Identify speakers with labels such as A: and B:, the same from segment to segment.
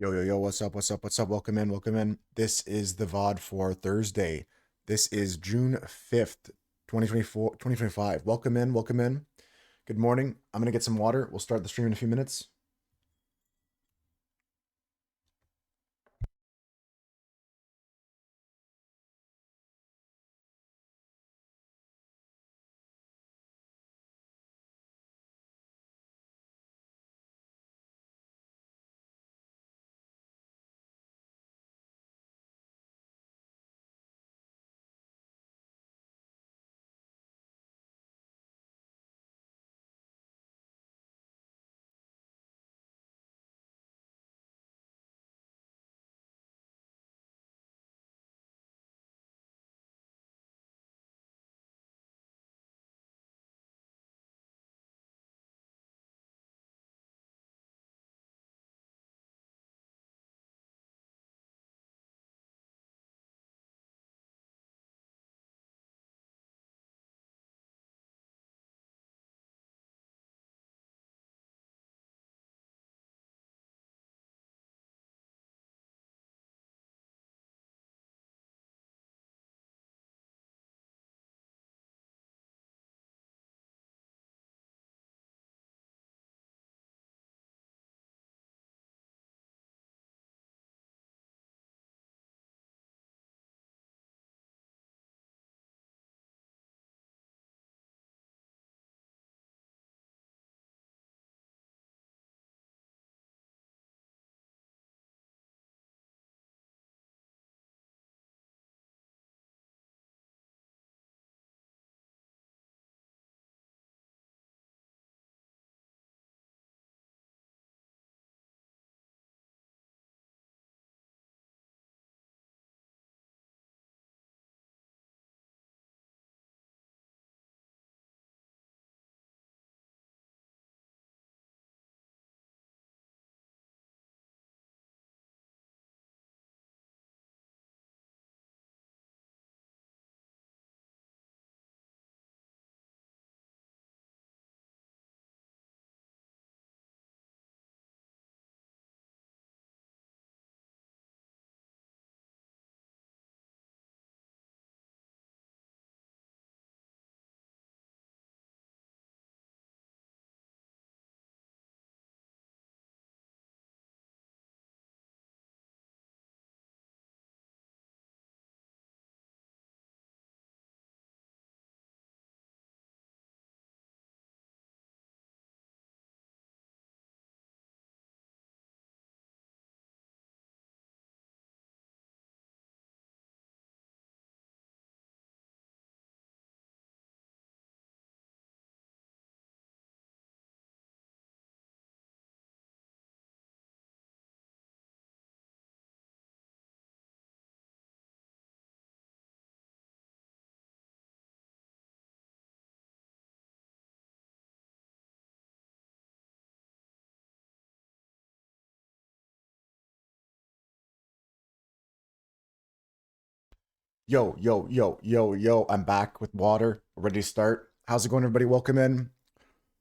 A: Yo, yo, yo, what's up? What's up? What's up? Welcome in, welcome in. This is the VOD for Thursday. This is June 5th, 2024, 2025. Welcome in, welcome in. Good morning. I'm gonna get some water. We'll start the stream in a few minutes. Yo, yo, yo, yo, yo. I'm back with water, ready to start. How's it going, everybody? Welcome in.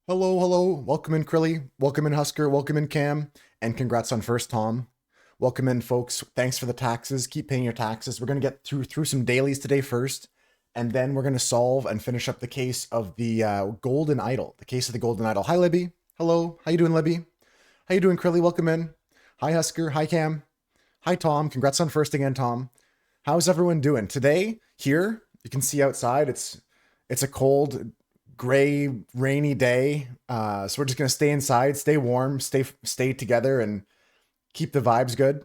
A: Hello, hello. Welcome in, Krilly. Welcome in, Husker. Welcome in, Cam. And congrats on first, Tom. Welcome in, folks. Thanks for the taxes. Keep paying your taxes. We're gonna get through some dailies today first, and then we're gonna solve and finish up the case of the Golden Idol. The case of the Golden Idol. Hi, Libby. Hello. How you doing, Libby? How you doing, Krilly? Welcome in. Hi, Husker. Hi, Cam. Hi, Tom. Congrats on first again, Tom. How's everyone doing today? Here, you can see outside. It's a cold, gray, rainy day. So we're just gonna stay inside, stay warm, stay together, and keep the vibes good.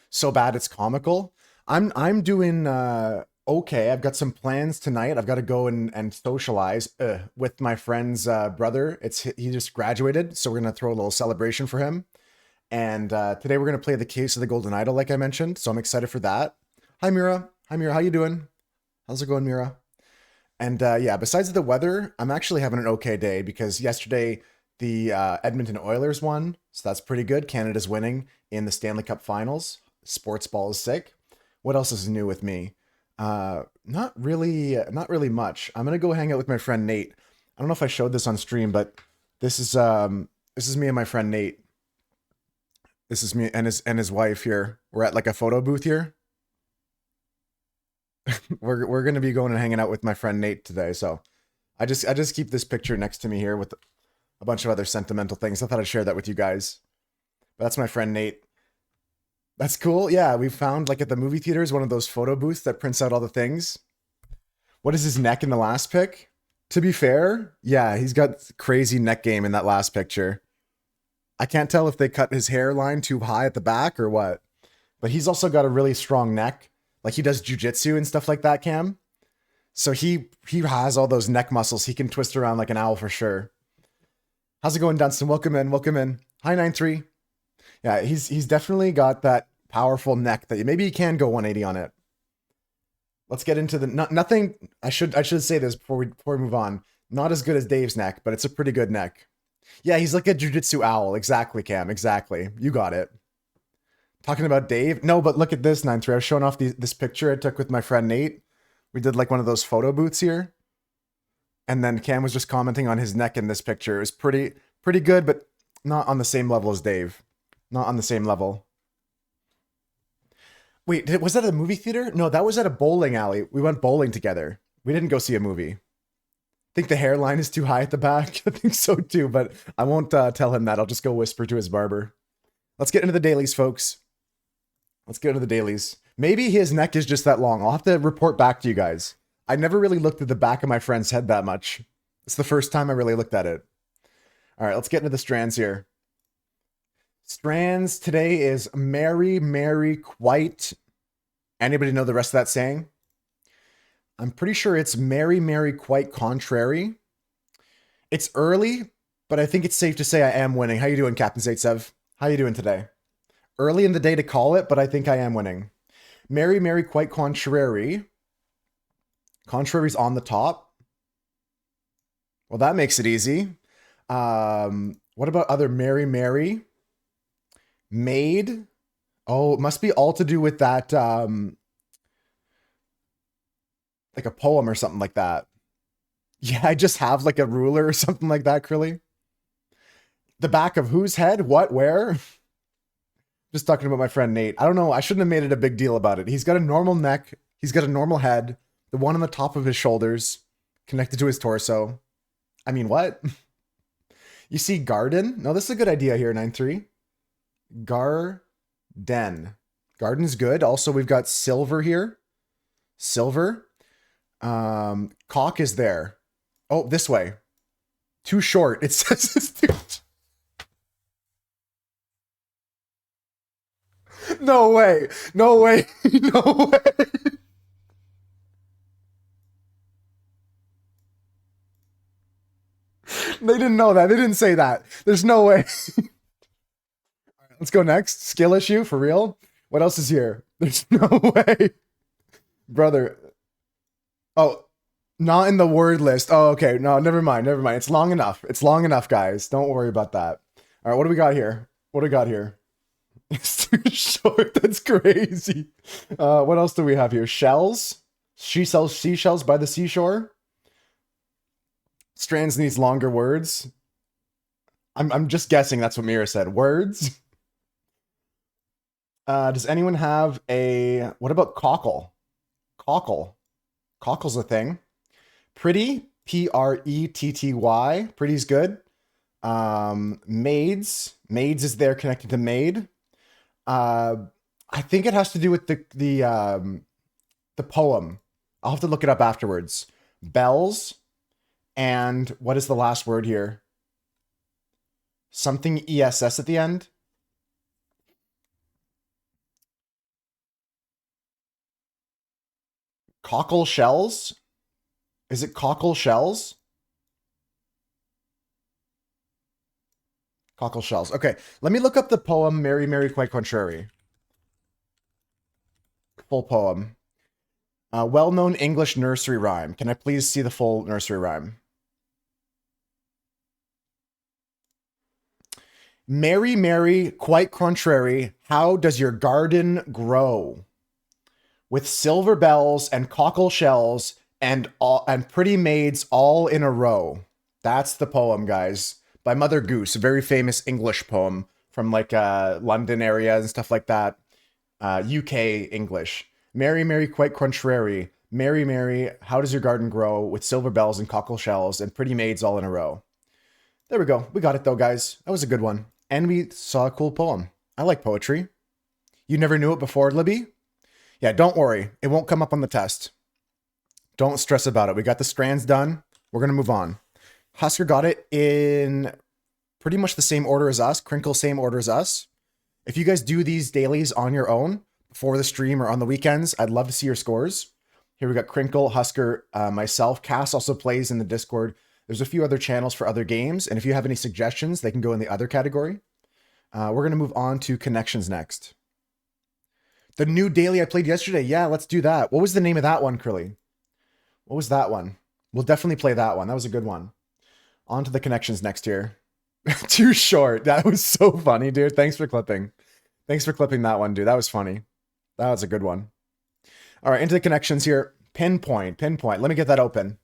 A: So bad it's comical. I'm doing okay. I've got some plans tonight. I've got to go and socialize with my friend's brother. He just graduated, so we're gonna throw a little celebration for him. And today we're gonna play the Case of the Golden Idol, like I mentioned. So I'm excited for that. Hi Mira. Hi Mira. How you doing? How's it going, Mira? And yeah, besides the weather, I'm actually having an okay day because yesterday the Edmonton Oilers won, so that's pretty good. Canada's winning in the Stanley Cup Finals. Sports ball is sick. What else is new with me? Not really much. I'm gonna go hang out with my friend Nate. I don't know if I showed this on stream, but this is this is me and my friend Nate. This is me and his wife here. We're at like a photo booth here. We're gonna be going and hanging out with my friend Nate today, so I just keep this picture next to me here with a bunch of other sentimental things. I thought I'd share that with you guys. But that's my friend Nate. That's cool. Yeah, we found like at the movie theaters one of those photo booths that prints out all the things. What is his neck in the last pic? To be fair, yeah, he's got crazy neck game in that last picture. I can't tell if they cut his hairline too high at the back or what. But he's also got a really strong neck. Like he does jujitsu and stuff like that, Cam. So he has all those neck muscles. He can twist around like an owl for sure. How's it going, Dunstan? Welcome in, welcome in. Hi, 9-3. Yeah, he's definitely got that powerful neck that maybe he can go 180 on it. Let's get into the nothing. I should say this before we move on. Not as good as Dave's neck, but it's a pretty good neck. Yeah, he's like a jujitsu owl. Exactly, Cam. Exactly. You got it. Talking about Dave? No, but look at this, 9-3. I was showing off this picture I took with my friend Nate. We did like one of those photo booths here. And then Cam was just commenting on his neck in this picture. It was pretty good, but not on the same level as Dave. Not on the same level. Wait, was that at a movie theater? No, that was at a bowling alley. We went bowling together. We didn't go see a movie. I think the hairline is too high at the back. I think so too, but I won't tell him that. I'll just go whisper to his barber. Let's get into the dailies, folks. Let's get into the dailies. Maybe his neck is just that long. I'll have to report back to you guys. I never really looked at the back of my friend's head that much. It's the first time I really looked at it. All right, let's get into the strands here. Strands today is merry, merry, quite. Anybody know the rest of that saying? I'm pretty sure it's merry, merry, quite contrary. It's early, but I think it's safe to say I am winning. How you doing, Captain Zaitsev? How you doing today? Early in the day to call it, but I think I am winning. Merry, merry, quite contrary. Contrary's on the top. Well, that makes it easy. What about other merry, merry? Made. Oh, it must be all to do with that, like a poem or something like that. Yeah, I just have like a ruler or something like that, Krilly. The back of whose head? What? Where? Just talking about my friend Nate. I don't know. I shouldn't have made it a big deal about it. He's got a normal neck. He's got a normal head. The one on the top of his shoulders connected to his torso. I mean, what? You see garden? No, this is a good idea here, 9-3. Garden. Garden's good. Also, we've got silver here. Silver. Cock is there. Oh, this way. Too short. It says it's too... No way. No way. No way. They didn't know that. They didn't say that. There's no way. Let's go next. Skill issue, for real? What else is here? There's no way. Brother. Oh, not in the word list. Oh, okay. No, never mind. Never mind. It's long enough. It's long enough, guys. Don't worry about that. All right, what do we got here? What do we got here? It's too short. That's crazy. What else do we have here? Shells. She sells seashells by the seashore. Strands needs longer words. I'm just guessing that's what Mira said. Words. Does anyone have a... What about cockle? Cockle. Cockle's a thing. Pretty. Pretty. Pretty's good. Maids. Maids is there connected to maid. I think it has to do with the poem. I'll have to look it up afterwards. Bells. And what is the last word here? Something ESS at the end. Cockle shells? Is it cockle shells? Cockle shells. Okay, let me look up the poem Merry, Merry, Quite Contrary. Full poem. Well-known English nursery rhyme. Can I please see the full nursery rhyme? Merry, merry, quite contrary, how does your garden grow? With silver bells and cockle shells and pretty maids all in a row. That's the poem, guys, by Mother Goose, a very famous English poem from like London area and stuff like that. UK English. Mary, Mary, quite contrary. Mary, Mary, how does your garden grow with silver bells and cockle shells and pretty maids all in a row? There we go. We got it though, guys. That was a good one. And we saw a cool poem. I like poetry. You never knew it before, Libby? Yeah, don't worry. It won't come up on the test. Don't stress about it. We got the strands done. We're going to move on. Husker got it in pretty much the same order as us. Crinkle, same order as us. If you guys do these dailies on your own before the stream or on the weekends, I'd love to see your scores. Here we got Crinkle, Husker, myself. Cass also plays in the Discord. There's a few other channels for other games. And if you have any suggestions, they can go in the other category. We're going to move on to connections next. The new daily I played yesterday. Yeah, let's do that. What was the name of that one, Curly? What was that one? We'll definitely play that one. That was a good one. On to the connections next here. Too short. That was so funny, dude. Thanks for clipping. Thanks for clipping that one, dude. That was funny. That was a good one. All right, into the connections here. Pinpoint. Let me get that open.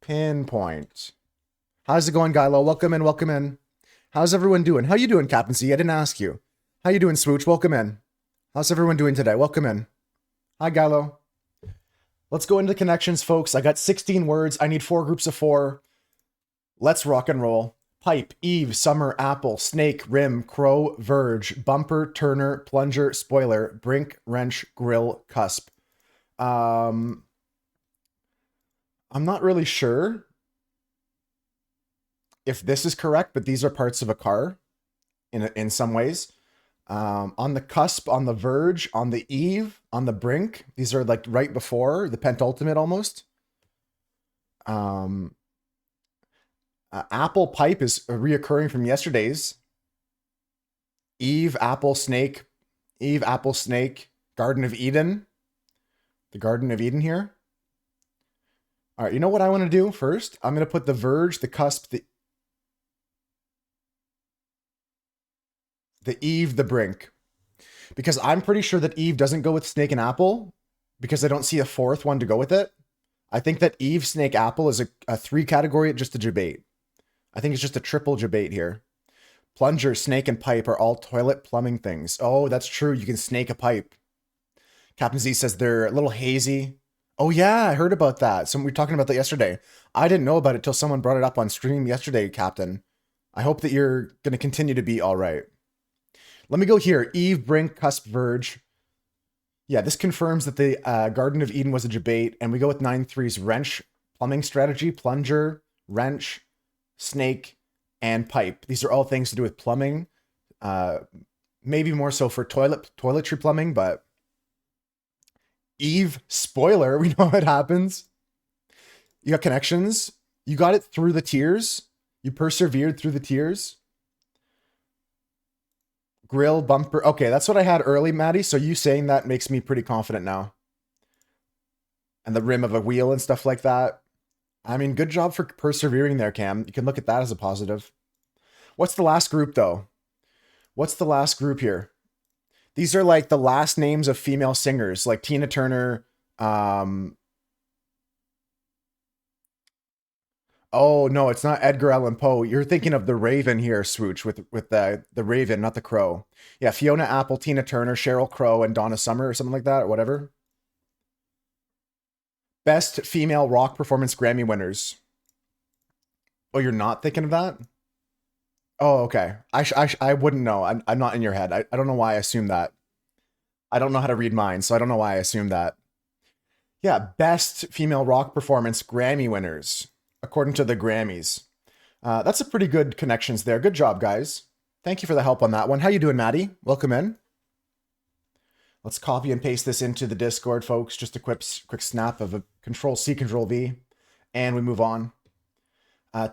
A: Pinpoint. How's it going, Gylo? Welcome in, welcome in. How's everyone doing? How you doing, Captain C? I didn't ask you. How you doing, Swooch? Welcome in. How's everyone doing today? Welcome in. Hi, Gylo. Let's go into the connections, folks. I got 16 words. I need 4 groups of 4. Let's rock and roll. Pipe, Eve, Summer, Apple, Snake, Rim, Crow, Verge, Bumper, Turner, Plunger, Spoiler, Brink, Wrench, Grill, Cusp. I'm not really sure if this is correct, but these are parts of a car in some ways. On the cusp, on the verge, on the eve, on the brink. These are like right before the pentultimate almost. Apple pipe is reoccurring from yesterday's. Eve, apple, snake. Eve, apple, snake. Garden of Eden. The Garden of Eden here. All right, you know what I want to do first? I'm going to put the verge, the cusp, the eve, the brink. Because I'm pretty sure that Eve doesn't go with snake and apple because I don't see a 4th one to go with it. I think that Eve, snake, apple is a 3 category, just a debate. I think it's just a triple debate here. Plunger, snake, and pipe are all toilet plumbing things. Oh, that's true. You can snake a pipe. Captain Z says they're a little hazy. Oh yeah, I heard about that. So we were talking about that yesterday. I didn't know about it till someone brought it up on stream yesterday, Captain. I hope that you're going to continue to be all right. Let me go here. Eve, brink, cusp, verge. Yeah, this confirms that the Garden of Eden was a debate, and we go with 9-3's wrench, plumbing strategy, plunger, wrench, snake, and pipe. These are all things to do with plumbing. Maybe more so for toiletry plumbing, but Eve, spoiler, we know what happens. You got connections. You got it through the tears. You persevered through the tears. Grill, bumper. Okay, that's what I had early, Maddie. So you saying that makes me pretty confident now. And the rim of a wheel and stuff like that. I mean, good job for persevering there, Cam. You can look at that as a positive. What's the last group, though? What's the last group here? These are like the last names of female singers, like Tina Turner. Oh, no, it's not Edgar Allan Poe. You're thinking of the Raven here, Swooch, with the Raven, not the Crow. Yeah, Fiona Apple, Tina Turner, Sheryl Crow, and Donna Summer or something like that, or whatever. Best female rock performance Grammy winners. Oh, you're not thinking of that? Oh, okay. I wouldn't know. I'm not in your head. I don't know why I assumed that. I don't know how to read minds, so I don't know why I assumed that. Yeah, best female rock performance Grammy winners, according to the Grammys. That's a pretty good connections there. Good job, guys. Thank you for the help on that one. How you doing, Maddie? Welcome in. Let's copy and paste this into the Discord, folks. Just a quick snap of a Control-C, Control-V, and we move on.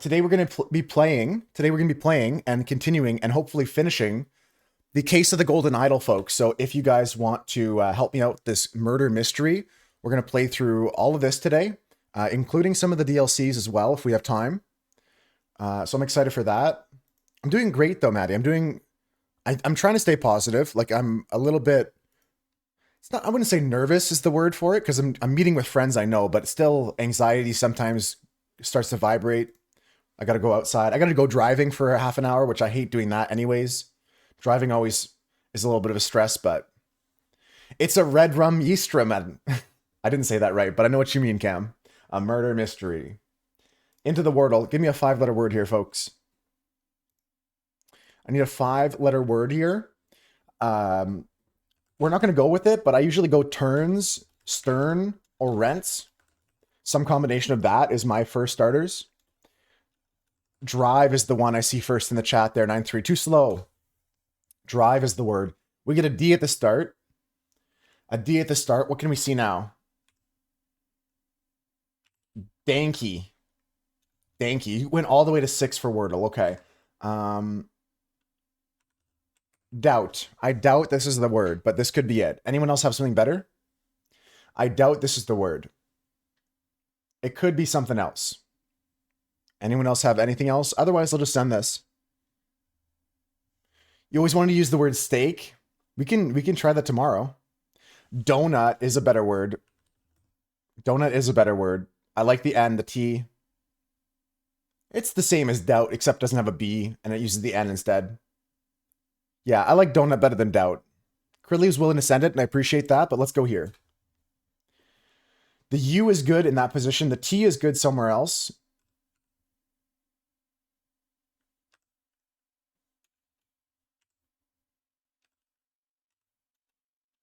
A: Today we're going to be playing and continuing and hopefully finishing the Case of the Golden Idol, folks. So if you guys want to help me out with this murder mystery, we're going to play through all of this today, including some of the DLCs as well, if we have time. So I'm excited for that. I'm doing great though, Maddie. I'm trying to stay positive. Like I'm a little bit, I wouldn't say nervous is the word for it, because I'm meeting with friends I know, but still anxiety sometimes starts to vibrate. I got to go outside. I got to go driving for half an hour, which I hate doing that anyways. Driving always is a little bit of a stress, but it's a red rum yeastrum. I didn't say that right, but I know what you mean, Cam. A murder mystery. Into the Wordle. Give me a 5-letter word here, folks. I need a 5-letter word here. We're not going to go with it, but I usually go turns, stern, or rents. Some combination of that is my first starters. Drive is the one I see first in the chat there. 9-3. Too slow. Drive is the word. We get a D at the start. A D at the start. What can we see now? Danky. Danky. You went all the way to 6 for Wordle. Okay. Doubt. I doubt this is the word, but this could be it. Anyone else have something better? I doubt this is the word. It could be something else. Anyone else have anything else? Otherwise, I'll just send this. You always wanted to use the word steak. We can try that tomorrow. Donut is a better word. Donut is a better word. I like the N, the T. It's the same as doubt, except it doesn't have a B, and it uses the N instead. Yeah, I like donut better than doubt. Crilly was willing to send it, and I appreciate that, but let's go here. The U is good in that position. The T is good somewhere else.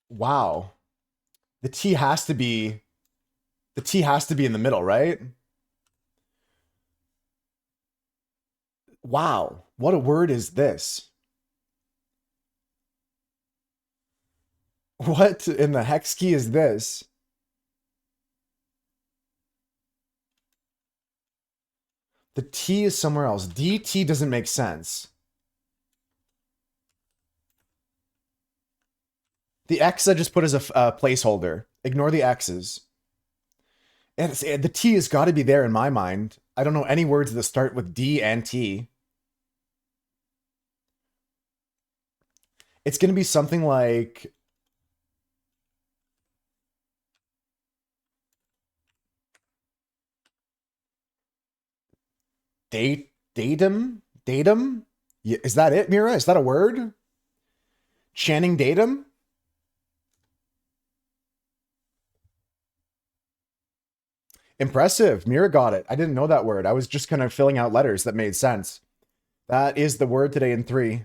A: Wow. The T has to be in the middle, right? Wow. What a word is this? What in the hex key is this? The T is somewhere else. DT doesn't make sense. The X I just put as a placeholder. Ignore the X's. And the T has got to be there in my mind. I don't know any words that start with D and T. It's going to be something like... Datum? Datum? Is that it, Mira? Is that a word? Channing Datum? Impressive. Mira got it. I didn't know that word. I was just kind of filling out letters that made sense. That is the word today in 3.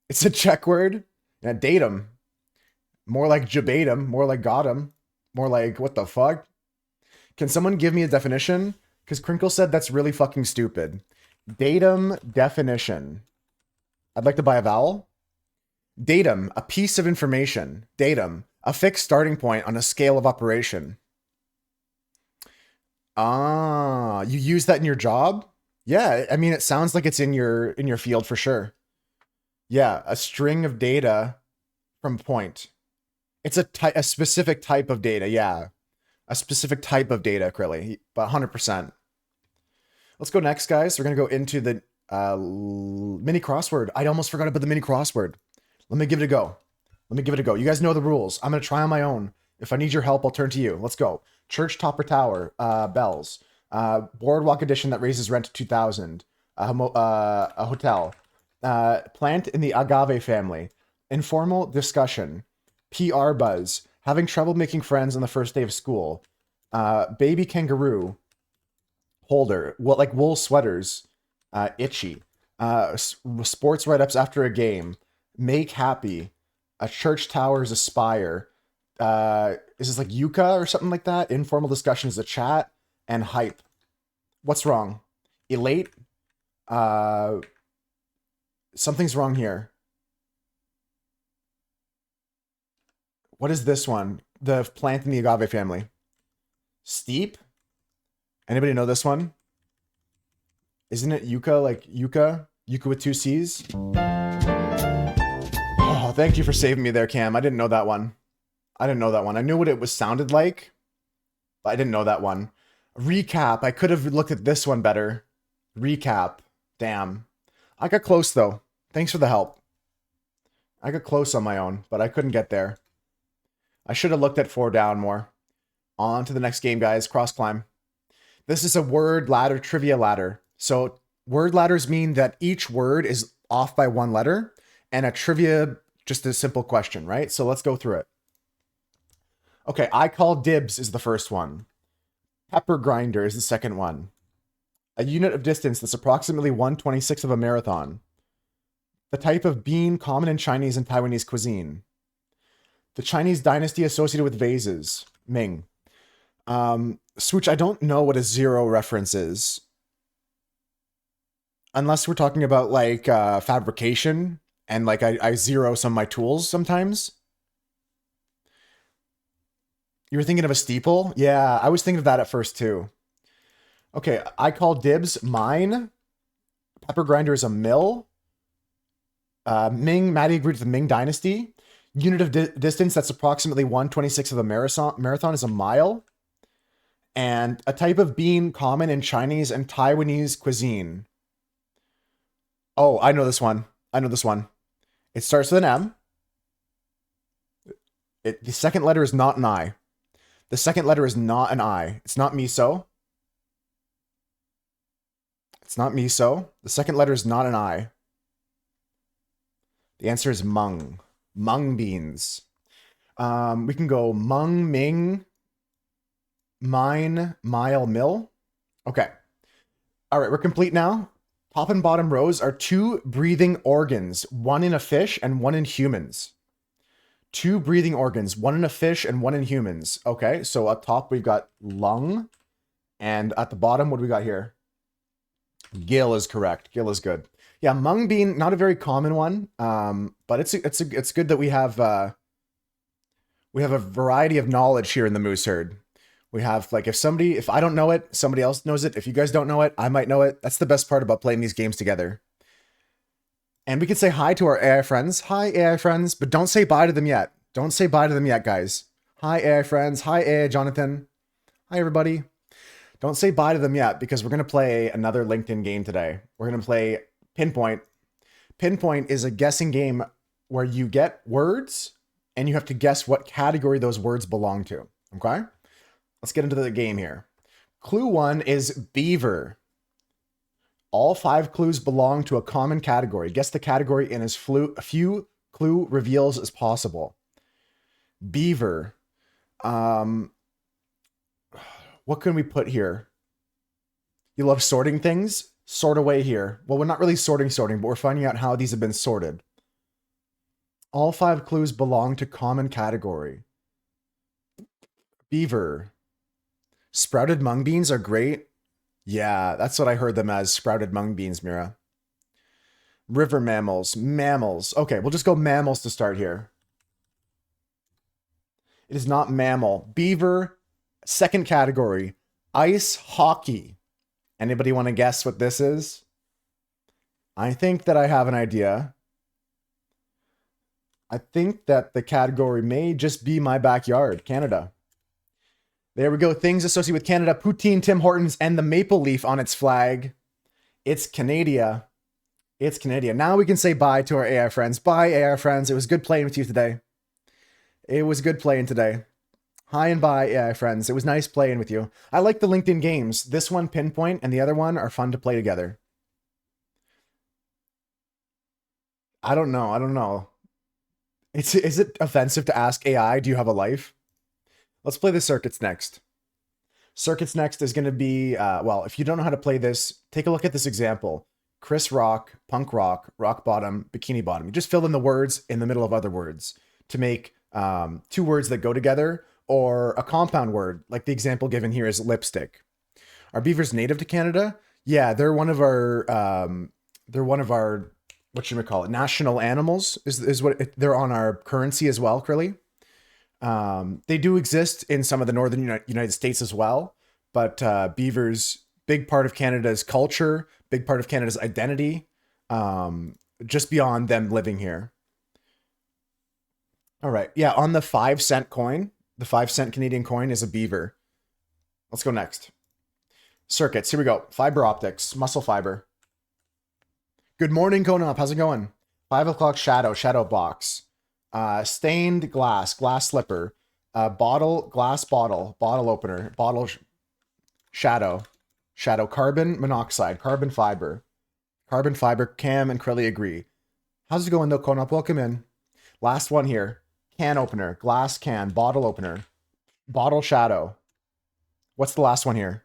A: It's a Czech word. Yeah, datum. More like jabatum. More like got him. More like, what the fuck? Can someone give me a definition? Because Crinkle said that's really fucking stupid. Datum definition. I'd like to buy a vowel. Datum, a piece of information. Datum, a fixed starting point on a scale of operation. Ah, you use that in your job? Yeah, I mean, it sounds like it's in your field for sure. Yeah, a string of data from point. It's a specific type of data, yeah. A specific type of data, Crilly, but 100%. Let's go next, guys. We're going to go into the mini crossword. I almost forgot about the mini crossword. Let me give it a go. Let me give it a go. You guys know the rules. I'm going to try on my own. If I need your help, I'll turn to you. Let's go. Church topper tower, bells. Boardwalk edition that raises rent to 2,000. A hotel. Plant in the agave family. Informal discussion. PR buzz. Having trouble making friends on the first day of school. Baby kangaroo. Holder. What, like wool sweaters. Itchy. Sports write-ups after a game. Make happy. A church tower's aspire. Is this like Yuka or something like that? Informal discussion is a chat. And hype. What's wrong? Elate. Something's wrong here. What is this one? The plant in the agave family. Steep? Anybody know this one? Isn't it Yucca, like Yucca? Yucca with 2 C's? Oh, thank you for saving me there, Cam. I didn't know that one. I didn't know that one. I knew what it was sounded like, but I didn't know that one. Recap. I could have looked at this one better. Recap. Damn. I got close, though. Thanks for the help. I got close on my own, but I couldn't get there. I should have looked at 4 down more. On to the next game, guys. Cross climb. This is a word ladder, trivia ladder. So word ladders mean that each word is off by 1 letter, and a trivia, just a simple question, right? So let's go through it. Okay, I call dibs is the first one. Pepper grinder is the second one. A unit of distance that's approximately 1/26 of a marathon. The type of bean common in Chinese and Taiwanese cuisine. The Chinese dynasty associated with vases. Ming. Swooch, I don't know what a zero reference is. Unless we're talking about like fabrication and like I zero some of my tools sometimes. You were thinking of a steeple? Yeah, I was thinking of that at first too. Okay, I call dibs mine. Pepper grinder is a mill. Ming, Maddie agreed with the Ming dynasty. Unit of distance that's approximately 1/26 of a marathon is a mile. And a type of bean common in Chinese and Taiwanese cuisine. Oh, I know this one. I know this one. It starts with an M. The second letter is not an I. The second letter is not an I. It's not miso. It's not miso. The second letter is not an I. The answer is mung. Mung beans. We can go mung, ming, mine, mile, mill. Okay. All right, we're complete now. Top and bottom rows are two breathing organs, one in a fish and one in humans. Two breathing organs, one in a fish and one in humans. Okay, so up top we've got lung, and at the bottom, what do we got here? Gill is correct. Gill is good. Yeah, mung bean, not a very common one, but it's good that we have a variety of knowledge here in the Moose Herd. We have, like, if I don't know it, somebody else knows it. If you guys don't know it, I might know it. That's the best part about playing these games together. And we can say hi to our AI friends. Hi, AI friends, but don't say bye to them yet. Don't say bye to them yet, guys. Hi, AI friends. Hi, AI Jonathan. Hi, everybody. Don't say bye to them yet, because we're going to play another LinkedIn game today. We're going to play Pinpoint. Pinpoint is a guessing game where you get words, and you have to guess what category those words belong to. Okay? Let's get into the game here. Clue 1 is beaver. All 5 clues belong to a common category. Guess the category in as few clue reveals as possible. Beaver. What can we put here? You love sorting things? Sort away here. Well, we're not really sorting, but we're finding out how these have been sorted. All 5 clues belong to common category. Beaver. Sprouted mung beans are great. Yeah, that's what I heard them as, sprouted mung beans, Mira. River mammals. Mammals. Okay, we'll just go mammals to start here. It is not mammal. Beaver. Second category. Ice hockey. Anybody want to guess what this is? I think that I have an idea. I think that the category may just be my backyard, Canada. There we go. Things associated with Canada. Poutine, Tim Hortons, and the maple leaf on its flag. It's Canada. It's Canada. Now we can say bye to our AI friends. Bye, AI friends. It was good playing with you today. It was good playing today. Hi and bye, AI friends. It was nice playing with you. I like the LinkedIn games. This one, Pinpoint, and the other one are fun to play together. I don't know. I don't know. Is it offensive to ask AI, do you have a life? Let's play the circuits next. Circuits next is going to be, well, if you don't know how to play this, take a look at this example. Chris Rock, punk rock, rock bottom, bikini bottom. You just fill in the words in the middle of other words to make 2 words that go together, or a compound word, like the example given here is lipstick. Are beavers native to Canada? Yeah, they're one of our, what should we call it? National animals is what they're on our currency as well, Crilly. They do exist in some of the northern United States as well, but beavers, big part of Canada's culture, big part of Canada's identity, just beyond them living here. All right. Yeah, on the 5-cent coin, the 5-cent Canadian coin is a beaver. Let's go next. Circuits. Here we go. Fiber optics, muscle fiber. Good morning, Konop. How's it going? 5 o'clock shadow box. Stained glass slipper, glass bottle opener, shadow, carbon monoxide, carbon fiber, Cam and Crowley agree. How's it going though, Konop? Welcome in. Last one here. Can opener, glass can, bottle opener, bottle shadow. What's the last one here?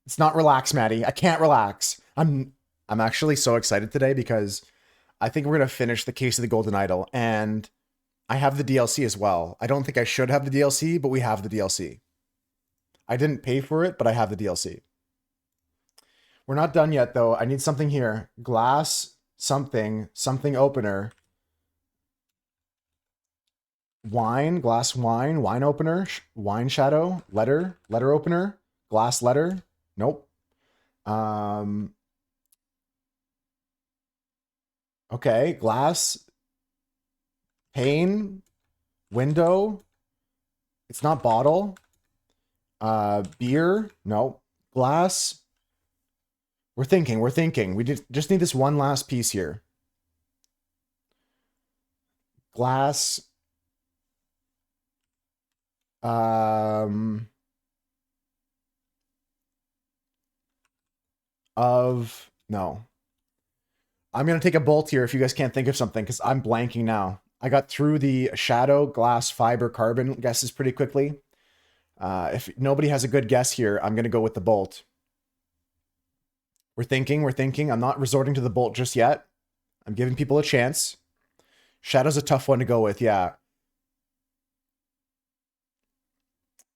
A: It's not relax, Maddie. I can't relax. I'm actually so excited today because I think we're gonna finish the Case of the Golden Idol, and I have the DLC as well. I don't think I should have the DLC, but we have the DLC. I didn't pay for it, but I have the DLC. We're not done yet though. I need something here. Glass something opener. Wine, glass wine, wine opener, wine shadow, letter opener, glass letter. Nope. Okay, glass, pane, window. It's not bottle. Beer, no. Glass. We're thinking. We just need this one last piece here. Glass. No. I'm going to take a bolt here if you guys can't think of something, because I'm blanking now. I got through the shadow, glass, fiber, carbon guesses pretty quickly. If nobody has a good guess here, I'm going to go with the bolt. We're thinking. I'm not resorting to the bolt just yet. I'm giving people a chance. Shadow's a tough one to go with, yeah.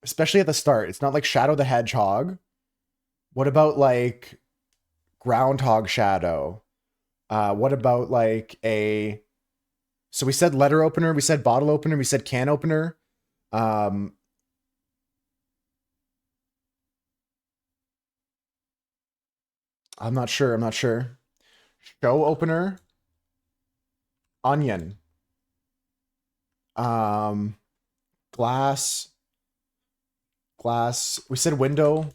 A: Especially at the start. It's not like Shadow the Hedgehog. What about like Groundhog Shadow? What about like a... So we said letter opener, we said bottle opener, we said can opener. I'm not sure. Show opener. Onion. Glass. We said window.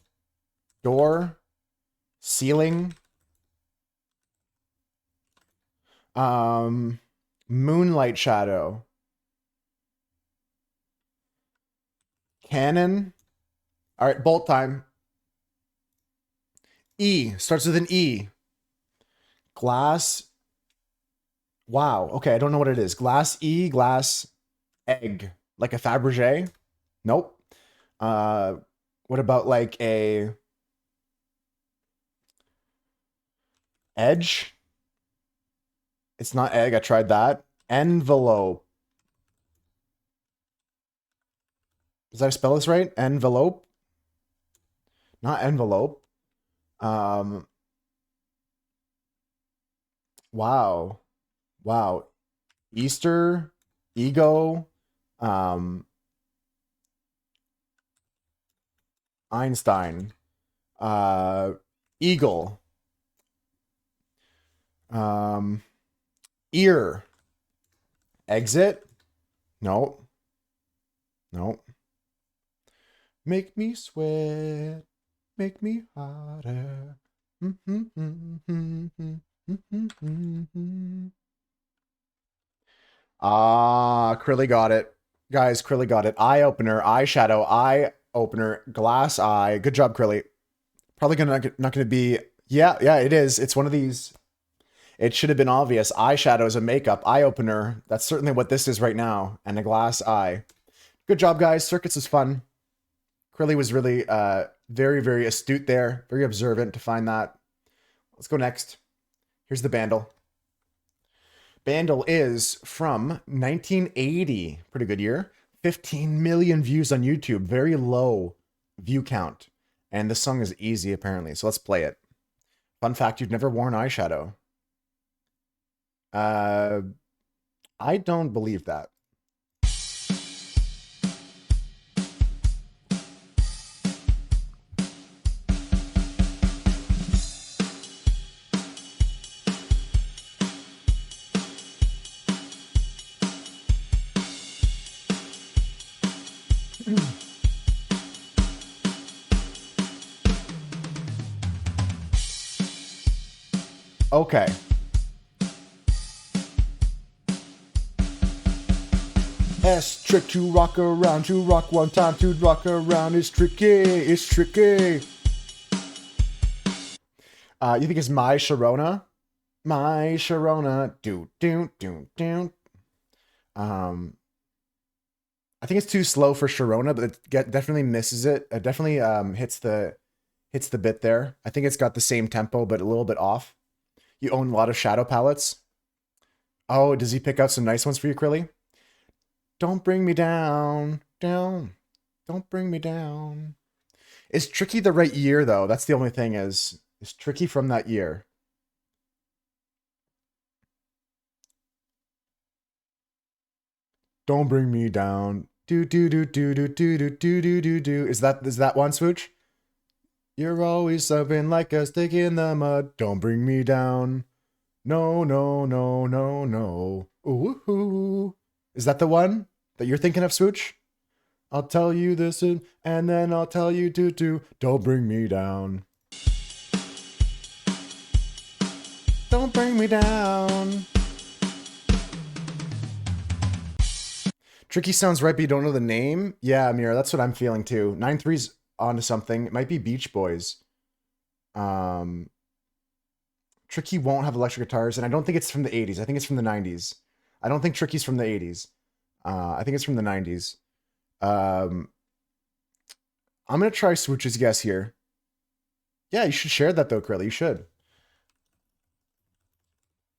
A: Door. Ceiling. Moonlight shadow. Cannon. All right, bolt time. E. Starts with an E. Glass. Wow. Okay, I don't know what it is. Glass E. Glass egg. Like a Fabergé? Nope. What about like a... Edge? It's not egg. I tried that. Envelope. Did I spell this right? Envelope? Not envelope. Wow. Easter, ego, Einstein, eagle, ear, exit, nope. Make me sweat, make me hotter. Krilly got it. Guys, Krilly got it. Eye opener, eyeshadow, eye opener, glass eye. Good job, Krilly. Probably not gonna be... Yeah, it is. It's one of these. It should have been obvious. Eyeshadow is a makeup. Eye opener. That's certainly what this is right now. And a glass eye. Good job, guys. Circuits is fun. Krilly was really very, very astute there. Very observant to find that. Let's go next. Here's the Bandle. Bandle is from 1980. Pretty good year. 15 million views on YouTube. Very low view count. And the song is easy, apparently. So let's play it. Fun fact, you've never worn eyeshadow. I don't believe that. Okay. S trick to rock around, to rock one time, to rock around is tricky, it's tricky. You think it's My Sharona? My Sharona. Do, do, do, do. I think it's too slow for Sharona, but it definitely misses it. It definitely hits the bit there. I think it's got the same tempo, but a little bit off. You own a lot of shadow palettes. Oh, does he pick out some nice ones for you, Krilly? Don't bring me down, down. Don't bring me down. Is Tricky the right year, though? That's the only thing is Tricky from that year? Don't bring me down. Do do do do do do do do do do do. Is that one, Swooch? You're always something like a stick in the mud. Don't bring me down. No, no, no, no, no. Ooh. Is that the one that you're thinking of, Swooch? I'll tell you this and then I'll tell you to don't bring me down. Don't bring me down. Tricky sounds right, but you don't know the name? Yeah, Mira, that's what I'm feeling too. 9-3's onto something. It might be Beach Boys. Tricky won't have electric guitars, and I don't think it's from the 80s. I think it's from the 90s. I don't think Tricky's from the 80s. I think it's from the 90s. I'm going to try Swooch's guess here. Yeah, you should share that though, Krilly. You should.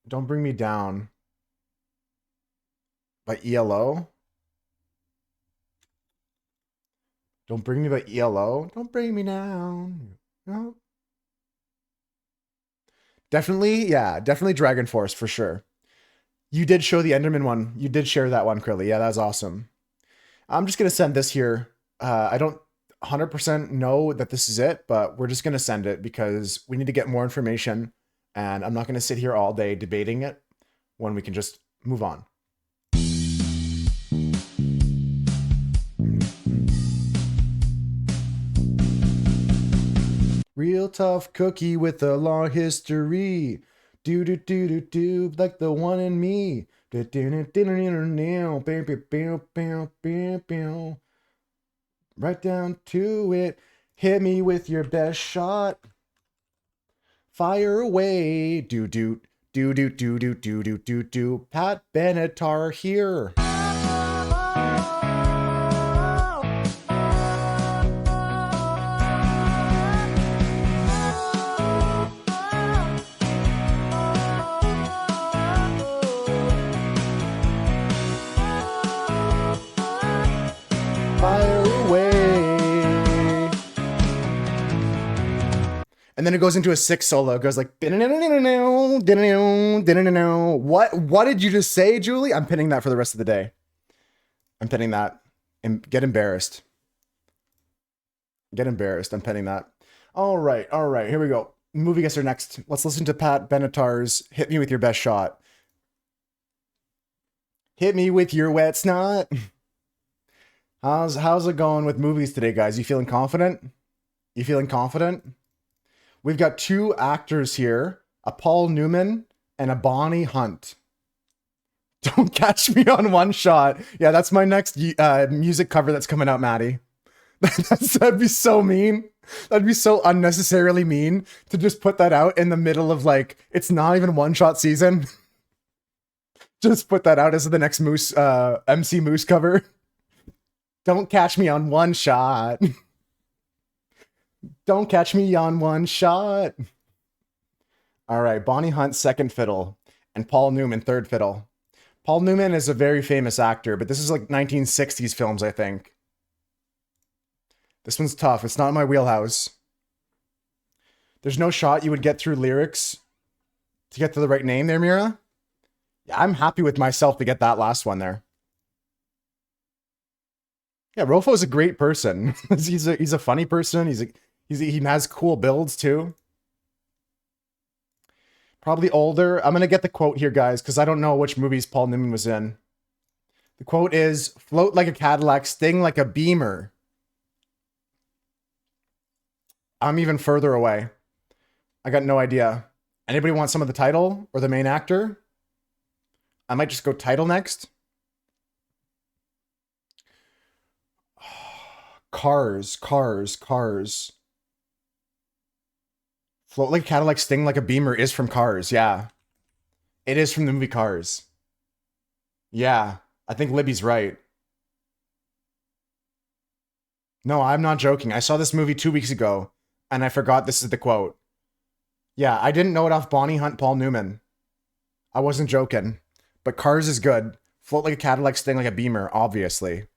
A: Don't Bring Me Down by ELO. Don't Bring Me by ELO. Don't Bring Me Down. No. Definitely, yeah, definitely Dragon Force for sure. You did show the Enderman one. You did share that one, Krilly. Yeah, that was awesome. I'm just going to send this here. I don't 100% know that this is it, but we're just going to send it because we need to get more information. And I'm not going to sit here all day debating it when we can just move on. Real tough cookie with a long history. Do do do do do like the one in me. Right down to it. Hit me with your best shot. Fire away. Do do do do do do do do do do. Pat Benatar here. And then it goes into a 6 solo. It goes like, what did you just say, Julie? I'm pinning that for the rest of the day. I'm pinning that. And get embarrassed. Get embarrassed. I'm pinning that. All right. Here we go. Movie guesser next. Let's listen to Pat Benatar's Hit Me With Your Best Shot. Hit me with your wet snot. How's it going with movies today, guys? You feeling confident? You feeling confident? We've got two actors here, a Paul Newman and a Bonnie Hunt. Don't catch me on one shot. Yeah, that's my next music cover that's coming out, Maddie. That'd be so mean. That'd be so unnecessarily mean to just put that out in the middle of like, it's not even one shot season. Just put that out as the next Moose, MC Moose cover. Don't catch me on one shot. Don't catch me on one shot. All right, Bonnie Hunt, second fiddle, and Paul Newman, third fiddle. Paul Newman is a very famous actor, but this is like 1960s films, I think. This one's tough. It's not in my wheelhouse. There's no shot you would get through lyrics to get to the right name there, Mira. Yeah, I'm happy with myself to get that last one there. Yeah, Rofo's a great person. he's a funny person. He has cool builds too. Probably older. I'm gonna get the quote here, guys, because I don't know which movies Paul Newman was in. The quote is, "Float like a Cadillac, sting like a Beamer." I'm even further away. I got no idea. Anybody want some of the title or the main actor? I might just go title next. Cars. Float like a Cadillac, sting like a Beamer is from Cars, yeah. It is from the movie Cars. Yeah, I think Libby's right. No, I'm not joking. I saw this movie 2 weeks ago, and I forgot this is the quote. Yeah, I didn't know it off Bonnie Hunt, Paul Newman. I wasn't joking. But Cars is good. Float like a Cadillac, sting like a Beamer, obviously.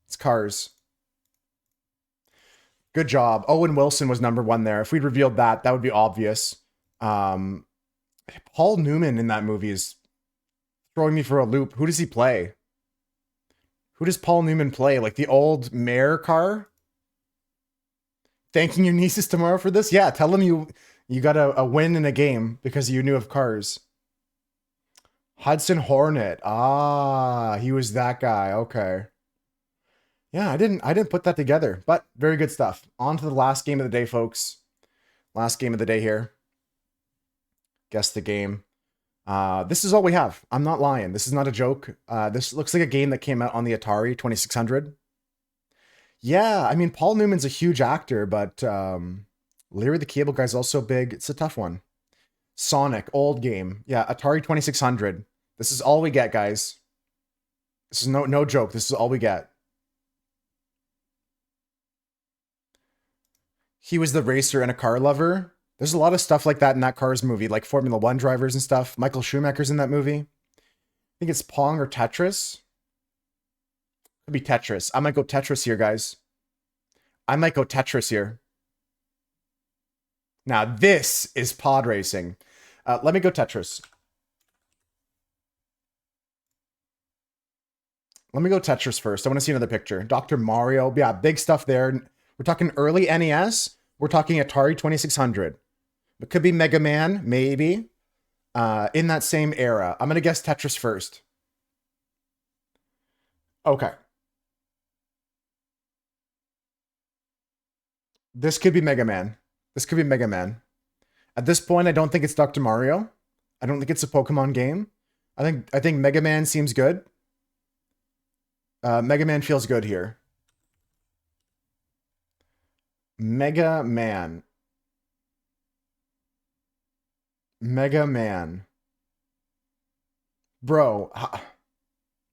A: It's Cars. Good job. Owen Wilson was number one there. If we'd revealed that, that would be obvious. Um, Paul Newman in that movie is throwing me for a loop. Who does he play? Who does Paul Newman play? Like the old mayor car? Thanking your nieces tomorrow for this? Yeah, tell them you got a win in a game because you knew of Cars. Hudson Hornet. Ah, he was that guy. Okay. Yeah, I didn't put that together, but very good stuff. On to the last game of the day, folks. Last game of the day here. Guess the game. This is all we have. I'm not lying. This is not a joke. This looks like a game that came out on the Atari 2600. Yeah, I mean, Paul Newman's a huge actor, but Larry the Cable Guy's also big. It's a tough one. Sonic, old game. Yeah, Atari 2600. This is all we get, guys. This is no joke. This is all we get. He was the racer and a car lover. There's a lot of stuff like that in that Cars movie, like Formula One drivers and stuff. Michael Schumacher's in that movie. I think it's Pong or Tetris. Could be Tetris. I might go Tetris here, guys. I might go Tetris here. Now, this is pod racing. Let me go Tetris. Let me go Tetris first. I want to see another picture. Dr. Mario. Yeah, big stuff there. We're talking early NES. We're talking Atari 2600. It could be Mega Man, maybe. In that same era. I'm going to guess Tetris first. Okay. This could be Mega Man. This could be Mega Man. At this point, I don't think it's Dr. Mario. I don't think it's a Pokemon game. I think Mega Man seems good. Mega Man feels good here. Mega Man. Mega Man. Bro.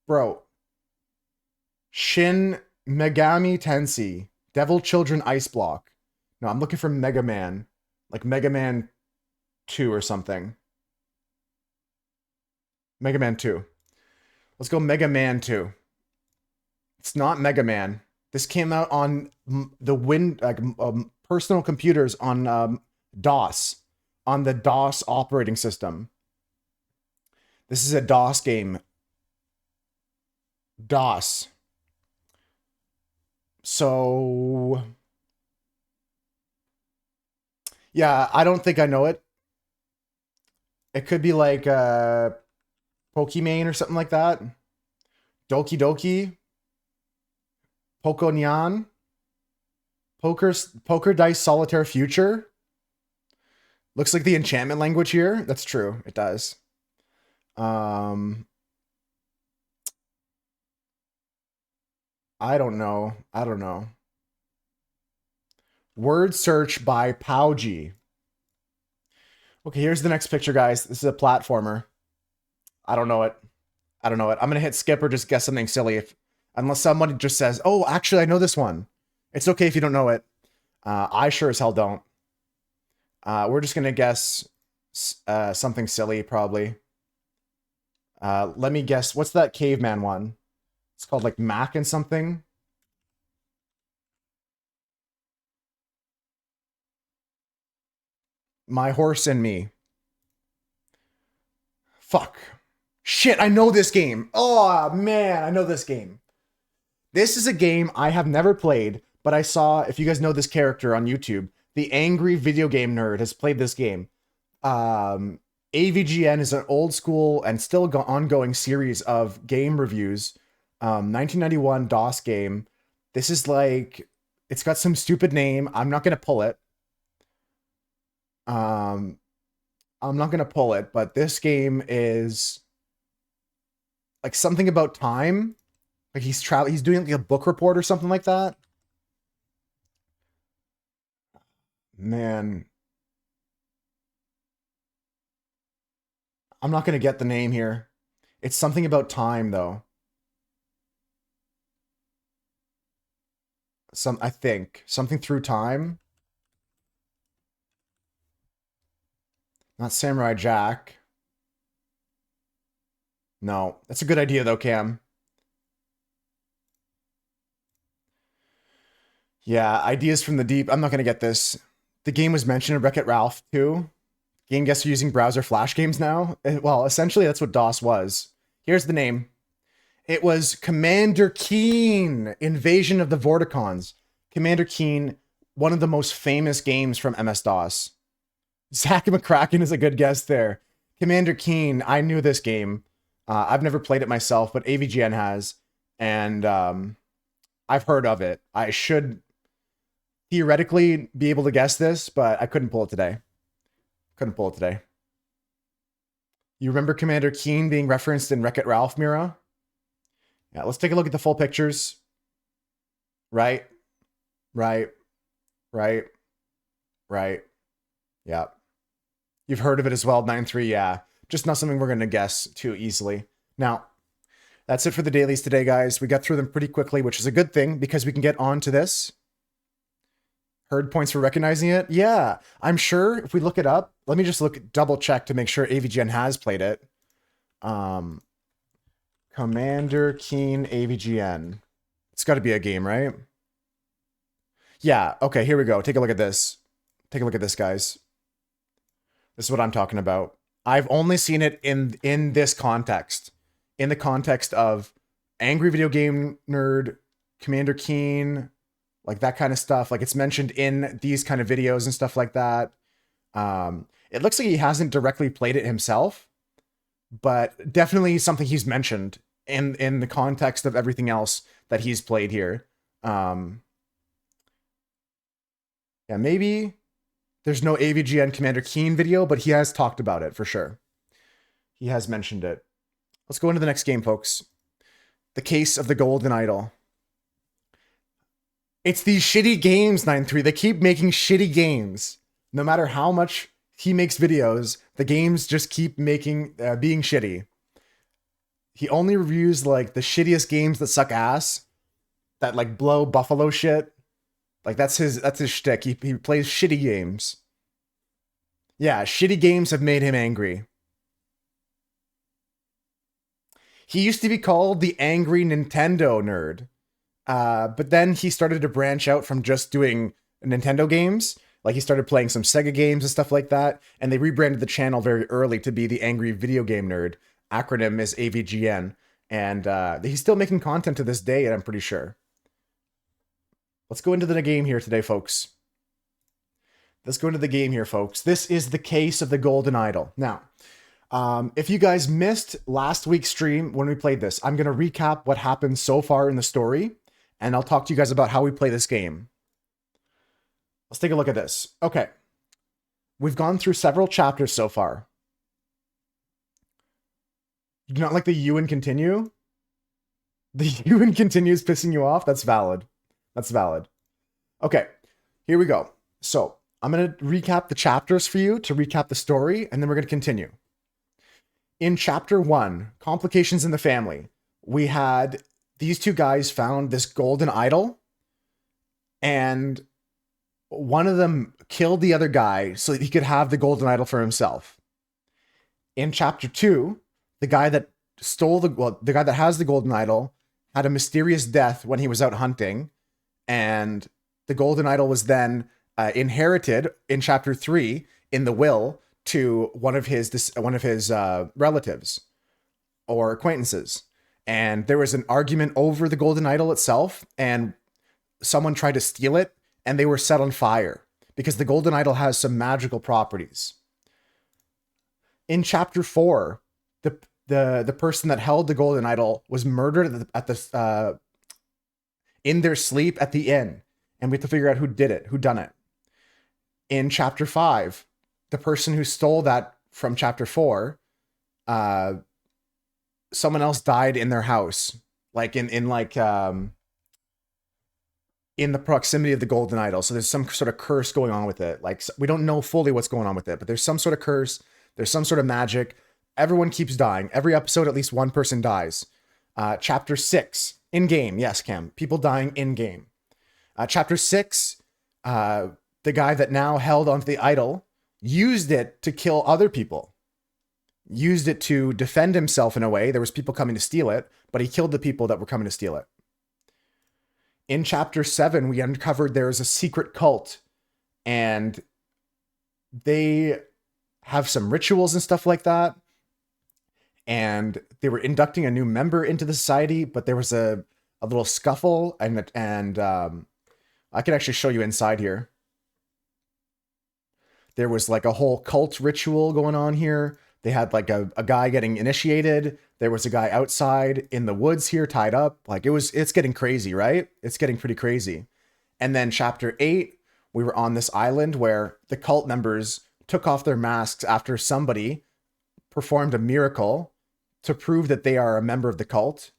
A: Bro. Shin Megami Tensei. Devil Children Ice Block. No, I'm looking for Mega Man. Like Mega Man 2 or something. Mega Man 2. Let's go Mega Man 2. It's not Mega Man. This came out on the personal computers on DOS, on the DOS operating system. This is a DOS game. DOS. So, yeah, I don't think I know it. It could be like Pokimane or something like that. Doki Doki. Pokonyan. Poker Dice Solitaire Future. Looks like the enchantment language here. That's true. It does. I don't know. I don't know. Word search by Pauji. Okay, here's the next picture, guys. This is a platformer. I don't know it. I don't know it. I'm gonna hit skip or just guess something silly unless somebody just says, "Oh, actually, I know this one." It's okay if you don't know it. I sure as hell don't. We're just gonna guess something silly, probably. Let me guess. What's that caveman one? It's called like Mac and something. My Horse and Me. Fuck. Shit, I know this game. Oh, man, I know this game. This is a game I have never played, but I saw, if you guys know this character on YouTube, the Angry Video Game Nerd has played this game. AVGN is an old school and still ongoing series of game reviews. 1991 DOS game. This is like, it's got some stupid name. I'm not going to pull it. I'm not going to pull it, but this game is like something about time. Like he's doing like a book report or something like that. Man. I'm not going to get the name here. It's something about time, though. I think. Something through time. Not Samurai Jack. No. That's a good idea, though, Cam. Yeah, ideas from the deep. I'm not going to get this. The game was mentioned in Wreck-It Ralph, too. Game guests are using browser flash games now. Well, essentially, that's what DOS was. Here's the name. It was Commander Keen, Invasion of the Vorticons. Commander Keen, one of the most famous games from MS-DOS. Zach McCracken is a good guess there. Commander Keen, I knew this game. I've never played it myself, but AVGN has. And I've heard of it. I should theoretically be able to guess this, but I couldn't pull it today. You remember Commander Keen being referenced in Wreck-It Ralph, Mira? Yeah, let's take a look at the full pictures. Right. Yeah. You've heard of it as well, 9-3, yeah. Just not something we're going to guess too easily. Now, that's it for the dailies today, guys. We got through them pretty quickly, which is a good thing because we can get on to this. Heard points for recognizing it? Yeah, I'm sure if we look it up, let me just double check to make sure AVGN has played it. Commander Keen AVGN. It's got to be a game, right? Yeah, okay, here we go. Take a look at this. Take a look at this, guys. This is what I'm talking about. I've only seen it in this context. In the context of Angry Video Game Nerd, Commander Keen, like that kind of stuff. Like it's mentioned in these kind of videos and stuff like that. It looks like he hasn't directly played it himself, but definitely something he's mentioned in the context of everything else that he's played here. Yeah, maybe there's no AVGN Commander Keen video, but he has talked about it for sure. He has mentioned it. Let's go into the next game, folks. The Case of the Golden Idol. It's these shitty games, 9-3. They keep making shitty games. No matter how much he makes videos, the games just keep being shitty. He only reviews like the shittiest games that suck ass, that like blow buffalo shit. Like that's his shtick. He plays shitty games. Yeah, shitty games have made him angry. He used to be called the Angry Nintendo Nerd. But then he started to branch out from just doing Nintendo games. Like he started playing some Sega games and stuff like that. And they rebranded the channel very early to be the Angry Video Game Nerd. Acronym is AVGN. And he's still making content to this day, I'm pretty sure. Let's go into the game here today, folks. This is The Case of the Golden Idol. Now, if you guys missed last week's stream when we played this, I'm going to recap what happened so far in the story, and I'll talk to you guys about how we play this game. Let's take a look at this. Okay. We've gone through several chapters so far. You do not like the you and continue? The you and continue is pissing you off? That's valid. That's valid. Okay, here we go. So, I'm going to recap the chapters for you to recap the story, and then we're going to continue. In chapter 1, Complications in the Family, we had these two guys found this golden idol, and one of them killed the other guy so that he could have the golden idol for himself. In chapter 2, the guy that the guy that has the golden idol had a mysterious death when he was out hunting, and the golden idol was then inherited in chapter 3 in the will to one of his relatives or acquaintances. And there was an argument over the golden idol itself, and someone tried to steal it, and they were set on fire because the golden idol has some magical properties. In chapter 4, the person that held the golden idol was murdered in their sleep at the inn, and we have to figure out who done it. In chapter 5, the person who stole that from chapter 4, someone else died in their house, like in the proximity of the golden idol. So there's some sort of curse going on with it. Like we don't know fully what's going on with it, but there's some sort of curse. There's some sort of magic. Everyone keeps dying. Every episode, at least one person dies. Chapter 6, in-game. Yes, Cam. People dying in-game. Chapter 6, the guy that now held onto the idol used it to kill other people. Used it to defend himself in a way. There was people coming to steal it, but he killed the people that were coming to steal it. In chapter 7, we uncovered there is a secret cult, and they have some rituals and stuff like that. And they were inducting a new member into the society, but there was a little scuffle, and I can actually show you inside here. There was like a whole cult ritual going on here. They had like a guy getting initiated. There was a guy outside in the woods here tied up. Like it's getting crazy, right? It's getting pretty crazy. And then chapter 8, we were on this island where the cult members took off their masks after somebody performed a miracle to prove that they are a member of the cult,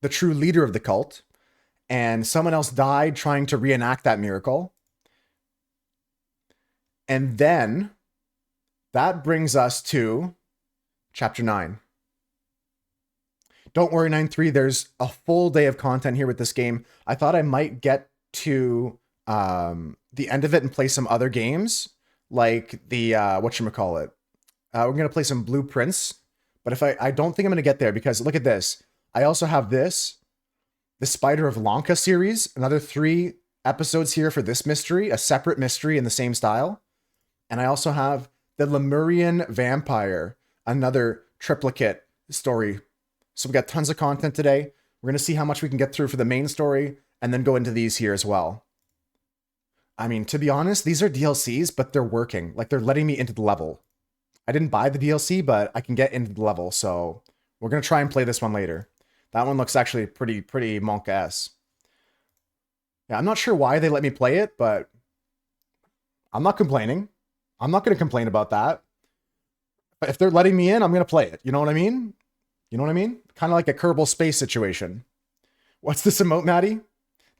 A: the true leader of the cult, and someone else died trying to reenact that miracle. And then that brings us to chapter 9. Don't worry, 9-3, there's a full day of content here with this game. I thought I might get to the end of it and play some other games, like the, whatchamacallit. We're going to play some Blueprints, but if I don't think I'm going to get there, because look at this. I also have this, the Spider of Lanka series, another 3 episodes here for this mystery, a separate mystery in the same style. And I also have the Lemurian Vampire, another triplicate story. So we got tons of content today. We're going to see how much we can get through for the main story and then go into these here as well. I mean, to be honest, these are DLCs, but they're working. Like, they're letting me into the level. I didn't buy the DLC, but I can get into the level, so we're going to try and play this one later. That one looks actually pretty Monk-esque. Yeah, I'm not sure why they let me play it, but I'm not complaining. I'm not going to complain about that. But if they're letting me in, I'm going to play it. You know what I mean? You know what I mean? Kind of like a Kerbal Space situation. What's this emote, Maddie?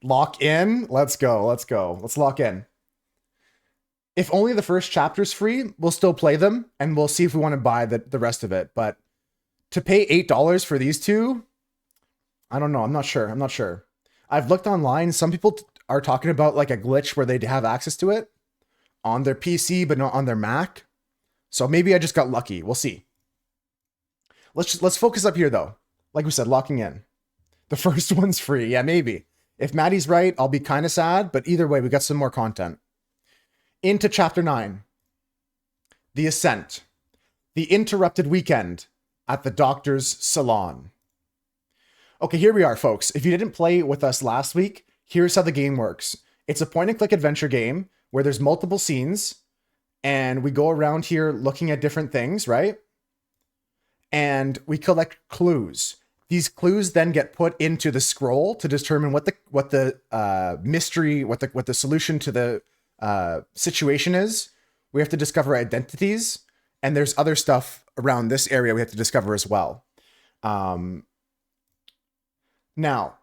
A: Lock in? Let's go. Let's go. Let's lock in. If only the first chapter's free, we'll still play them, and we'll see if we want to buy the rest of it. But to pay $8 for these two, I don't know. I'm not sure. I'm not sure. I've looked online. Some people are talking about like a glitch where they have access to it on their PC, but not on their Mac. So maybe I just got lucky. We'll see. Let's focus up here though. Like we said, locking in. The first one's free. Yeah, maybe. If Maddie's right, I'll be kind of sad, but either way, we got some more content. Into chapter 9. The Ascent. The interrupted weekend at the doctor's salon. Okay, here we are, folks. If you didn't play with us last week, here's how the game works. It's a point-and-click adventure game where there's multiple scenes, and we go around here looking at different things, right? And we collect clues. These clues then get put into the scroll to determine what the mystery, what the solution to the situation is. We have to discover identities, and there's other stuff around this area we have to discover as well. Now,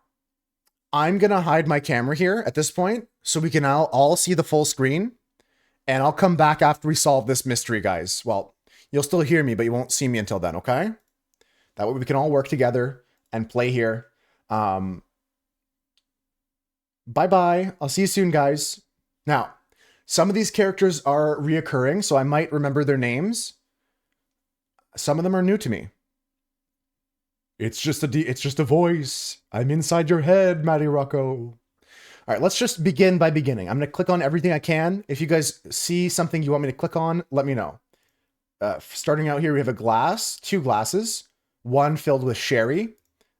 A: I'm gonna hide my camera here at this point so we can all see the full screen, and I'll come back after we solve this mystery, guys. Well, you'll still hear me, but you won't see me until then, okay? That way we can all work together and play here. Bye-bye. I'll see you soon, guys. Now, some of these characters are reoccurring, so I might remember their names. Some of them are new to me. It's just a voice. I'm inside your head, Matty Rocco. All right, let's just begin by beginning. I'm going to click on everything I can. If you guys see something you want me to click on, let me know. Starting out here, we have a glass, 2 glasses, one filled with sherry,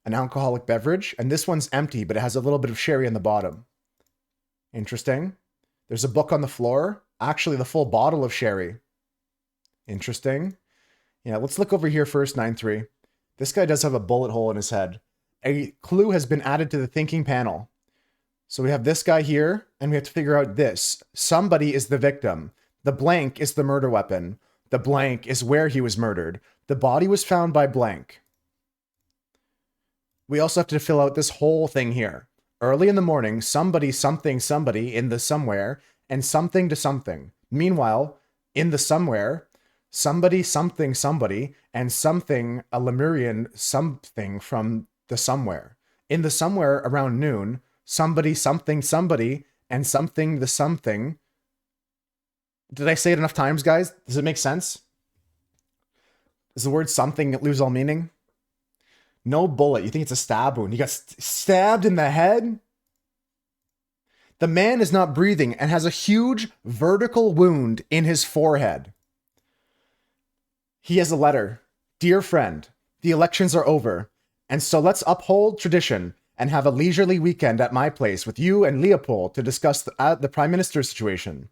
A: an alcoholic beverage, and this one's empty, but it has a little bit of sherry on the bottom. Interesting. There's a book on the floor, actually the full bottle of sherry. Interesting. Yeah, let's look over here first, 9-3. This guy does have a bullet hole in his head. A clue has been added to the thinking panel. So we have this guy here, and we have to figure out this. Somebody is the victim. The blank is the murder weapon. The blank is where he was murdered. The body was found by blank. We also have to fill out this whole thing here. Early in the morning, somebody, something, somebody in the somewhere, and something to something. Meanwhile, in the somewhere, somebody, something, somebody, and something, a Lemurian something from the somewhere. In the somewhere around noon, somebody, something, somebody, and something, the something. Did I say it enough times, guys? Does it make sense? Does the word something lose all meaning? No bullet. You think it's a stab wound. You got stabbed in the head? The man is not breathing and has a huge vertical wound in his forehead. He has a letter. Dear friend, the elections are over, and so let's uphold tradition and have a leisurely weekend at my place with you and Leopold to discuss the Prime Minister's situation.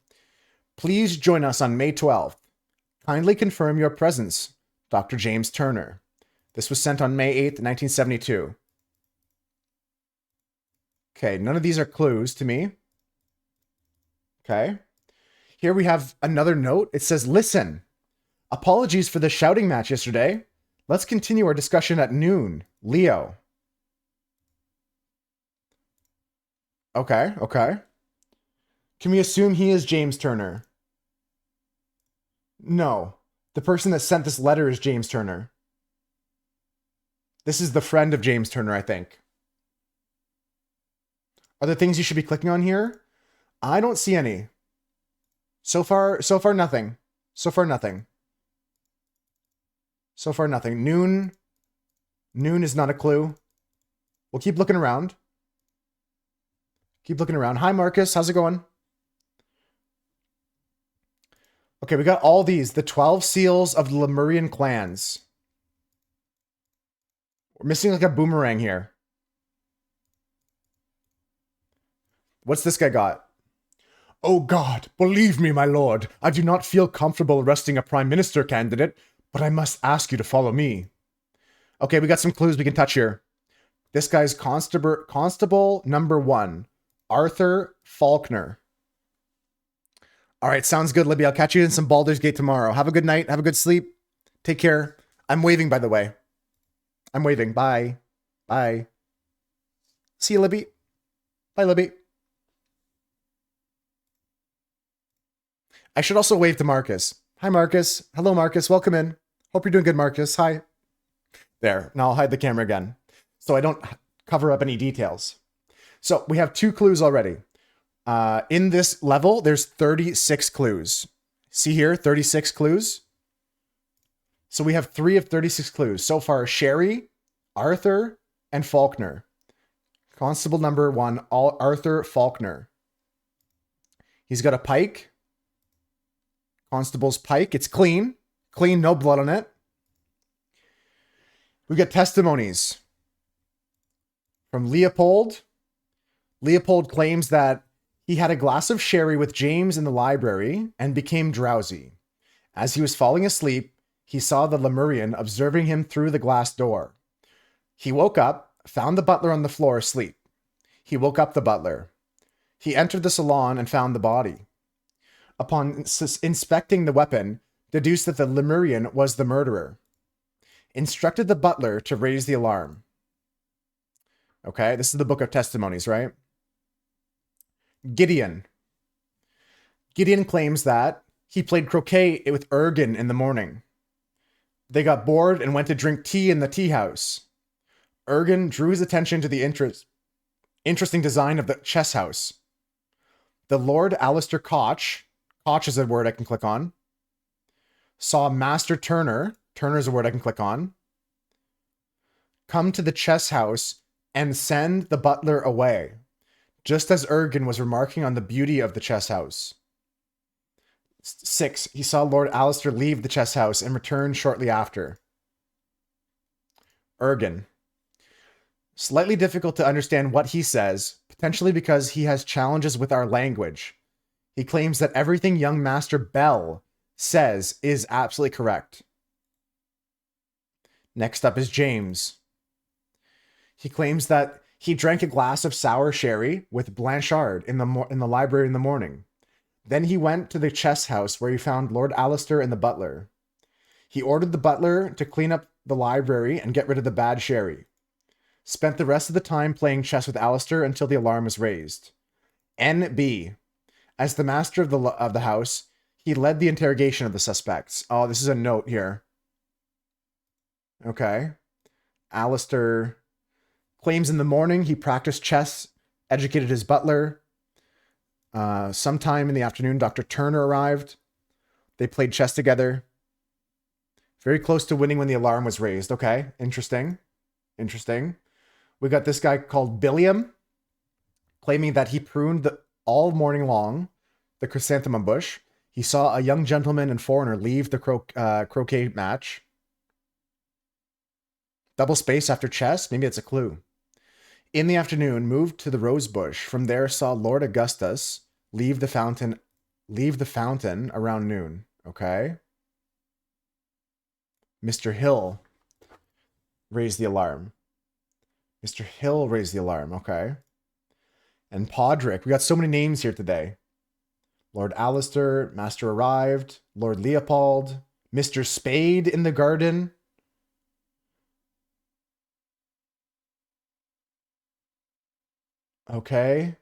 A: Please join us on May 12th. Kindly confirm your presence, Dr. James Turner. This was sent on May 8th, 1972. Okay, none of these are clues to me. Okay. Here we have another note. It says, listen, apologies for the shouting match yesterday. Let's continue our discussion at noon. Leo. Okay, okay. Can we assume he is James Turner? No. The person that sent this letter is James Turner. This is the friend of James Turner, I think. Are there things you should be clicking on here? I don't see any. So far nothing. So far nothing. So far nothing. Noon is not a clue. We'll keep looking around. Keep looking around. Hi, Marcus. How's it going? Okay, we got all these. The 12 seals of the Lemurian clans. We're missing like a boomerang here. What's this guy got? Oh God, believe me, my lord, I do not feel comfortable arresting a prime minister candidate, but I must ask you to follow me. Okay, we got some clues we can touch here. This guy's Constable number 1, Arthur Faulkner. All right, sounds good, Libby. I'll catch you in some Baldur's Gate tomorrow. Have a good night. Have a good sleep. Take care. I'm waving, by the way. I'm waving. Bye. Bye. See you, Libby. Bye, Libby. I should also wave to Marcus. Hi, Marcus. Hello, Marcus. Welcome in. Hope you're doing good, Marcus. Hi. There. Now I'll hide the camera again so I don't cover up any details. So we have 2 clues already. In this level, there's 36 clues. See here, 36 clues. So we have 3 of 36 clues. So far, Sherry, Arthur, and Faulkner. Constable number 1, Arthur Faulkner. He's got a pike. Constable's pike. It's clean. Clean, no blood on it. We get testimonies from Leopold. Leopold claims that he had a glass of sherry with James in the library and became drowsy. As he was falling asleep, he saw the Lemurian observing him through the glass door. He woke up, found the butler on the floor asleep. He woke up the butler. He entered the salon and found the body. Upon inspecting the weapon, deduced that the Lemurian was the murderer. Instructed the butler to raise the alarm. Okay, this is the book of testimonies, right? Gideon. Gideon claims that he played croquet with Ergen in the morning. They got bored and went to drink tea in the tea house. Ergen drew his attention to the interesting design of the chess house. The Lord Alistair Koch is a word I can click on, saw Master Turner is a word I can click on, come to the chess house and send the butler away, just as Ergen was remarking on the beauty of the chess house. 6. He saw Lord Alistair leave the chess house and return shortly after. Ergen. Slightly difficult to understand what he says, potentially because he has challenges with our language. He claims that everything young Master Bell says is absolutely correct. Next up is James. He claims that he drank a glass of sour sherry with Blanchard in the library in the morning. Then he went to the chess house where he found Lord Alistair and the butler. He ordered the butler to clean up the library and get rid of the bad sherry. Spent the rest of the time playing chess with Alistair until the alarm was raised. N.B. As the master of the house, He led the interrogation of the suspects. Oh, this is a note here. Okay. Alistair claims in the morning he practiced chess, educated his butler. Sometime in the afternoon, Dr. Turner arrived. They played chess together. Very close to winning when the alarm was raised. Okay, interesting. Interesting. We got this guy called Billiam, claiming that he pruned all morning long the chrysanthemum bush. He saw a young gentleman and foreigner leave the croquet match. Double space after chess? Maybe it's a clue. In the afternoon, moved to the rose bush. From there, saw Lord Augustus leave the fountain around noon. Okay. Mr. Hill raised the alarm. Mr. Hill raised the alarm. Okay. And Podrick. We got so many names here today. Lord Alistair, Master arrived, Lord Leopold, Mr. Spade in the garden. Okay.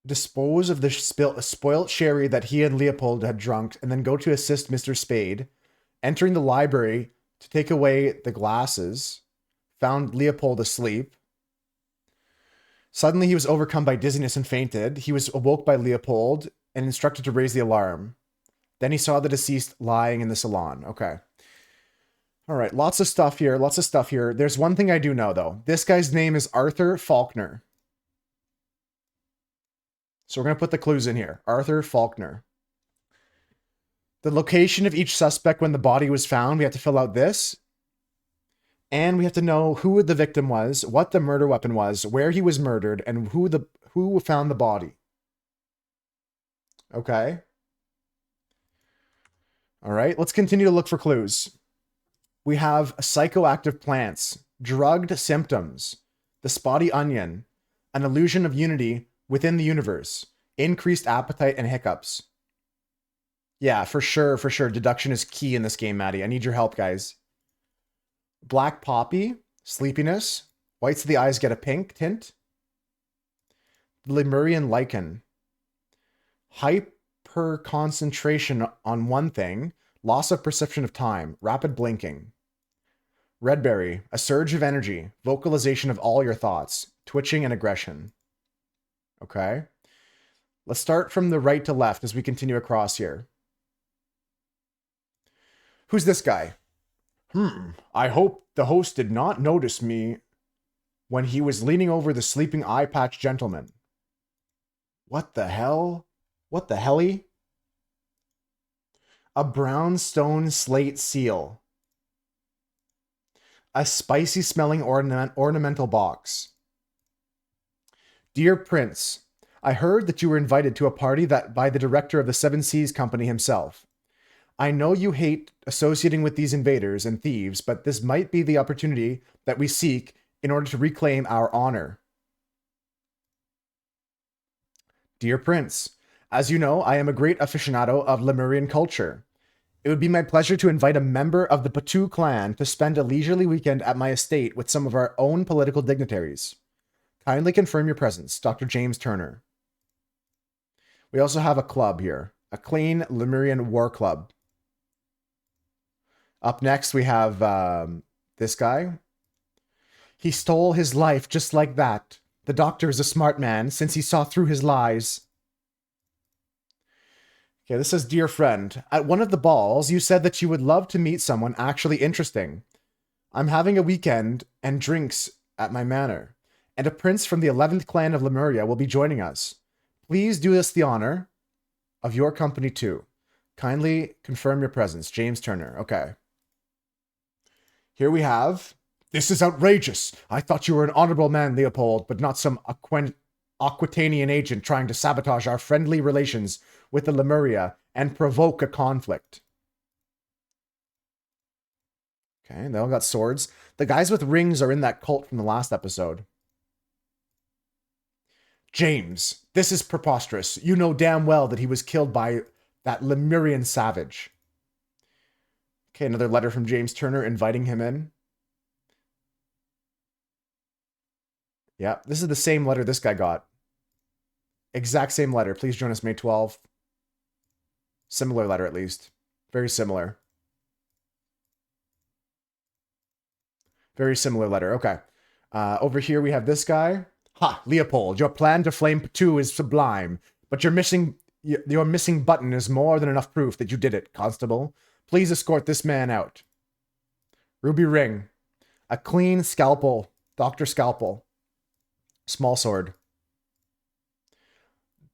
A: Dispose of the spoilt sherry that he and Leopold had drunk, and then go to assist Mr. Spade. Entering the library to take away the glasses, found Leopold asleep. Suddenly he was overcome by dizziness and fainted. He was awoke by Leopold and instructed to raise the alarm. Then he saw the deceased lying in the salon. Okay. All right, lots of stuff here, lots of stuff here. There's one thing I do know, though. This guy's name is Arthur Faulkner. So we're going to put the clues in here. Arthur Faulkner. The location of each suspect when the body was found, we have to fill out this. And we have to know who the victim was, what the murder weapon was, where he was murdered, and who found the body. Okay. All right, let's continue to look for clues. We have psychoactive plants, drugged symptoms, the spotty onion, an illusion of unity within the universe, increased appetite and hiccups. Yeah, for sure, for sure. Deduction is key in this game, Maddie. I need your help, guys. Black poppy, sleepiness, whites of the eyes get a pink tint. Lemurian lichen. Hyperconcentration on one thing, loss of perception of time, rapid blinking. Redberry, a surge of energy, vocalization of all your thoughts, twitching and aggression. Okay. Let's start from the right to left as we continue across here. Who's this guy? I hope the host did not notice me when he was leaning over the sleeping eye patch gentleman. What the hell? What the helly? A brown stone slate seal. A spicy smelling ornamental box. Dear Prince, I heard that you were invited to a party that by the director of the Seven Seas Company himself. I know you hate associating with these invaders and thieves, but this might be the opportunity that we seek in order to reclaim our honor. Dear Prince, as you know, I am a great aficionado of Lemurian culture. It would be my pleasure to invite a member of the Patu clan to spend a leisurely weekend at my estate with some of our own political dignitaries. Kindly confirm your presence, Dr. James Turner. We also have a club here, a clean Lemurian war club. Up next, we have this guy. He stole his life just like that. The doctor is a smart man since he saw through his lies. Okay, this says, Dear friend, at one of the balls, you said that you would love to meet someone actually interesting. I'm having a weekend and drinks at my manor, and a prince from the 11th clan of Lemuria will be joining us. Please do us the honor of your company too. Kindly confirm your presence. James Turner. Okay. Here we have... This is outrageous. I thought you were an honorable man, Leopold, but not some Aquitanian agent trying to sabotage our friendly relations with the Lemuria and provoke a conflict. Okay, they all got swords. The guys with rings are in that cult from the last episode. James, this is preposterous. You know damn well that he was killed by that Lemurian savage. Okay, another letter from James Turner inviting him in. Yeah, this is the same letter this guy got. Exact same letter. Please join us May 12th. Similar letter, at least. Very similar. Very similar letter. Okay. Over here we have this guy. Ha, Leopold, your plan to flame Patu is sublime, but your missing button is more than enough proof that you did it, Constable. Please escort this man out. Ruby ring. A clean scalpel. Dr. Scalpel. Small sword.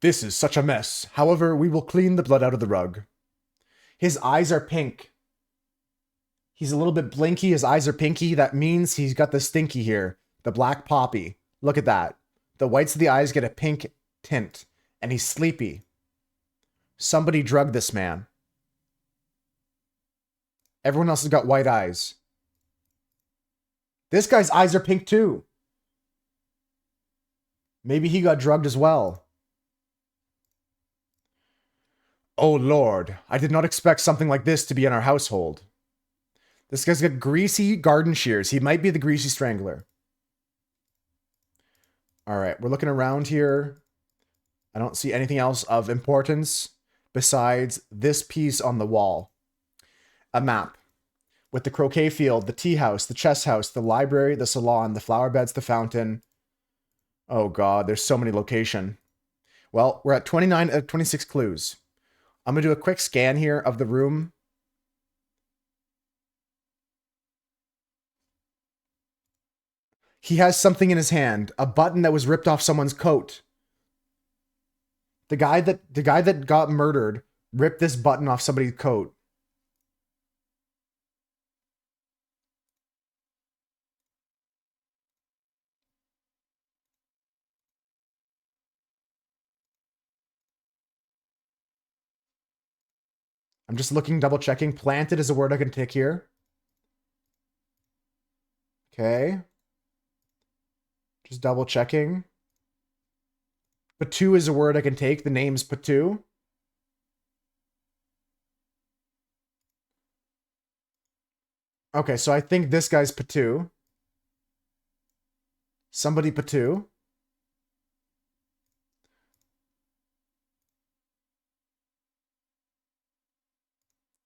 A: This is such a mess. However, we will clean the blood out of the rug. His eyes are pink. He's a little bit blinky. His eyes are pinky. That means he's got the stinky here. The black poppy. Look at that. The whites of the eyes get a pink tint. And he's sleepy. Somebody drugged this man. Everyone else has got white eyes. This guy's eyes are pink too. Maybe he got drugged as well. Oh Lord, I did not expect something like this to be in our household. This guy's got greasy garden shears. He might be the greasy strangler. All right, we're looking around here. I don't see anything else of importance besides this piece on the wall. A map with the croquet field, the tea house, the chess house, the library, the salon, the flower beds, the fountain. Oh God, there's so many locations. Well, we're at 29 of 26 clues. I'm going to do a quick scan here of the room. He has something in his hand, a button that was ripped off someone's coat. The guy that got murdered ripped this button off somebody's coat. I'm just looking, double checking. Planted is a word I can tick here. Okay. Just double checking. Patu is a word I can take. The name's Patu. Okay, so I think this guy's Patu. Somebody Patu.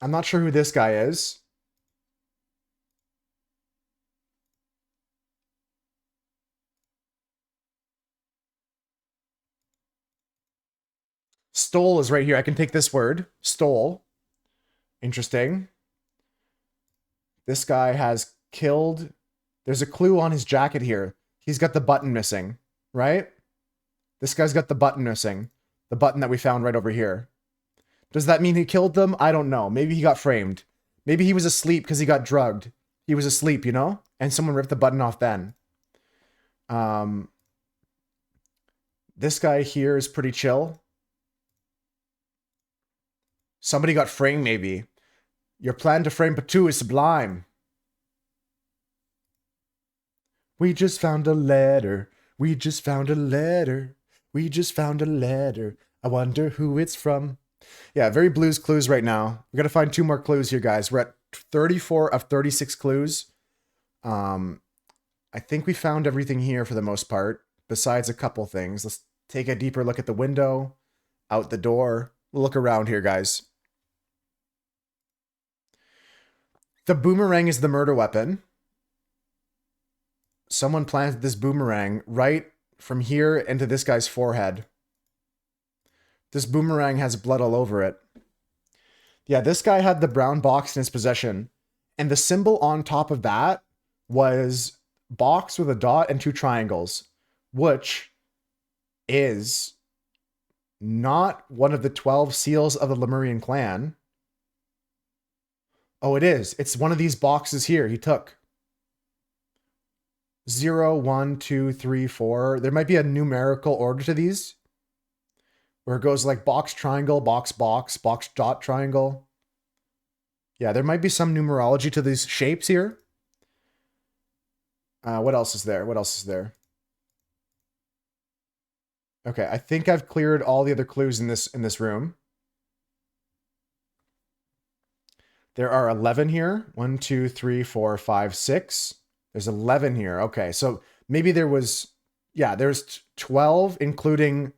A: I'm not sure who this guy is. Stole is right here. I can take this word. Stole. Interesting. This guy has killed. There's a clue on his jacket here. He's got the button missing, right? This guy's got the button missing. The button that we found right over here. Does that mean he killed them? I don't know. Maybe he got framed. Maybe he was asleep because he got drugged. He was asleep, you know? And someone ripped the button off then. This guy here is pretty chill. Somebody got framed, maybe. Your plan to frame Patu is sublime. We just found a letter. We just found a letter. We just found a letter. I wonder who it's from. Yeah, very Blues Clues right now. We got to find 2 more clues here, guys. We're at 34 of 36 clues. I think we found everything here for the most part, besides a couple things. Let's take a deeper look at the window, out the door. We'll look around here, guys. The boomerang is the murder weapon. Someone planted this boomerang right from here into this guy's forehead. This boomerang has blood all over it. Yeah, this guy had the brown box in his possession. And the symbol on top of that was box with a dot and 2 triangles, which is not one of the 12 seals of the Lemurian clan. Oh, it is. It's one of these boxes here he took. 0, 1, 2, 3, 4. There might be a numerical order to these, where it goes like box, triangle, box, box, box, dot, triangle. Yeah, there might be some numerology to these shapes here. What else is there? What else is there? Okay, I think I've cleared all the other clues in this room. There are 11 here. 1, 2, 3, 4, 5, 6. There's 11 here. Okay, so maybe there was Yeah, there's 12, including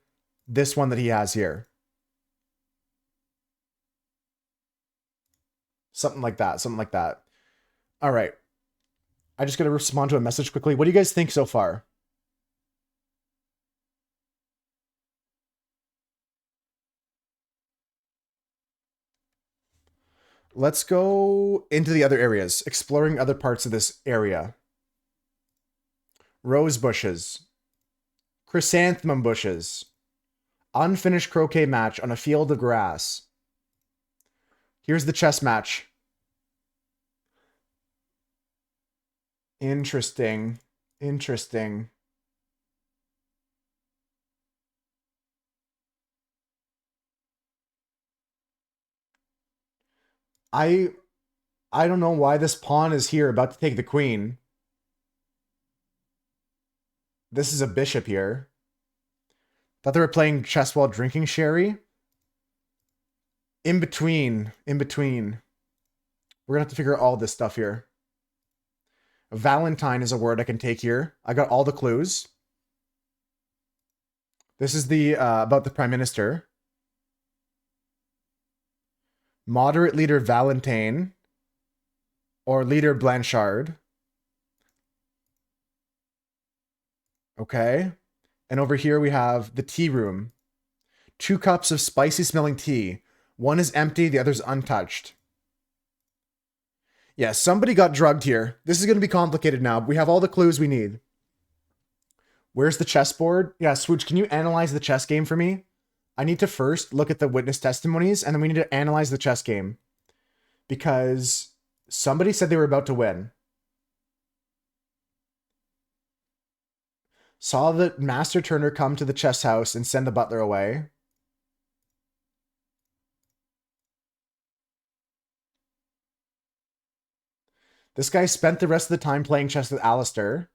A: this one that he has here. Something like that. Something like that. All right. I just got to respond to a message quickly. What do you guys think so far? Let's go into the other areas, exploring other parts of this area. Rose bushes. Chrysanthemum bushes. Unfinished croquet match on a field of grass. Here's the chess match. Interesting. Interesting. I don't know why this pawn is here about to take the queen. This is a bishop here. Thought they were playing chess while drinking sherry. In between. In between. We're going to have to figure out all this stuff here. Valentine is a word I can take here. I got all the clues. This is the about the prime minister. Moderate leader Valentine. Or leader Blanchard. Okay. And over here we have the tea room. 2 cups of spicy smelling tea. One is empty, the other's untouched. Yeah, somebody got drugged here. This is going to be complicated now. We have all the clues we need. Where's the chessboard? Yeah, Swooch, can you analyze the chess game for me? I need to first look at the witness testimonies, and then we need to analyze the chess game. Because somebody said they were about to win. Saw the Master Turner come to the chess house and send the butler away. This guy spent the rest of the time playing chess with Alistair.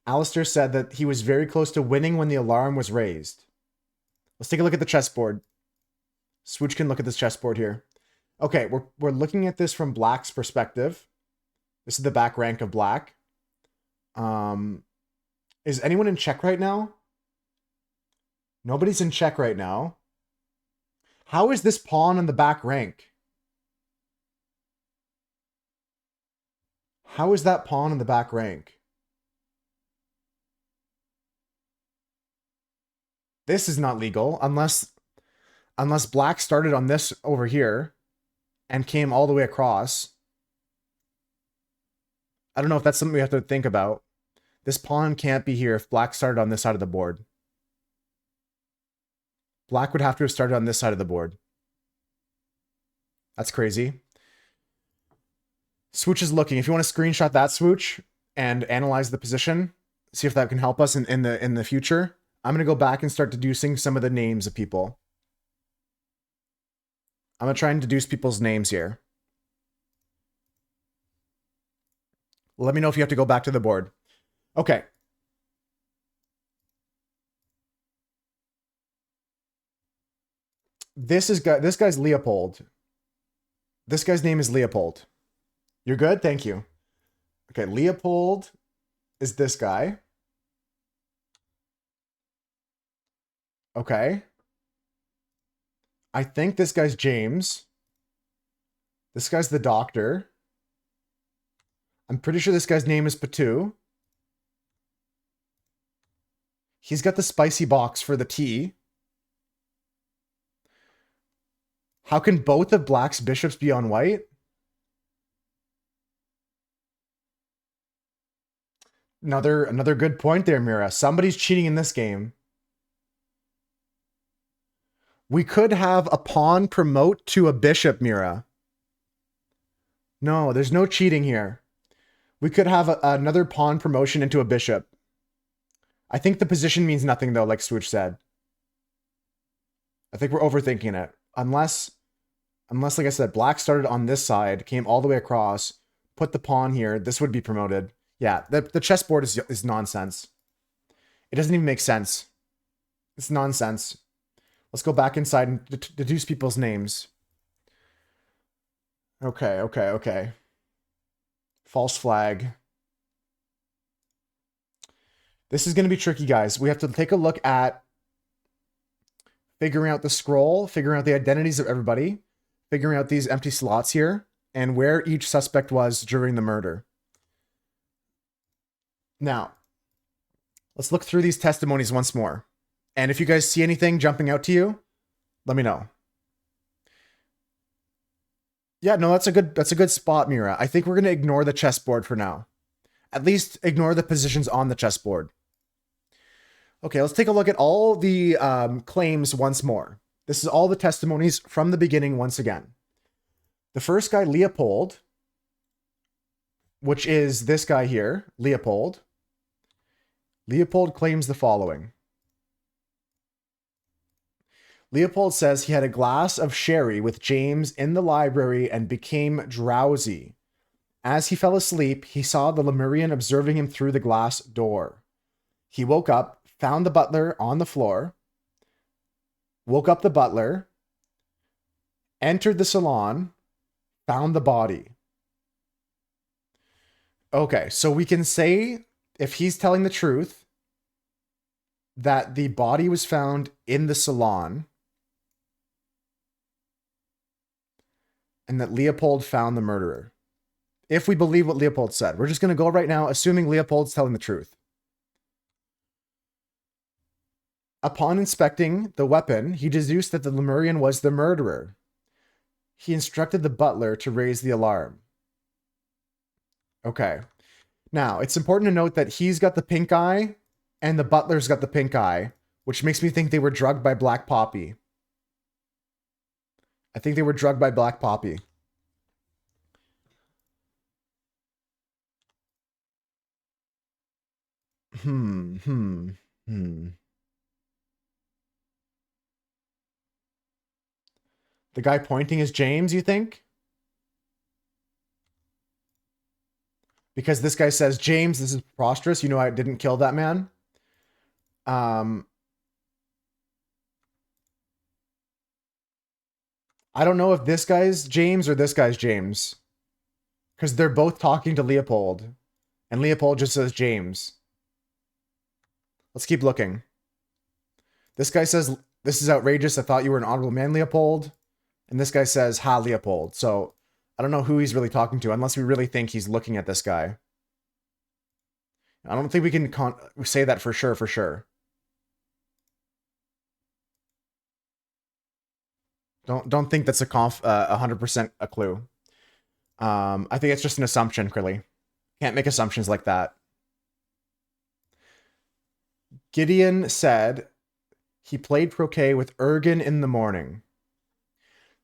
A: Alistair said that he was very close to winning when the alarm was raised. Let's take a look at the chessboard. Swooch can look at this chessboard here. Okay, we're looking at this from Black's perspective. This is the back rank of Black. Is anyone in check right now? Nobody's in check right now. How is this pawn on the back rank? How is that pawn in the back rank? This is not legal unless Black started on this over here and came all the way across. I don't know if that's something we have to think about. This pawn can't be here if Black started on this side of the board. Black would have to have started on this side of the board. That's crazy. Swooch is looking. If you want to screenshot that, Swooch, and analyze the position, see if that can help us in the future. I'm going to go back and start deducing some of the names of people. I'm going to try and deduce people's names here. Let me know if you have to go back to the board. Okay. This guy's Leopold. This guy's name is Leopold. You're good? Thank you. Okay, Leopold is this guy. Okay. I think this guy's James. This guy's the doctor. I'm pretty sure this guy's name is Patu. He's got the spicy box for the tea. How can both of Black's bishops be on white? Another good point there, Mira. Somebody's cheating in this game. We could have a pawn promote to a bishop, Mira. No, there's no cheating here. We could have another pawn promotion into a bishop. I think the position means nothing, though, like Swooch said. I think we're overthinking it. Unless, like I said, Black started on this side, came all the way across, put the pawn here, this would be promoted. Yeah, the chessboard is nonsense. It doesn't even make sense. It's nonsense. Let's go back inside and deduce people's names. Okay. False flag. This is going to be tricky, guys. We have to take a look at figuring out the scroll, figuring out the identities of everybody, figuring out these empty slots here, and where each suspect was during the murder. Now, let's look through these testimonies once more. And if you guys see anything jumping out to you, let me know. Yeah, no, that's a good spot, Mira. I think we're going to ignore the chessboard for now. At least ignore the positions on the chessboard. Okay, let's take a look at all the claims once more. This is all the testimonies from the beginning once again. The first guy, Leopold, which is this guy here, Leopold. Leopold claims the following. Leopold says he had a glass of sherry with James in the library and became drowsy. As he fell asleep, he saw the Lemurian observing him through the glass door. He woke up, found the butler on the floor, woke up the butler, entered the salon, found the body. Okay, so we can say, if he's telling the truth, that the body was found in the salon and that Leopold found the murderer. If we believe what Leopold said, we're just going to go right now, assuming Leopold's telling the truth. Upon inspecting the weapon, he deduced that the Lemurian was the murderer. He instructed the butler to raise the alarm. Okay. Now, it's important to note that he's got the pink eye and the butler's got the pink eye, which makes me think they were drugged by Black Poppy. I think they were drugged by Black Poppy. The guy pointing is James, you think? Because this guy says, James, this is preposterous. You know I didn't kill that man. I don't know if this guy's James or this guy's James. Because they're both talking to Leopold. And Leopold just says James. Let's keep looking. This guy says, this is outrageous. I thought you were an honorable man, Leopold. And this guy says, ha, Leopold. So I don't know who he's really talking to, unless we really think he's looking at this guy. I don't think we can say that for sure. Don't think that's a 100% a clue. I think it's just an assumption, Crilly. Can't make assumptions like that. Gideon said he played croquet with Ergen in the morning.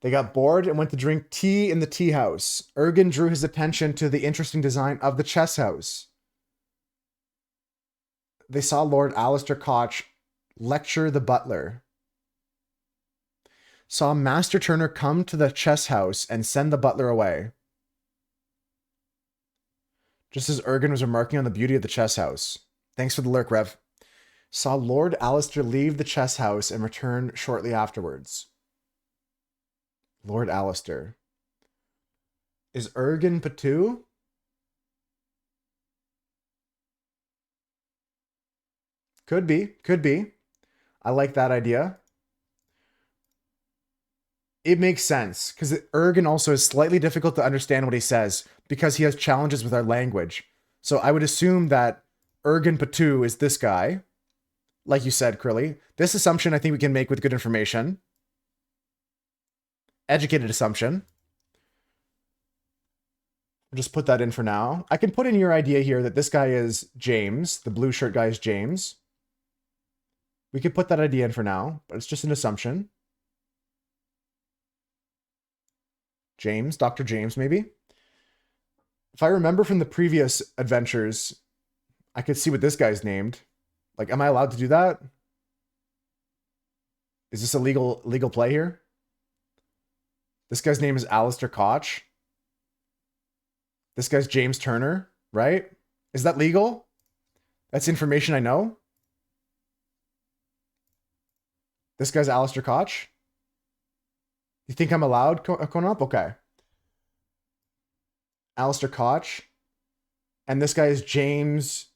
A: They got bored and went to drink tea in the tea house. Ergen drew his attention to the interesting design of the chess house. They saw Lord Alistair Koch lecture the butler. Saw Master Turner come to the chess house and send the butler away. Just as Ergen was remarking on the beauty of the chess house. Thanks for the lurk, Rev. Saw Lord Alistair leave the chess house and return shortly afterwards. Lord Alistair. Is Ergen Patu? Could be. I like that idea. It makes sense, because Ergen also is slightly difficult to understand what he says, because he has challenges with our language. So I would assume that Ergen Patu is this guy. Like you said, Crilly. This assumption I think we can make with good information. Educated assumption. I'll just put that in for now. I can put in your idea here that this guy is James. The blue shirt guy is James. We could put that idea in for now, but it's just an assumption. James, Dr. James, maybe. If I remember from the previous adventures, I could see what this guy's named. Like, am I allowed to do that? Is this a legal play here? This guy's name is Alistair Koch. This guy's James Turner, right? Is that legal? That's information I know. This guy's Alistair Koch. You think I'm allowed, Konop? Okay. Alistair Koch. And this guy is James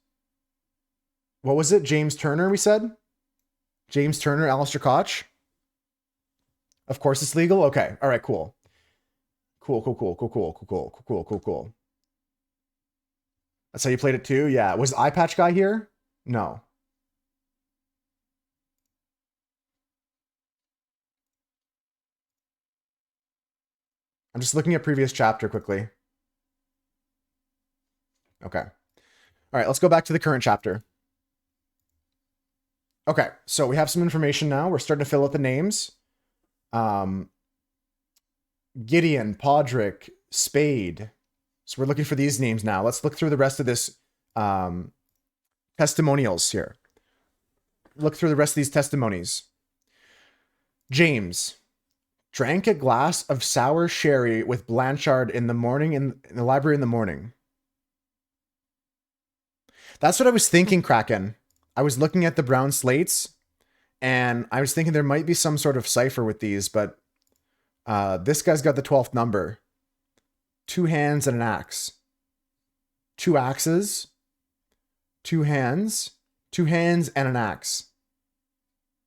A: What was it? James Turner, we said? James Turner, Alistair Koch? Of course it's legal? Okay. All right, cool. Cool. That's how you played it too? Yeah. Was Eye Patch Guy here? No. I'm just looking at previous chapter quickly. Okay. All right, let's go back to the current chapter. Okay, so we have some information now. We're starting to fill out the names. Gideon, Podrick, Spade. So we're looking for these names now. Let's look through the rest of this testimonials here. Look through the rest of these testimonies. James drank a glass of sour sherry with Blanchard in the morning in the library in the morning. That's what I was thinking, Kraken. I was looking at the brown slates, and I was thinking there might be some sort of cipher with these, but this guy's got the 12th number. 2 hands and an axe. 2 axes. 2 hands. 2 hands and an axe.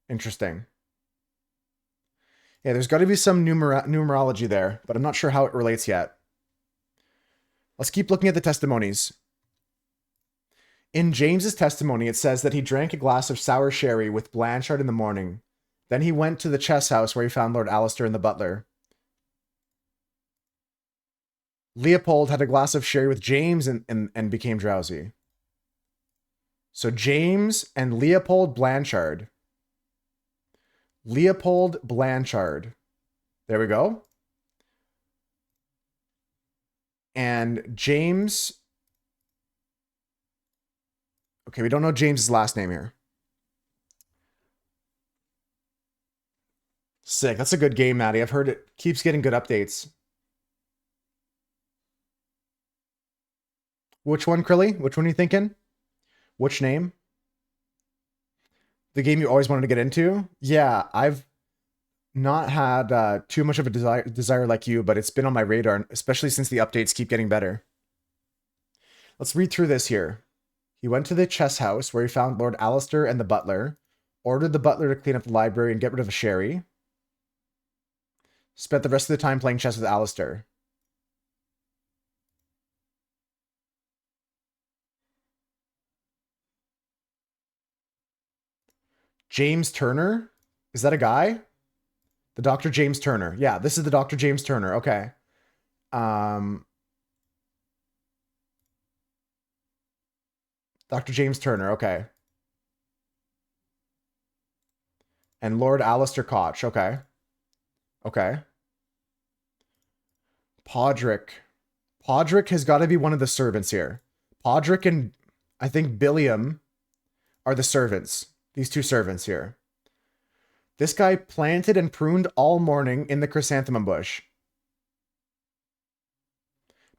A: Interesting. Yeah, there's got to be some numerology there, but I'm not sure how it relates yet. Let's keep looking at the testimonies. In James's testimony, it says that he drank a glass of sour sherry with Blanchard in the morning. Then he went to the chess house where he found Lord Alistair and the butler. Leopold had a glass of sherry with James and became drowsy. So James and Leopold Blanchard. Leopold Blanchard. There we go. And James... Okay, we don't know James's last name here. Sick. That's a good game, Maddie. I've heard it keeps getting good updates. Which one, Krilly? Which one are you thinking? Which name? The game you always wanted to get into? Yeah, I've not had too much of a desire like you, but it's been on my radar, especially since the updates keep getting better. Let's read through this here. He went to the chess house where he found Lord Alistair and the butler, ordered the butler to clean up the library and get rid of the sherry, spent the rest of the time playing chess with Alistair. James Turner? Is that a guy? The Dr. James Turner. Yeah, this is the Dr. James Turner. Okay. Dr. James Turner. Okay. And Lord Alistair Koch. Okay. Okay. Podrick. Podrick has got to be one of the servants here. Podrick and I think Billiam are the servants. These 2 servants here. This guy planted and pruned all morning in the chrysanthemum bush.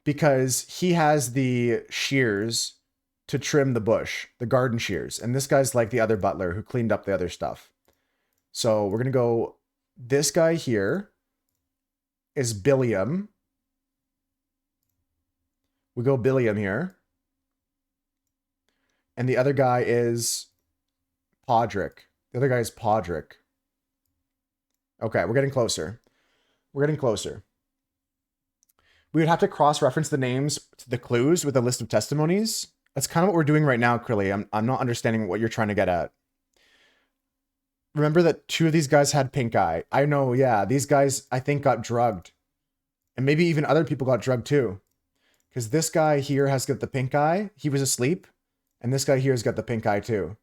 A: Because he has the shears to trim the bush, the garden shears. And this guy's like the other butler who cleaned up the other stuff. So we're going to go, this guy here is Billiam. We go Billiam here. And the other guy is Podrick. The other guy is Podrick. Okay, we're getting closer. We're getting closer. We would have to cross-reference the names to the clues with a list of testimonies. That's kind of what we're doing right now, Krilly. I'm not understanding what you're trying to get at. Remember that 2 of these guys had pink eye. I know, yeah. These guys, I think, got drugged. And maybe even other people got drugged too. Because this guy here has got the pink eye. He was asleep. And this guy here has got the pink eye too.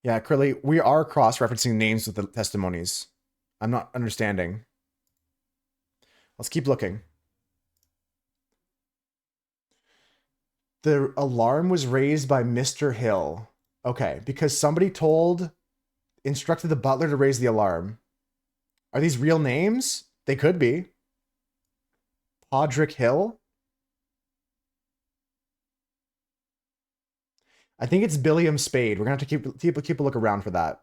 A: Yeah, Krilly, we are cross-referencing names with the testimonies. I'm not understanding. Let's keep looking. The alarm was raised by Mr. Hill. Okay, because somebody instructed the butler to raise the alarm. Are these real names? They could be. Podrick Hill? I think it's Billiam Spade. We're going to have to keep a look around for that.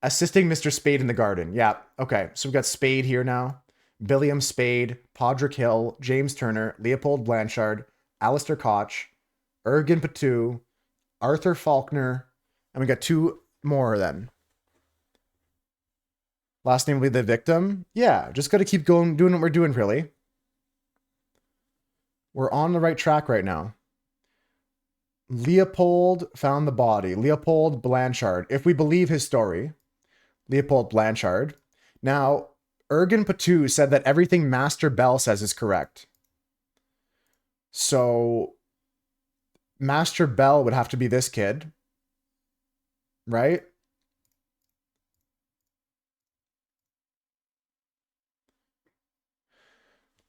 A: Assisting Mr. Spade in the garden. Yeah, okay. So we've got Spade here now. William Spade, Podrick Hill, James Turner, Leopold Blanchard, Alistair Koch, Ergen Patu, Arthur Faulkner, and we got two more then. Last name will be the victim. Yeah, just got to keep going, doing what we're doing, really. We're on the right track right now. Leopold found the body. Leopold Blanchard. If we believe his story, Leopold Blanchard. Now, Ergen Patu said that everything Master Bell says is correct. So, Master Bell would have to be this kid, right?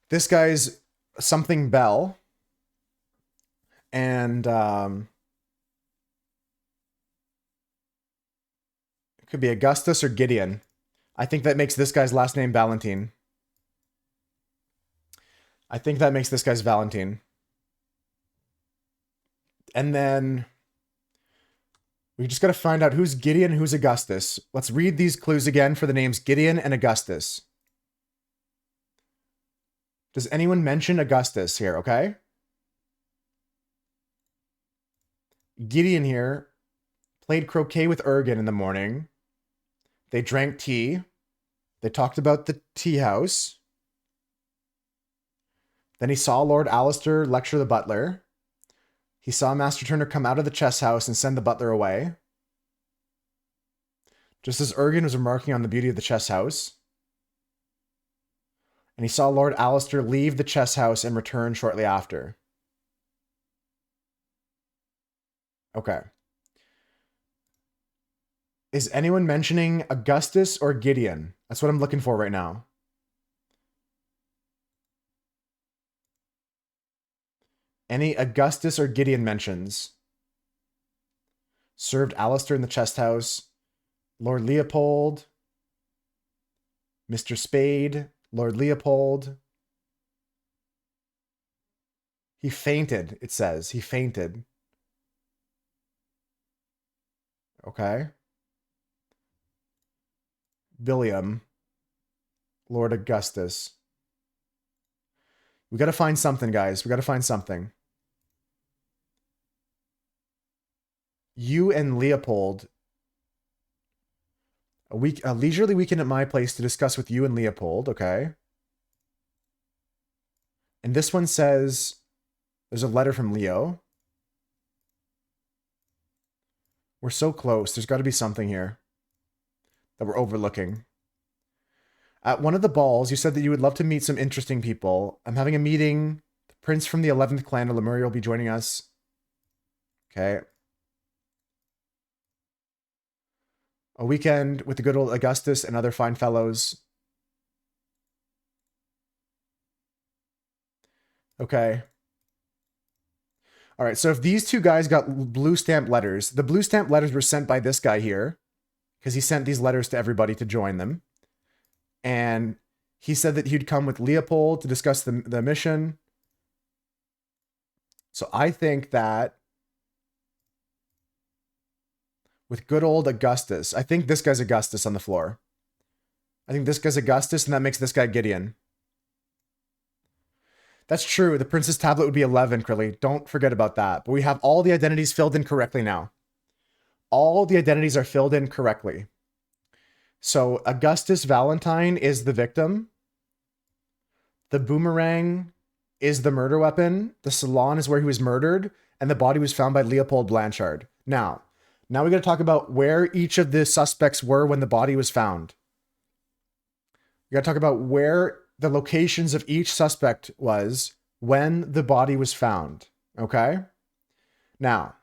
A: This guy's something Bell. And it could be Augustus or Gideon. I think that makes this guy's last name Valentine. I think that makes this guy's Valentine. And then we just got to find out who's Gideon, who's Augustus. Let's read these clues again for the names Gideon and Augustus. Does anyone mention Augustus here, okay? Gideon here played croquet with Ergen in the morning. They drank tea. They talked about the tea house. Then he saw Lord Alistair lecture the butler. He saw Master Turner come out of the chess house and send the butler away. Just as Ergen was remarking on the beauty of the chess house. And he saw Lord Alistair leave the chess house and return shortly after. Okay. Is anyone mentioning Augustus or Gideon? That's what I'm looking for right now. Any Augustus or Gideon mentions? Served Alistair in the chest house. Lord Leopold. Mr. Spade. Lord Leopold. He fainted, it says. He fainted. Okay. William. Lord Augustus. We got to find something, guys. We got to find something. You and Leopold. A leisurely weekend at my place to discuss with you and Leopold, okay? And this one says there's a letter from Leo. We're so close. There's got to be something here that we're overlooking. At one of the balls, you said that you would love to meet some interesting people. I'm having a meeting. The prince from the 11th clan of Lemuria will be joining us. Okay. A weekend with the good old Augustus and other fine fellows. Okay. All right, so if these two guys got blue stamp letters, the blue stamp letters were sent by this guy here because he sent these letters to everybody to join them. And he said that he'd come with Leopold to discuss the mission. So I think that with good old Augustus, I think this guy's Augustus on the floor. I think this guy's Augustus, and that makes this guy Gideon. That's true. The Prince's Tablet would be 11, Krilly. Don't forget about that. But we have all the identities filled in correctly now. All the identities are filled in correctly. So Augustus Valentine is the victim. The boomerang is the murder weapon. The salon is where he was murdered. And the body was found by Leopold Blanchard. Now we got to talk about where each of the suspects were when the body was found. We got to talk about where the locations of each suspect was when the body was found. Okay? Now,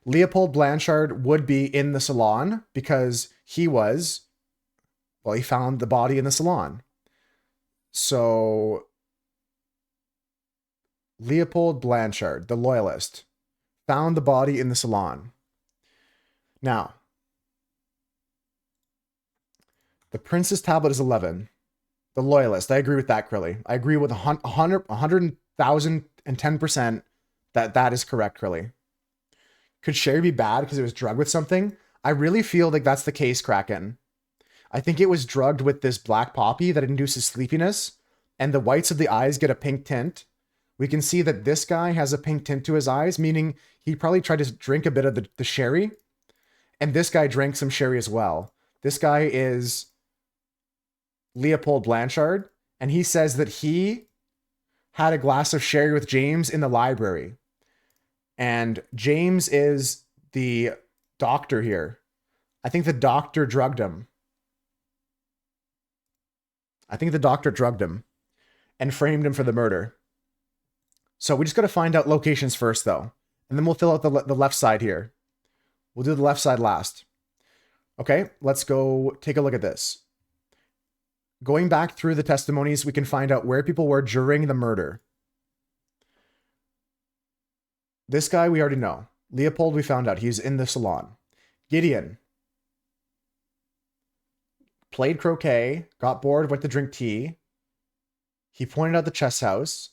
A: Leopold Blanchard would be in the salon because he found the body in the salon. So, Leopold Blanchard, the loyalist, found the body in the salon. Now, the Prince's Tablet is 11. The loyalist, I agree with that, Krilly. I agree with 100,010% that is correct, Krilly. Could Sherry be bad because it was drugged with something? I really feel like that's the case, Kraken. I think it was drugged with this black poppy that induces sleepiness. and the whites of the eyes get a pink tint, we can see that this guy has a pink tint to his eyes, meaning he probably tried to drink a bit of the sherry, and this guy drank some sherry as well. This guy is Leopold Blanchard, and he says that he had a glass of sherry with James in the library. And James is the doctor here. I think the doctor drugged him. And framed him for the murder. So we just got to find out locations first, though. And then we'll fill out the left side here. We'll do the left side last. Okay, let's go take a look at this. Going back through the testimonies, we can find out where people were during the murder. This guy we already know. Leopold, we found out. He's in the salon. Gideon played croquet, got bored, went to drink tea. He pointed out the chess house.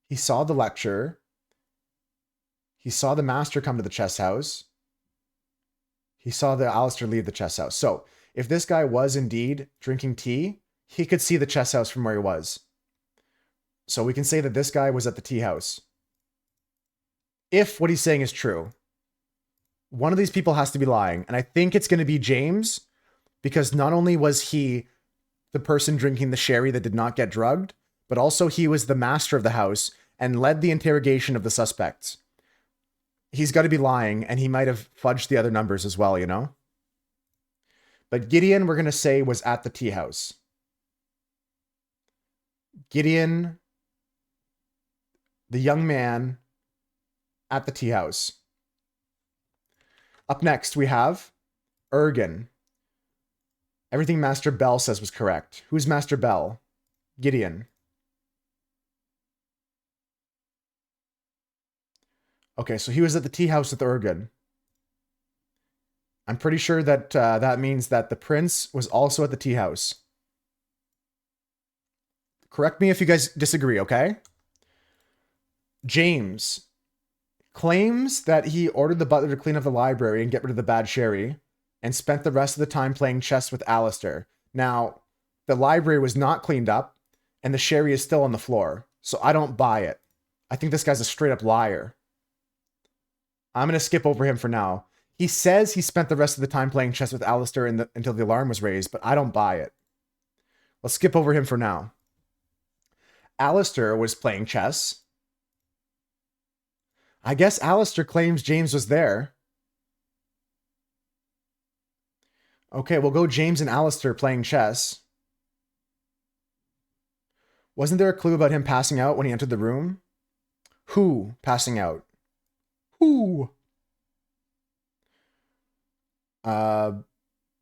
A: He saw the lecture. He saw the master come to the chess house. He saw the Alistair leave the chess house. So if this guy was indeed drinking tea, he could see the chess house from where he was. So we can say that this guy was at the tea house. If what he's saying is true, one of these people has to be lying. And I think it's going to be James, because not only was he the person drinking the sherry that did not get drugged, but also he was the master of the house and led the interrogation of the suspects. He's got to be lying, and he might have fudged the other numbers as well, you know? But Gideon, we're going to say, was at the tea house. Gideon, the young man, at the tea house. Up next, we have Ergen. Everything Master Bell says was correct. Who's Master Bell? Gideon. Okay, so he was at the tea house with Ergen. I'm pretty sure that that means that the prince was also at the tea house. Correct me if you guys disagree, okay? James claims that he ordered the butler to clean up the library and get rid of the bad sherry, and spent the rest of the time playing chess with Alistair. Now, the library was not cleaned up, and the sherry is still on the floor, so I don't buy it. I think this guy's a straight-up liar. I'm going to skip over him for now. He says he spent the rest of the time playing chess with Alistair until the alarm was raised, but I don't buy it. Let's skip over him for now. Alistair was playing chess. I guess Alistair claims James was there. Okay, we'll go James and Alistair playing chess. Wasn't there a clue about him passing out when he entered the room? Who passing out? Who? The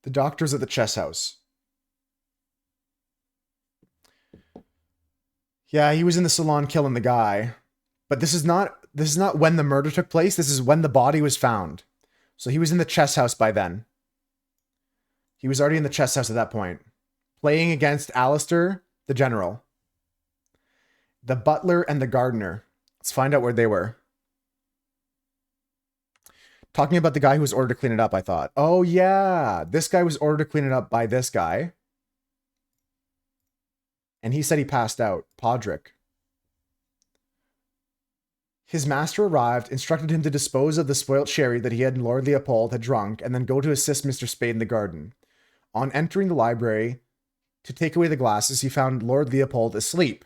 A: doctor's at the chess house. Yeah, he was in the salon killing the guy. But this is not when the murder took place. This is when the body was found. So he was in the chess house by then. He was already in the chess house at that point. Playing against Alistair, the general. The butler and the gardener. Let's find out where they were. Talking about the guy who was ordered to clean it up, I thought. Oh, yeah. This guy was ordered to clean it up by this guy. And he said he passed out. Podrick. His master arrived, instructed him to dispose of the spoilt sherry that he and Lord Leopold had drunk, and then go to assist Mr. Spade in the garden. On entering the library to take away the glasses, he found Lord Leopold asleep.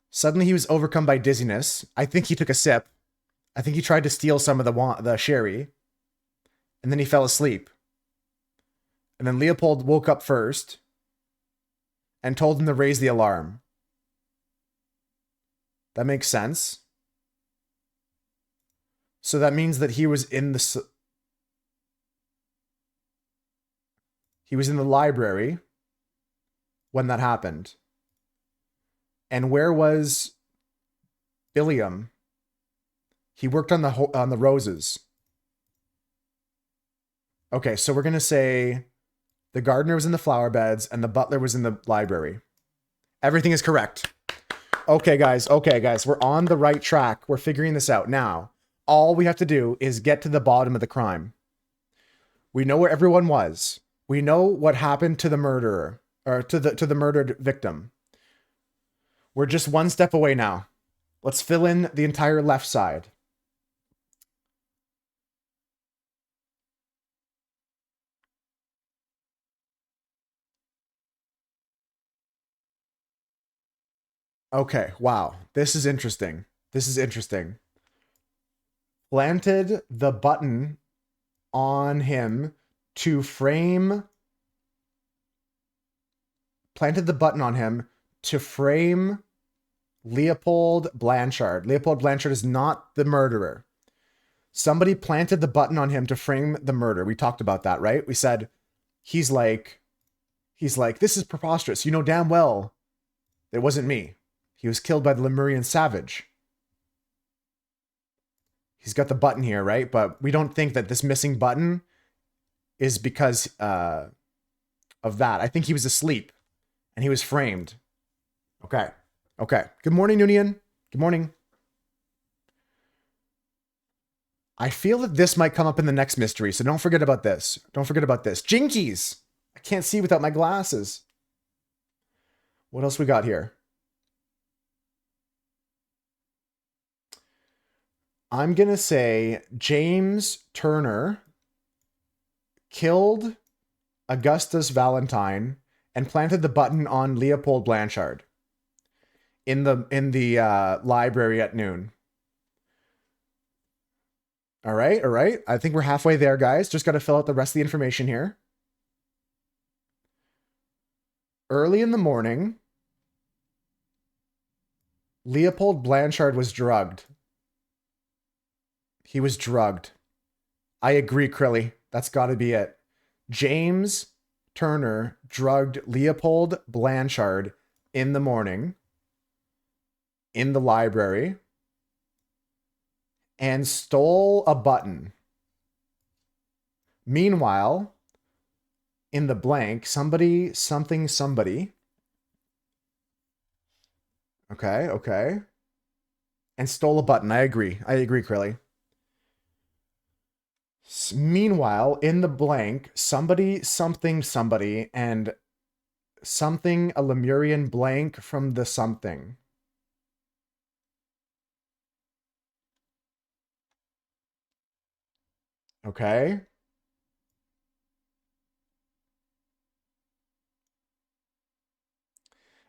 A: Suddenly he was overcome by dizziness. I think he took a sip. I think he tried to steal some of the sherry. And then he fell asleep. And then Leopold woke up first and told him to raise the alarm. That makes sense. So that means that he was in the library when that happened. And where was Billiam? He worked on the roses. Okay, so we're going to say the gardener was in the flower beds and the butler was in the library. Everything is correct. Okay, guys. We're on the right track. We're figuring this out. Now, all we have to do is get to the bottom of the crime. We know where everyone was. We know what happened to the murderer, or to the murdered victim. We're just one step away now. Let's fill in the entire left side. Okay, wow. This is interesting. This is interesting. Planted the button on him to frame... Planted the button on him to frame Leopold Blanchard. Leopold Blanchard is not the murderer. Somebody planted the button on him to frame the murder. We talked about that, right? We said, he's like, this is preposterous. You know damn well it wasn't me. He was killed by the Lemurian savage. He's got the button here, right? But we don't think that this missing button is because of that. I think he was asleep and he was framed. Okay. Okay. Good morning, Noonian. Good morning. I feel that this might come up in the next mystery, so don't forget about this. Don't forget about this. Jinkies! I can't see without my glasses. What else we got here? I'm going to say James Turner killed Augustus Valentine and planted the button on Leopold Blanchard in the library at noon. All right, all right. I think we're halfway there, guys. Just got to fill out the rest of the information here. Early in the morning, Leopold Blanchard was drugged. He was drugged. I agree, Krilly. That's got to be it. James Turner drugged Leopold Blanchard in the morning in the library and stole a button. Meanwhile, in the blank, somebody, something, somebody. Okay, okay. And stole a button. I agree, Krilly. Meanwhile, in the blank, somebody, something, somebody, and something, a Lemurian blank from the something. Okay.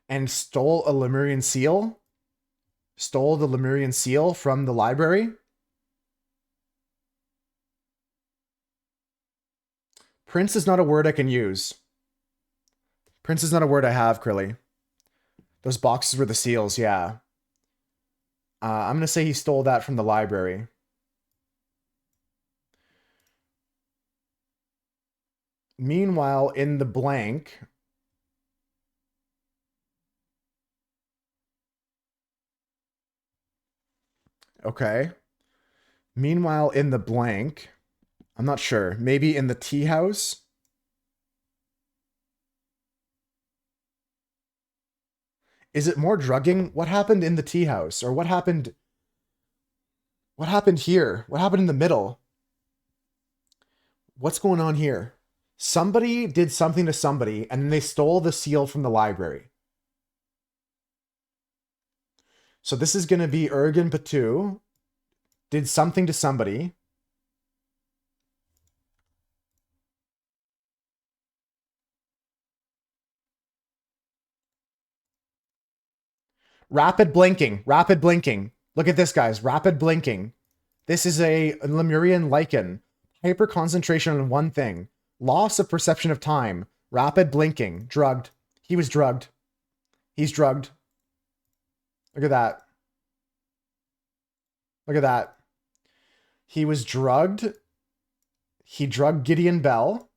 A: And stole a Lemurian seal? Stole the Lemurian seal from the library? Prince is not a word I can use. Prince is not a word I have, Krilly. Those boxes were the seals, yeah. I'm going to say he stole that from the library. Meanwhile, in the blank... Okay. Meanwhile, in the blank... I'm not sure. Maybe in the tea house? Is it more drugging? What happened in the tea house? Or what happened... What happened here? What happened in the middle? What's going on here? Somebody did something to somebody, and then they stole the seal from the library. So this is going to be Ergen Patu did something to somebody. Rapid blinking. Rapid blinking. Look at this, guys. Rapid blinking. This is a Lemurian lichen. Hyper concentration on one thing. Loss of perception of time. Rapid blinking. Drugged. He was drugged. He's drugged. Look at that. Look at that. He was drugged. He drugged Gideon Bell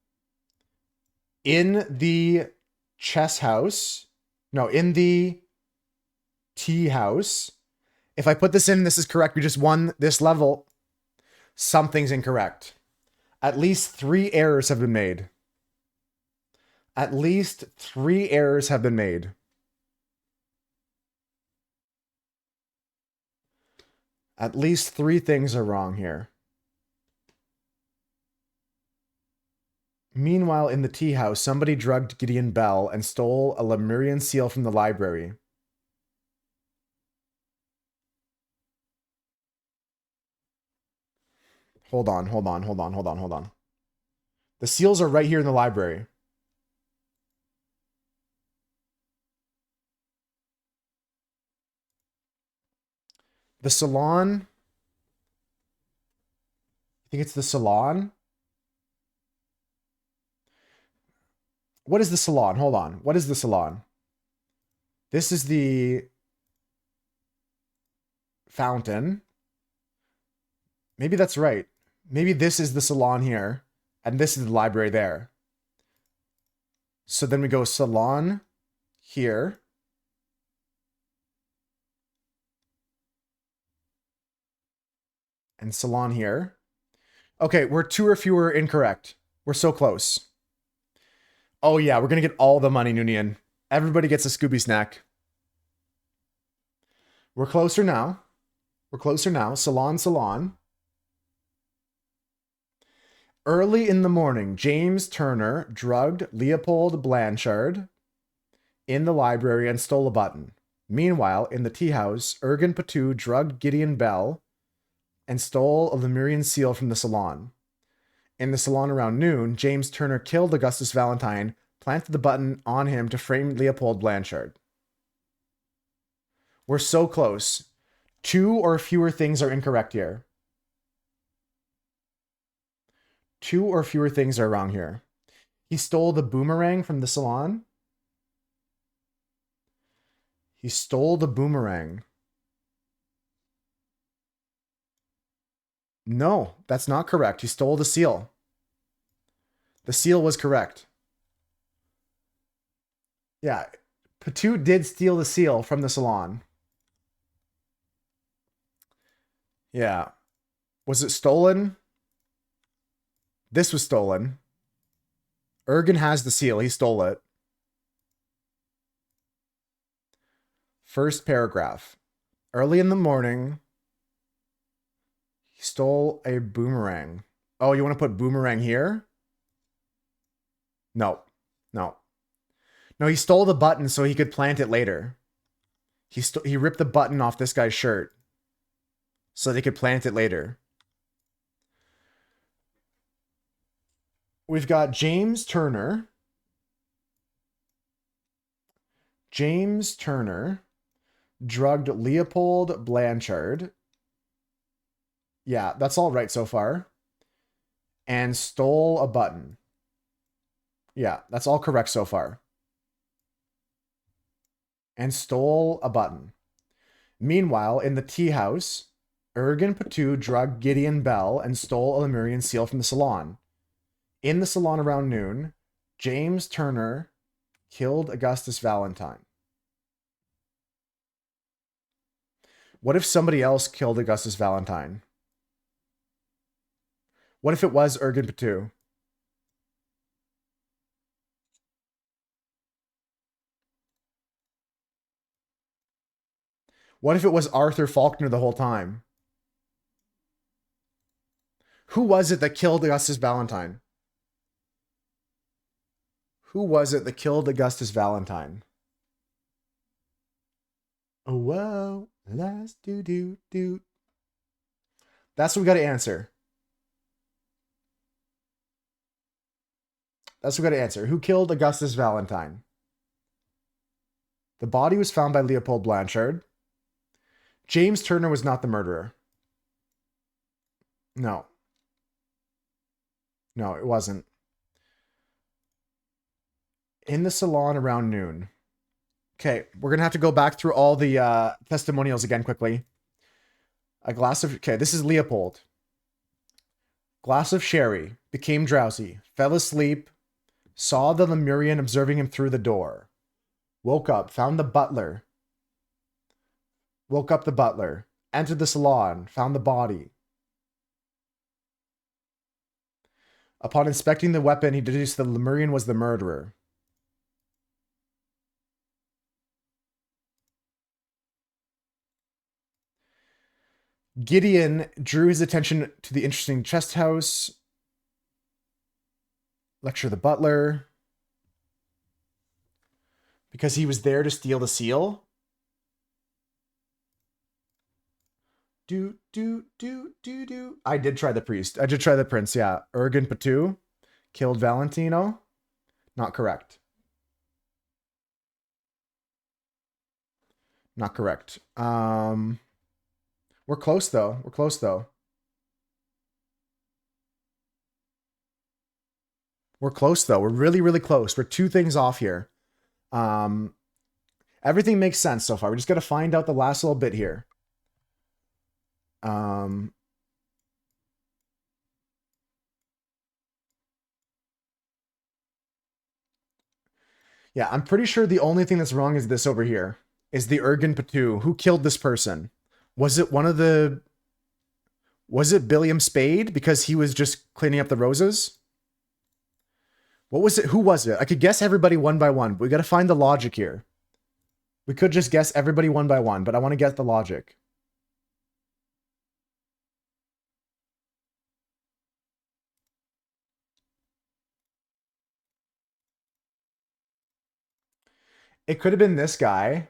A: in the chess house. No, in the tea house. If I put this in, this is correct. We just won this level. Something's incorrect. At least 3 errors have been made. At least 3 errors have been made. At least 3 things are wrong here. Meanwhile, in the tea house, somebody drugged Gideon Bell and stole a Lemurian seal from the library. Hold on. The seals are right here in the library. The salon. I think it's the salon. What is the salon? Hold on. What is the salon? This is the fountain. Maybe that's right. Maybe this is the salon here, and this is the library there. So then we go salon here. And salon here. Okay, we're 2 or fewer incorrect. We're so close. Oh yeah, we're gonna get all the money, Noonian. Everybody gets a Scooby snack. We're closer now. Salon. Early in the morning, James Turner drugged Leopold Blanchard in the library and stole a button. Meanwhile, in the tea house, Ergen Patu drugged Gideon Bell and stole a Lemurian seal from the salon. In the salon around noon, James Turner killed Augustus Valentine, planted the button on him to frame Leopold Blanchard. We're so close. 2 or fewer things are incorrect here. 2 or fewer things are wrong here. He stole the boomerang from the salon. He stole the boomerang. No, that's not correct. He stole the seal. The seal was correct. Yeah, Patu did steal the seal from the salon. Yeah. Was it stolen? This was stolen. Ergen has the seal. He stole it. First paragraph. Early in the morning, he stole a boomerang. Oh, you want to put boomerang here? No. No, he stole the button so he could plant it later. He ripped the button off this guy's shirt so they could plant it later. We've got James Turner. James Turner drugged Leopold Blanchard. Yeah, that's all right so far. And stole a button. Yeah, that's all correct so far. And stole a button. Meanwhile, in the tea house, Ergen Patu drugged Gideon Bell and stole a Lemurian seal from the salon. In the salon around noon, James Turner killed Augustus Valentine. What if somebody else killed Augustus Valentine? What if it was Ergen Patu? What if it was Arthur Faulkner the whole time? Who was it that killed Augustus Valentine? Who was it that killed Augustus Valentine? Oh, whoa. Last do. That's what we got to answer. That's what we got to answer. Who killed Augustus Valentine? The body was found by Leopold Blanchard. James Turner was not the murderer. No. No, it wasn't. In the salon around noon. Okay, we're going to have to go back through all the testimonials again quickly. A glass of... Okay, this is Leopold. Glass of sherry. Became drowsy. Fell asleep. Saw the Lemurian observing him through the door. Woke up. Found the butler. Woke up the butler. Entered the salon. Found the body. Upon inspecting the weapon, he deduced the Lemurian was the murderer. Gideon drew his attention to the interesting chest house. Lecture the butler. Because he was there to steal the seal. I did try the priest. I did try the prince, yeah. Ergen Patu killed Valentino. Not correct. Not correct. We're close though. We're close though. We're close though. We're really, really close. We're 2 things off here. Everything makes sense so far. We just got to find out the last little bit here. Yeah, I'm pretty sure the only thing that's wrong is this over here. Is the Ergen Patu. Who killed this person? Was it one of the... Was it Billiam Spade? Because he was just cleaning up the roses? What was it? Who was it? I could guess everybody one by one. We got to find the logic here. We could just guess everybody one by one, but I want to get the logic. It could have been this guy.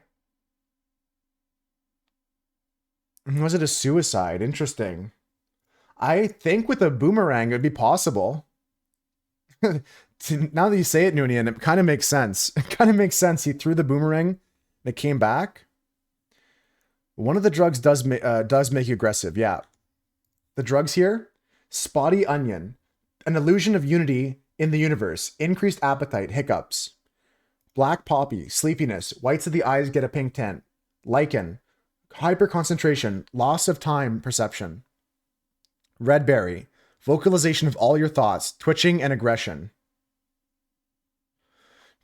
A: Was it a suicide? Interesting. I think with a boomerang, it would be possible. Now that you say it, Noonian, it kind of makes sense. It kind of makes sense. He threw the boomerang and it came back. One of the drugs does make you aggressive, yeah. The drugs here, spotty onion, an illusion of unity in the universe, increased appetite, hiccups. Black poppy, sleepiness, whites of the eyes get a pink tint. Lichen, hyperconcentration, loss of time perception. Red berry, vocalization of all your thoughts, twitching and aggression.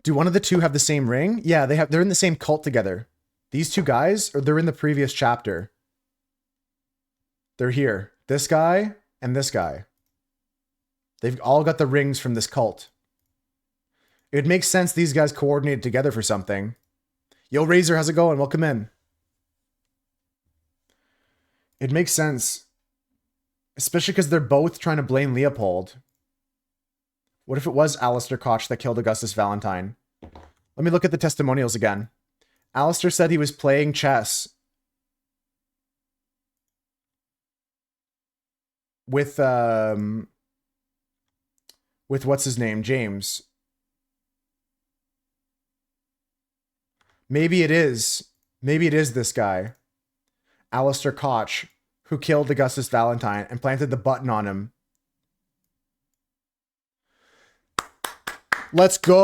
A: Do one of the two have the same ring? Yeah, they're in the same cult together. These 2 guys, or they're in the previous chapter. They're here. This guy and this guy. They've all got the rings from this cult. It would make sense these guys coordinated together for something. Yo, Razor, how's it going? Welcome in. It makes sense. Especially because they're both trying to blame Leopold. What if it was Alistair Koch that killed Augustus Valentine? Let me look at the testimonials again. Alistair said he was playing chess with what's his name? James. Maybe it is. Maybe it is this guy. Alistair Koch, who killed Augustus Valentine and planted the button on him. Let's go!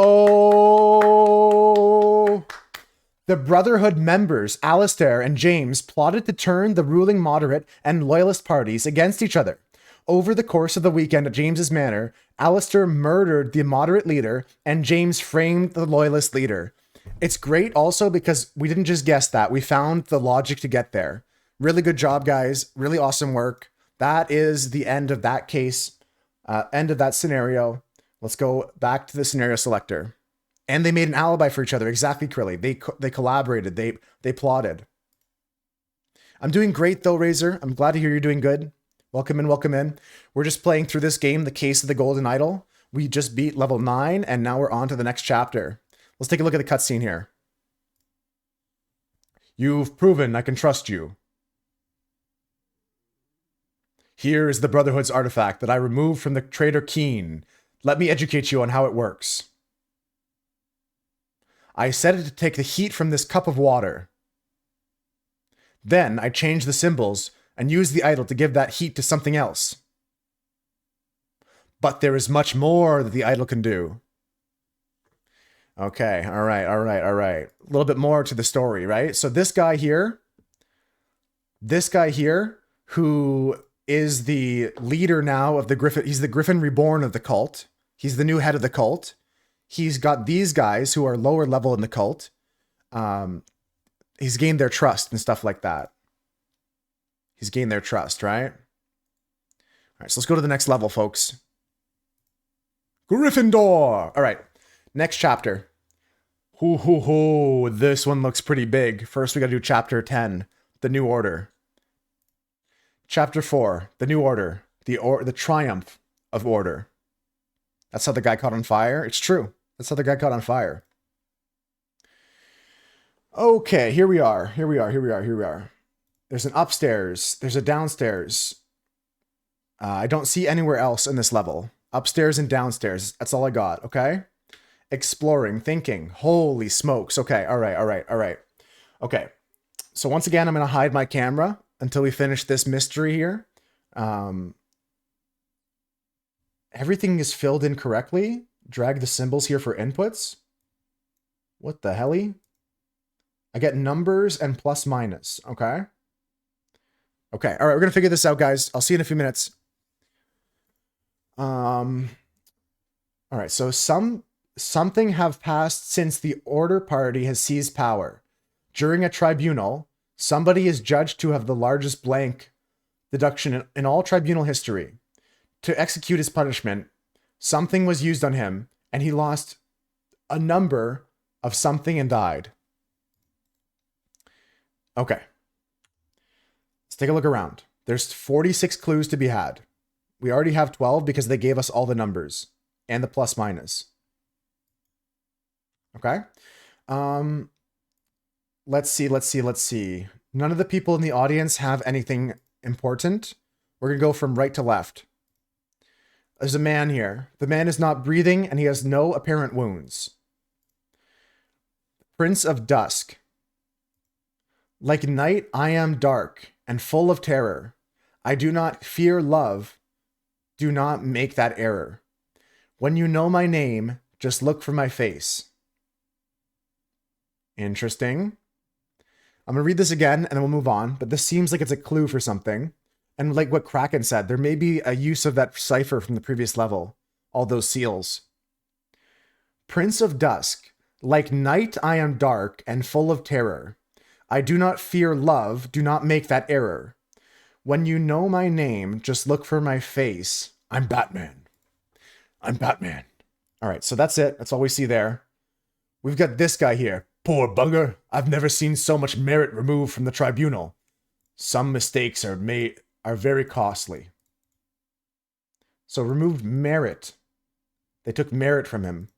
A: The Brotherhood members, Alistair and James, plotted to turn the ruling moderate and loyalist parties against each other. Over the course of the weekend at James's manor, Alistair murdered the moderate leader and James framed the loyalist leader. It's great also because we didn't just guess that. We found the logic to get there. Really good job, guys. Really awesome work. That is the end of that case, end of that scenario. Let's go back to the scenario selector. And they made an alibi for each other. Exactly, Krilly. They collaborated. They plotted. I'm doing great, though, Razor. I'm glad to hear you're doing good. Welcome in, welcome in. We're just playing through this game, The Case of the Golden Idol. We just beat level 9, and now we're on to the next chapter. Let's take a look at the cutscene here. You've proven I can trust you. Here is the Brotherhood's artifact that I removed from the traitor Keen. Let me educate you on how it works. I set it to take the heat from this cup of water. Then I changed the symbols and used the idol to give that heat to something else. But there is much more that the idol can do. Okay, all right. A little bit more to the story, right? So this guy here, who is the leader now of the Griffin, he's the Griffin Reborn of the cult. He's the new head of the cult. He's got these guys who are lower level in the cult. He's gained their trust and stuff like that. He's gained their trust, right? All right, so let's go to the next level, folks. Gryffindor! All right, next chapter. This one looks pretty big. First, we got to do chapter 10, the New Order. Chapter 4, the New Order, the triumph of order. That's how the guy caught on fire. It's true. That's how the guy caught on fire. Okay, here we are. There's an upstairs. There's a downstairs. I don't see anywhere else in this level. Upstairs and downstairs. That's all I got, okay? Exploring, thinking. Holy smokes. Okay, all right. Okay, so once again, I'm going to hide my camera until we finish this mystery here. Everything is filled in correctly. Drag the symbols here for inputs. What the helly? I get numbers and plus minus, okay? Okay, all right, we're going to figure this out, guys. I'll see you in a few minutes. All right, so something have passed since the Order Party has seized power. During a tribunal, somebody is judged to have the largest blank deduction in all tribunal history. To execute his punishment, something was used on him, and he lost a number of something and died. Okay. Let's take a look around. There's 46 clues to be had. We already have 12 because they gave us all the numbers and the plus minus. Okay. Let's see. None of the people in the audience have anything important. We're going to go from right to left. There's a man here. The man is not breathing and he has no apparent wounds. Prince of Dusk. Like night, I am dark and full of terror. I do not fear love. Do not make that error. When you know my name, just look for my face. Interesting. I'm going to read this again and then we'll move on, but this seems like it's a clue for something. And like what Kraken said, there may be a use of that cipher from the previous level. All those seals. Prince of Dusk. Like night, I am dark and full of terror. I do not fear love. Do not make that error. When you know my name, just look for my face. I'm Batman. I'm Batman. All right, so that's it. That's all we see there. We've got this guy here. Poor bugger. I've never seen so much merit removed from the tribunal. Some mistakes are very costly. So removed merit. They took merit from him.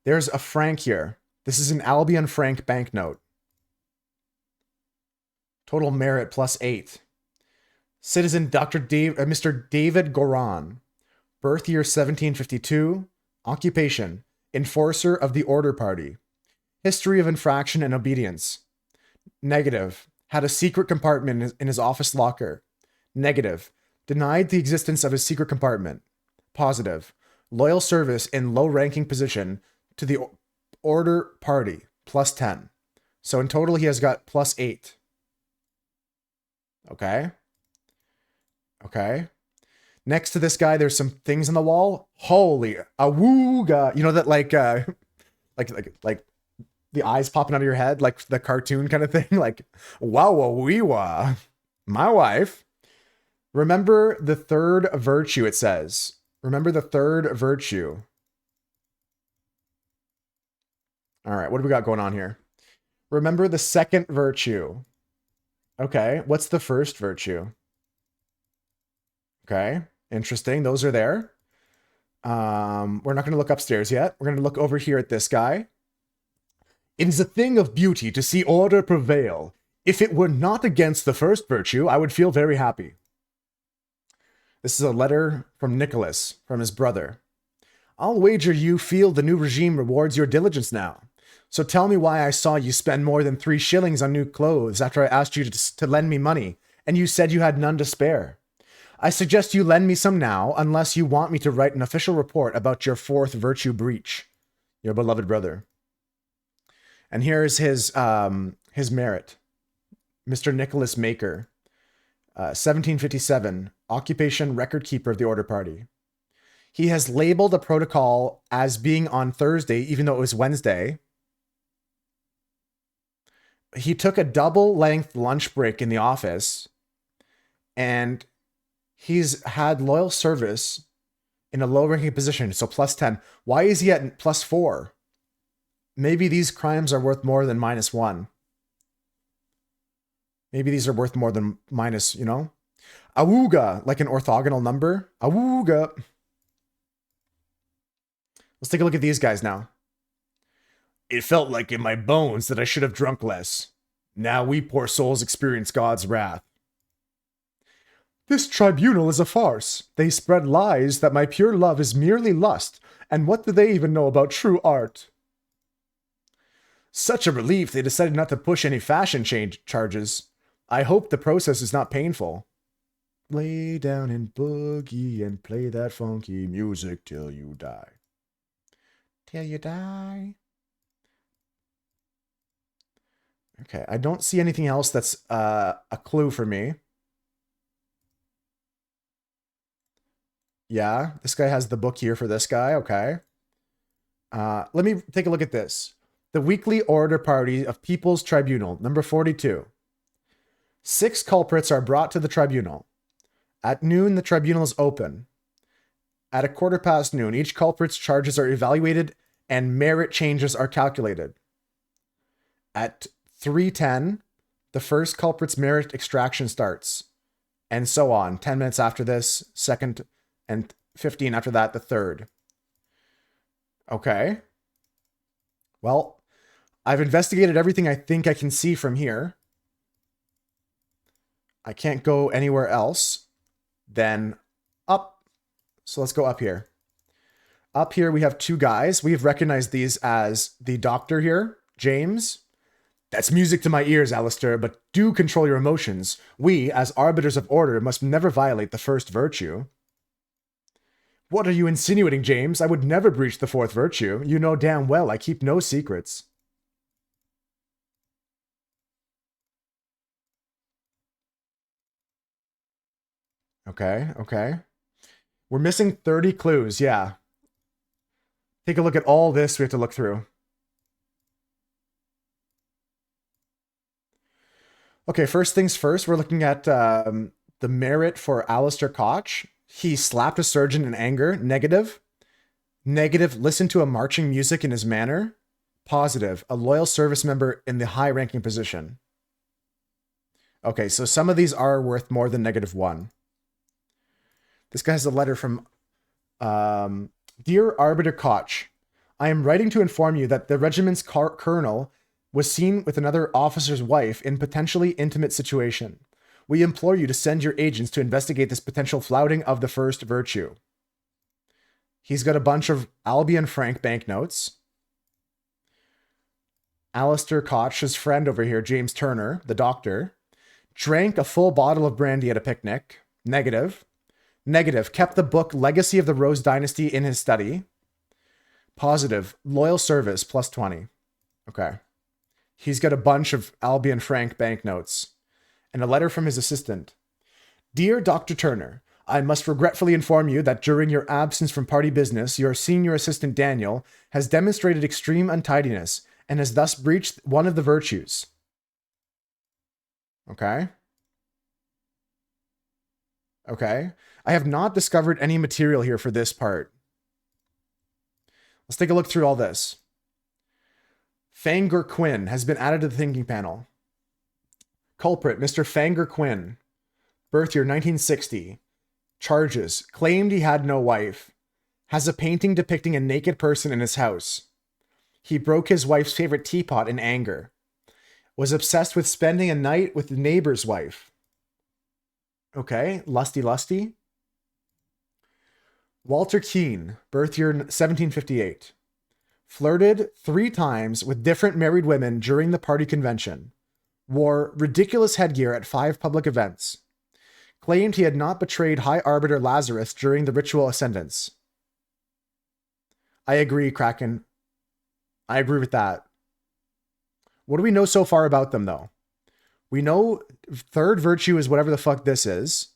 A: There's a franc here. This is an Albion franc banknote. Total merit plus 8. Citizen Mr. David Goran. Birth year 1752. Occupation. Enforcer of the Order Party. History of infraction and obedience. Negative. Had a secret compartment in his office locker. Negative. Denied the existence of his secret compartment. Positive. Loyal service in low-ranking position to the Order Party. Plus 10. So in total, he has got plus 8. Okay. Okay. Next to this guy, there's some things on the wall. Holy awooga. You know that like the eyes popping out of your head, like the cartoon kind of thing. Like, wow, wee wah. My wife. Remember the third virtue, it says. Remember the third virtue. All right, what do we got going on here? Remember the second virtue. Okay, what's the first virtue? Okay, interesting. Those are there. We're not going to look upstairs yet. We're going to look over here at this guy. It is a thing of beauty to see order prevail. If it were not against the first virtue, I would feel very happy. This is a letter from Nicholas, from his brother. I'll wager you feel the new regime rewards your diligence now. So tell me why I saw you spend more than 3 shillings on new clothes after I asked you to lend me money, and you said you had none to spare. I suggest you lend me some now, unless you want me to write an official report about your 4th virtue breach. Your beloved brother. And here's his merit. Mr. Nicholas Maker. 1757. Occupation record keeper of the Order Party. He has labeled a protocol as being on Thursday, even though it was Wednesday. He took a double-length lunch break in the office, and he's had loyal service in a low-ranking position, so plus 10. Why is he at plus 4? Maybe these crimes are worth more than minus 1. Maybe these are worth more than minus, you know? Awooga, like an orthogonal number. Awooga. Let's take a look at these guys now. It felt like in my bones that I should have drunk less. Now we poor souls experience God's wrath. This tribunal is a farce. They spread lies that my pure love is merely lust, and what do they even know about true art? Such a relief they decided not to push any fashion change charges. I hope the process is not painful. Lay down and boogie and play that funky music till you die. Till you die. Okay, I don't see anything else that's a clue for me. Yeah, this guy has the book here for this guy. Okay. Let me take a look at this. The weekly order party of People's Tribunal, number 42. 6 culprits are brought to the tribunal. At noon, the tribunal is open. At 1:15 each culprit's charges are evaluated and merit changes are calculated. At 3:10, the first culprit's merit extraction starts. And so on. 10 minutes after this, second, and 15 after that, the third. Okay. Well, I've investigated everything I think I can see from here. I can't go anywhere else. Then up. So let's go up here. Up here we have 2 guys. We've recognized these as the doctor here, James. That's music to my ears, Alistair, but do control your emotions. We, as arbiters of order, must never violate the first virtue. What are you insinuating, James? I would never breach the 4th virtue. You know damn well I keep no secrets. Okay, okay. We're missing 30 clues, yeah. Take a look at all this we have to look through. Okay, first things first, we're looking at the merit for Alistair Koch. He slapped a surgeon in anger. Negative. Negative, listened to a marching music in his manner. Positive, a loyal service member in the high-ranking position. Okay, so some of these are worth more than -1. This guy has a letter from Dear Arbiter Koch, I am writing to inform you that the regiment's colonel was seen with another officer's wife in potentially intimate situation. We implore you to send your agents to investigate this potential flouting of the first virtue. He's got a bunch of Albion Frank banknotes. Alistair Koch's friend over here, James Turner, the doctor, drank a full bottle of brandy at a picnic. Negative. Negative, kept the book Legacy of the Rose Dynasty in his study. Positive, loyal service, +20. Okay. He's got a bunch of Albion Frank banknotes. And a letter from his assistant. Dear Dr. Turner, I must regretfully inform you that during your absence from party business, your senior assistant Daniel has demonstrated extreme untidiness and has thus breached one of the virtues. Okay. Okay. I have not discovered any material here for this part. Let's take a look through all this. Fanger Quinn has been added to the thinking panel. Culprit, Mr. Fanger Quinn. Birth year 1960. Charges, claimed he had no wife. Has a painting depicting a naked person in his house. He broke his wife's favorite teapot in anger. Was obsessed with spending a night with the neighbor's wife. Okay, lusty. Walter Keane, birth year 1758. Flirted 3 times with different married women during the party convention. Wore ridiculous headgear at 5 public events. Claimed he had not betrayed High Arbiter Lazarus during the ritual ascendance. I agree, Kraken. I agree with that. What do we know so far about them, though? We know 3rd virtue is whatever the fuck this is.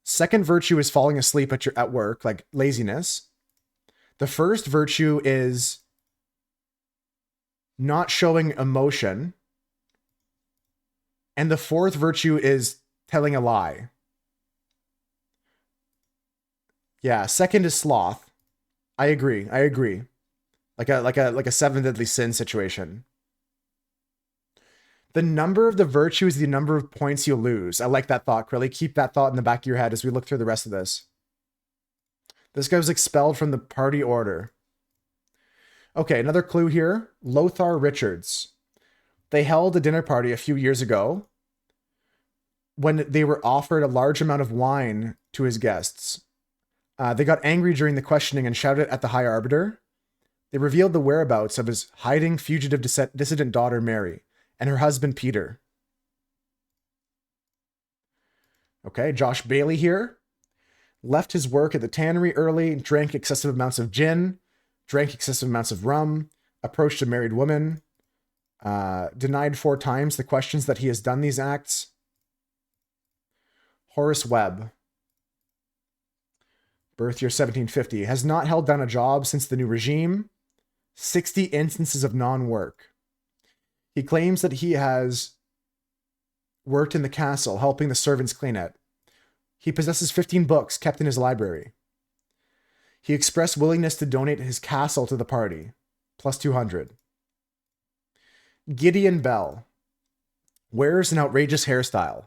A: 2nd virtue is falling asleep at work, like laziness. The 1st virtue is not showing emotion. And the 4th virtue is telling a lie. Yeah, 2nd is sloth. I agree. Like a 7 deadly sin situation. The number of the virtue is the number of points you'll lose. I like that thought, Krilly. Keep that thought in the back of your head as we look through the rest of this. This guy was expelled from the party order. Okay, another clue here. Lothar Richards. They held a dinner party a few years ago when they were offered a large amount of wine to his guests. They got angry during the questioning and shouted at the High Arbiter. They revealed the whereabouts of his hiding fugitive dissident daughter, Mary, and her husband, Peter. Okay, Josh Bailey here. Left his work at the tannery early, drank excessive amounts of gin, drank excessive amounts of rum, approached a married woman, denied 4 times the questions that he has done these acts. Horace Webb. Birth year 1750. Has not held down a job since the new regime. 60 instances of non-work. He claims that he has worked in the castle, helping the servants clean it. He possesses 15 books kept in his library. He expressed willingness to donate his castle to the party. Plus 200. Gideon Bell. Wears an outrageous hairstyle.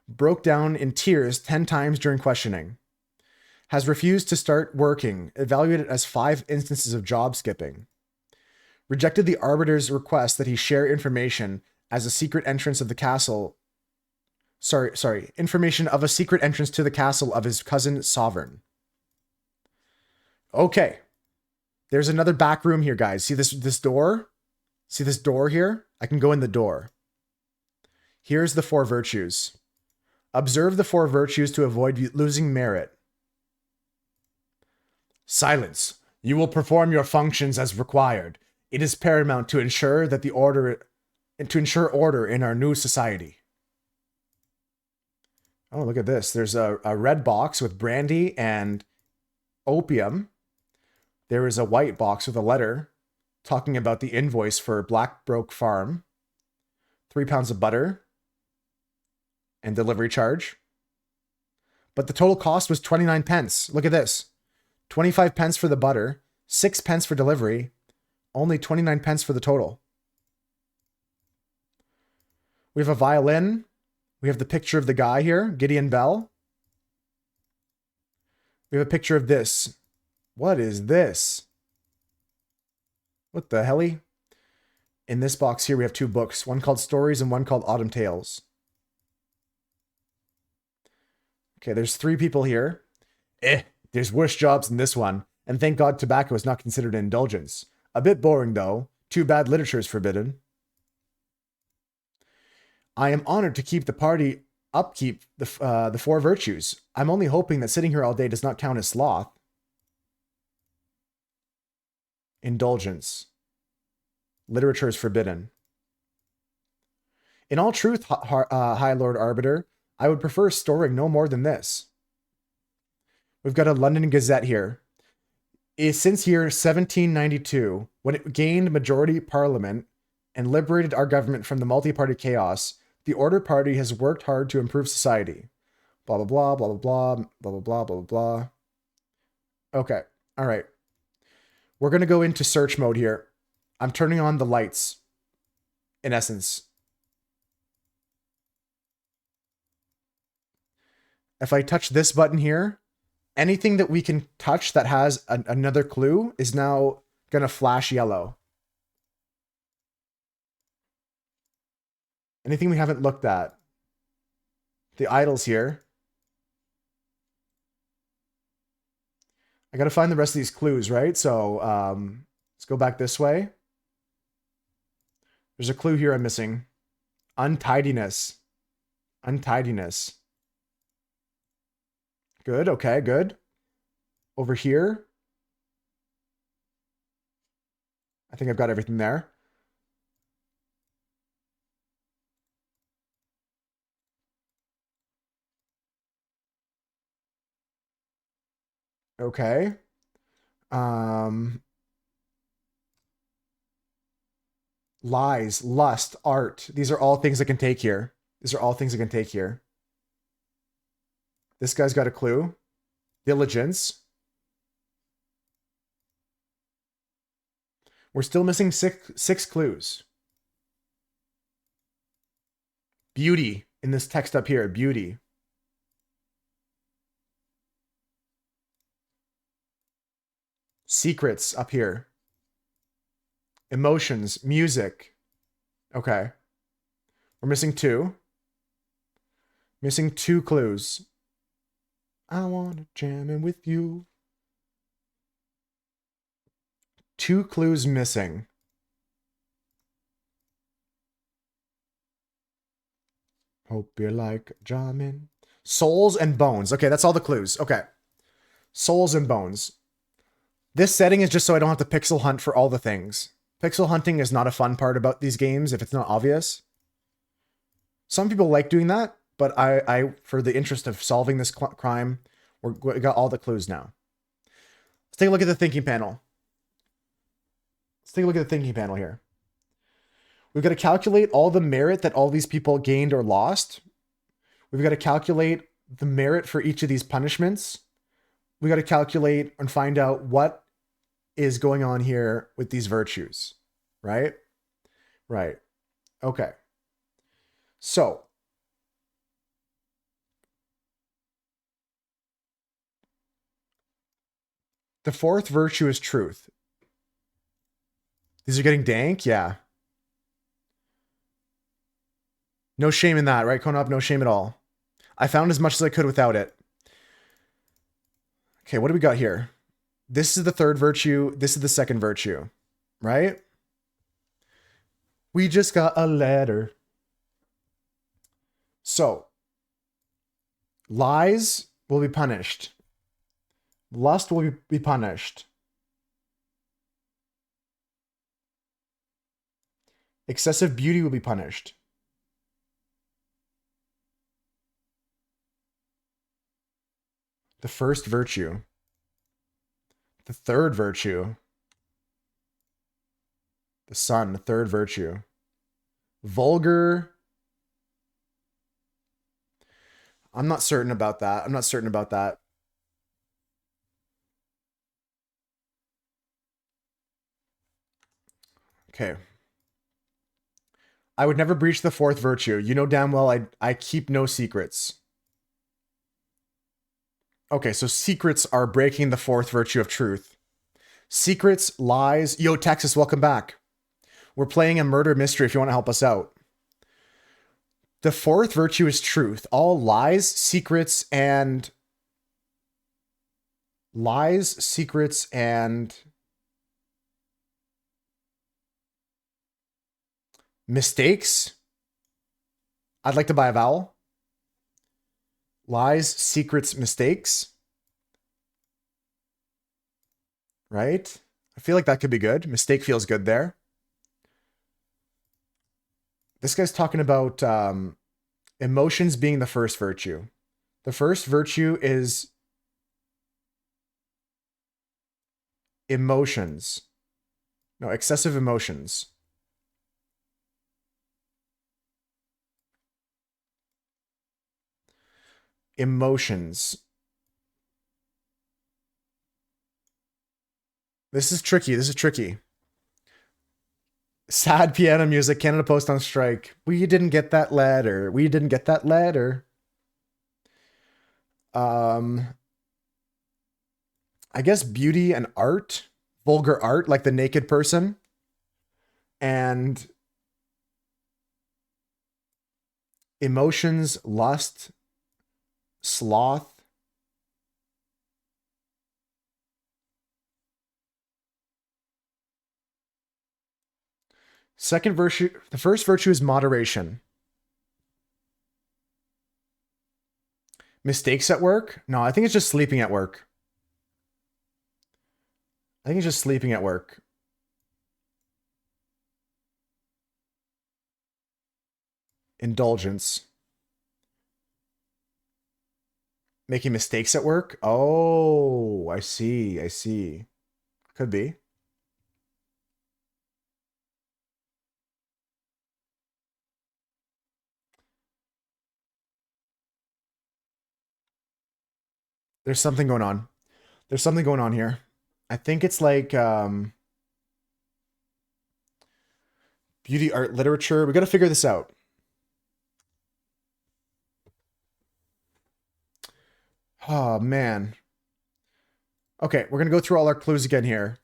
A: Broke down in tears 10 times during questioning. Has refused to start working, evaluated as 5 instances of job skipping. Rejected the arbiter's request that he share information as a secret entrance of the castle. Information of a secret entrance to the castle of his cousin Sovereign. Okay. There's another back room here, guys. See this door? See this door here? I can go in the door. Here's the 4 virtues. Observe the 4 virtues to avoid losing merit. Silence. You will perform your functions as required. It is paramount to ensure that order in our new society. Oh, look at this. There's a red box with brandy and opium. There is a white box with a letter talking about the invoice for Blackbroke Farm. 3 pounds of butter and delivery charge. But the total cost was 29 pence. Look at this. 25 pence for the butter, 6 pence for delivery, only 29 pence for the total. We have a violin. We have the picture of the guy here, Gideon Bell. We have a picture of this. What is this? What the helly? In this box here, we have 2 books, one called Stories and one called Autumn Tales. Okay, there's 3 people here. There's worse jobs than this one, and thank God tobacco is not considered an indulgence. A bit boring, though. Too bad literature is forbidden. I am honored to keep the party upkeep the 4 virtues. I'm only hoping that sitting here all day does not count as sloth. Indulgence. Literature is forbidden. In all truth, High Lord Arbiter, I would prefer storing no more than this. We've got a London Gazette here. Since year 1792, when it gained majority parliament and liberated our government from the multi-party chaos, the Order Party has worked hard to improve society. Blah, blah, blah, blah, blah, blah, blah, blah, blah, blah, blah. Okay. All right. We're going to go into search mode here. I'm turning on the lights, in essence. If I touch this button here, anything that we can touch that has another clue is now going to flash yellow. Anything we haven't looked at. The idols here. I got to find the rest of these clues, right? So let's go back this way. There's a clue here I'm missing. Untidiness. Untidiness. Good. Okay, good. Over here. I think I've got everything there. Okay. Lies, lust, art. These are all things I can take here. These are all things I can take here. This guy's got a clue. Diligence. We're still missing six clues. Beauty in this text up here. Beauty. Secrets up here. Emotions. Music. Okay. We're missing 2. Missing 2 clues. I wanna jam in with you. 2 clues missing. Hope you like jamming. Souls and bones. Okay, that's all the clues. Okay. Souls and bones. This setting is just so I don't have to pixel hunt for all the things. Pixel hunting is not a fun part about these games if it's not obvious. Some people like doing that, but I for the interest of solving this crime, we got all the clues now. Let's take a look at the thinking panel. Let's take a look at the thinking panel here. We've got to calculate all the merit that all these people gained or lost. We've got to calculate the merit for each of these punishments. We got to calculate and find out what is going on here with these virtues, right? Right. Okay. So, the 4th virtue is truth. These are getting dank? Yeah. No shame in that, right, Konop? No shame at all. I found as much as I could without it. Okay, what do we got here? This is the 3rd virtue. This is the 2nd virtue, right? We just got a letter. So, lies will be punished. Lust will be punished. Excessive beauty will be punished. The 1st virtue. The 3rd virtue. The sun, the 3rd virtue. Vulgar. I'm not certain about that. I'm not certain about that. Okay. I would never breach the 4th virtue. You know damn well I keep no secrets. Okay, so secrets are breaking the 4th virtue of truth. Secrets, lies. Yo, Texas, welcome back. We're playing a murder mystery if you want to help us out. The 4th virtue is truth. All lies, secrets, and mistakes. I'd like to buy a vowel. Lies, secrets, mistakes. Right? I feel like that could be good. Mistake feels good there. This guy's talking about emotions being the 1st virtue. The 1st virtue is emotions. No, excessive emotions. Emotions. This is tricky. This is tricky. Sad piano music. Canada Post on strike. We didn't get that letter. We didn't get that letter. I guess beauty and art. Vulgar art, like the naked person. And emotions, lust, sloth. Second virtue, the 1st virtue is moderation. Mistakes at work? No, I think it's just sleeping at work. I think it's just sleeping at work. Indulgence. Making mistakes at work? Oh, I see. I see. Could be. There's something going on. There's something going on here. I think it's like beauty, art, literature. We got to figure this out. Oh, man. Okay, we're going to go through all our clues again here.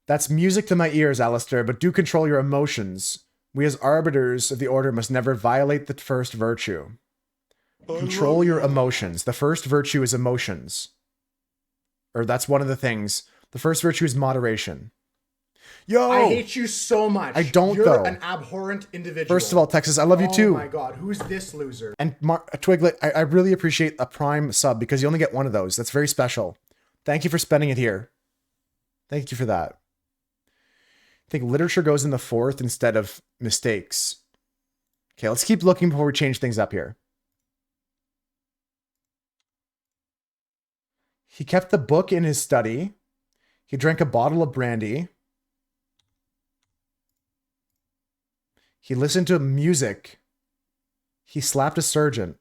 A: That's music to my ears, Alistair, but do control your emotions. We as arbiters of the order must never violate the first virtue. Control your emotions. The first virtue is emotions. Or that's one of the things. The first virtue is moderation. Yo!
B: I hate you so much.
A: I don't,
B: You're
A: though.
B: an abhorrent individual.
A: First of all, Texas, I love you too.
B: Oh my god, who's this loser?
A: And Twiglet, I really appreciate a Prime sub because you only get one of those. That's very special. Thank you for spending it here. Thank you for that. I think literature goes in the fourth instead of mistakes. Okay, let's keep looking before we change things up here. He kept the book in his study. He drank a bottle of brandy. He listened to music. He slapped a surgeon.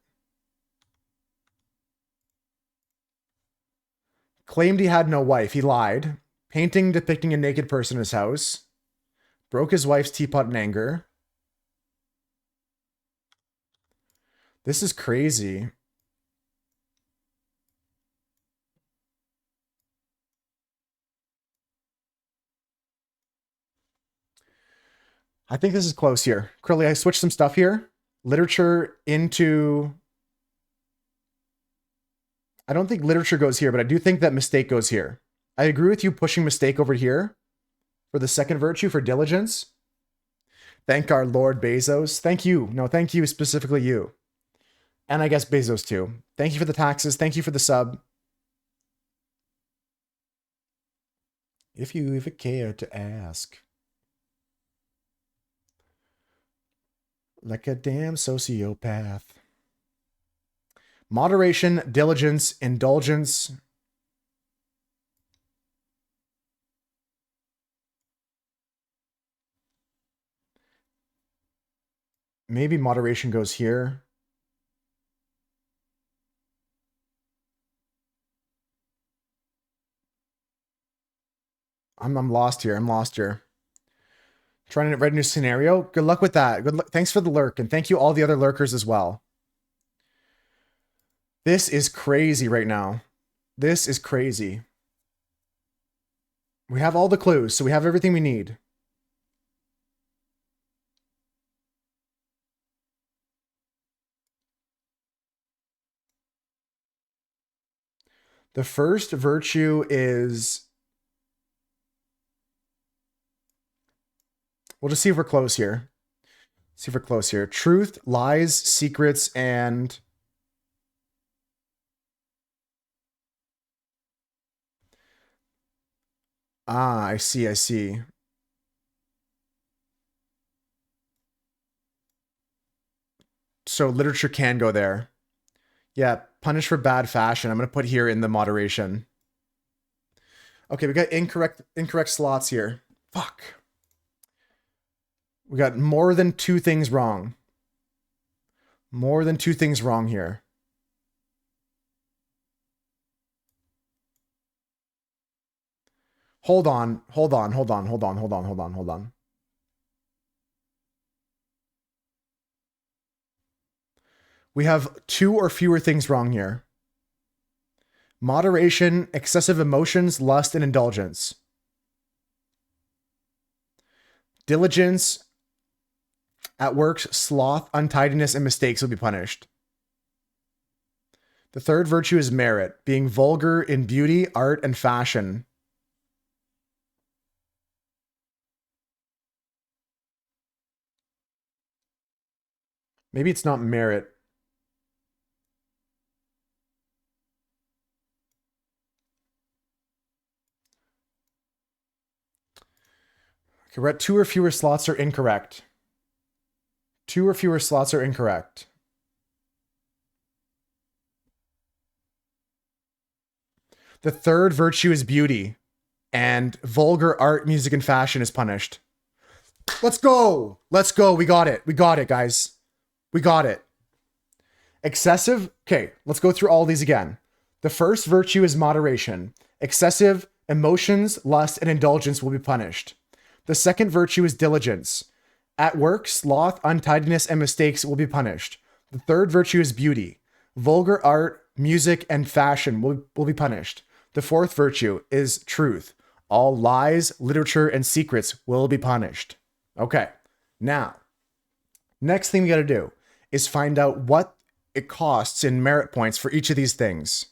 A: Claimed he had no wife. He lied. Painting depicting a naked person in his house. Broke his wife's teapot in anger. This is crazy. I think this is close here. Curly, I switched some stuff here. Literature into... I don't think literature goes here, but I do think that mistake goes here. I agree with you pushing mistake over here for the second virtue for diligence. Thank our Lord Bezos. Thank you. No, thank you, specifically you. And I guess Bezos too. Thank you for the taxes. Thank you for the sub. If you ever care to ask. Like a damn sociopath. Moderation, diligence, indulgence. Maybe moderation goes here. I'm lost here. I'm lost here. Trying to write a new scenario. Good luck with that. Good luck. Thanks for the lurk, and thank you all the other lurkers as well. This is crazy right now. This is crazy. We have all the clues, so we have everything we need. The first virtue is... We'll just see if we're close here. See if we're close here. Truth, lies, secrets, and... Ah, I see, I see. So literature can go there. Yeah, punish for bad fashion. I'm going to put here in the moderation. Okay, we got incorrect slots here. Fuck. We got more than two things wrong. More than two things wrong here. Hold on. We have two or fewer things wrong here. Moderation, excessive emotions, lust, and indulgence. Diligence, at works, sloth, untidiness, and mistakes will be punished. The third virtue is merit, being vulgar in beauty, art, and fashion. Maybe it's not merit. Okay, we're at two or fewer slots are incorrect. Two or fewer slots are incorrect. The third virtue is beauty, and vulgar art, music, and fashion is punished. Let's go. Let's go. We got it. We got it, guys. We got it. Excessive. Okay, let's go through all these again. The first virtue is moderation. Excessive emotions, lust, and indulgence will be punished. The second virtue is diligence. At work, sloth, untidiness, and mistakes will be punished. The third virtue is beauty. Vulgar art, music, and fashion will be punished. The fourth virtue is truth. All lies, literature, and secrets will be punished. Okay, now, Next thing we got to do is find out what it costs in merit points for each of these things.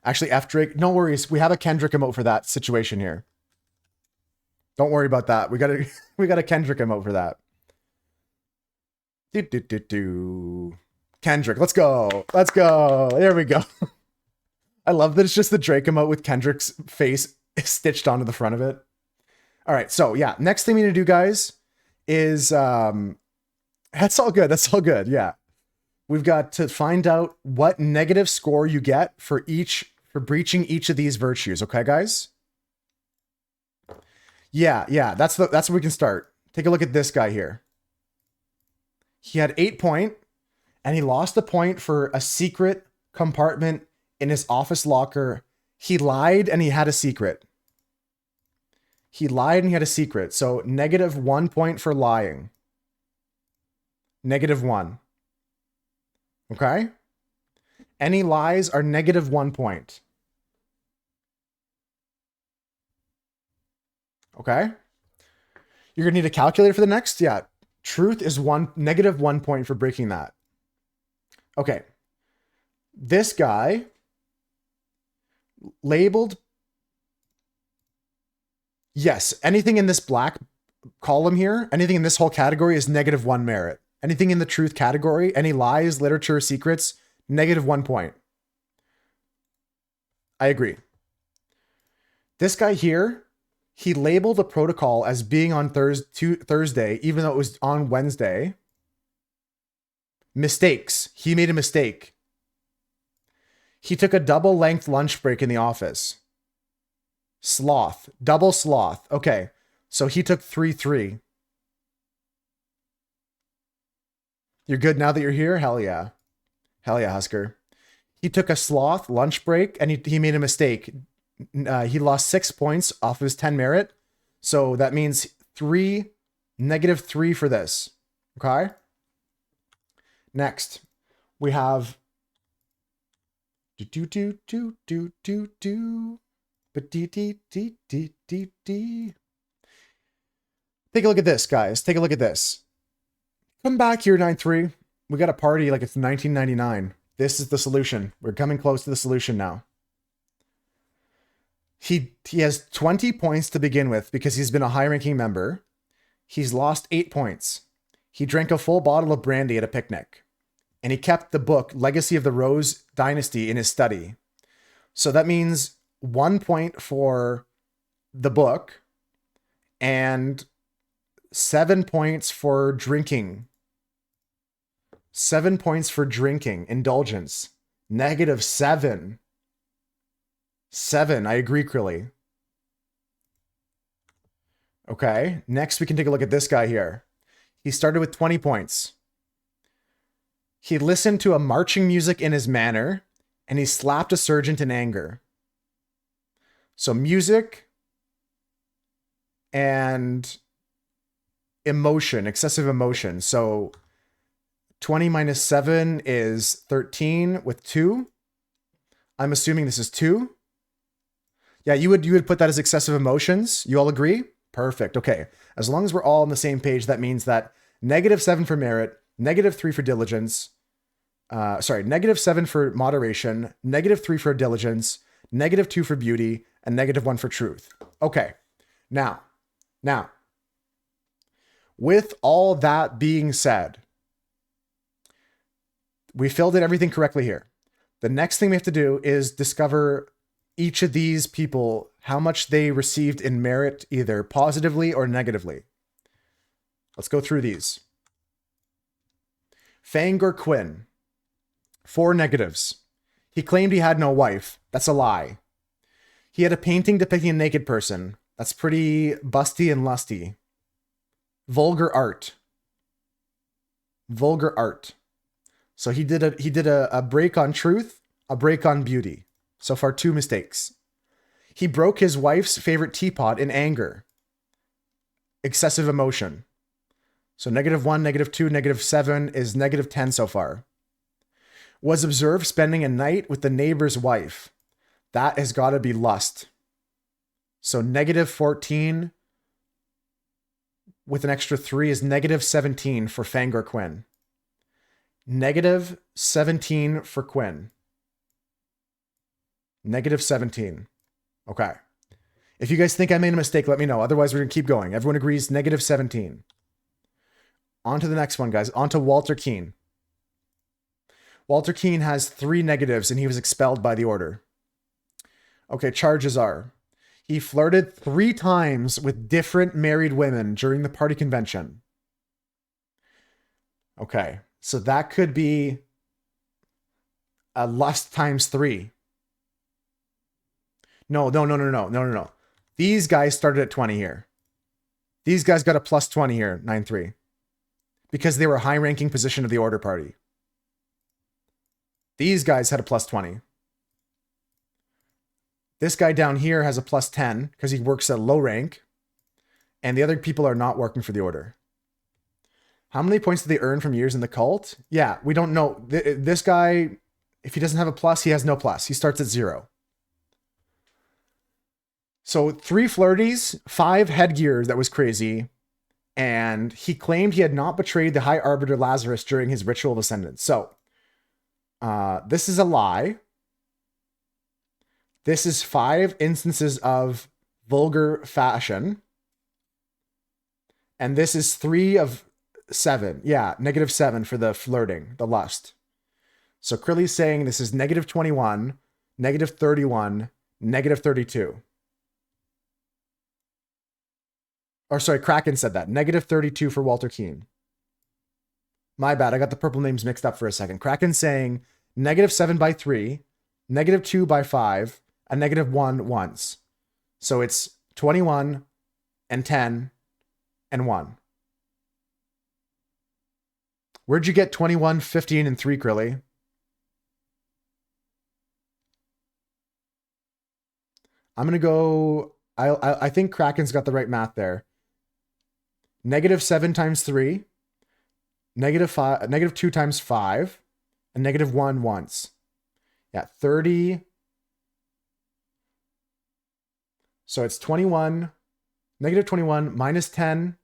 A: Actually, F Drake, no worries. We have a Kendrick emote for that situation here. Don't worry about that. We got a Kendrick emote for that. Kendrick, let's go. Let's go. There we go. I love that it's just the Drake emote with Kendrick's face stitched onto the front of it. All right, so yeah, next thing we need to do, guys, is that's all good. That's all good. Yeah. We've got to find out what negative score you get for breaching each of these virtues. Okay, guys? Yeah, that's where we can start. Take a look at this guy here. He had 8 point, and he lost a point for a secret compartment in his office locker. He lied and he had a secret. He lied and he had a secret. So -1 point for lying. -1. Okay? Any lies are -1 point. Okay? You're going to need a calculator for the next? Yeah. Truth is -1 point for breaking that. Okay. This guy labeled. Yes. Anything in this black column here, anything in this whole category is -1 merit. Anything in the truth category, any lies, literature, secrets, -1 point. I agree. This guy here, he labeled a protocol as being on Thursday, even though it was on Wednesday. Mistakes. He made a mistake. He took a double length lunch break in the office. Sloth. Double sloth. Okay. So he took 3-3. You're good now that you're here? Hell yeah. Hell yeah, Husker. He took a sloth lunch break and he made a mistake. He lost 6 points off of his 10 merit. So that means -3 for this. Okay. Next, we have Take a look at this, guys. Take a look at this. Come back here, 9-3. We got a party like it's 1999. This is the solution. We're coming close to the solution now. He has 20 points to begin with because he's been a high-ranking member. He's lost 8 points. He drank a full bottle of brandy at a picnic. And he kept the book Legacy of the Rose Dynasty in his study. So that means 1 point for the book and 7 points for drinking. 7 points for drinking. Indulgence. -7. 7. I agree, Krilly. Okay. Next, we can take a look at this guy here. He started with 20 points. He listened to a marching music in his manor, and he slapped a sergeant in anger. So music and emotion, excessive emotion. So 20 minus 7 is 13 with 2. I'm assuming this is 2. Yeah, you would put that as excessive emotions. You all agree? Perfect. Okay. As long as we're all on the same page, that means that -7 for merit, -3 for diligence. -7 for moderation, -3 for diligence, -2 for beauty, and -1 for truth. Okay. Now, with all that being said, we filled in everything correctly here. The next thing we have to do is discover each of these people, how much they received in merit, either positively or negatively. Let's go through these. Fangor Quinn, 4 negatives. He claimed he had no wife. That's a lie. He had a painting depicting a naked person. That's pretty busty and lusty. Vulgar art. Vulgar art. So he did a break on truth, a break on beauty. So far, 2 mistakes. He broke his wife's favorite teapot in anger. Excessive emotion. So -1, -2, -7 is -10 so far. Was observed spending a night with the neighbor's wife. That has got to be lust. So -14 with an extra 3 is negative 17 for Fangor Quinn. Negative 17 for Quinn. Negative 17. Okay. If you guys think I made a mistake, let me know. Otherwise, we're going to keep going. Everyone agrees negative 17. On to the next one, guys. On to Walter Keane. Walter Keane has 3 negatives, and he was expelled by the order. Okay, charges are: he flirted 3 times with different married women during the party convention. Okay, so that could be a lust times 3. No. These guys started at 20 here. These guys got a plus 20 here, 9-3. Because they were a high-ranking position of the order party. These guys had a plus 20. This guy down here has a plus 10 because he works at low rank. And the other people are not working for the order. How many points did they earn from years in the cult? Yeah, we don't know. This guy, if he doesn't have a plus, he has no plus. He starts at 0. So 3 flirties, 5 headgear that was crazy. And he claimed he had not betrayed the High Arbiter Lazarus during his ritual of ascendance. So this is a lie. This is 5 instances of vulgar fashion. And this is 3 of 7. Yeah, negative 7 for the flirting, the lust. So Krilly's saying this is negative 21, negative 31, negative 32. Or sorry, Kraken said that. Negative 32 for Walter Keane. My bad, I got the purple names mixed up for a second. Kraken's saying negative 7 by 3, negative 2 by 5, and negative 1 once. So it's 21 and 10 and 1. Where'd you get 21, 15, and 3, Krilly? I'm going to go... I think Kraken's got the right math there. Negative 7 times 3, negative 2 times 5, and negative 1 once. Yeah, 30. So it's 21, negative 21, minus 10,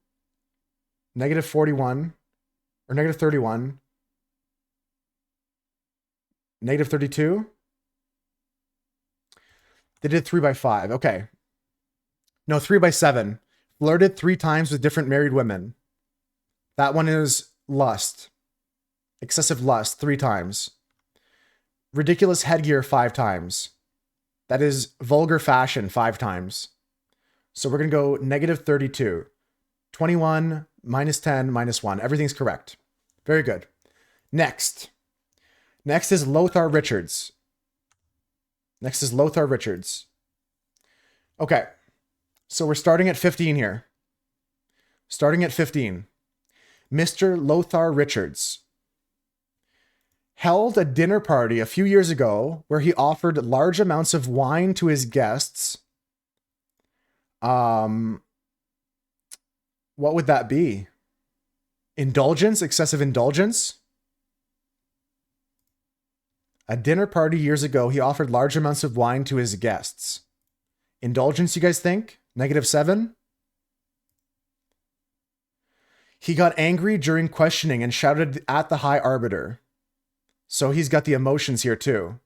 A: negative 41, or negative 31, negative 32. They did 3 by 5. Okay. No, 3 by 7. Flirted 3 times with different married women. That one is lust. Excessive lust 3 times. Ridiculous headgear 5 times. That is vulgar fashion 5 times. So we're going to go negative 32. 21, minus 10, minus 1. Everything's correct. Very good. Next. Next is Lothar Richards. Okay. So we're starting at 15 here. Starting at 15. Mr. Lothar Richards held a dinner party a few years ago where he offered large amounts of wine to his guests. What would that be? Indulgence? Excessive indulgence? A dinner party years ago, he offered large amounts of wine to his guests. Indulgence, you guys think? Negative 7? He got angry during questioning and shouted at the High Arbiter. So he's got the emotions here too.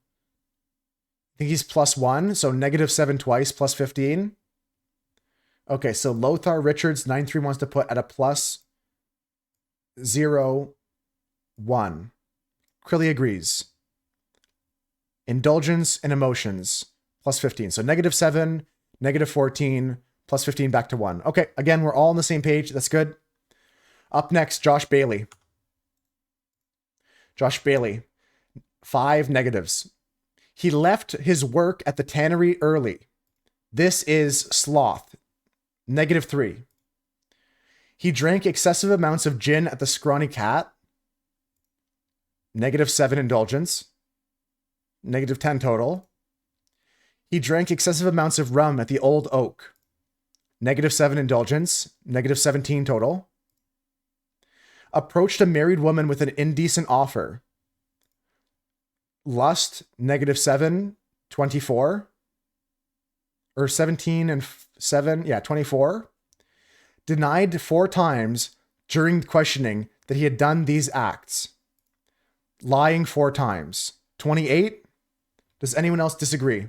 A: I think he's plus 1, so negative 7 twice, plus 15. Okay, so Lothar Richards, 9-3 wants to put at a plus 0, 1. Krilly agrees. Indulgence and emotions, plus 15. So negative 7, negative 14, plus 15 back to 1. Okay, again, we're all on the same page. That's good. Up next, Josh Bailey. Josh Bailey, 5 negatives. He left his work at the tannery early. This is sloth. Negative 3. He drank excessive amounts of gin at the Scrawny Cat. Negative 7 indulgence. Negative 10 total. He drank excessive amounts of rum at the Old Oak. Negative 7 indulgence. Negative 17 total. Approached a married woman with an indecent offer. Lust, negative 7, 24. Or 17 and 7, yeah, 24. denied 4 times during questioning that he had done these acts. Lying 4 times. 28? Does anyone else disagree?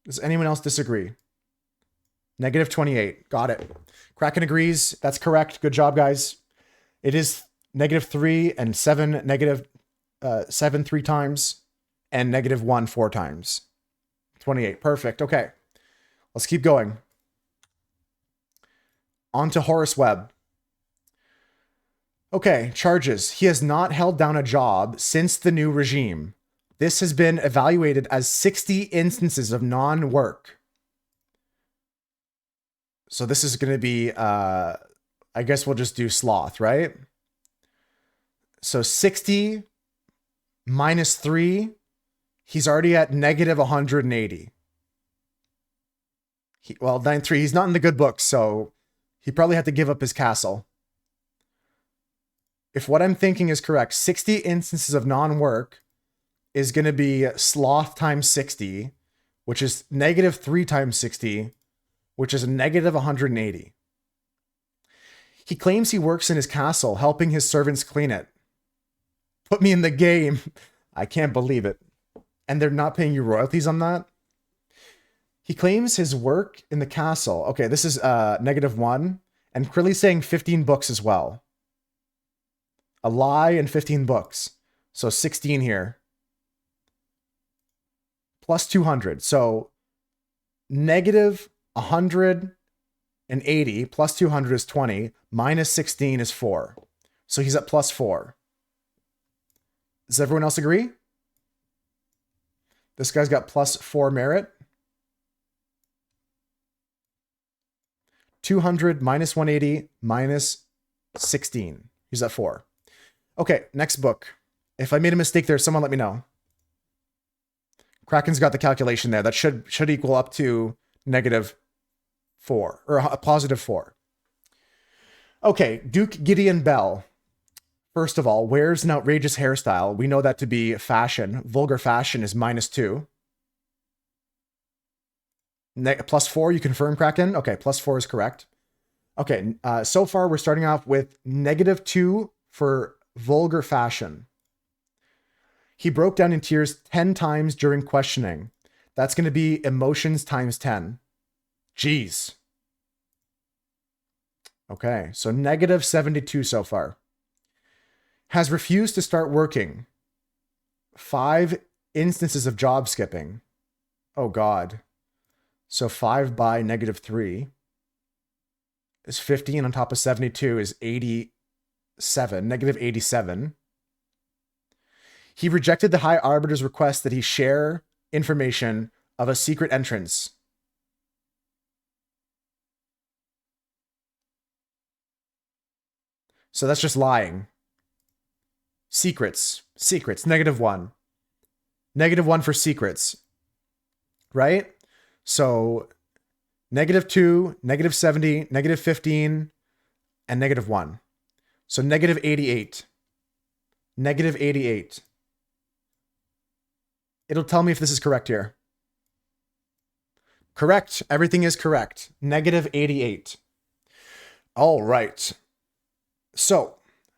A: Does anyone else disagree? Negative 28. Got it. Kraken agrees. That's correct. Good job, guys. It is negative 3 and 7, negative 7 3 times, and negative 1 4 times. 28. Perfect. Okay. Let's keep going. On to Horace Webb. Okay, charges. He has not held down a job since the new regime. This has been evaluated as 60 instances of non-work. So this is going to be, I guess we'll just do sloth, right? So 60 minus 3, he's already at negative 180. Well, 9-3, he's not in the good books, so he probably had to give up his castle. If what I'm thinking is correct, 60 instances of non-work is going to be sloth times 60, which is negative 3 times 60, which is a negative 180. He claims he works in his castle, helping his servants clean it. Put me in the game. I can't believe it. And they're not paying you royalties on that? He claims his work in the castle. Okay, this is negative 1. And Krilly's saying 15 books as well. A lie and 15 books. So 16 here. Plus 200. So negative 180 plus 200 is 20. Minus 16 is 4. So he's at plus 4. Does everyone else agree? This guy's got plus 4 merit. 200 minus 180 minus 16. He's at 4. Okay, next book. If I made a mistake there, someone let me know. Kraken's got the calculation there. That should equal up to negative 4, or a positive 4. Okay, Duke Gideon Bell. First of all, wears an outrageous hairstyle. We know that to be fashion. Vulgar fashion is minus 2. Plus 4, you confirm, Kraken? Okay, plus 4 is correct. Okay, so far we're starting off with negative 2 for vulgar fashion. He broke down in tears 10 times during questioning. That's going to be emotions times 10. Jeez. Okay, so negative 72 so far. Has refused to start working. 5 instances of job skipping. Oh, God. So 5 by negative 3 is 15 on top of 72 is 87, negative 87. He rejected the High Arbiter's request that he share information of a secret entrance. So that's just lying. Secrets, negative 1. Negative 1 for secrets, right? So negative 2, negative 70, negative 15, and negative 1. So negative 88. Negative 88. It'll tell me if this is correct here. Correct. Everything is correct. Negative 88. All right. So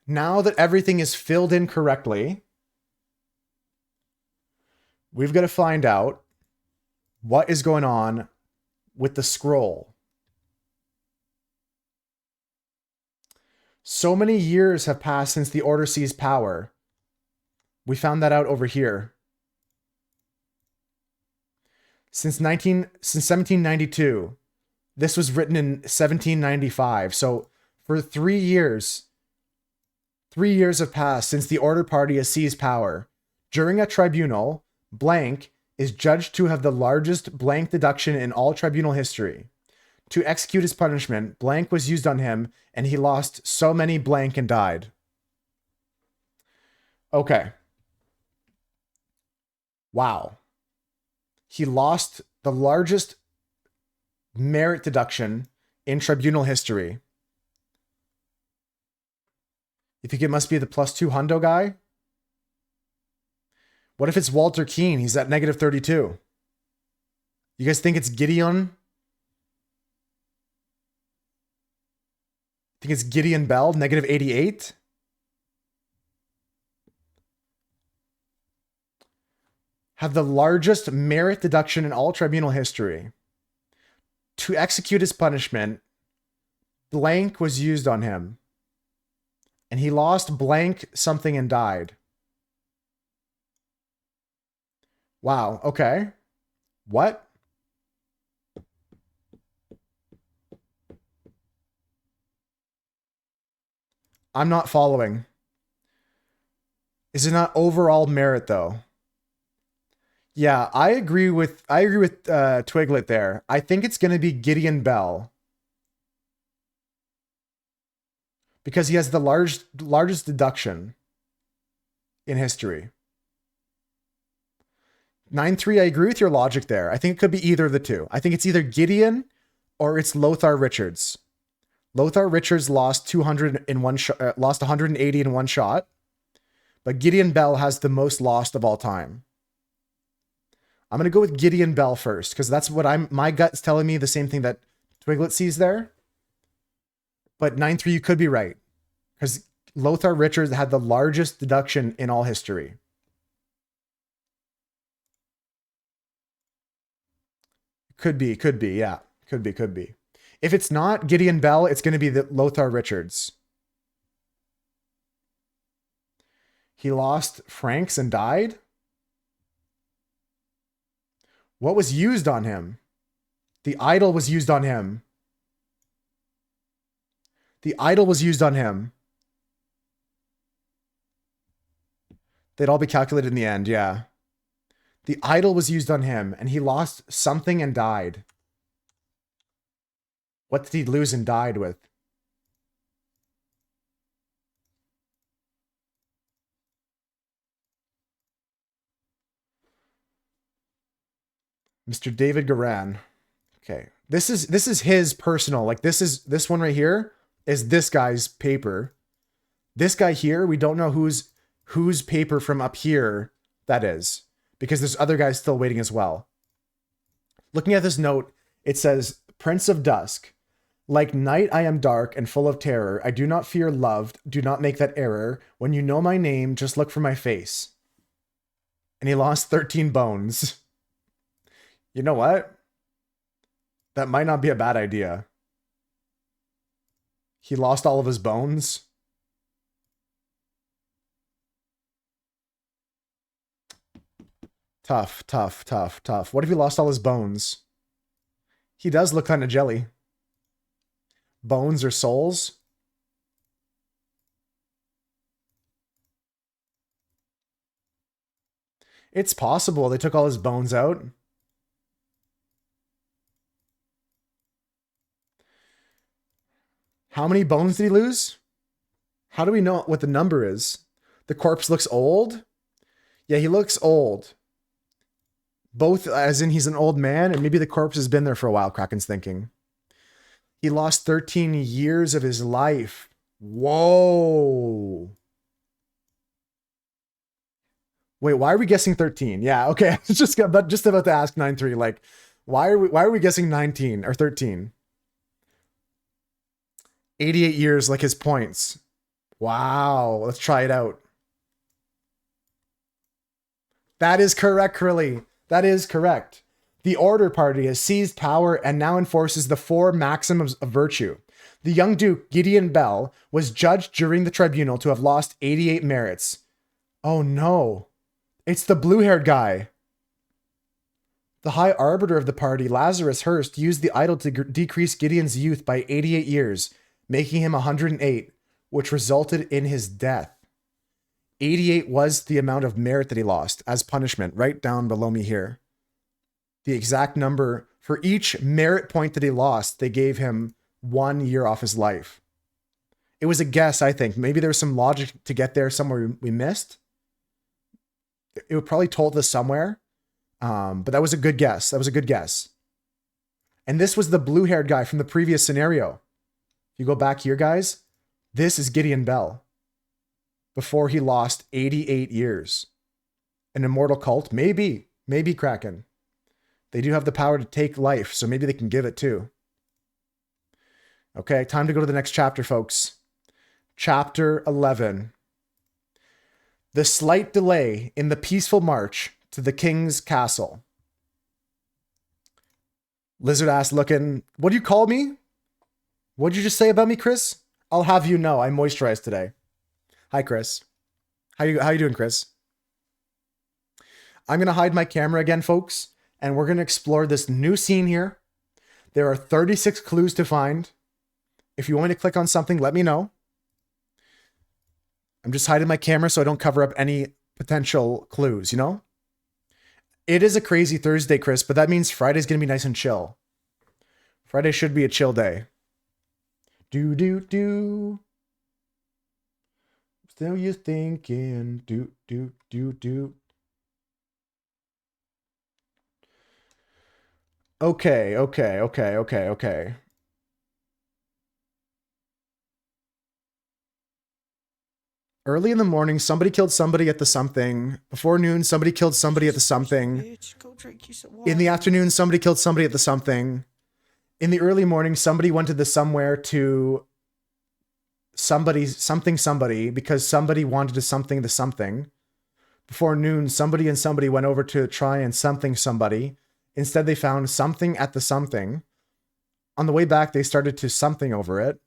A: now that everything is filled in correctly, we've got to find out what is going on with the scroll. So many years have passed since the Order seized power. We found that out over here. Since 1792. This was written in 1795. So for 3 years, 3 years have passed since the Order Party has seized power. During a tribunal, blank is judged to have the largest blank deduction in all tribunal history. To execute his punishment, blank was used on him, and he lost so many blank and died. Okay. Wow. He lost the largest merit deduction in tribunal history. You think it must be the plus 2 hundo guy? What if it's Walter Keane? He's at negative 32. You guys think it's Gideon? think it's Gideon Bell, negative 88. Have the largest merit deduction in all tribunal history. To execute his punishment, blank was used on him. And he lost blank something and died. Wow, okay. What? I'm not following. Is it not overall merit though? Yeah, I agree with Twiglet there. I think it's going to be Gideon Bell. Because he has the largest deduction in history. 9-3, I agree with your logic there. I think it could be either of the two. I think it's either Gideon or it's Lothar Richards. Lothar Richards lost 180 in one shot, but Gideon Bell has the most lost of all time. I'm going to go with Gideon Bell first because that's what my gut's telling me, the same thing that Twiglet sees there. But 9-3, you could be right because Lothar Richards had the largest deduction in all history. Could be, yeah. Could be. If it's not Gideon Bell, it's going to be the Lothar Richards. He lost Franks and died? What was used on him? The idol was used on him. The idol was used on him. They'd all be calculated in the end, yeah. The idol was used on him, and he lost something and died. What did he lose and died with? Mr. David Garan. Okay. This is his personal, like this one right here is this guy's paper. This guy here, we don't know whose paper from up here that is, because there's other guys still waiting as well. Looking at this note, it says, Prince of Dusk. Like night I am dark and full of terror. I do not fear loved. Do not make that error. When you know my name, just look for my face. And he lost 13 bones. You know what? That might not be a bad idea. He lost all of his bones. Tough. What if he lost all his bones? He does look kind of jelly. Bones or souls? It's possible they took all his bones out. How many bones did he lose? How do we know what the number is? The corpse looks old? Yeah, he looks old. Both as in he's an old man, and maybe the corpse has been there for a while, Kraken's thinking. He lost 13 years of his life. Whoa. Wait, why are we guessing 13? Yeah, okay. I was just about to ask 9-3. Like, why are we guessing 19 or 13? 88 years, like his points. Wow. Let's try it out. That is correct, Curly. That is correct. The Order Party has seized power and now enforces the 4 maxims of virtue. The young Duke, Gideon Bell, was judged during the tribunal to have lost 88 merits. Oh no. It's the blue-haired guy. The High Arbiter of the party, Lazarus Hurst, used the idol to decrease Gideon's youth by 88 years, making him 108, which resulted in his death. 88 was the amount of merit that he lost as punishment, right down below me here. The exact number for each merit point that he lost, they gave him 1 year off his life. It was a guess, I think. Maybe there was some logic to get there somewhere we missed. It would probably told us somewhere. But that was a good guess. And this was the blue-haired guy from the previous scenario. If you go back here, guys, this is Gideon Bell. Before he lost 88 years. An immortal cult? Maybe Kraken. They do have the power to take life, so maybe they can give it too. Okay, time to go to the next chapter, folks. Chapter 11. The slight delay in the peaceful march to the king's castle. Lizard ass looking. What do you call me? What did you just say about me, Chris? I'll have you know I moisturized today. Hi, Chris. How you doing, Chris? I'm gonna hide my camera again, folks, and we're gonna explore this new scene here. There are 36 clues to find. If you want me to click on something, let me know. I'm just hiding my camera so I don't cover up any potential clues, you know? It is a crazy Thursday, Chris, but that means Friday's going to be nice and chill. Friday should be a chill day. Do. Still you thinking. Do. Okay. Early in the morning, somebody killed somebody at the something. Before noon, somebody killed somebody at the something. In the afternoon, somebody killed somebody at the something. In the early morning, somebody went to the somewhere to somebody because somebody wanted to something the something. Before noon, somebody and somebody went over to try and something somebody. Instead, they found something at the something. On the way back, they started to something over it.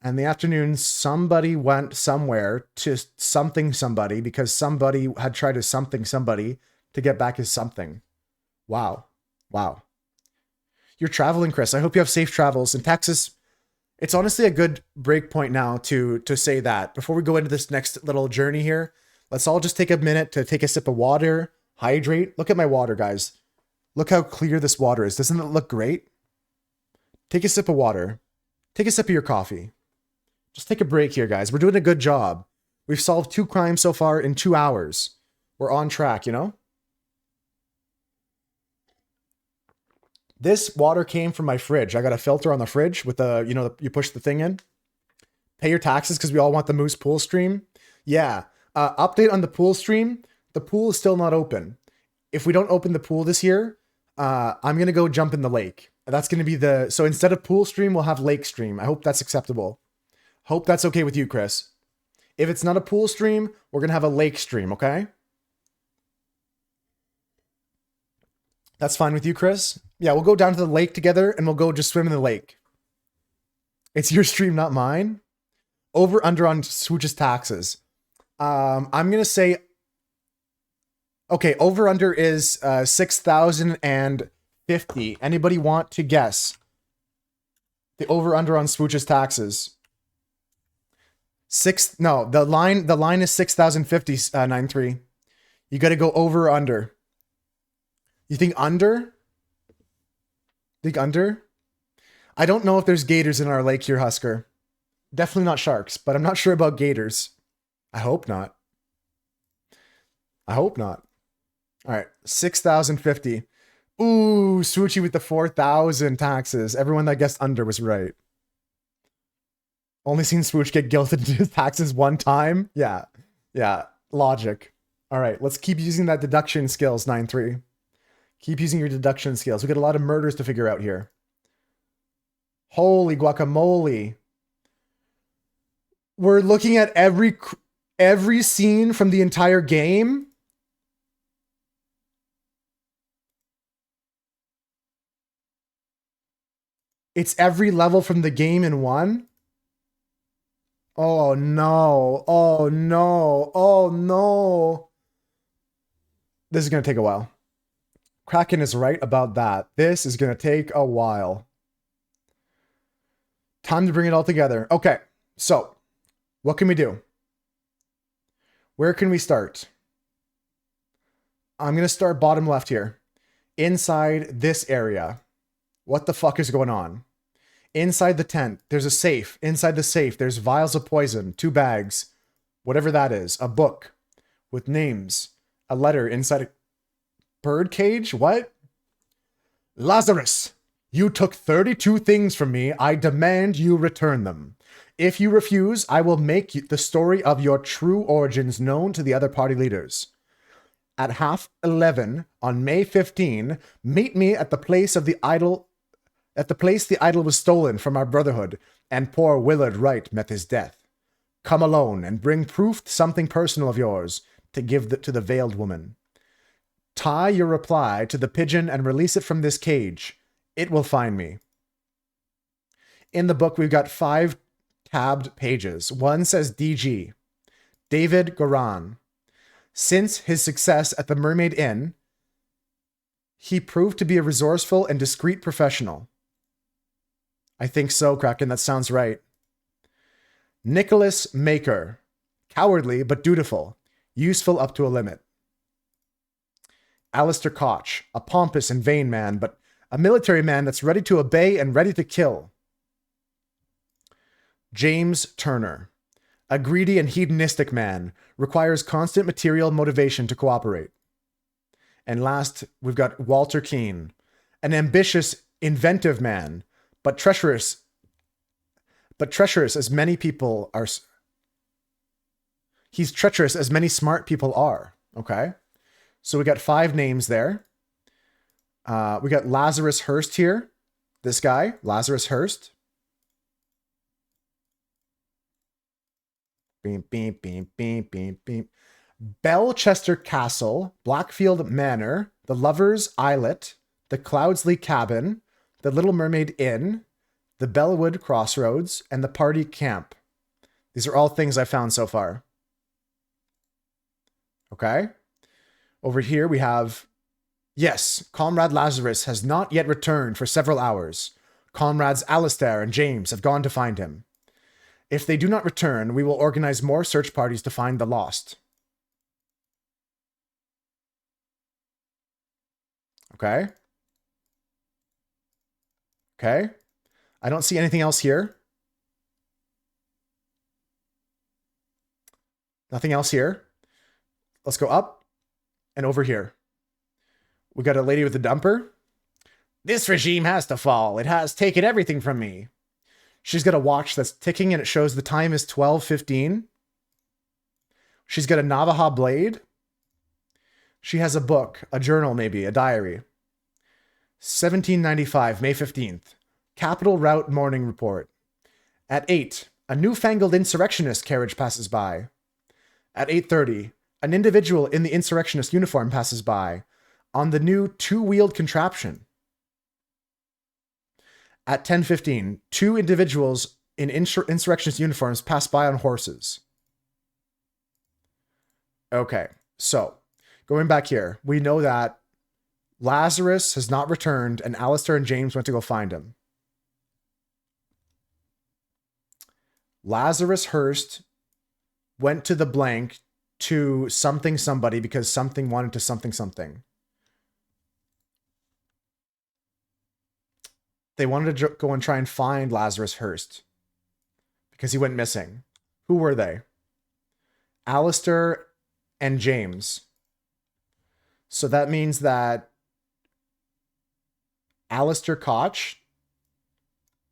A: And the afternoon, somebody went somewhere to something somebody because somebody had tried to something somebody to get back his something. Wow. You're traveling, Chris. I hope you have safe travels. In Texas, it's honestly a good break point now to say that. Before we go into this next little journey here, let's all just take a minute to take a sip of water, hydrate. Look at my water, guys. Look how clear this water is. Doesn't it look great? Take a sip of water. Take a sip of your coffee. Just take a break here, guys. We're doing a good job. We've solved 2 crimes so far in 2 hours. We're on track, you know? This water came from my fridge. I got a filter on the fridge with the, you know, you push the thing in. Pay your taxes because we all want the Moose Pool stream. Yeah. Update on the pool stream. The pool is still not open. If we don't open the pool this year, I'm going to go jump in the lake. That's going to be the... So instead of pool stream, we'll have lake stream. I hope that's acceptable. Hope that's okay with you, Chris. If it's not a pool stream, we're going to have a lake stream, okay? That's fine with you, Chris? Yeah, we'll go down to the lake together and we'll go just swim in the lake. It's your stream, not mine. Over under on Swooch's taxes. I'm going to say... Okay, over under is 6,050. Anybody want to guess the over under on Swooch's taxes? The line is 6,050, 9-3. You got to go over or under. You think under? Think under? I don't know if there's gators in our lake here, Husker. Definitely not sharks, but I'm not sure about gators. I hope not. All right, 6,050. Ooh, Swoochy with the 4,000 taxes. Everyone that guessed under was right. Only seen Swooch get guilted into his taxes 1 time. Yeah. Logic. All right, let's keep using that deduction skills, 9-3. Keep using your deduction skills. We got a lot of murders to figure out here. Holy guacamole. We're looking at every scene from the entire game. It's every level from the game in one. Oh no. This is going to take a while. Kraken is right about that. This is going to take a while. Time to bring it all together. Okay, so what can we do? Where can we start? I'm going to start bottom left here. Inside this area. What the fuck is going on? Inside the tent, there's a safe. Inside the safe, there's vials of poison, 2 bags, whatever that is, a book with names, a letter inside a bird cage. What? Lazarus, you took 32 things from me. I demand you return them. If you refuse, I will make the story of your true origins known to the other party leaders. At 11:30 on May 15, meet me at the place of the idol At the place the idol was stolen from our brotherhood, and poor Willard Wright met his death. Come alone and bring proof something personal of yours to give to the veiled woman. Tie your reply to the pigeon and release it from this cage. It will find me. In the book, we've got 5 tabbed pages. One says DG, David Goran. Since his success at the Mermaid Inn, he proved to be a resourceful and discreet professional. I think so, Kraken. That sounds right. Nicholas Maker. Cowardly but dutiful. Useful up to a limit. Alistair Koch. A pompous and vain man, but a military man that's ready to obey and ready to kill. James Turner. A greedy and hedonistic man. Requires constant material motivation to cooperate. And last, we've got Walter Keane. An ambitious, inventive man, but treacherous as many people are. He's treacherous as many smart people are. Okay. So we got 5 names there. We got Lazarus Hearst here. This guy, Lazarus Hearst. Beep, beep, beep, beep, beep, beep. Belchester Castle, Blackfield Manor, the Lover's Islet, the Cloudsley Cabin, the Little Mermaid Inn, the Bellawood Crossroads, and the Party Camp. These are all things I found so far. Okay. Over here we have, yes, Comrade Lazarus has not yet returned for several hours. Comrades Alistair and James have gone to find him. If they do not return, we will organize more search parties to find the lost. Okay. Okay. I don't see anything else here. Nothing else here. Let's go up and over here. We got a lady with a dumper. This regime has to fall. It has taken everything from me. She's got a watch that's ticking and it shows the time is 12:15. She's got a Navajo blade. She has a book, a journal maybe, a diary. 1795, May 15th. Capital Route Morning Report. At 8, a newfangled insurrectionist carriage passes by. At 8:30, an individual in the insurrectionist uniform passes by on the new 2-wheeled contraption. At 10:15, 2 individuals in insurrectionist uniforms pass by on horses. Okay, so going back here, we know that Lazarus has not returned and Alistair and James went to go find him. Lazarus Hearst went to the blank to something somebody because something wanted to something something. They wanted to go and try and find Lazarus Hearst because he went missing. Who were they? Alistair and James. So that means that Alistair Koch,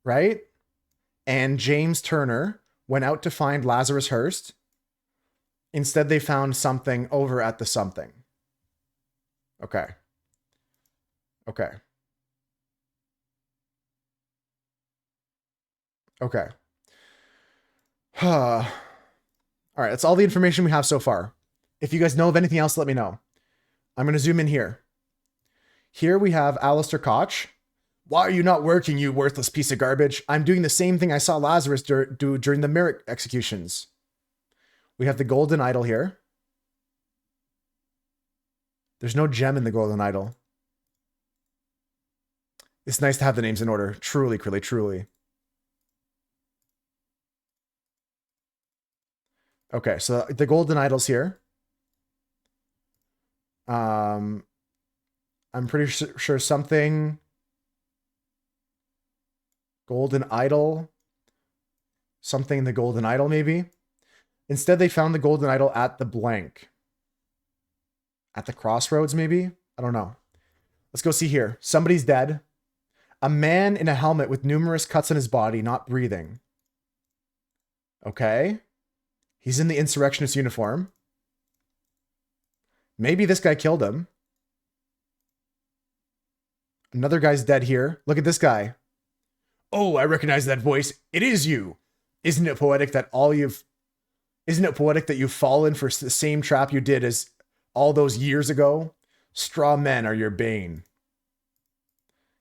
A: right? And James Turner went out to find Lazarus Hearst. Instead, they found something over at the something. Okay. Okay. Okay. All right, that's all the information we have so far. If you guys know of anything else, let me know. I'm going to zoom in here. Here we have Alistair Koch. Why are you not working, you worthless piece of garbage? I'm doing the same thing I saw Lazarus do during the Merrick executions. We have the Golden Idol here. There's no gem in the Golden Idol. It's nice to have the names in order. Truly, truly, truly. Okay, so the Golden Idol's here. I'm pretty sure something... Golden Idol. Something in the Golden Idol, maybe. Instead, they found the Golden Idol at the blank. At the crossroads, maybe? I don't know. Let's go see here. Somebody's dead. A man in a helmet with numerous cuts on his body, not breathing. Okay. He's in the insurrectionist uniform. Maybe this guy killed him. Another guy's dead here. Look at this guy. Oh, I recognize that voice. It is you. Isn't it poetic that you've fallen for the same trap you did as all those years ago? Straw men are your bane.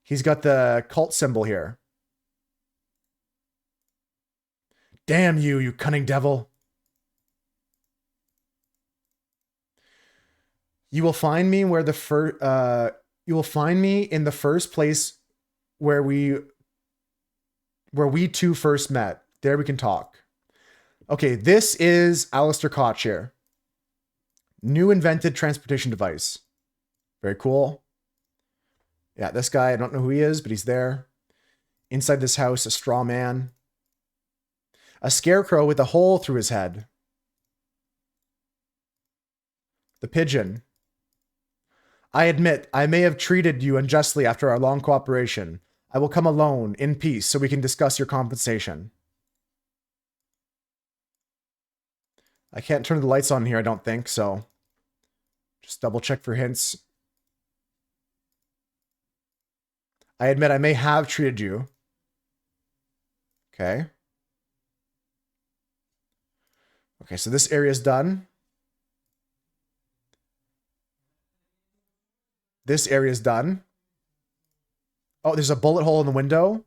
A: He's got the cult symbol here. Damn you, you cunning devil. You will find me where you will find me in the first place where we two first met. There we can talk. Okay, this is Alistair Koch here. New invented transportation device. Very cool. Yeah, this guy, I don't know who he is, but he's there. Inside this house, a straw man. A scarecrow with a hole through his head. The pigeon. I admit, I may have treated you unjustly after our long cooperation. I will come alone, in peace, so we can discuss your compensation. I can't turn the lights on here, I don't think, so just double check for hints. I admit I may have treated you. Okay. Okay, so this area is done. This area is done. Oh, there's a bullet hole in the window.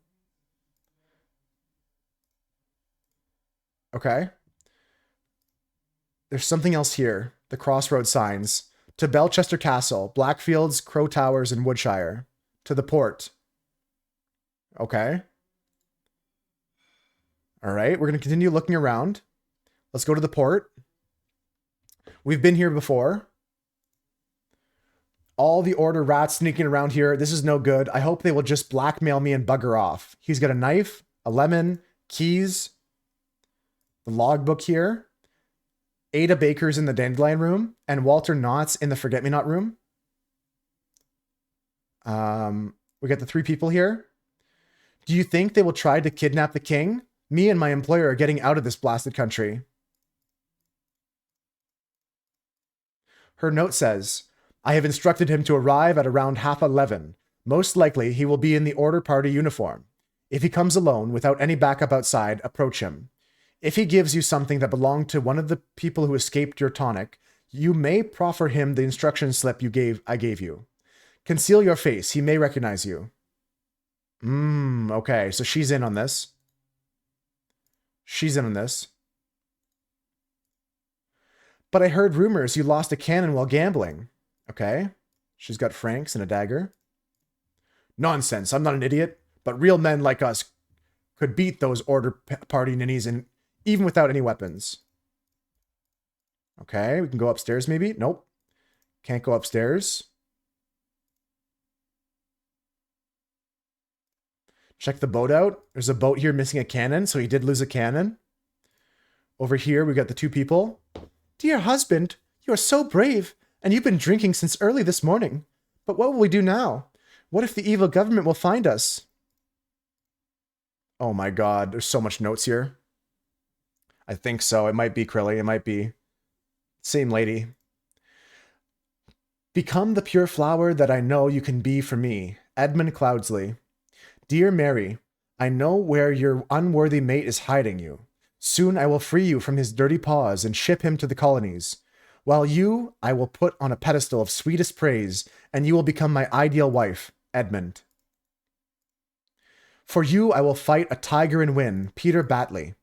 A: Okay. There's something else here. The crossroad signs. To Belchester Castle, Blackfields, Crow Towers, and Woodshire. To the port. Okay. All right, we're going to continue looking around. Let's go to the port. We've been here before. All the Order rats sneaking around here. This is no good. I hope they will just blackmail me and bugger off. He's got a knife, a lemon, keys, the logbook here. Ada Baker's in the Dandelion room, and Walter Knott's in the Forget-Me-Not room. We got the 3 people here. Do you think they will try to kidnap the king? Me and my employer are getting out of this blasted country. Her note says, I have instructed him to arrive at around 11:30. Most likely, he will be in the Order Party uniform. If he comes alone, without any backup outside, approach him. If he gives you something that belonged to one of the people who escaped your tonic, you may proffer him the instruction slip I gave you. Conceal your face. He may recognize you. Okay, so she's in on this. She's in on this. But I heard rumors you lost a cannon while gambling. Okay. She's got francs and a dagger. Nonsense. I'm not an idiot. But real men like us could beat those Order Party ninnies even without any weapons. Okay, we can go upstairs maybe. Nope. Can't go upstairs. Check the boat out. There's a boat here missing a cannon, so he did lose a cannon. Over here, we got the 2 people. Dear husband, you are so brave, and you've been drinking since early this morning. But what will we do now? What if the evil government will find us? Oh my god, there's so much notes here. I think so. It might be Crilly. It might be. Same lady. Become the pure flower that I know you can be for me. Edmund Cloudsley. Dear Mary, I know where your unworthy mate is hiding you. Soon I will free you from his dirty paws and ship him to the colonies. While you, I will put on a pedestal of sweetest praise, and you will become my ideal wife, Edmund. For you, I will fight a tiger and win, Peter Batley.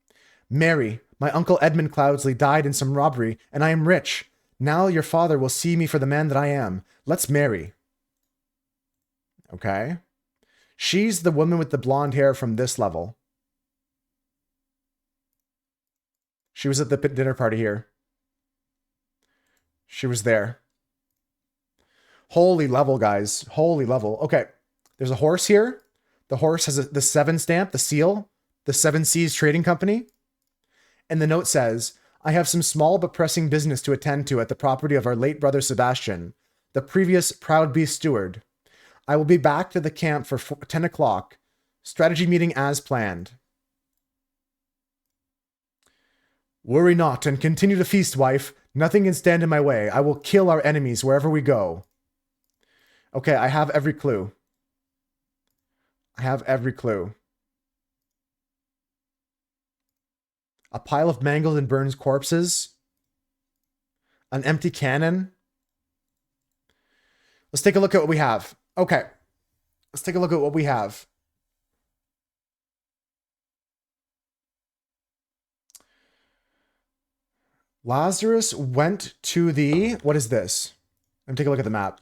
A: Mary, my uncle Edmund Cloudsley died in some robbery, and I am rich. Now your father will see me for the man that I am. Let's marry. Okay. She's the woman with the blonde hair from this level. She was at the dinner party here. She was there. Holy level, guys. Holy level. Okay. There's a horse here. The horse has the 7 stamp, the seal, the 7 Seas Trading Company. And the note says, I have some small but pressing business to attend to at the property of our late brother Sebastian, the previous Proud Beast steward. I will be back to the camp for 10 o'clock. Strategy meeting as planned. Worry not and continue to feast, wife. Nothing can stand in my way. I will kill our enemies wherever we go. Okay, I have every clue. I have every clue. A pile of mangled and burned corpses. An empty cannon. Let's take a look at what we have. Okay. Let's take a look at what we have. Lazarus went to the... What is this? Let me take a look at the map.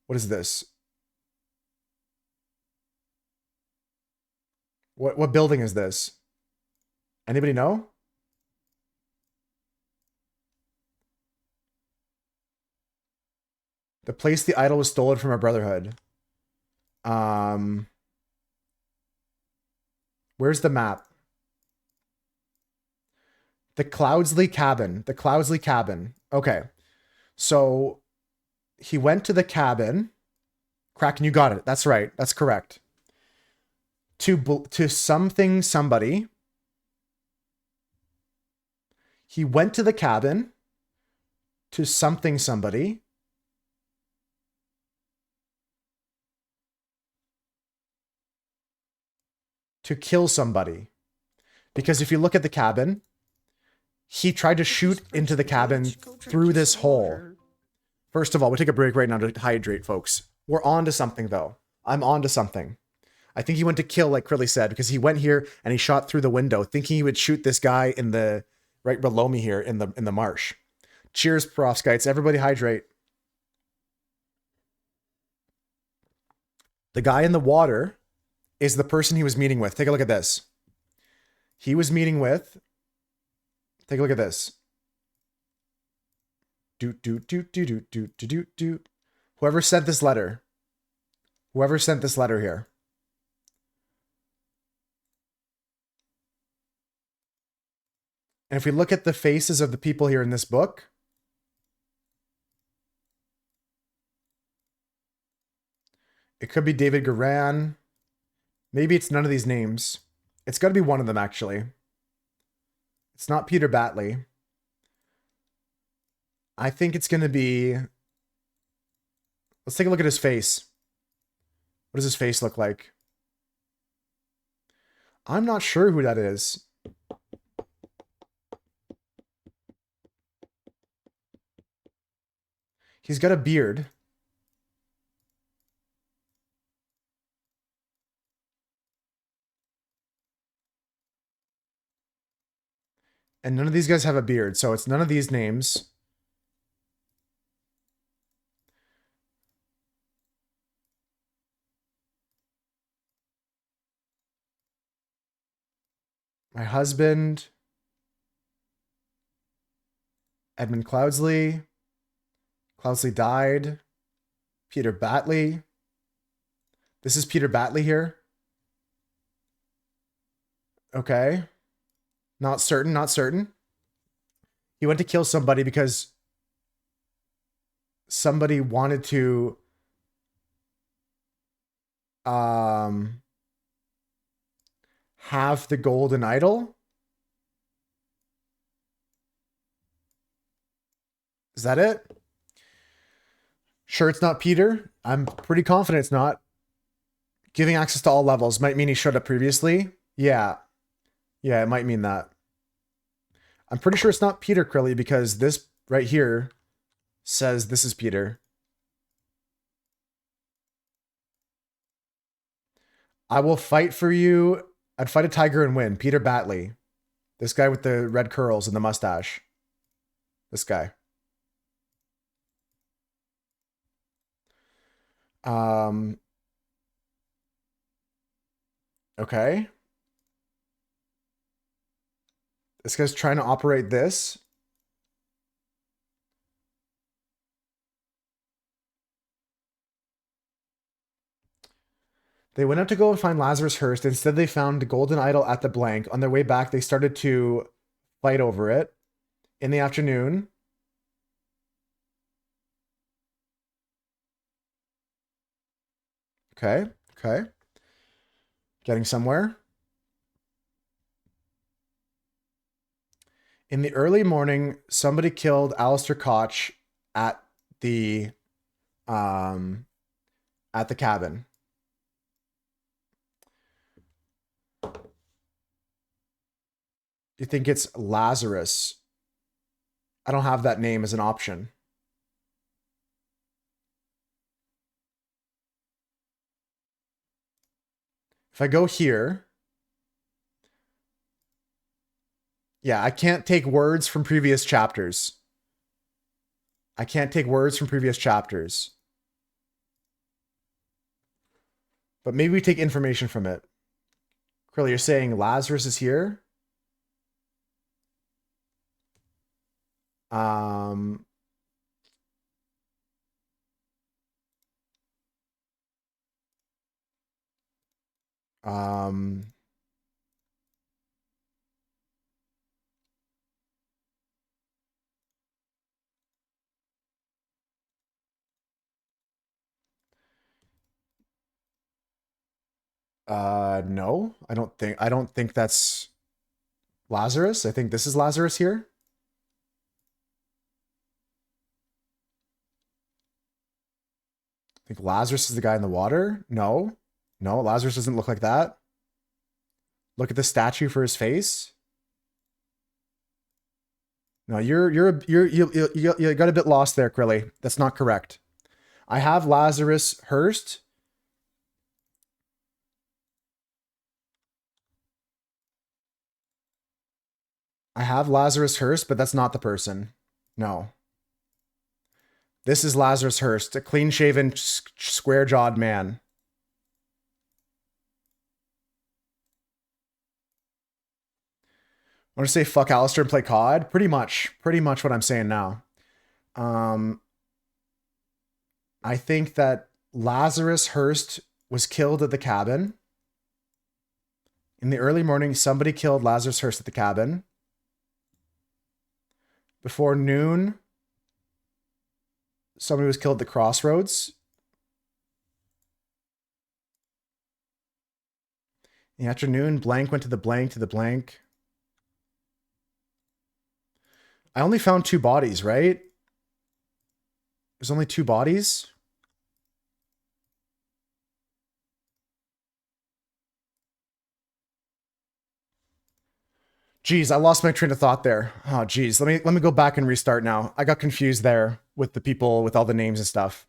A: What is this? What building is this? Anybody know? The place the idol was stolen from our brotherhood. Where's the map? The Cloudsley cabin. The Cloudsley cabin. Okay. So he went to the cabin. Kraken, you got it. That's right. That's correct. To somebody. He went to the cabin to somebody. To kill somebody. Because if you look at the cabin, he tried to shoot into the cabin through this hole. First of all, we'll take a break right now to hydrate, folks. We're on to something, though. I'm on to something. I think he went to kill, like Crilly said, because he went here and he shot through the window, thinking he would shoot this guy in the right below me here in the marsh. Cheers, Perovskites. Everybody hydrate. The guy in the water is the person he was meeting with. Take a look at this. He was meeting with... Take a look at this. Whoever sent this letter. Whoever sent this letter here. And if we look at the faces of the people here in this book, it could be David Garan. Maybe it's none of these names. It's got to be one of them, actually. It's not Peter Batley. I think it's going to be... Let's take a look at his face. What does his face look like? I'm not sure who that is. He's got a beard. And none of these guys have a beard, so it's none of these names. My husband. Edmund Cloudsley. Cloudsley died. Peter Batley. This is Peter Batley here. Okay. Not certain, not certain. He went to kill somebody because somebody wanted to have the golden idol. Is that it? Sure, it's not Peter. I'm pretty confident it's not. Giving access to all levels might mean he showed up previously. Yeah. Yeah, it might mean that. I'm pretty sure it's not Peter Crilly because this right here says this is Peter. I will fight for you. I'd fight a tiger and win. Peter Batley. This guy with the red curls and the mustache. This guy. Okay. This guy's trying to operate this. They went out to go and find Lazarus Hearst. Instead, they found the golden idol at the blank. On their way back, they started to fight over it. In the afternoon, okay, okay. Getting somewhere. In the early morning, somebody killed Alistair Koch at the cabin. You think it's Lazarus. I don't have that name as an option. If I go here, yeah, I can't take words from previous chapters. I can't take words from previous chapters. But maybe we take information from it. Curly, you're saying Lazarus is here? Um, um, no, I don't think that's Lazarus. I think this is Lazarus here. I think Lazarus is the guy in the water. No, no, Lazarus doesn't look like that. Look at the statue for his face. No, you got a bit lost there, Krilly. That's not correct. I have Lazarus Hearst. I have Lazarus Hearst, but that's not the person. No. This is Lazarus Hearst, a clean-shaven, square-jawed man. I want to say fuck Alistair and play COD. Pretty much what I'm saying now. I think that Lazarus Hearst was killed at the cabin. In the early morning, somebody killed Lazarus Hearst at the cabin. Before noon, somebody was killed at the crossroads. In the afternoon, blank went to the blank to the blank. I only found 2 bodies, right? There's only 2 bodies. Geez, I lost my train of thought there. Oh, geez. Let me go back and restart now. I got confused there with the people with all the names and stuff.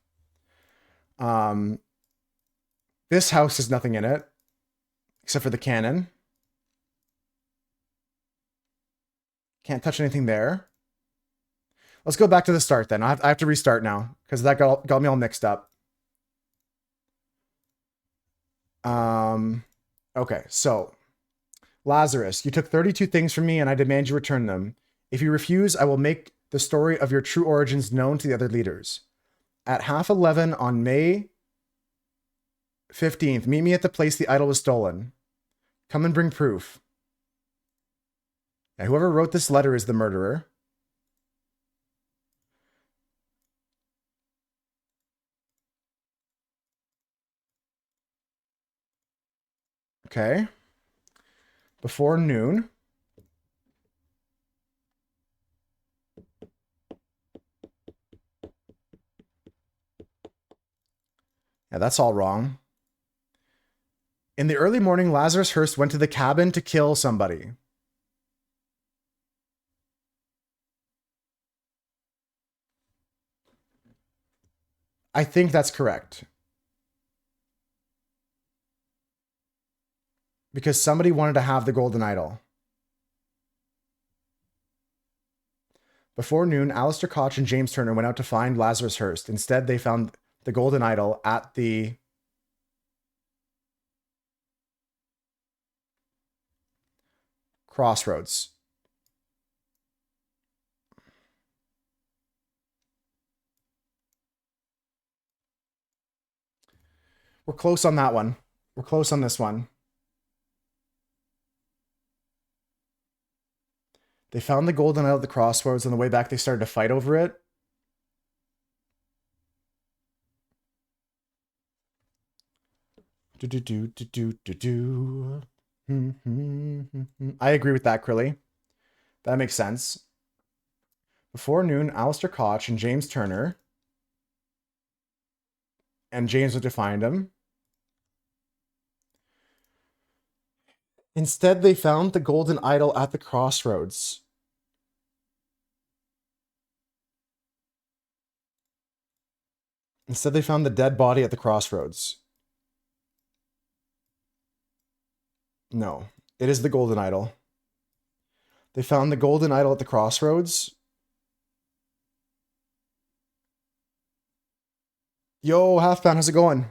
A: This house has nothing in it except for the cannon. Can't touch anything there. Let's go back to the start then. I have to restart now because that got me all mixed up. Okay, so Lazarus, you took 32 things from me and I demand you return them. If you refuse, I will make the story of your true origins known to the other leaders. At 11:30 on May 15th, meet me at the place the idol was stolen. Come and bring proof. Now, whoever wrote this letter is the murderer. Okay. Before noon. Yeah, that's all wrong. In the early morning, Lazarus Hearst went to the cabin to kill somebody. I think that's correct. Because somebody wanted to have the golden idol. Before noon, Alistair Koch and James Turner went out to find Lazarus Hearst. Instead, they found the golden idol at the crossroads. We're close on that one. We're close on this one. They found the golden idol at the crossroads. On the way back, they started to fight over it. I agree with that, Krilly. That makes sense. Before noon, Alistair Koch and James Turner. And James went to find him. Instead, they found the golden idol at the crossroads. Instead, they found the dead body at the crossroads. No, it is the golden idol. They found the golden idol at the crossroads. Yo, Halfpound, how's it going?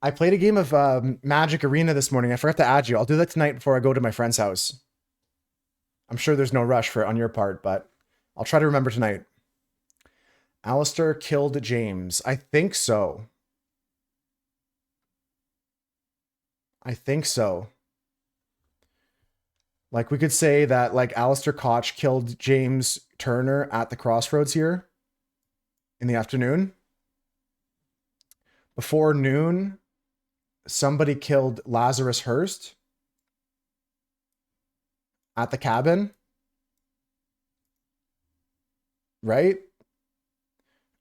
A: I played a game of Magic Arena this morning. I forgot to add you. I'll do that tonight before I go to my friend's house. I'm sure there's no rush for it on your part, but I'll try to remember tonight. Alistair killed James. I think so. I think so. Like, we could say that, like, Alistair Koch killed James Turner at the crossroads here in the afternoon. Before noon, somebody killed Lazarus Hurst at the cabin. Right?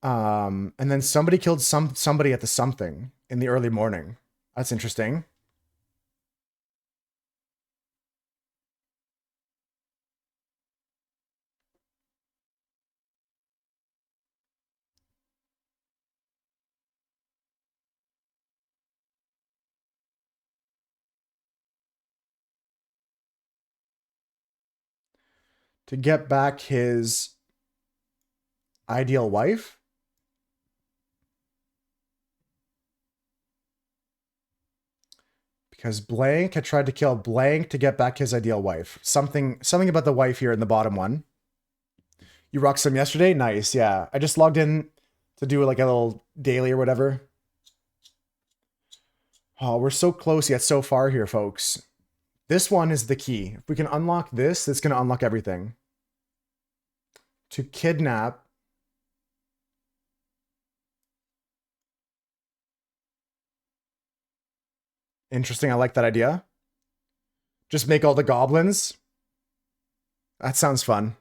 A: And then somebody killed somebody at the something in the early morning. That's interesting. To get back his ideal wife? Because blank had tried to kill blank to get back his ideal wife. Something about the wife here in the bottom one. You rocked some yesterday? Nice, yeah. I just logged in to do like a little daily or whatever. Oh, we're so close yet so far here, folks. This one is the key. If we can unlock this, it's going to unlock everything. To kidnap. Interesting, I like that idea. Just make all the goblins. That sounds fun.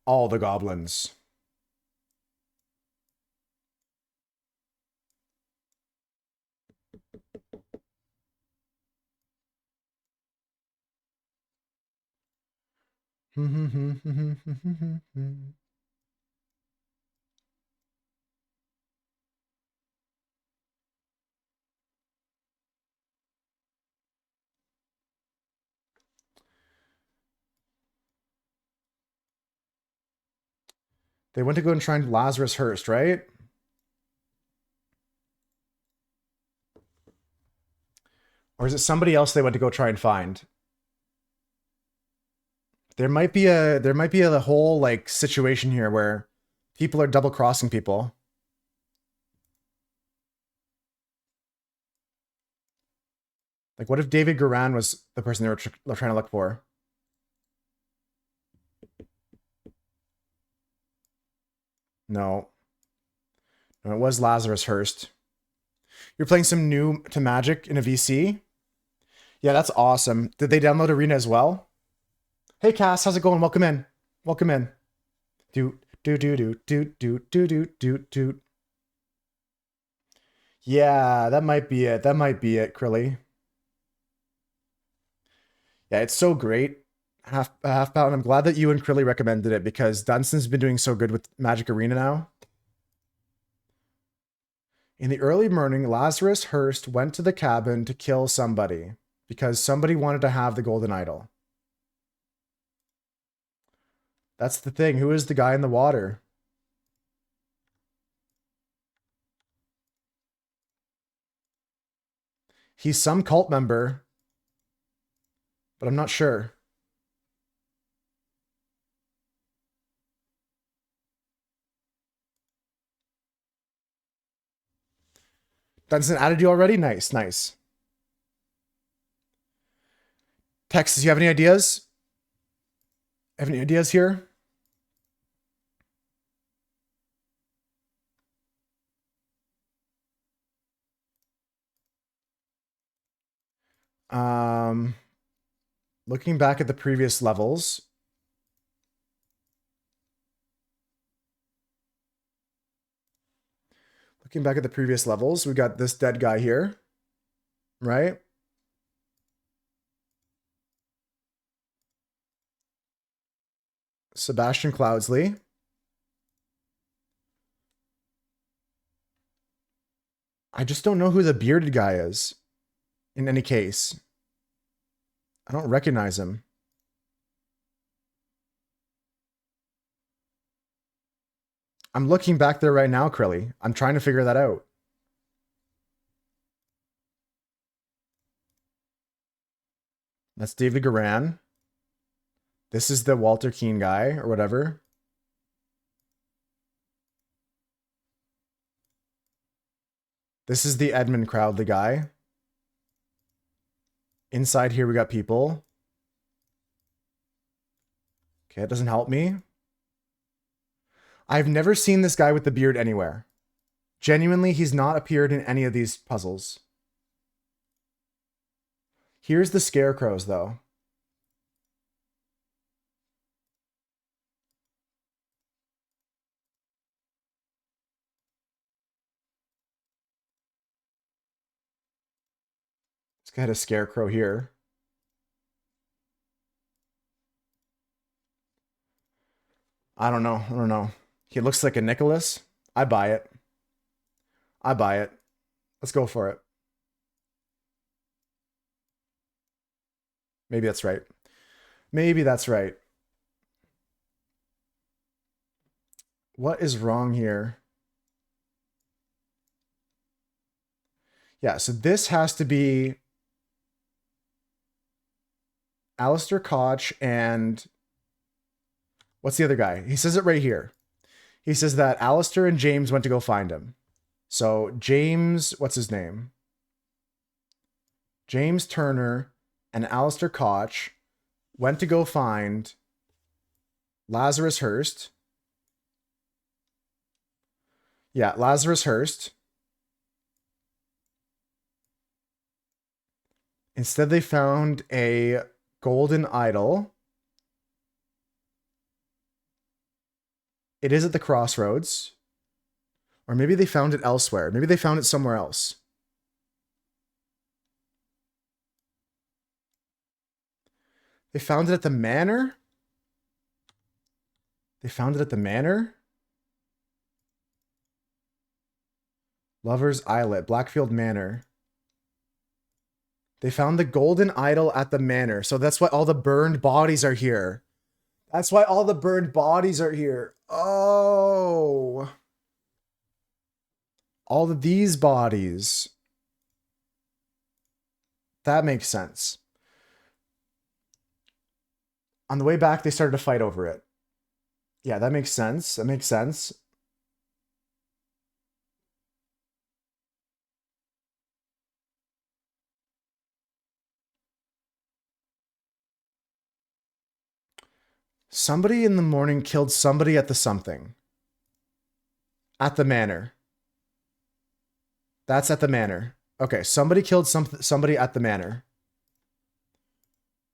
A: All the goblins. They went to go and find Lazarus Hurst, right? Or is it somebody else they went to go try and find? There might be a whole like situation here where people are double crossing people. Like, what if David Guerin was the person they were trying to look for? No. No, it was Lazarus Hurst. You're playing some new to Magic in a VC? Yeah, that's awesome. Did they download Arena as well? Hey, Cass, how's it going? Welcome in. Welcome in. Do. Yeah, that might be it. That might be it, Krilly. Yeah, it's so great. Half-Pound. I'm glad that you and Krilly recommended it because Dunston's been doing so good with Magic Arena now. In the early morning, Lazarus Hurst went to the cabin to kill somebody because somebody wanted to have the golden idol. That's the thing. Who is the guy in the water? He's some cult member, but I'm not sure. Dunston added you already? Nice, nice. Texas, you have any ideas? Have any ideas here? Looking back at the previous levels. Looking back at the previous levels, we got this dead guy here, right? Sebastian Cloudsley. I just don't know who the bearded guy is. In any case. I don't recognize him. I'm looking back there right now, Krilly. I'm trying to figure that out. That's David Garan. This is the Walter Keane guy, or whatever. This is the Edmund Crowley guy. Inside here, we got people. Okay, it doesn't help me. I've never seen this guy with the beard anywhere. Genuinely, he's not appeared in any of these puzzles. Here's the scarecrows, though. This guy had a scarecrow here. I don't know. He looks like a Nicholas. I buy it. Let's go for it. Maybe that's right. What is wrong here? Yeah, so this has to be Alistair Koch and what's the other guy? He says it right here. He says that Alistair and James went to go find him. So James, what's his name? James Turner and Alistair Koch went to go find Lazarus Hurst. Yeah, Lazarus Hurst. Instead, they found a golden idol. It is at the crossroads. Or maybe they found it elsewhere. Maybe they found it somewhere else. They found it at the manor? Lover's Islet, Blackfield Manor. They found the golden idol at the manor. So that's why all the burned bodies are here. Oh. All of these bodies. That makes sense. On the way back, they started to fight over it. Yeah, that makes sense. Somebody in the morning killed somebody at the something. At the manor. That's at the manor. Okay, somebody killed somebody at the manor.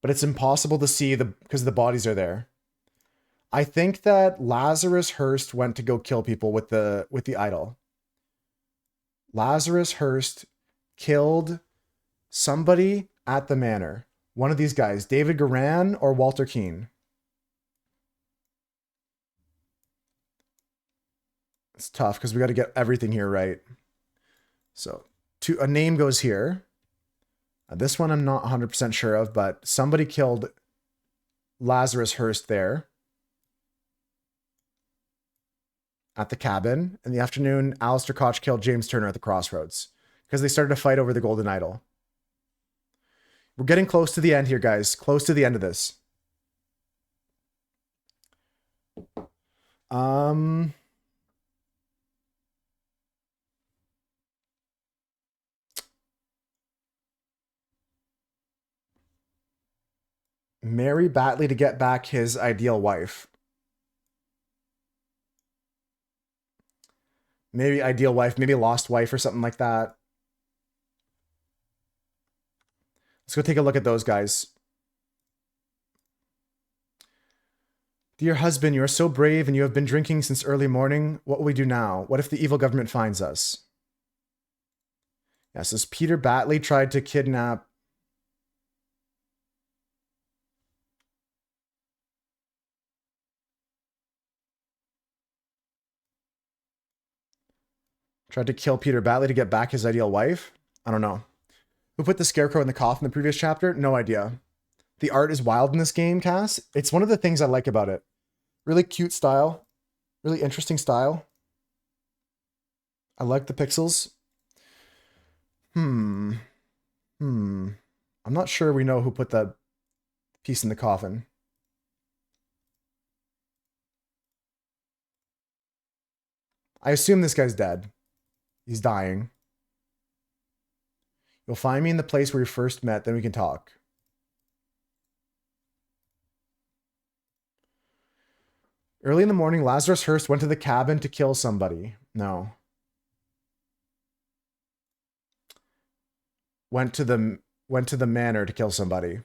A: But it's impossible to see because the bodies are there. I think that Lazarus Hurst went to go kill people with the idol. Lazarus Hurst killed somebody at the manor. One of these guys, David Garan or Walter Keane. It's tough because we got to get everything here right. So a name goes here. This one I'm not 100% sure of, but somebody killed Lazarus Hurst there. At the cabin. In the afternoon, Alistair Koch killed James Turner at the crossroads because they started to fight over the golden idol. We're getting close to the end here, guys. Close to the end of this. Marry Batley to get back his ideal wife. Maybe ideal wife, maybe lost wife or something like that. Let's go take a look at those guys. Dear husband, you are so brave and you have been drinking since early morning. What will we do now? What if the evil government finds us? Yes, this Peter Batley tried to kidnap... Tried to kill Peter Batley to get back his ideal wife? I don't know. Who put the scarecrow in the coffin in the previous chapter? No idea. The art is wild in this game, Cass. It's one of the things I like about it. Really cute style. Really interesting style. I like the pixels. I'm not sure we know who put that piece in the coffin. I assume this guy's dead. He's dying. You'll find me in the place where we first met, then we can talk. Early in the morning, Lazarus Hearst went to the cabin to kill somebody. No. Went to the manor to kill somebody.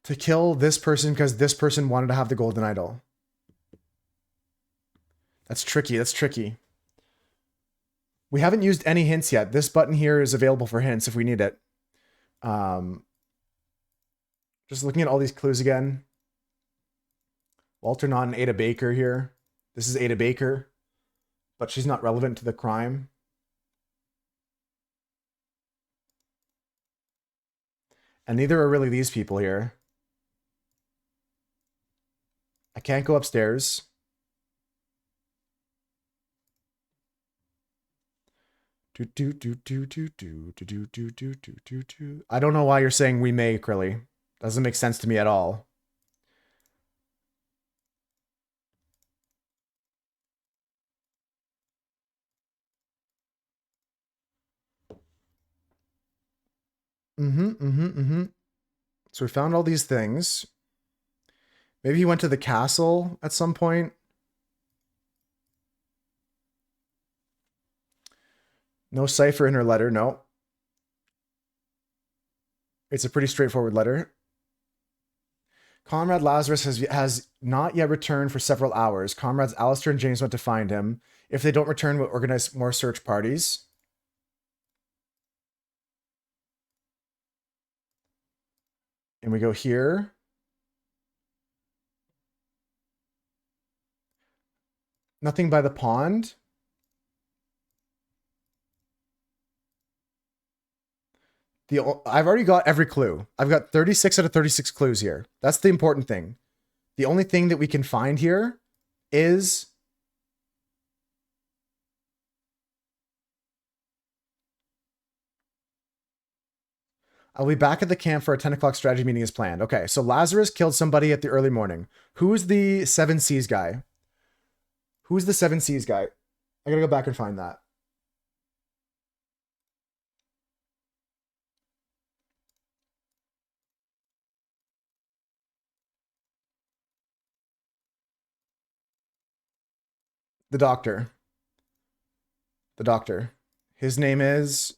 A: To kill this person because this person wanted to have the golden idol. That's tricky. That's tricky. We haven't used any hints yet. This button here is available for hints if we need it. Just looking at all these clues again. Walter Knott and Ada Baker here. This is Ada Baker, but she's not relevant to the crime. And neither are really these people here. I can't go upstairs. I don't know why you're saying we may, Krilly. Doesn't make sense to me at all. So we found all these things. Maybe he went to the castle at some point. No cipher in her letter, no. It's a pretty straightforward letter. Comrade Lazarus has not yet returned for several hours. Comrades Alistair and James went to find him. If they don't return, we'll organize more search parties. And we go here. Nothing by the pond. I've already got every clue. I've got 36 out of 36 clues here. That's the important thing. The only thing that we can find here is I'll be back at the camp for a 10 o'clock strategy meeting as planned. Okay, so Lazarus killed somebody at the early morning. Who's the Seven Seas guy? Who's the Seven Seas guy? I gotta go back and find that. The doctor. The doctor. His name is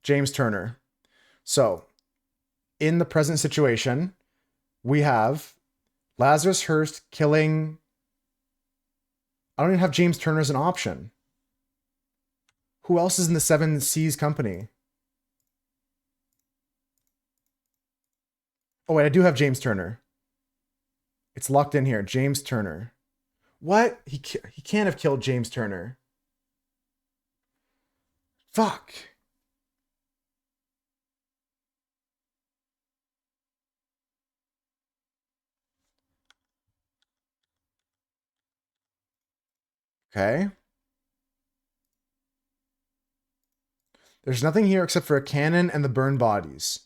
A: James Turner. So, in the present situation, we have Lazarus Hearst killing... I don't even have James Turner as an option. Who else is in the Seven Seas company? Oh, wait, I do have James Turner. It's locked in here. James Turner. What? He can't have killed James Turner. Fuck. Okay. There's nothing here except for a cannon and the burned bodies.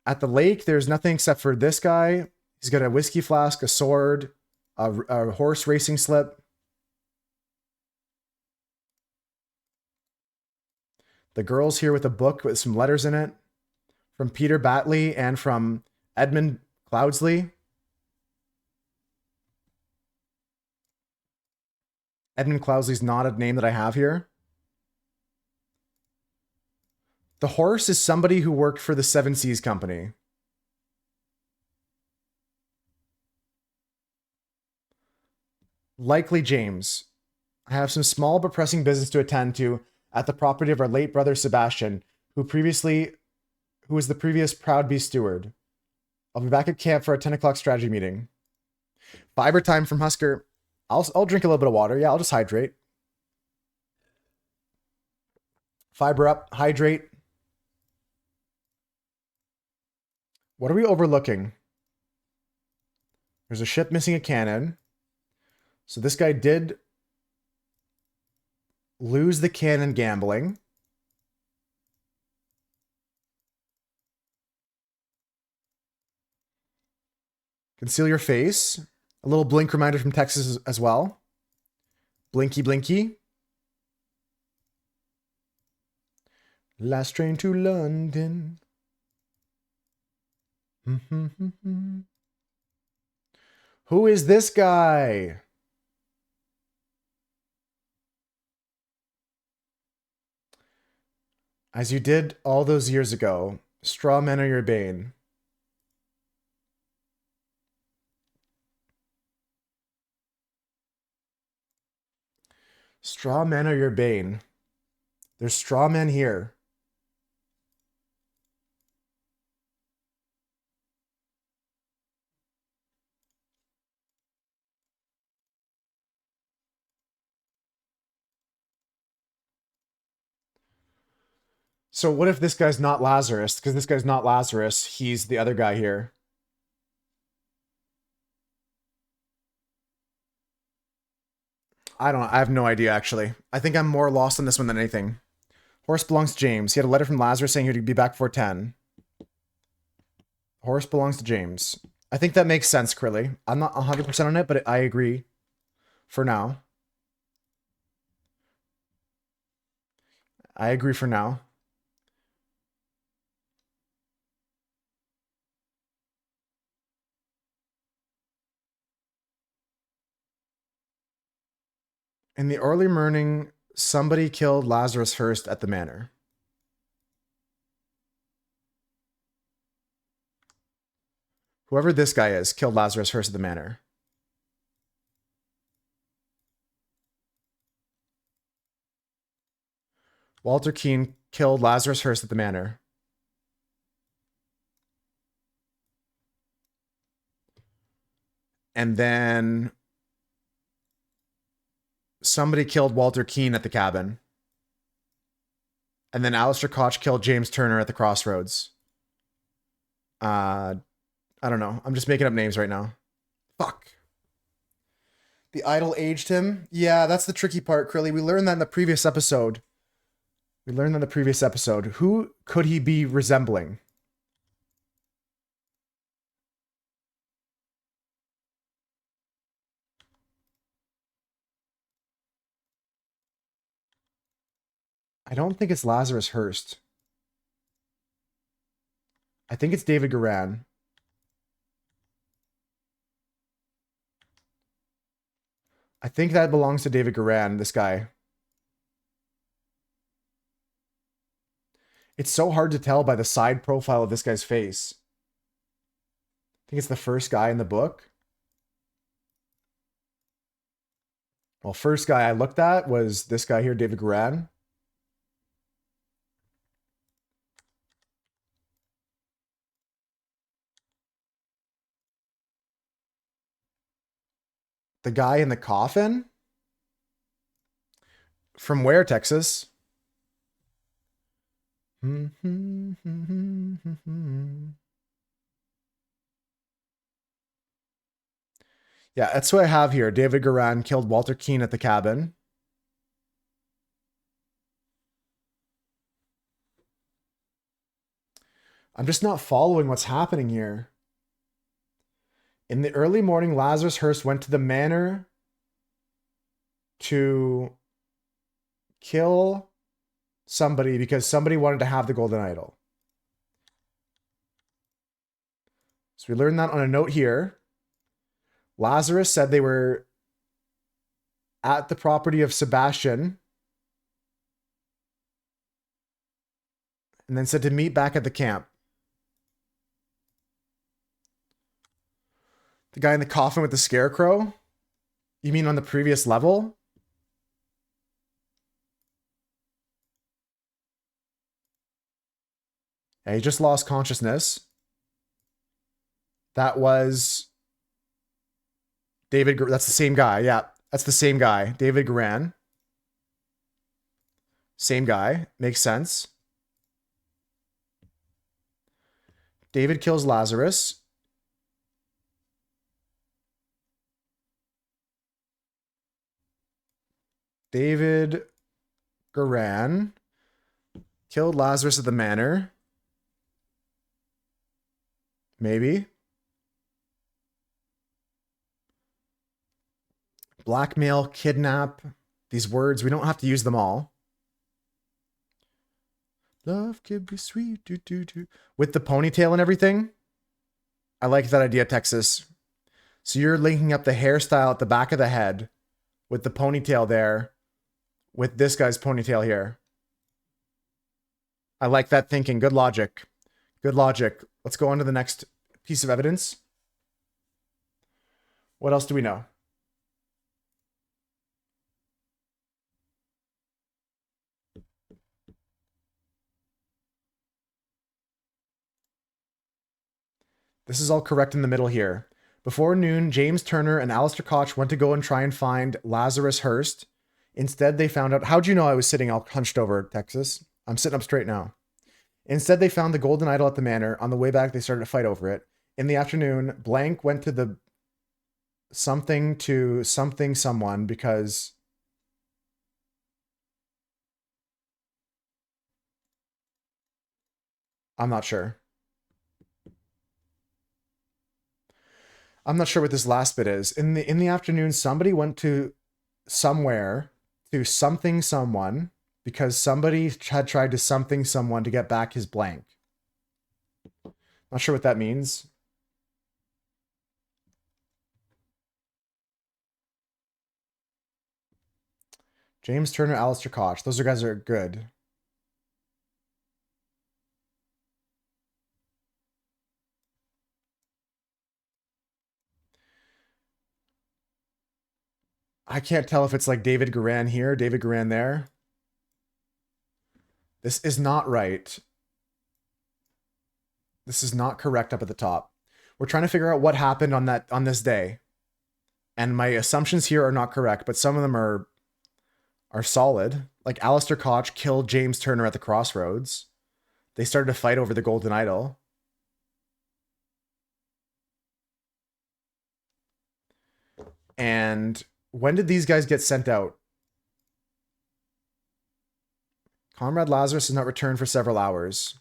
A: At the lake, there's nothing except for this guy. He's got a whiskey flask, a sword, a horse racing slip. The girl's here with a book with some letters in it from Peter Batley and from Edmund Cloudsley. Edmund Cloudsley's not a name that I have here. The horse is somebody who worked for the Seven Seas Company. Likely James. I have some small but pressing business to attend to at the property of our late brother Sebastian, who who was the previous Proud Beast steward. I'll be back at camp for a 10 o'clock strategy meeting. Fiber time from Husker. I'll drink a little bit of water. Yeah, I'll just hydrate. Fiber up, hydrate. What are we overlooking? There's a ship missing a cannon. So this guy did lose the cannon gambling. Conceal your face. A little blink reminder from Texas as well. Blinky, blinky. Last train to London. Who is this guy? As you did all those years ago, straw men are your bane. Straw men are your bane. There's straw men here. So what if this guy's not Lazarus? Because this guy's not Lazarus. He's the other guy here. I have no idea, actually. I think I'm more lost on this one than anything. Horse belongs to James. He had a letter from Lazarus saying he'd be back before 10. Horse belongs to James. I think that makes sense, Krilly. I'm not 100% on it, but I agree for now. I agree for now. In the early morning, somebody killed Lazarus Hurst at the manor. Whoever this guy is killed Lazarus Hurst at the manor. Walter Keane killed Lazarus Hurst at the manor. And then somebody killed Walter Keane at the cabin. And then Alistair Koch killed James Turner at the crossroads. I don't know. I'm just making up names right now. Fuck. The idol aged him? Yeah, that's the tricky part, Krilly. We learned that in the previous episode. Who could he be resembling? I don't think it's Lazarus Hurst. I think it's David Garan. I think that belongs to David Garan, this guy. It's so hard to tell by the side profile of this guy's face. I think it's the first guy in the book. Well, first guy I looked at was this guy here, David Garan. The guy in the coffin? From where, Texas? Yeah, that's who I have here. David Garan killed Walter Keane at the cabin. I'm just not following what's happening here. In the early morning, Lazarus Hurst went to the manor to kill somebody because somebody wanted to have the golden idol. So we learned that on a note here. Lazarus said they were at the property of Sebastian and then said to meet back at the camp. The guy in the coffin with the scarecrow? You mean on the previous level? He just lost consciousness. That was David. That's the same guy. Yeah, that's the same guy. David Garan. Same guy. Makes sense. David kills Lazarus. David Garan killed Lazarus at the manor. Maybe. Blackmail, kidnap. These words, we don't have to use them all. Love can be sweet. Do, do, do. With the ponytail and everything. I like that idea, Texas. So you're linking up the hairstyle at the back of the head with the ponytail there with this guy's ponytail here. I like that thinking. Good logic. Good logic. Let's go on to the next piece of evidence. What else do we know? This is all correct in the middle here. Before noon, James Turner and Alistair Koch went to go and try and find Lazarus Hearst. Instead, they found out... How'd you know I was sitting all hunched over, Texas? I'm sitting up straight now. Instead, they found the golden idol at the manor. On the way back, they started to fight over it. In the afternoon, Blank went to the something to something someone because... I'm not sure. I'm not sure what this last bit is. In the afternoon, somebody went to somewhere to something someone because somebody had tried to something someone to get back his blank. Not sure what that means. James Turner, Alistair Koch. Those guys are good. I can't tell if it's like David Garan here, David Garan there. This is not right. This is not correct up at the top. We're trying to figure out what happened on this day. And my assumptions here are not correct, but some of them are solid. Like Alistair Koch killed James Turner at the crossroads. They started to fight over the golden idol. And when did these guys get sent out? Comrade Lazarus has not returned for several hours.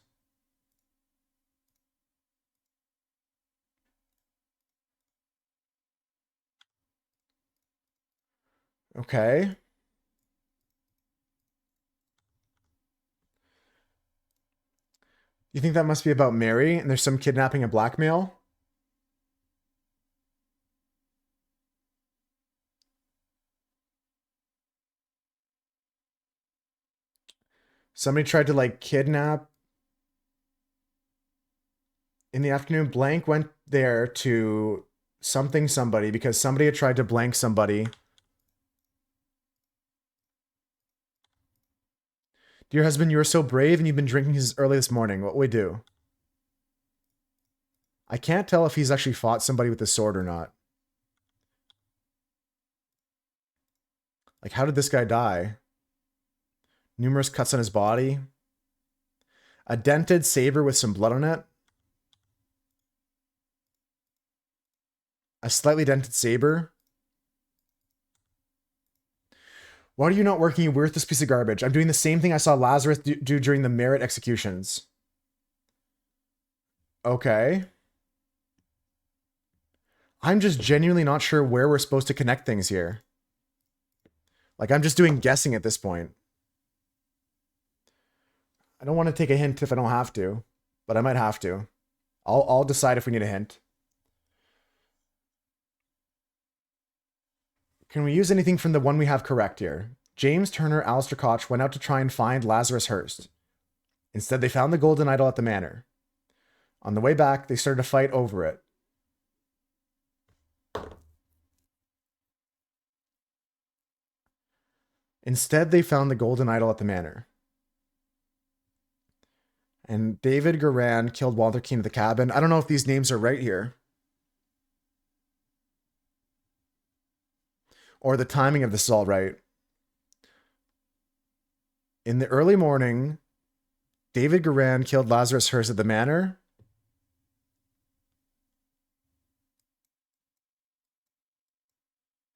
A: Okay. You think that must be about Mary and there's some kidnapping and blackmail? Somebody tried to like kidnap. In the afternoon, Blank went there to something somebody because somebody had tried to blank somebody. Dear husband, you are so brave and you've been drinking since early this morning. What will we do? I can't tell if he's actually fought somebody with a sword or not. Like, how did this guy die? Numerous cuts on his body. A dented saber with some blood on it. A slightly dented saber. Why are you not working, you worthless piece of garbage? I'm doing the same thing I saw Lazarus do during the merit executions. Okay. I'm just genuinely not sure where we're supposed to connect things here. Like, I'm just doing guessing at this point. I don't want to take a hint if I don't have to, but I might have to. I'll decide if we need a hint. Can we use anything from the one we have correct here? James Turner, Alistair Koch went out to try and find Lazarus Hearst. Instead, they found the golden idol at the manor. On the way back, they started to fight over it. Instead, they found the golden idol at the manor. And David Garan killed Walter Keane at the cabin. I don't know if these names are right here. Or the timing of this is all right. In the early morning, David Garan killed Lazarus Hurst at the manor.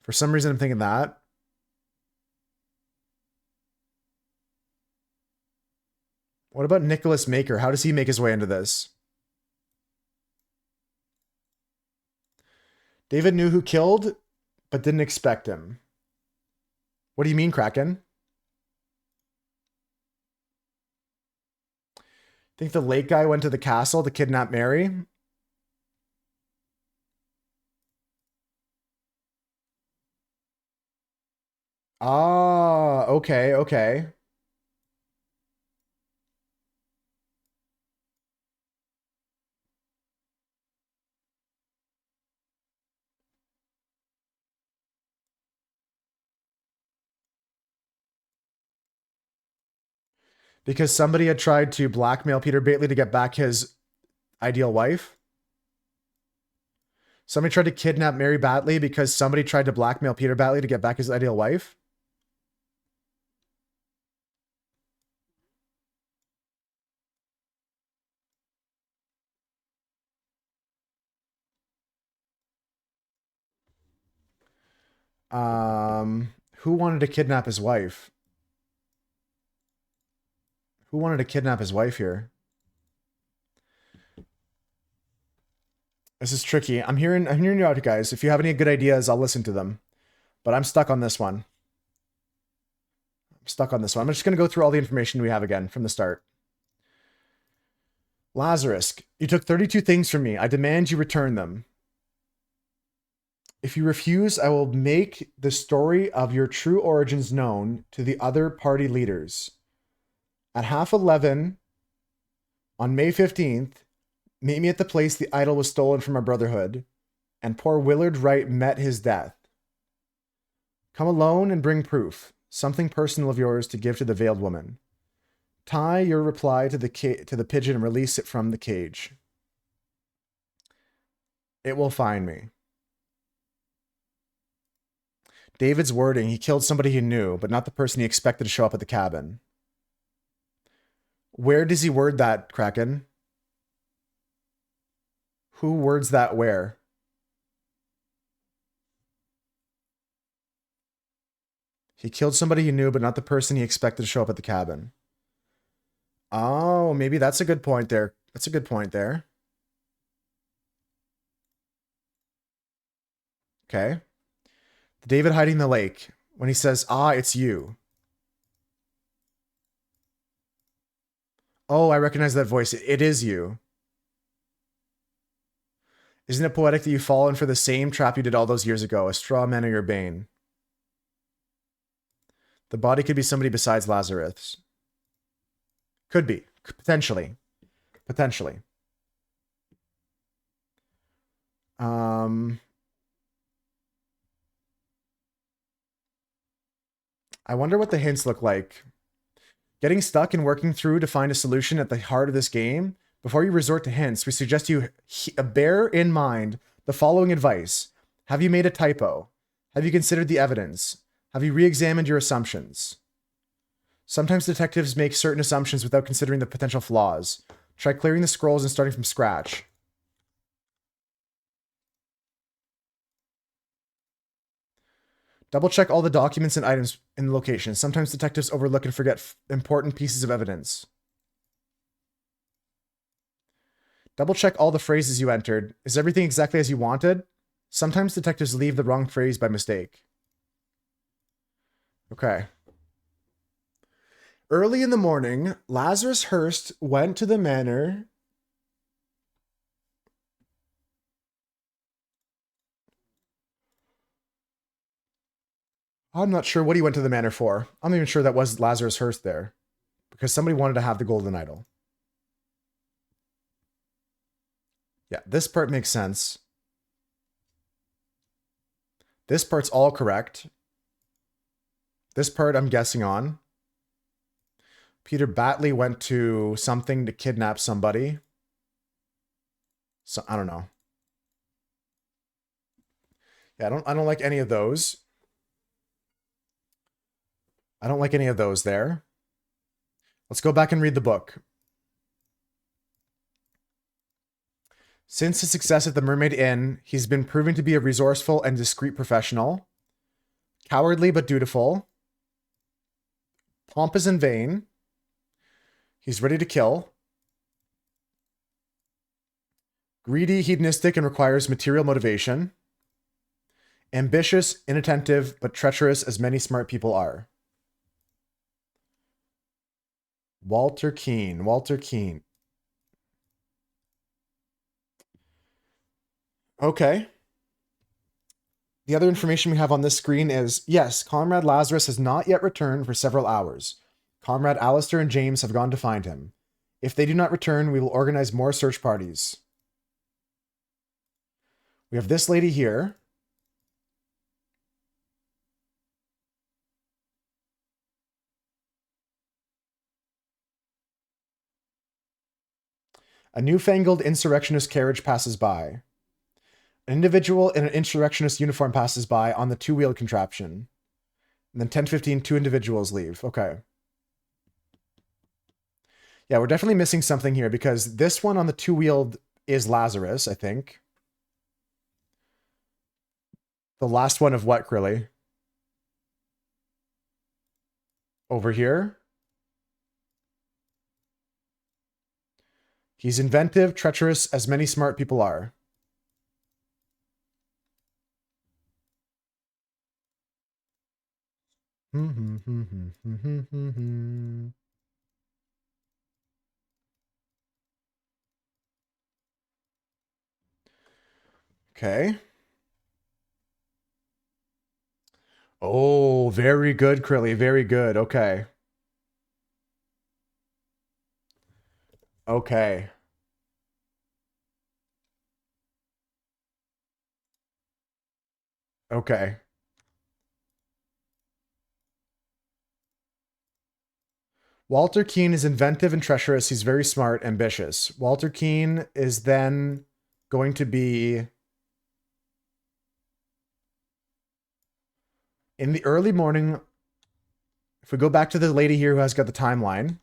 A: For some reason, I'm thinking that. What about Nicholas Maker? How does he make his way into this? David knew who killed, but didn't expect him. What do you mean, Kraken? Think the lake guy went to the castle to kidnap Mary? Ah, okay, okay. Because somebody had tried to blackmail Peter Batley to get back his ideal wife? Somebody tried to kidnap Mary Batley because somebody tried to blackmail Peter Batley to get back his ideal wife? Who wanted to kidnap his wife? Who wanted to kidnap his wife here? This is tricky. I'm hearing you out, guys. If you have any good ideas, I'll listen to them. But I'm stuck on this one. I'm just going to go through all the information we have again from the start. Lazarus, you took 32 things from me. I demand you return them. If you refuse, I will make the story of your true origins known to the other party leaders. At 11:30 on May 15th, meet me at the place the idol was stolen from our brotherhood, and poor Willard Wright met his death. Come alone and bring proof, something personal of yours to give to the veiled woman. Tie your reply to the pigeon and release it from the cage. It will find me. David's wording, he killed somebody he knew, but not the person he expected to show up at the cabin. Where does he word that, Kraken? Who words that where? He killed somebody he knew, but not the person he expected to show up at the cabin. Oh, maybe that's a good point there. That's a good point there. Okay. David hiding in the lake. When he says, ah, it's you. Oh, I recognize that voice. It is you. Isn't it poetic that you've fallen for the same trap you did all those years ago? A straw man or your bane. The body could be somebody besides Lazarus. Could be. Potentially. Potentially. I wonder what the hints look like. Getting stuck and working through to find a solution at the heart of this game, before you resort to hints, we suggest you bear in mind the following advice. Have you made a typo? Have you considered the evidence? Have you re-examined your assumptions? Sometimes detectives make certain assumptions without considering the potential flaws. Try clearing the scrolls and starting from scratch. Double check all the documents and items in the location. Sometimes detectives overlook and forget important pieces of evidence. Double check all the phrases you entered. Is everything exactly as you wanted? Sometimes detectives leave the wrong phrase by mistake. Okay. Early in the morning, Lazarus Hurst went to the manor. I'm not sure what he went to the manor for. I'm not even sure that was Lazarus Hurst there. Because somebody wanted to have the golden idol. Yeah, this part makes sense. This part's all correct. This part I'm guessing on. Peter Batley went to something to kidnap somebody. So I don't know. Yeah, I don't like any of those. I don't like any of those there. Let's go back and read the book. Since his success at the Mermaid Inn, he's been proven to be a resourceful and discreet professional, cowardly but dutiful, pompous and vain. He's ready to kill, greedy, hedonistic, and requires material motivation, ambitious, inattentive, but treacherous as many smart people are. Walter Keane. Walter Keane. Okay. The other information we have on this screen is, yes, Comrade Lazarus has not yet returned for several hours. Comrade Alistair and James have gone to find him. If they do not return, we will organize more search parties. We have this lady here. A newfangled insurrectionist carriage passes by. An individual in an insurrectionist uniform passes by on the two-wheeled contraption. And then 10:15, two individuals leave. Okay. Yeah, we're definitely missing something here because this one on the two-wheeled is Lazarus, I think. The last one of what, Crilly? Over here? He's inventive, treacherous, as many smart people are. Okay. Oh, very good, Crilly. Very good. Okay. Okay. Okay. Walter Keane is inventive and treacherous. He's very smart, ambitious. Walter Keane is then going to be in the early morning. If we go back to the lady here who has got the timeline.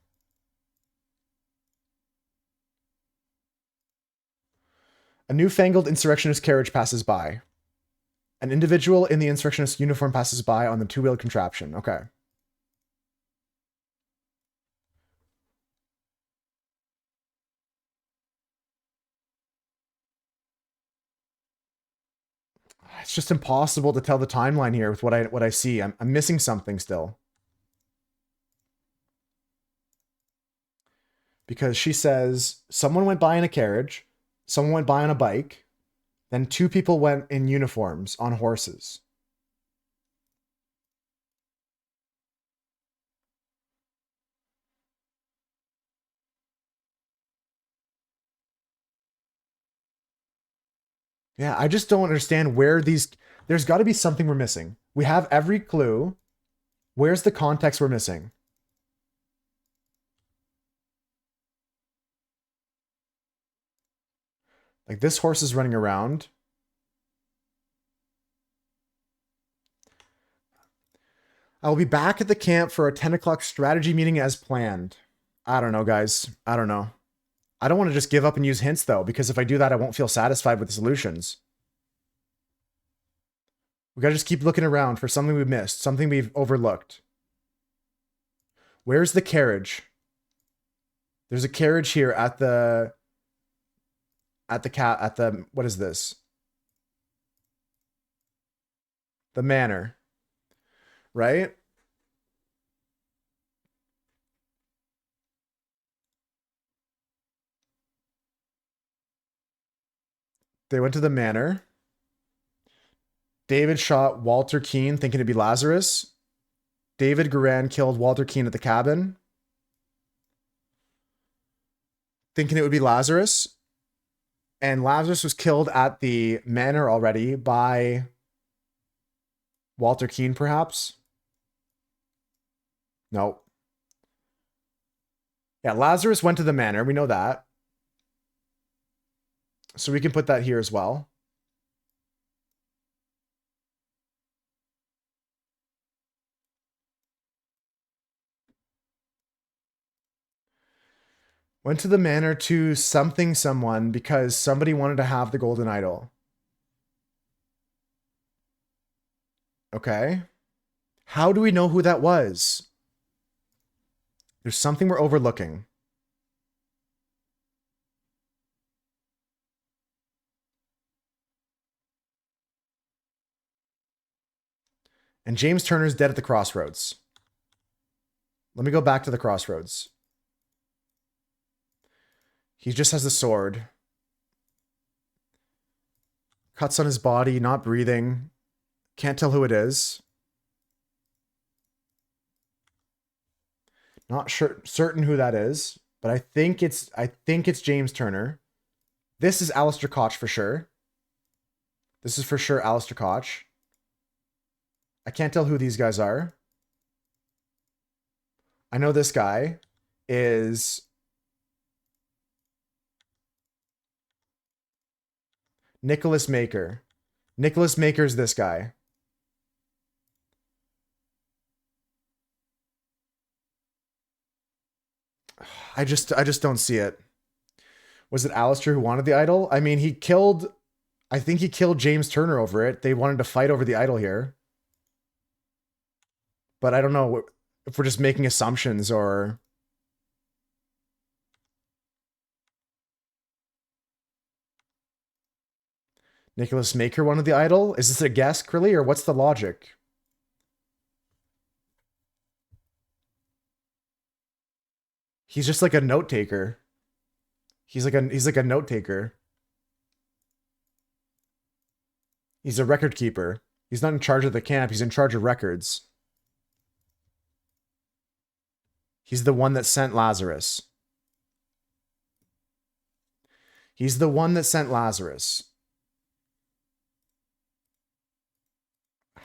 A: A newfangled insurrectionist carriage passes by. An individual in the insurrectionist uniform passes by on the two-wheeled contraption. Okay. It's just impossible to tell the timeline here with what I see. I'm missing something still. Because she says someone went by in a carriage, someone went by on a bike, then two people went in uniforms on horses. Yeah, I just don't understand where these... There's got to be something we're missing. We have every clue. Where's the context we're missing? Like, this horse is running around. I will be back at the camp for a 10 o'clock strategy meeting as planned. I don't know, guys. I don't know. I don't want to just give up and use hints, though, because if I do that, I won't feel satisfied with the solutions. We gotta just keep looking around for something we missed, something we've overlooked. Where's the carriage? There's a carriage here at the... what is this? The manor. Right? They went to the manor. David shot Walter Keane thinking it'd be Lazarus. David Guerin killed Walter Keane at the cabin, thinking it would be Lazarus. And Lazarus was killed at the manor already by Walter Keane, perhaps? No. Yeah, Lazarus went to the manor. We know that. So we can put that here as well. Went to the manor to something someone because somebody wanted to have the golden idol. Okay. How do we know who that was? There's something we're overlooking. And James Turner's dead at the crossroads. Let me go back to the crossroads. He just has the sword. Cuts on his body, not breathing. Can't tell who it is. Not sure certain who that is, but I think it's James Turner. This is Alistair Koch for sure. This is for sure Alistair Koch. I can't tell who these guys are. I know this guy is Nicholas Maker. Nicholas Maker's this guy. I just don't see it. Was it Alistair who wanted the idol? I mean, I think he killed James Turner over it. They wanted to fight over the idol here. But I don't know if we're just making assumptions or... Nicholas Maker wanted the idol? Is this a guess, Krilly, or what's the logic? He's just like a note taker. He's like a note taker. He's a record keeper. He's not in charge of the camp. He's in charge of records. He's the one that sent Lazarus. He's the one that sent Lazarus.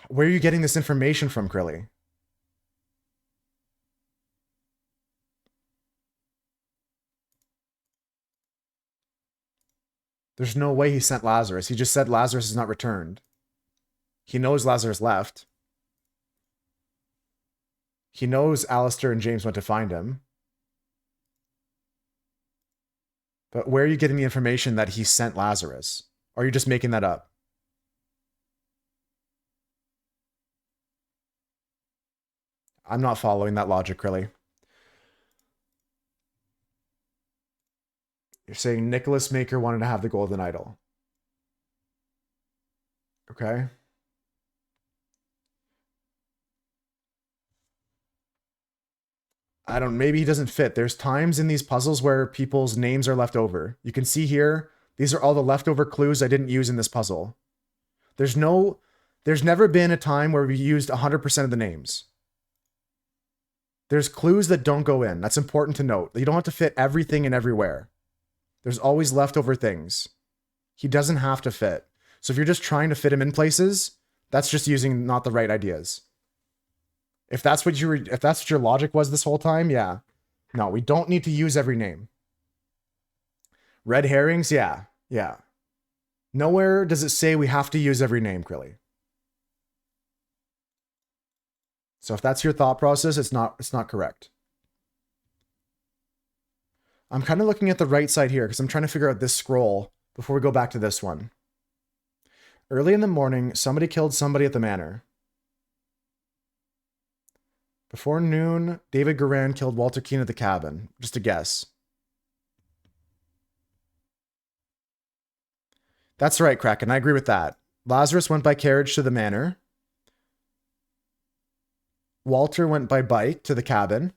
A: Where are you getting this information from, Krilly? There's no way he sent Lazarus. He just said Lazarus is not returned. He knows Lazarus left. He knows Alistair and James went to find him. But where are you getting the information that he sent Lazarus? Or are you just making that up? I'm not following that logic, really. You're saying Nicholas Maker wanted to have the golden idol. Okay. Maybe he doesn't fit. There's times in these puzzles where people's names are left over. You can see here, these are all the leftover clues I didn't use in this puzzle. There's never been a time where we used 100% of the names. There's clues that don't go in. That's important to note. You don't have to fit everything in everywhere. There's always leftover things. He doesn't have to fit. So if you're just trying to fit him in places, that's just using not the right ideas. If that's what your logic was this whole time, yeah. No, we don't need to use every name. Red herrings, yeah. Yeah. Nowhere does it say we have to use every name, Krilly. So if that's your thought process, it's not correct. I'm kind of looking at the right side here because I'm trying to figure out this scroll before we go back to this one. Early in the morning, somebody killed somebody at the manor. Before noon, David Guerin killed Walter Keane at the cabin. Just a guess. That's right, Kraken. I agree with that. Lazarus went by carriage to the manor. Walter went by bike to the cabin.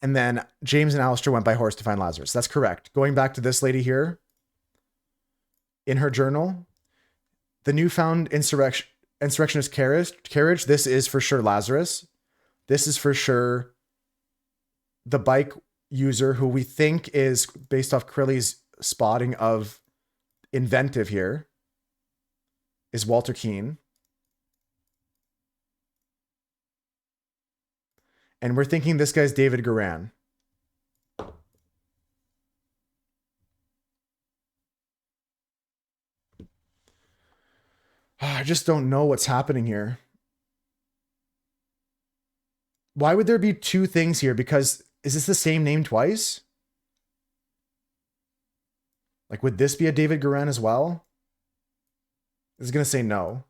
A: And then James and Alistair went by horse to find Lazarus. That's correct. Going back to this lady here, in her journal, the newfound insurrectionist carriage, this is for sure Lazarus. This is for sure the bike user who we think is based off Krilly's spotting of inventive here is Walter Keane. And we're thinking this guy's David Garan. I just don't know what's happening here. Why would there be two things here? Because is this the same name twice? Like, would this be a David Garan as well? This is going to say no.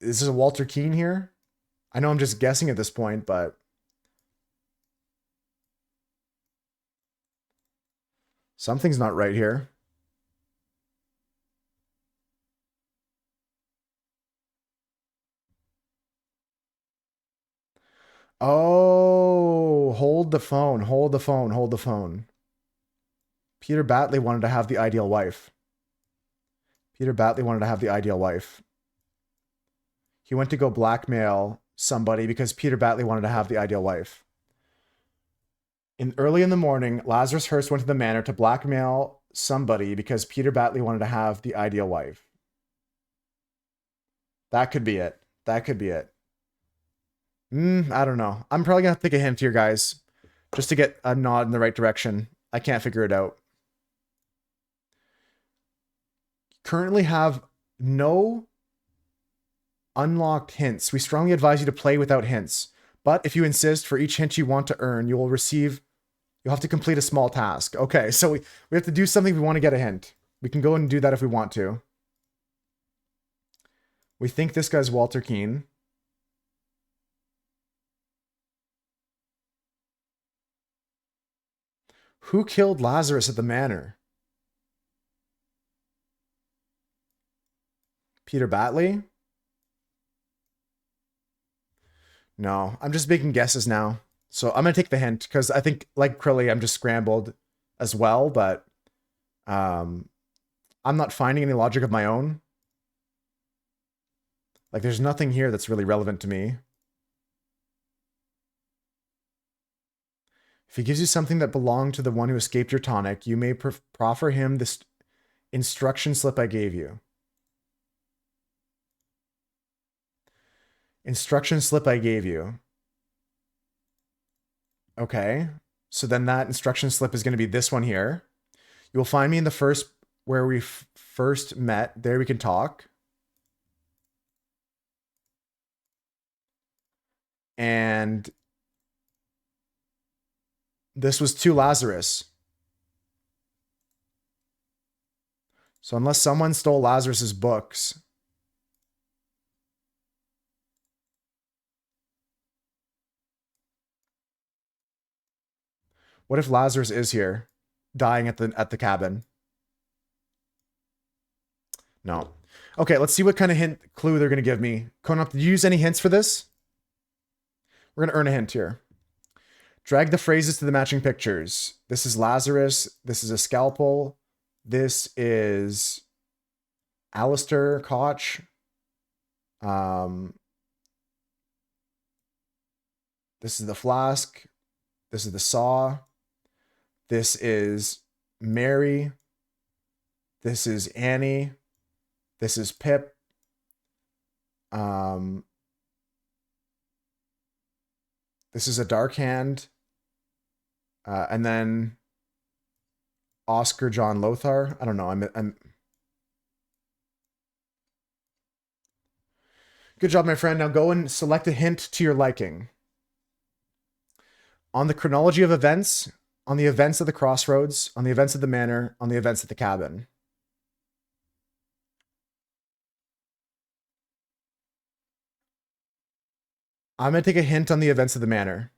A: Is this a Walter Keane here? I know I'm just guessing at this point, but... something's not right here. Oh, hold the phone, hold the phone, hold the phone. Peter Batley wanted to have the ideal wife. Peter Batley wanted to have the ideal wife. He went to go blackmail somebody because Peter Batley wanted to have the ideal wife. Early in the morning, Lazarus Hurst went to the manor to blackmail somebody because Peter Batley wanted to have the ideal wife. That could be it. That could be it. I don't know. I'm probably going to take a hint here, guys, just to get a nod in the right direction. I can't figure it out. Currently have no unlocked hints. We strongly advise you to play without hints. But if you insist, for each hint you want to earn, you'll have to complete a small task. Okay, so we have to do something if we want to get a hint. We can go and do that if we want to. We think this guy's Walter Keane. Who killed Lazarus at the manor? Peter Batley? No, I'm just making guesses now. So I'm going to take the hint because I think, like Crilly, I'm just scrambled as well, but I'm not finding any logic of my own. Like, there's nothing here that's really relevant to me. If he gives you something that belonged to the one who escaped your tonic, you may proffer him this instruction slip I gave you. Instruction slip I gave you. Okay. So then that instruction slip is going to be this one here. You will find me in the first, where we first met. There we can talk. And this was to Lazarus. So unless someone stole Lazarus's books. What if Lazarus is here, dying at the cabin? No. Okay, let's see what kind of clue they're going to give me. Konop, did you use any hints for this? We're going to earn a hint here. Drag the phrases to the matching pictures. This is Lazarus. This is a scalpel. This is Alistair Koch. This is the flask. This is the saw. This is Mary. This is Annie. This is Pip. This is a dark hand. And then Oscar John Lothar. I don't know. I'm Good job, my friend. Now go and select a hint to your liking. On the chronology of events, on the events of the crossroads, on the events of the manor, on the events at the cabin. I'm going to take a hint on the events of the manor.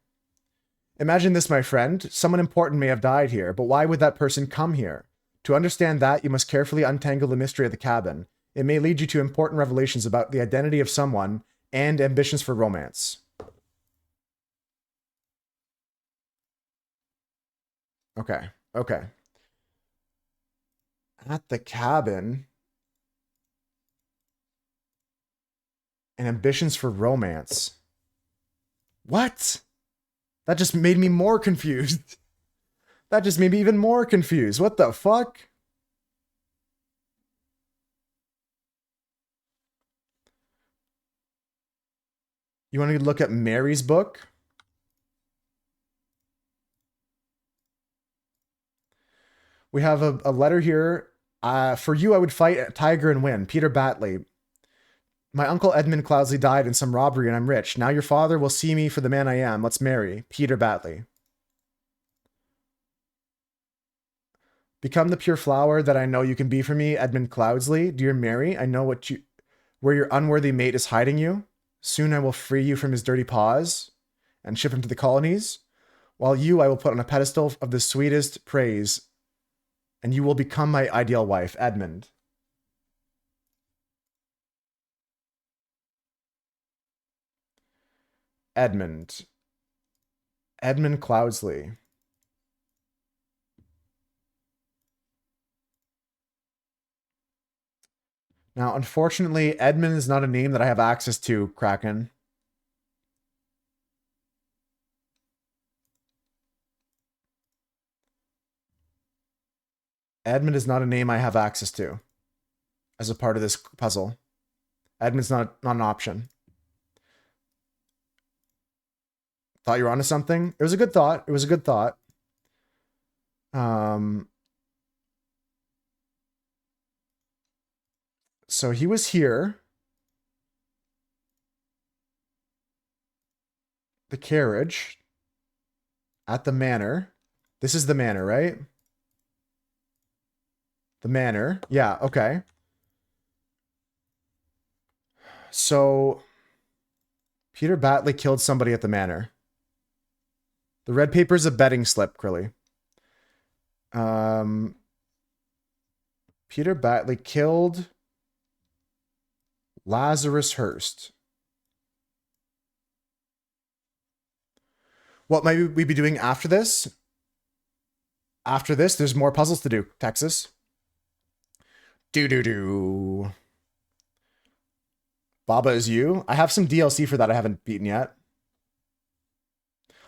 A: Imagine this, my friend. Someone important may have died here, but why would that person come here? To understand that, you must carefully untangle the mystery of the cabin. It may lead you to important revelations about the identity of someone and ambitions for romance. Okay, okay. At the cabin. And ambitions for romance. What? That just made me more confused. That just made me even more confused. What the fuck? You want to look at Mary's book? We have a letter here. For you, I would fight a tiger and win. Peter Batley. My uncle Edmund Cloudsley died in some robbery and I'm rich. Now your father will see me for the man I am. Let's marry. Peter Batley. Become the pure flower that I know you can be for me, Edmund Cloudsley. Dear Mary, I know where your unworthy mate is hiding you. Soon I will free you from his dirty paws and ship him to the colonies. While you I will put on a pedestal of the sweetest praise, and you will become my ideal wife, Edmund. Edmund. Edmund Cloudsley. Now, unfortunately, Edmund is not a name that I have access to, Kraken. Edmund is not a name I have access to as a part of this puzzle. Edmund's not an option. Thought you were onto something? It was a good thought. It was a good thought. So he was here. The carriage. At the manor. This is the manor, right? The manor. Yeah, okay. So Peter Batley killed somebody at the manor. The red paper's a betting slip, Crilly. Peter Batley killed Lazarus Hurst. What might we be doing after this? After this, there's more puzzles to do, Texas. Do. Baba Is You. I have some DLC for that I haven't beaten yet.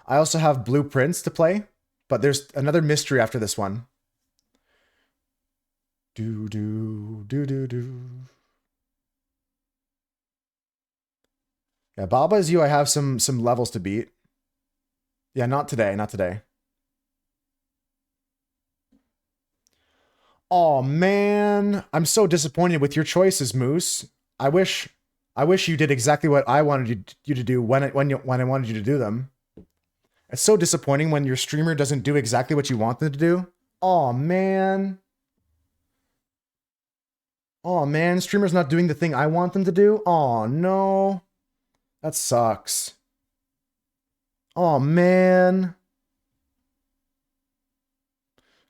A: I also have blueprints to play, but there's another mystery after this one. Do. Yeah, Baba Is You, I have some levels to beat. Yeah, not today, not today. Oh man, I'm so disappointed with your choices, Moose. I wish you did exactly what I wanted you to do when I wanted you to do them. It's so disappointing when your streamer doesn't do exactly what you want them to do. Oh man. Oh man, streamer's not doing the thing I want them to do. Oh no. That sucks. Oh man.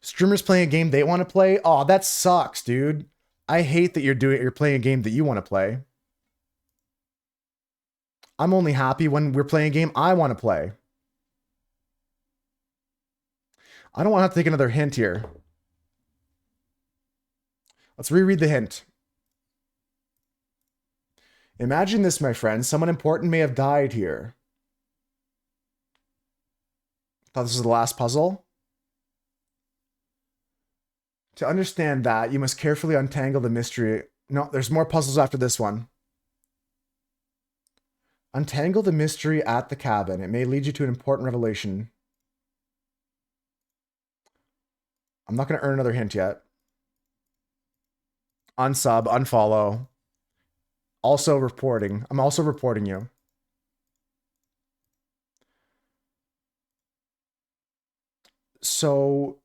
A: Streamers playing a game they want to play? Oh, that sucks, dude. I hate that you're playing a game that you want to play. I'm only happy when we're playing a game I want to play. I don't want to have to take another hint here. Let's reread the hint. Imagine this, my friend. Someone important may have died here. Thought this was the last puzzle? To understand that, you must carefully untangle the mystery. No, there's more puzzles after this one. Untangle the mystery at the cabin. It may lead you to an important revelation. I'm not going to earn another hint yet. Unsub, unfollow. Also reporting. I'm also reporting you. So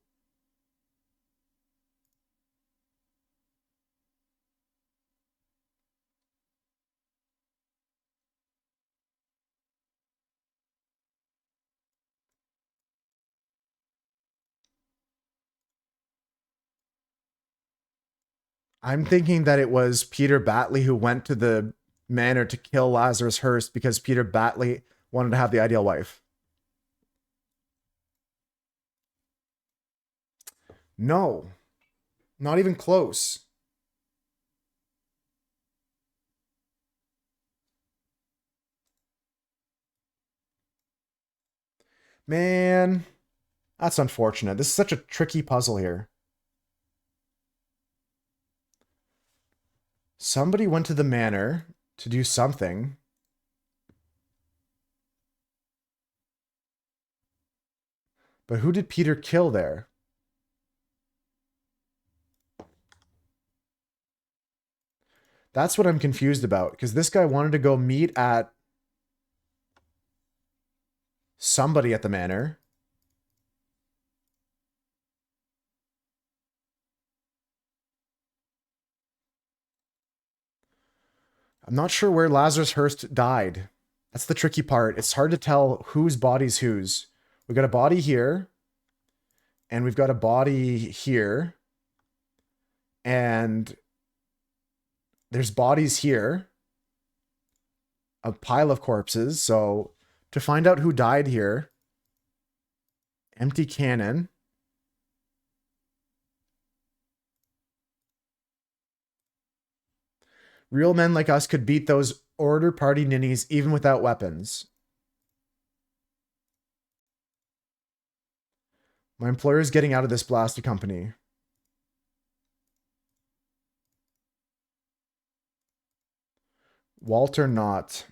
A: I'm thinking that it was Peter Batley who went to the manor to kill Lazarus Hurst because Peter Batley wanted to have the ideal wife. No, not even close. Man, that's unfortunate. This is such a tricky puzzle here. Somebody went to the manor to do something. But who did Peter kill there? That's what I'm confused about, because this guy wanted to go meet at somebody at the manor. I'm not sure where Lazarus Hurst died. That's the tricky part. It's hard to tell whose body's whose. We got a body here, and we've got a body here, and there's bodies here, a pile of corpses. So to find out who died here, empty cannon. Real men like us could beat those order party ninnies even without weapons. My employer's getting out of this blasted company. Walter Knott.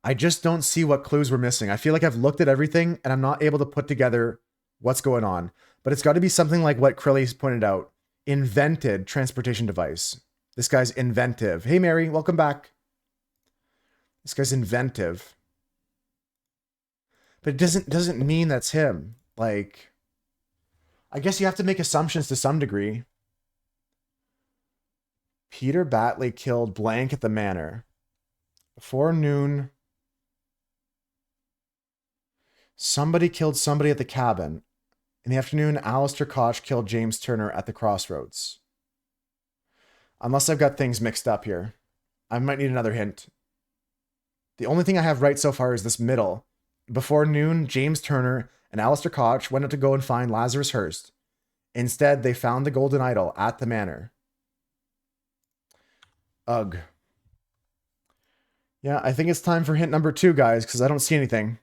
A: I just don't see what clues we're missing. I feel like I've looked at everything and I'm not able to put together what's going on. But it's got to be something like what Crilly's pointed out. Invented transportation device. This guy's inventive. Hey, Mary, welcome back. This guy's inventive. But it doesn't mean that's him. Like, I guess you have to make assumptions to some degree. Peter Batley killed blank at the manor. Before noon, somebody killed somebody at the cabin. In the afternoon, Alistair Koch killed James Turner at the crossroads. Unless I've got things mixed up here. I might need another hint. The only thing I have right so far is this middle. Before noon, James Turner and Alistair Koch went out to go and find Lazarus Hurst. Instead, they found the golden idol at the manor. Ugh. Yeah, I think it's time for hint number 2, guys, because I don't see anything.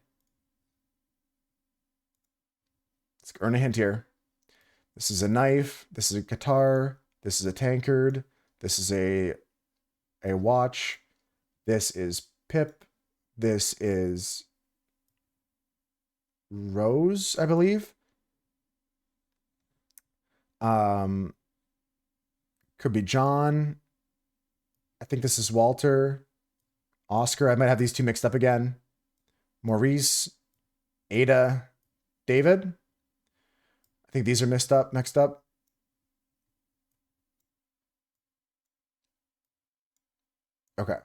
A: Let's earn a hint here. This is a knife. This is a guitar. This is a tankard. This is a watch. This is Pip. This is Rose, I believe. Could be John. I think this is Walter. Oscar. I might have these two mixed up again. Maurice. Ada. David. I think these are mixed up. Okay.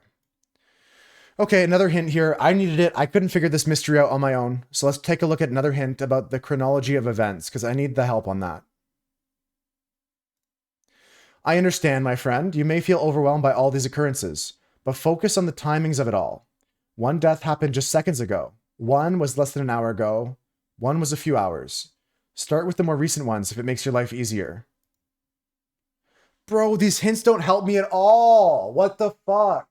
A: Okay, another hint here. I needed it. I couldn't figure this mystery out on my own. So let's take a look at another hint about the chronology of events, because I need the help on that. I understand, my friend. You may feel overwhelmed by all these occurrences, but focus on the timings of it all. One death happened just seconds ago. One was less than an hour ago. One was a few hours. Start with the more recent ones if it makes your life easier. Bro, these hints don't help me at all. What the fuck?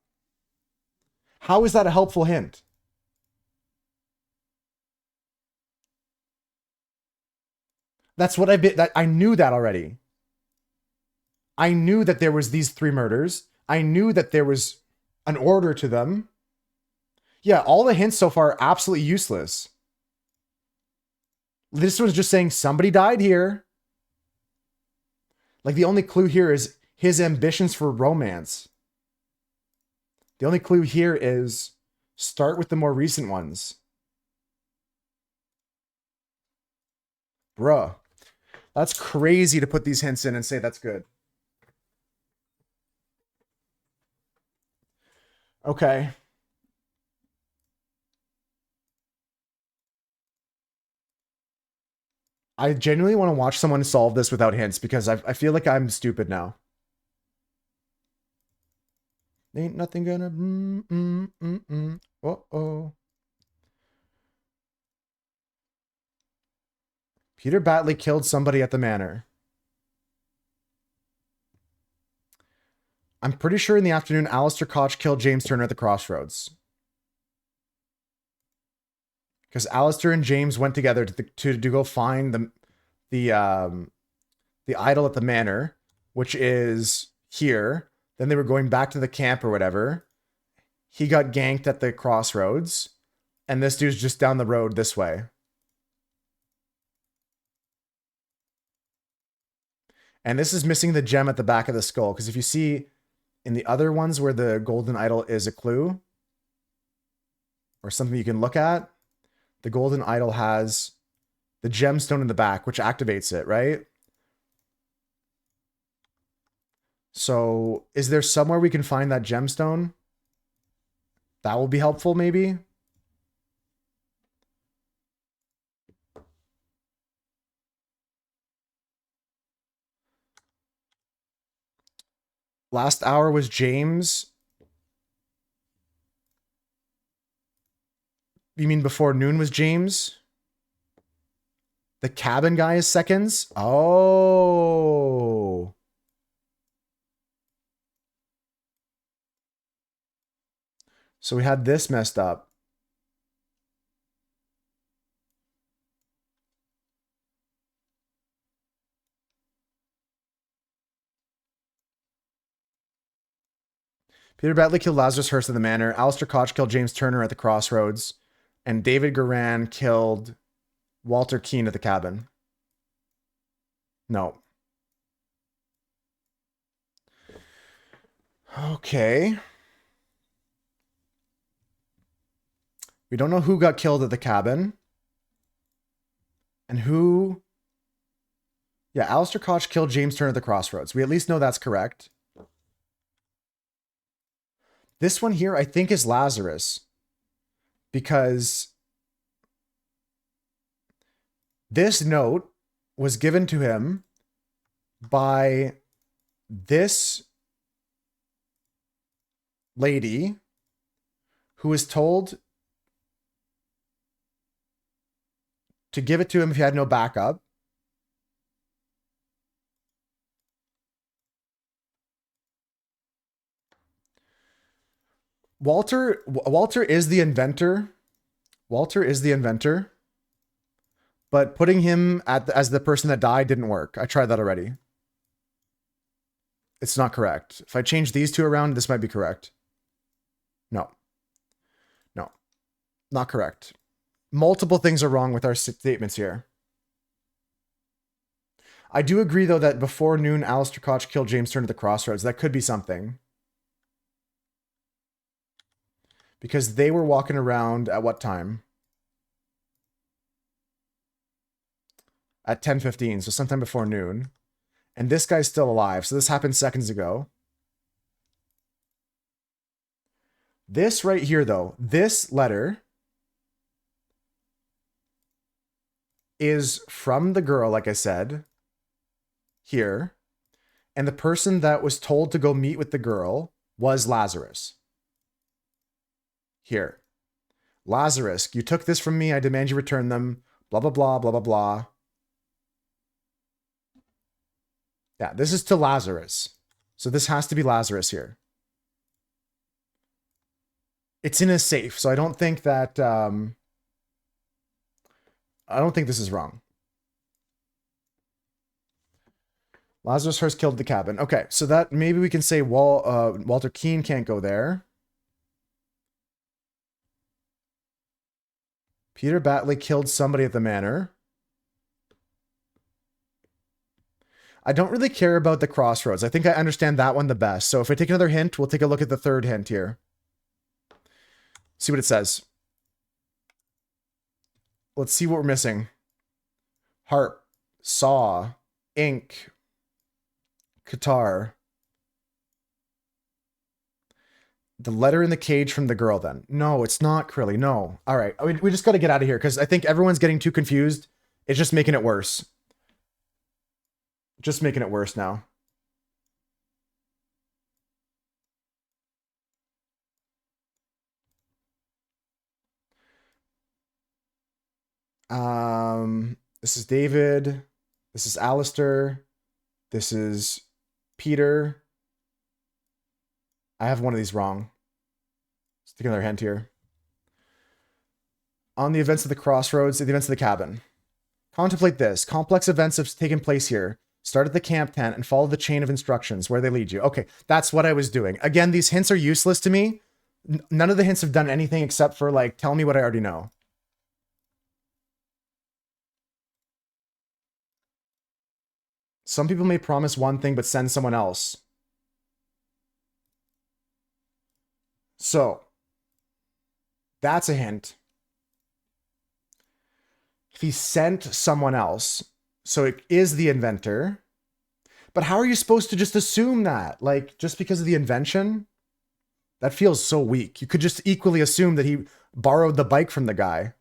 A: How is that a helpful hint? That's what I knew that already. I knew that there was these 3 murders. I knew that there was an order to them. Yeah, all the hints so far are absolutely useless. This one's just saying somebody died here. Like, the only clue here is his ambitions for romance. The only clue here is start with the more recent ones. Bruh. That's crazy to put these hints in and say that's good. Okay. I genuinely want to watch someone solve this without hints because I feel like I'm stupid now. Ain't nothing gonna... Uh-oh. Peter Batley killed somebody at the manor. I'm pretty sure in the afternoon, Alistair Koch killed James Turner at the crossroads. Because Alistair and James went together to go find the idol at the manor, which is here. Then they were going back to the camp or whatever. He got ganked at the crossroads. And this dude's just down the road this way. And this is missing the gem at the back of the skull, because if you see in the other ones where the golden idol is a clue or something you can look at, the golden idol has the gemstone in the back, which activates it, right? So is there somewhere we can find that gemstone? That will be helpful, maybe? Last hour was James. You mean before noon was James? The cabin guy is seconds? Oh. So we had this messed up. Peter Batley killed Lazarus Hurst in the manor. Alistair Koch killed James Turner at the crossroads. And David Garan killed Walter Keane at the cabin. No. Okay. We don't know who got killed at the cabin. And who... Yeah, Alistair Koch killed James Turner at the crossroads. We at least know that's correct. This one here, I think, is Lazarus. Because this note was given to him by this lady who was told to give it to him if he had no backup. Walter is the inventor. Walter is the inventor. But putting him as the person that died didn't work. I tried that already. It's not correct. If I change these two around, this might be correct. No. No. Not correct. Multiple things are wrong with our statements here. I do agree, though, that before noon, Alistair Koch killed James Turner at the crossroads. That could be something. Because they were walking around at what time? At 10:15, so sometime before noon. And this guy's still alive, so this happened seconds ago. This right here, though, this letter is from the girl, like I said, here. And the person that was told to go meet with the girl was Lazarus. Here. Lazarus, you took this from me. I demand you return them. Blah, blah, blah, blah, blah, blah. Yeah, this is to Lazarus. So this has to be Lazarus here. It's in a safe, so I don't think that... I don't think this is wrong. Lazarus Hurst killed the cabin. Okay, so that maybe we can say Walter Keane can't go there. Peter Batley killed somebody at the manor. I don't really care about the crossroads. I think I understand that one the best. So if I take another hint, we'll take a look at the third hint here. See what it says. Let's see what we're missing. Harp, saw, ink, guitar. The letter in the cage from the girl then. No, it's not Crilly. No. All right. We just got to get out of here because I think everyone's getting too confused. It's just making it worse. Just making it worse now. This is David. This is Alistair. This is Peter. I have one of these wrong. Let's take another hint here. On the events of the crossroads, the events of the cabin. Contemplate this. Complex events have taken place here. Start at the camp tent and follow the chain of instructions where they lead you. Okay, that's what I was doing. Again, these hints are useless to me. None of the hints have done anything except for, like, tell me what I already know. Some people may promise one thing but send someone else. So, that's a hint. If he sent someone else, so it is the inventor. But how are you supposed to just assume that? Like, just because of the invention? That feels so weak. You could just equally assume that he borrowed the bike from the guy.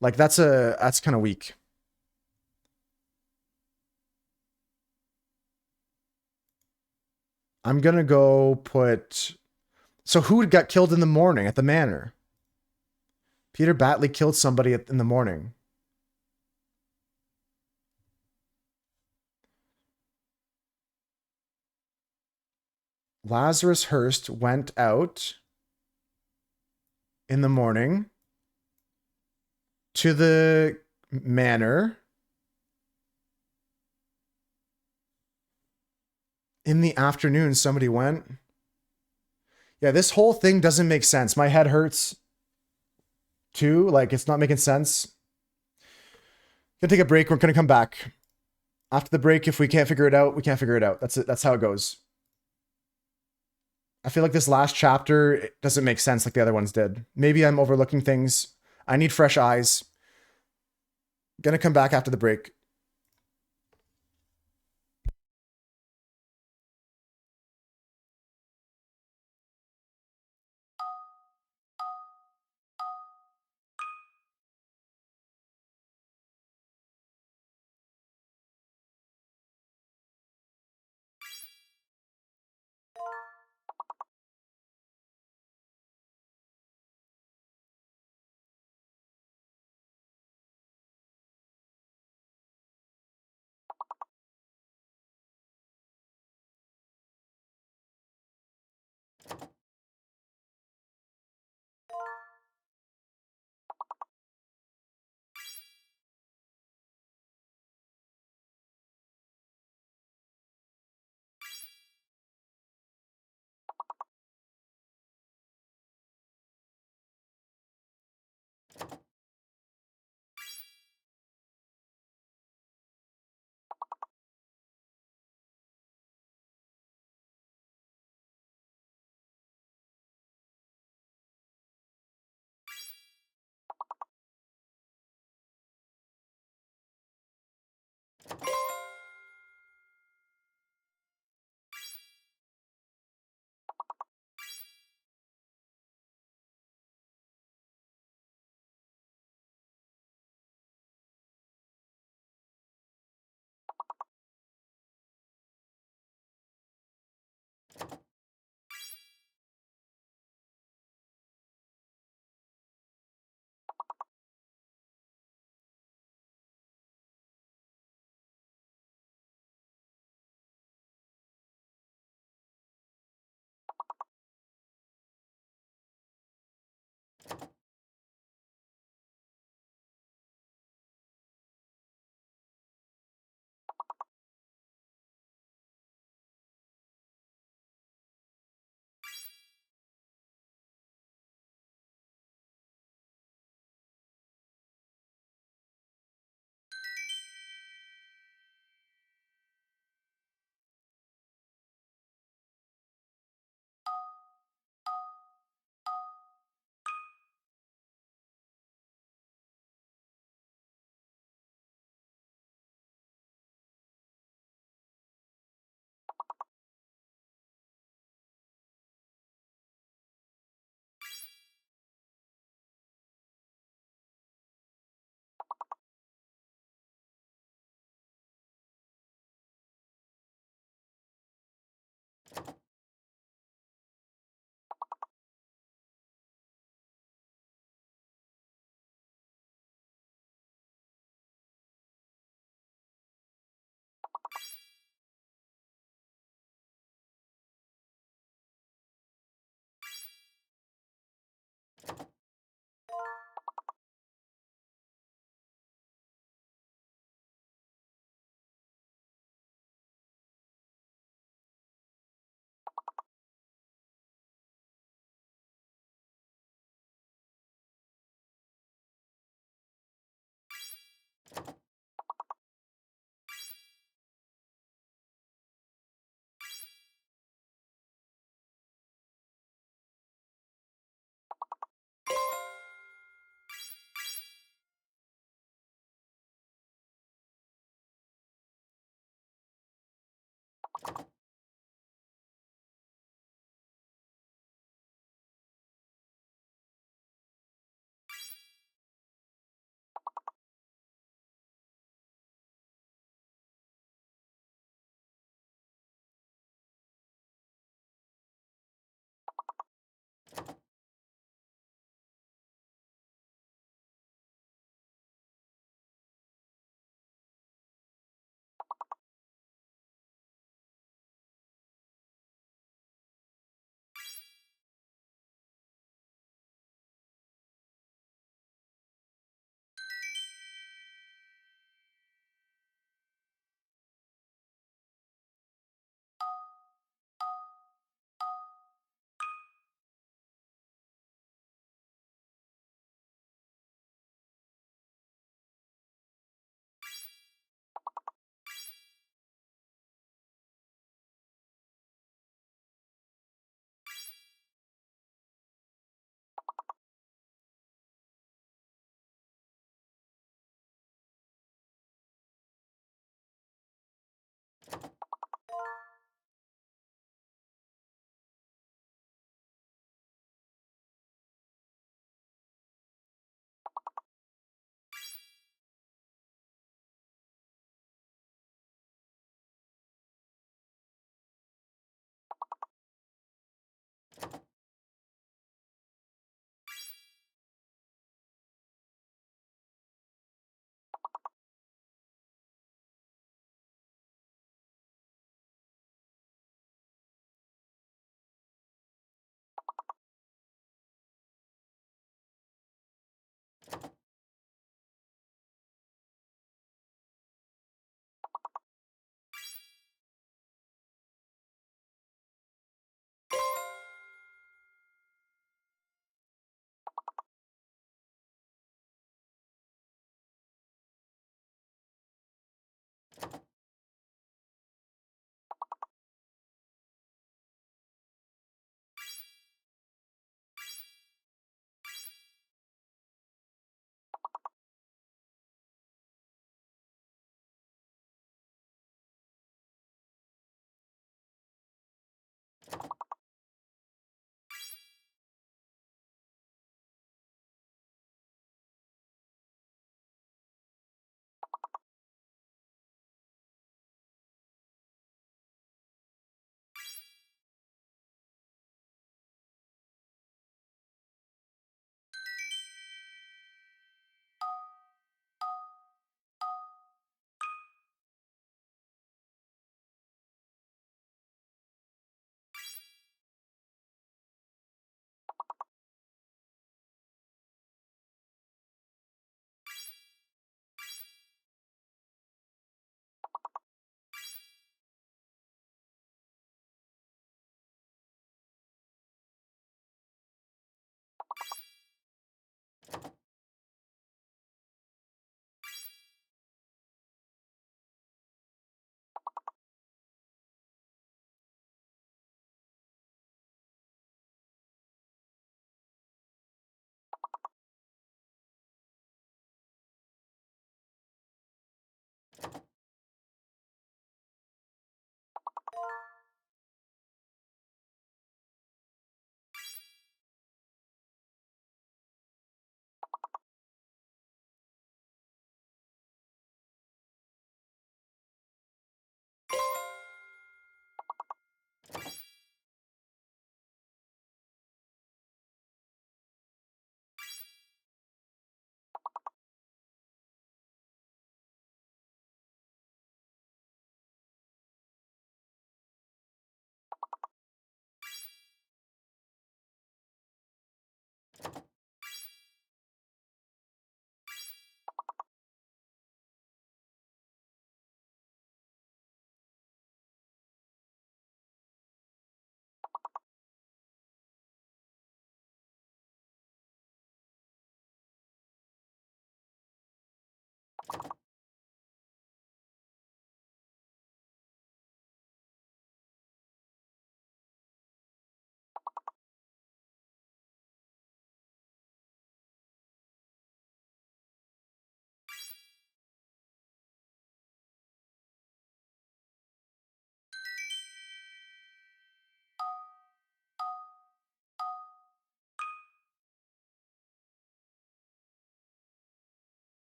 A: Like, that's kind of weak. I'm gonna go put... So who got killed in the morning at the manor? Peter Batley killed somebody in the morning. Lazarus Hearst went out in the morning to the manor. In the afternoon, somebody went. Yeah, this whole thing doesn't make sense. My head hurts too. Like, it's not making sense. Gonna take a break. We're gonna come back. After the break, if we can't figure it out, we can't figure it out. That's it. That's how it goes. I feel like this last chapter it doesn't make sense like the other ones did. Maybe I'm overlooking things. I need fresh eyes. Gonna come back after the break.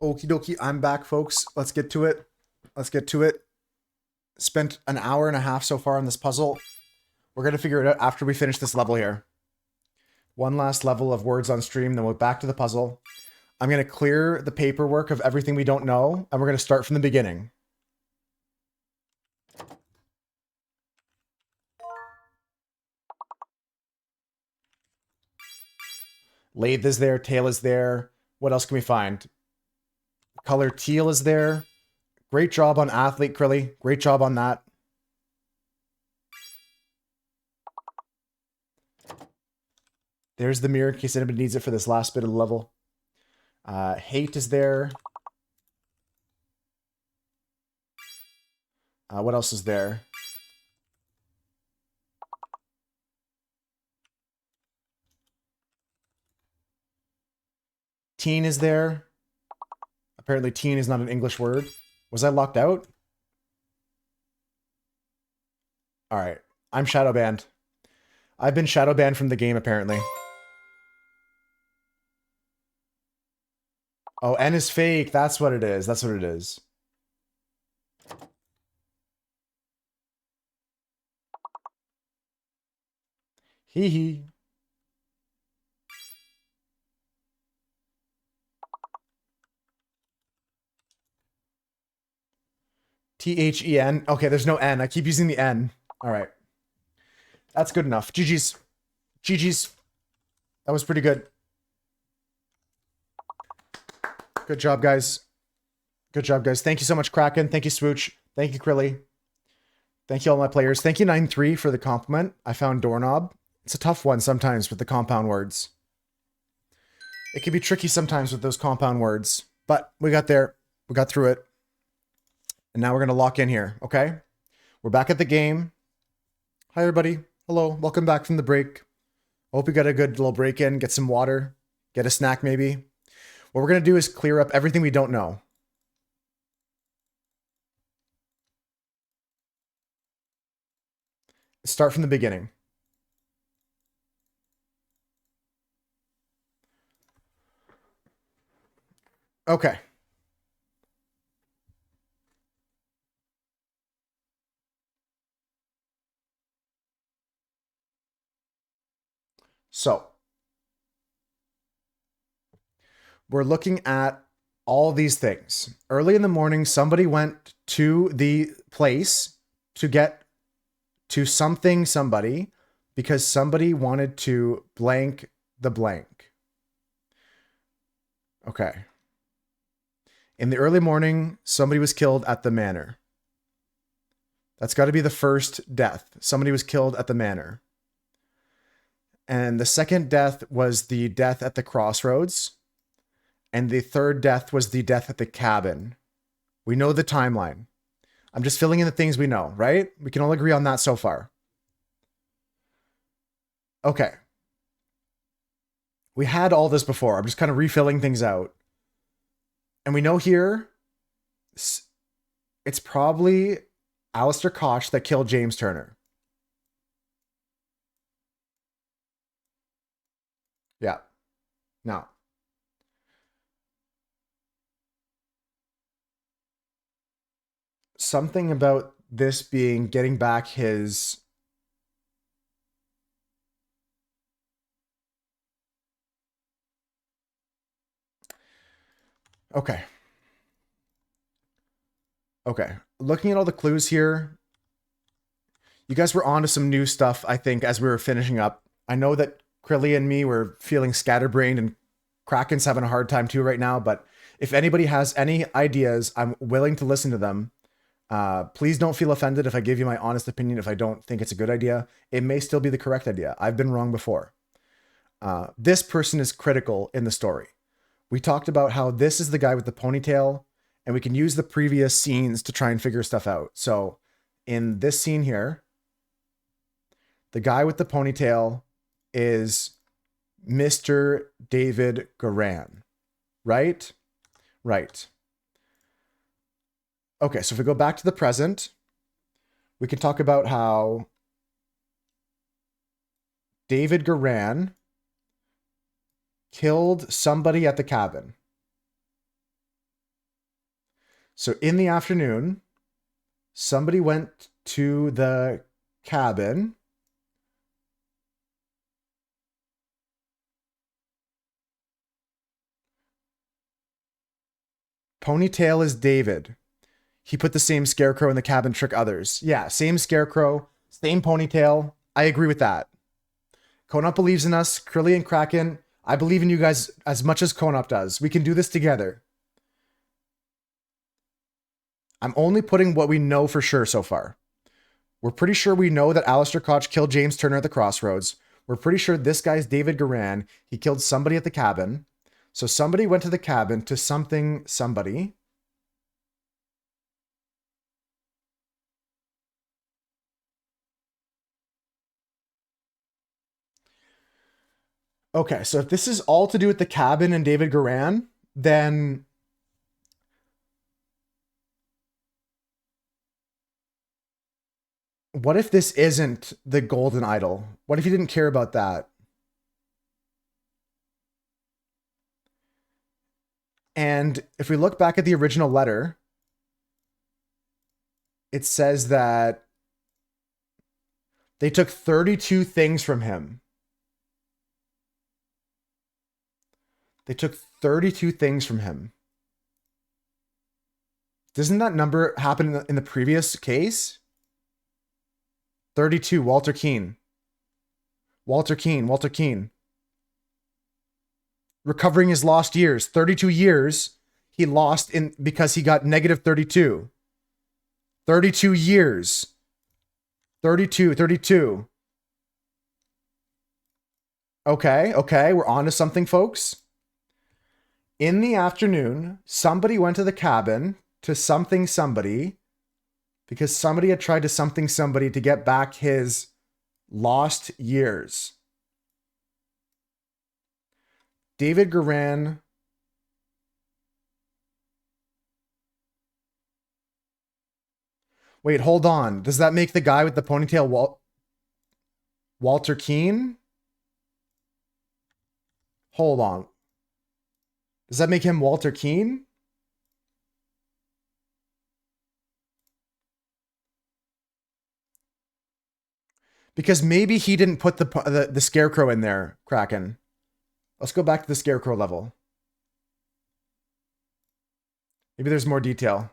A: Okie dokie, I'm back, folks. Let's get to it. Let's get to it. Spent an hour and a half so far on this puzzle. We're going to figure it out after we finish this level here. One last level of words on stream, then we'll back to the puzzle. I'm going to clear the paperwork of everything we don't know, and we're going to start from the beginning. Lathe is there, tail is there. What else can we find? Color teal is there. Great job on athlete, Krilly. Great job on that. There's the mirror in case anybody needs it for this last bit of the level. Hate is there. What else is there? Teen is there. Apparently teen is not an English word. Was I locked out? Alright. I'm shadow banned. I've been shadow banned from the game, apparently. Oh, N is fake. That's what it is. That's what it is. Hee hee. T-H-E-N. Okay, there's no N. I keep using the N. All right. That's good enough. GG's. GG's. That was pretty good. Good job, guys. Good job, guys. Thank you so much, Kraken. Thank you, Swooch. Thank you, Krilly. Thank you, all my players. Thank you, 9-3, for the compliment. I found doorknob. It's a tough one sometimes with the compound words. It can be tricky sometimes with those compound words. But we got there. We got through it. And now we're going to lock in here, okay? We're back at the game. Hi, everybody. Hello. Welcome back from the break. I hope you got a good little break in. Get some water. Get a snack, maybe. What we're going to do is clear up everything we don't know. Start from the beginning. Okay. So, we're looking at all these things. Early in the morning, somebody went to the place to get to somebody because somebody wanted to blank the blank. Okay. In the early morning, somebody was killed at the manor. That's got to be the first death. Somebody was killed at the manor. And the second death was the death at the crossroads. And the third death was the death at the cabin. We know the timeline. I'm just filling in the things we know, right? We can all agree on that so far. Okay. We had all this before. I'm just kind of refilling things out. And we know here, it's probably Alistair Koch that killed James Turner. Yeah. Now. Something about this being getting back his... Okay. Okay. Looking at all the clues here, you guys were onto some new stuff, I think, as we were finishing up. I know that Krilly and me were feeling scatterbrained, and Kraken's having a hard time too right now, but if anybody has any ideas, I'm willing to listen to them. Please don't feel offended if I give you my honest opinion if I don't think it's a good idea. It may still be the correct idea. I've been wrong before. This person is critical in the story. We talked about how this is the guy with the ponytail, and we can use the previous scenes to try and figure stuff out. So in this scene here, the guy with the ponytail is Mr. David Garan, right? Right. Okay, so if we go back to the present, we can talk about how David Garan killed somebody at the cabin. So in the afternoon, somebody went to the cabin. Ponytail is David. He put the same scarecrow in the cabin, trick others. Yeah, same scarecrow, same ponytail. I agree with that. Konop believes in us. Krilly and Kraken, I believe in you guys as much as Konop does. We can do this together. I'm only putting what we know for sure so far. We're pretty sure we know that Alistair Koch killed James Turner at the crossroads. We're pretty sure this guy's David Garan. He killed somebody at the cabin. So somebody went to the cabin to somebody. Okay, so if this is all to do with the cabin and David Garan, then what if this isn't the golden idol? What if he didn't care about that? And if we look back at the original letter, it says that they took 32 things from him. They took 32 things from him. Doesn't that number happen in the previous case? 32, Walter Keane. Walter Keane. Recovering his lost years. 32 years he lost in because he got negative 32. 32 years. 32. Okay, we're on to something, folks. In the afternoon, somebody went to the cabin to somebody because somebody had tried to somebody to get back his lost years. David Garan. Wait, hold on. Does that make the guy with the ponytail Walter Keane? Hold on. Does that make him Walter Keane? Because maybe he didn't put the scarecrow in there, Kraken. Let's go back to the scarecrow level. Maybe there's more detail.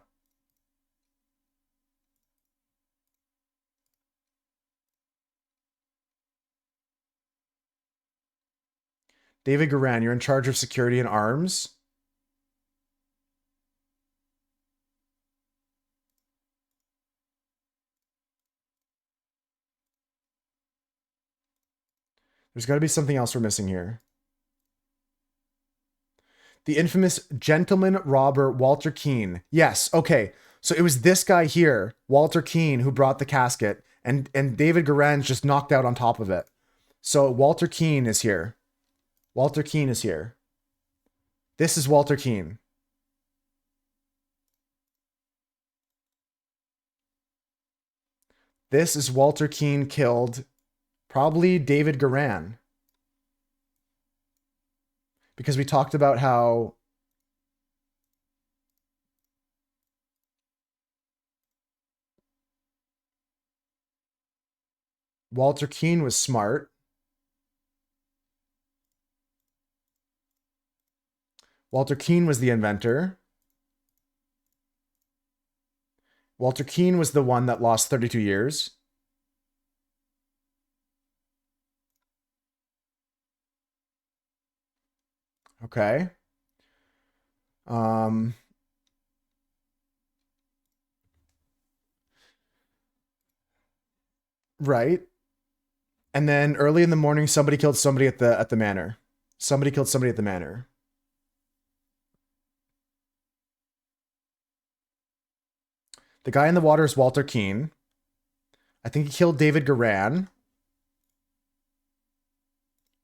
A: David Garan, you're in charge of security and arms. There's got to be something else we're missing here. The infamous gentleman robber, Walter Keane. Yes, okay. So it was this guy here, Walter Keane, who brought the casket, and David Garan's just knocked out on top of it. So Walter Keane is here. Walter Keane is here. This is Walter Keane. This is Walter Keane killed probably David Garan. Because we talked about how Walter Keane was smart. Walter Keane was the inventor. Walter Keane was the one that lost 32 years. Okay. Right. And then early in the morning, somebody killed somebody at the manor. Somebody killed somebody at the manor. The guy in the water is Walter Keane. I think he killed David Garan.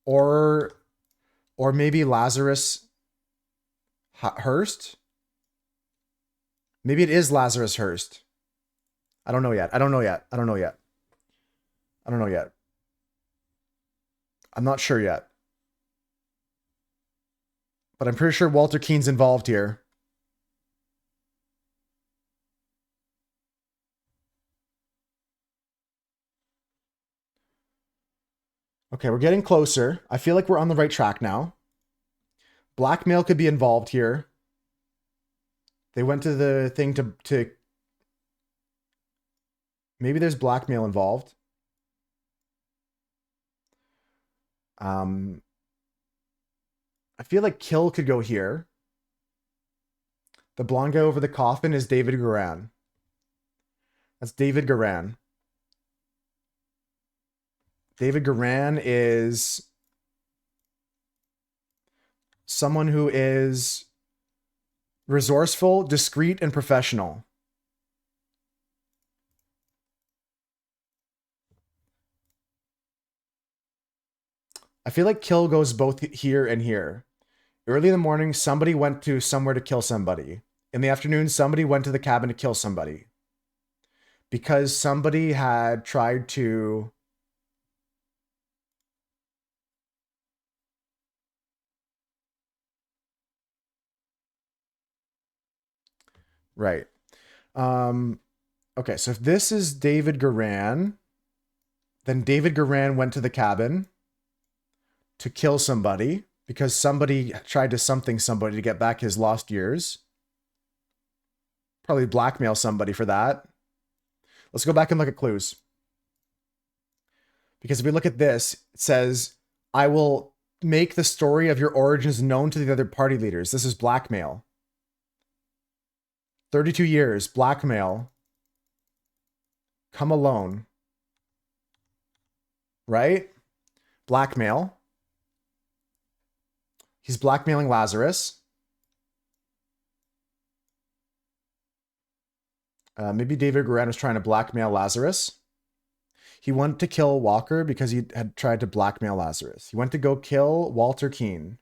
A: Or maybe Lazarus Hurst. Maybe it is Lazarus Hurst. I don't know yet. I'm not sure yet. But I'm pretty sure Walter Keane's involved here. Okay, we're getting closer. I feel like we're on the right track now. Blackmail could be involved here. They went to the thing to maybe there's blackmail involved. I feel like kill could go here. The blonde guy over the coffin is David Garan. That's David Garan. David Garan is someone who is resourceful, discreet, and professional. I feel like kill goes both here and here. Early in the morning, somebody went to somewhere to kill somebody. In the afternoon, somebody went to the cabin to kill somebody. Because somebody had tried to... Right. Okay, so if this is David Garan, then David Garan went to the cabin to kill somebody because somebody tried to something somebody to get back his lost years. Probably blackmail somebody for that. Let's go back and look at clues. Because if we look at this, it says, I will make the story of your origins known to the other party leaders. This is blackmail. 32 years, blackmail. Come alone. Right? Blackmail. He's blackmailing Lazarus. Maybe David Garan was trying to blackmail Lazarus. He went to kill Walker because he had tried to blackmail Lazarus. He went to go kill Walter Keene.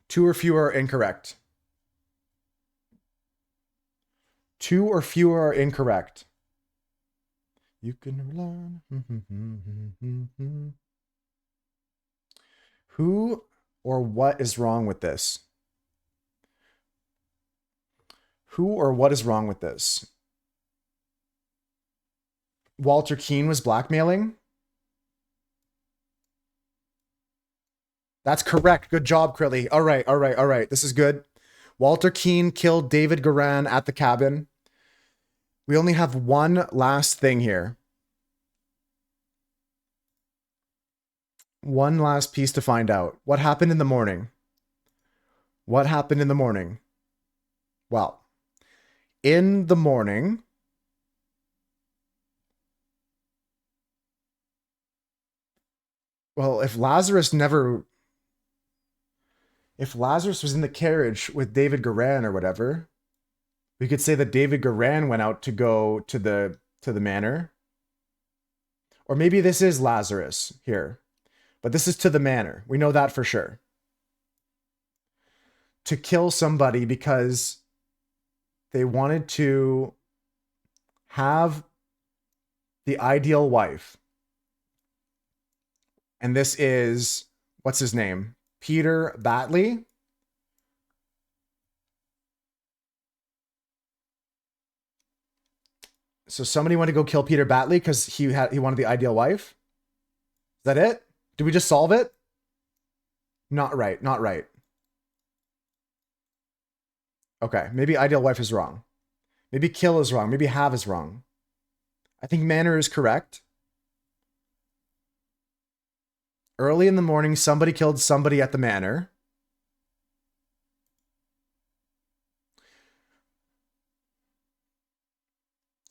A: Two or fewer are incorrect. Two or fewer are incorrect. You can learn. Who or what is wrong with this? Who or what is wrong with this? Walter Keene was blackmailing? That's correct. Good job, Krilly. All right, all right, all right. This is good. Walter Keene killed David Garan at the cabin. We only have one last thing here. One last piece to find out. What happened in the morning? What happened in the morning? Well, in the morning, well, if Lazarus was in the carriage with David Garan or whatever, we could say that David Garan went out to go to the manor. Or maybe this is Lazarus here. But this is to the manor. We know that for sure. To kill somebody because they wanted to have the ideal wife. And this is, what's his name? Peter Batley. So somebody wanted to go kill Peter Batley because he wanted the ideal wife. Is that it? Did we just solve it? Not right, not right. Okay, maybe ideal wife is wrong. Maybe kill is wrong. Maybe have is wrong. I think manor is correct. Early in the morning, somebody killed somebody at the manor.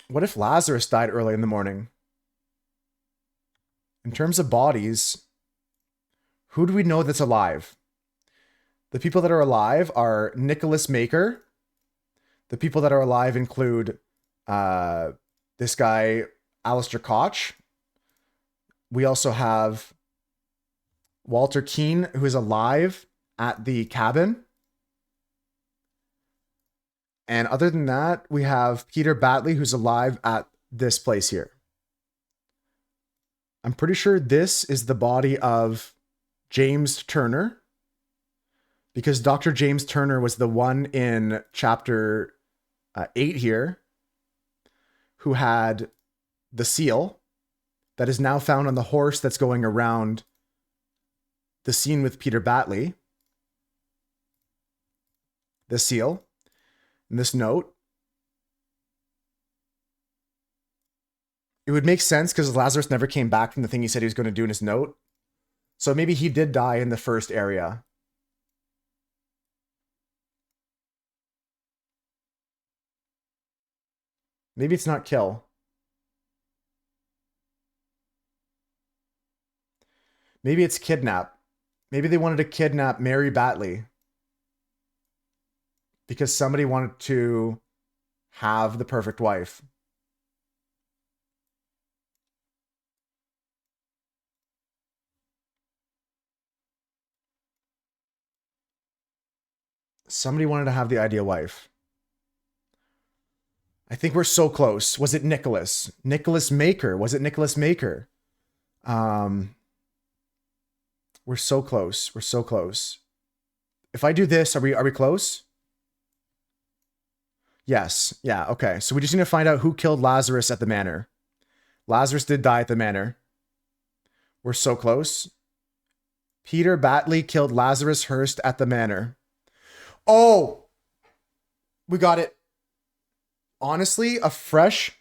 A: What if Lazarus died early in the morning? In terms of bodies, who do we know that's alive? The people that are alive are Nicholas Maker. The people that are alive include this guy, Alistair Koch. We also have Walter Keene, who is alive at the cabin. And other than that, we have Peter Batley, who's alive at this place here. I'm pretty sure this is the body of James Turner, because Dr. James Turner was the one in chapter 8 here who had the seal that is now found on the horse that's going around the scene with Peter Batley. This seal and this note. It would make sense because Lazarus never came back from the thing he said he was going to do in his note. So maybe he did die in the first area. Maybe it's not kill. Maybe it's kidnap. Maybe they wanted to kidnap Mary Batley because somebody wanted to have the perfect wife. Somebody wanted to have the ideal wife. I think we're so close. Was it Nicholas? Nicholas Maker. Was it Nicholas Maker? We're so close. We're so close. If I do this, are we close? Yes. Yeah, okay. So we just need to find out who killed Lazarus at the manor. Lazarus did die at the manor. We're so close. Peter Batley killed Lazarus Hearst at the manor. Oh! We got it. Honestly, a fresh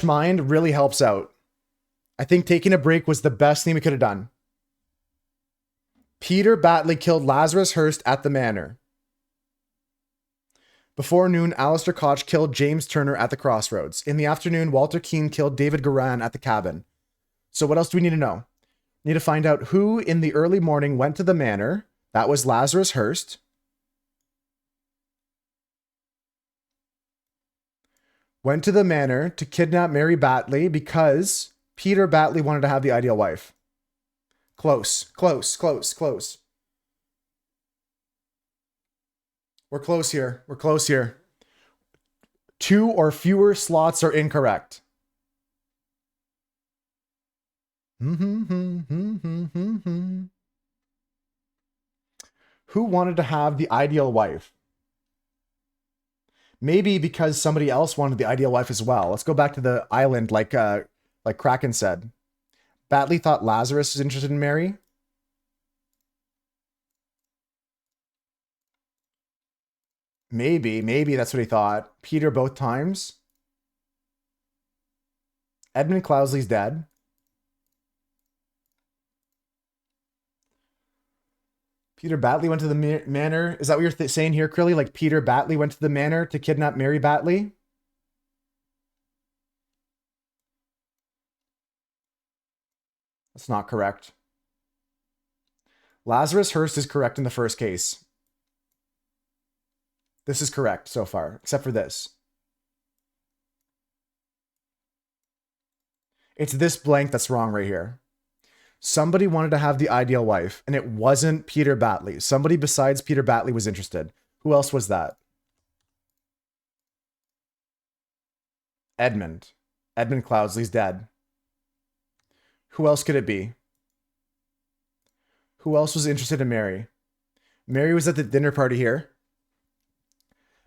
A: mind really helps out. I think taking a break was the best thing we could have done. Peter Batley killed Lazarus Hearst at the manor. Before noon, Alistair Koch killed James Turner at the crossroads. In the afternoon, Walter Keane killed David Garan at the cabin. So what else do we need to know? We need to find out who in the early morning went to the manor. That was Lazarus Hearst. Went to the manor to kidnap Mary Batley because Peter Batley wanted to have the ideal wife. Close, close, close, close. We're close here. We're close here. 2 or fewer slots are incorrect. Who wanted to have the ideal wife? Maybe because somebody else wanted the ideal wife as well. Let's go back to the island like Kraken said. Batley thought Lazarus was interested in Mary. Maybe that's what he thought. Peter both times. Edmund Cloudesley's dead. Peter Batley went to the manor. Is that what you're saying here, Krilly? Like Peter Batley went to the manor to kidnap Mary Batley? That's not correct. Lazarus Hearst is correct in the first case. This is correct so far, except for this. It's this blank that's wrong right here. Somebody wanted to have the ideal wife, and it wasn't Peter Batley. Somebody besides Peter Batley was interested. Who else was that? Edmund. Edmund Cloudesley's dead. Who else could it be? Who else was interested in Mary? Mary was at the dinner party here.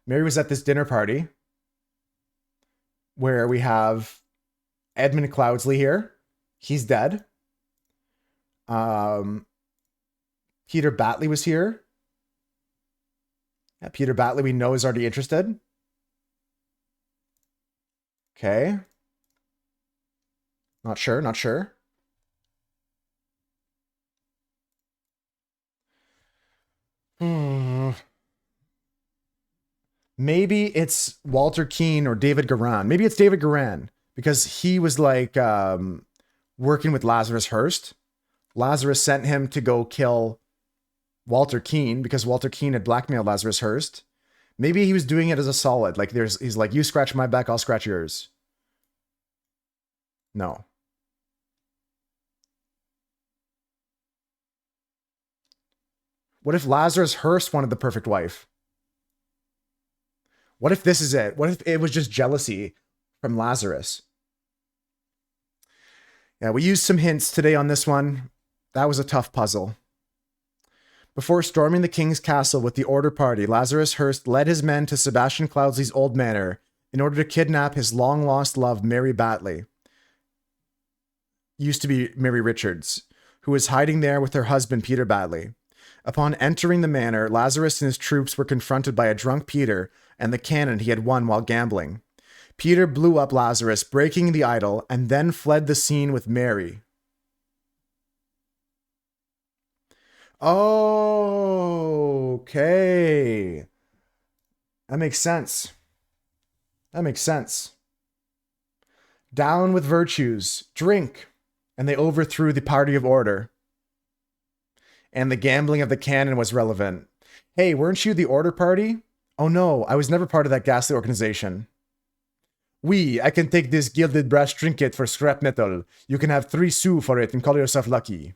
A: Mary was at this dinner party where we have Edmund Cloudesley here. He's dead. Peter Batley was here. Yeah, Peter Batley we know is already interested. Okay. Not sure, not sure. Maybe it's Walter Keane or David Garan. Maybe it's David Garan because he was like working with Lazarus Hearst. Lazarus sent him to go kill Walter Keane because Walter Keane had blackmailed Lazarus Hearst. Maybe he was doing it as a solid. Like he's like, you scratch my back, I'll scratch yours. No. What if Lazarus Hearst wanted the perfect wife? What if this is it? What if it was just jealousy from Lazarus? Yeah, we used some hints today on this one. That was a tough puzzle. Before storming the king's castle with the Order party, Lazarus Hearst led his men to Sebastian Cloudesley's old manor in order to kidnap his long-lost love, Mary Batley, used to be Mary Richards, who was hiding there with her husband, Peter Batley. Upon entering the manor, Lazarus and his troops were confronted by a drunk Peter and the cannon he had won while gambling. Peter blew up Lazarus, breaking the idol, and then fled the scene with Mary. Okay. That makes sense. That makes sense. Down with virtues. Drink. And they overthrew the party of order. And the gambling of the cannon was relevant. Hey, weren't you the order party? Oh no, I was never part of that ghastly organization. I can take this gilded brass trinket for scrap metal. You can have 3 sous for it and call yourself lucky.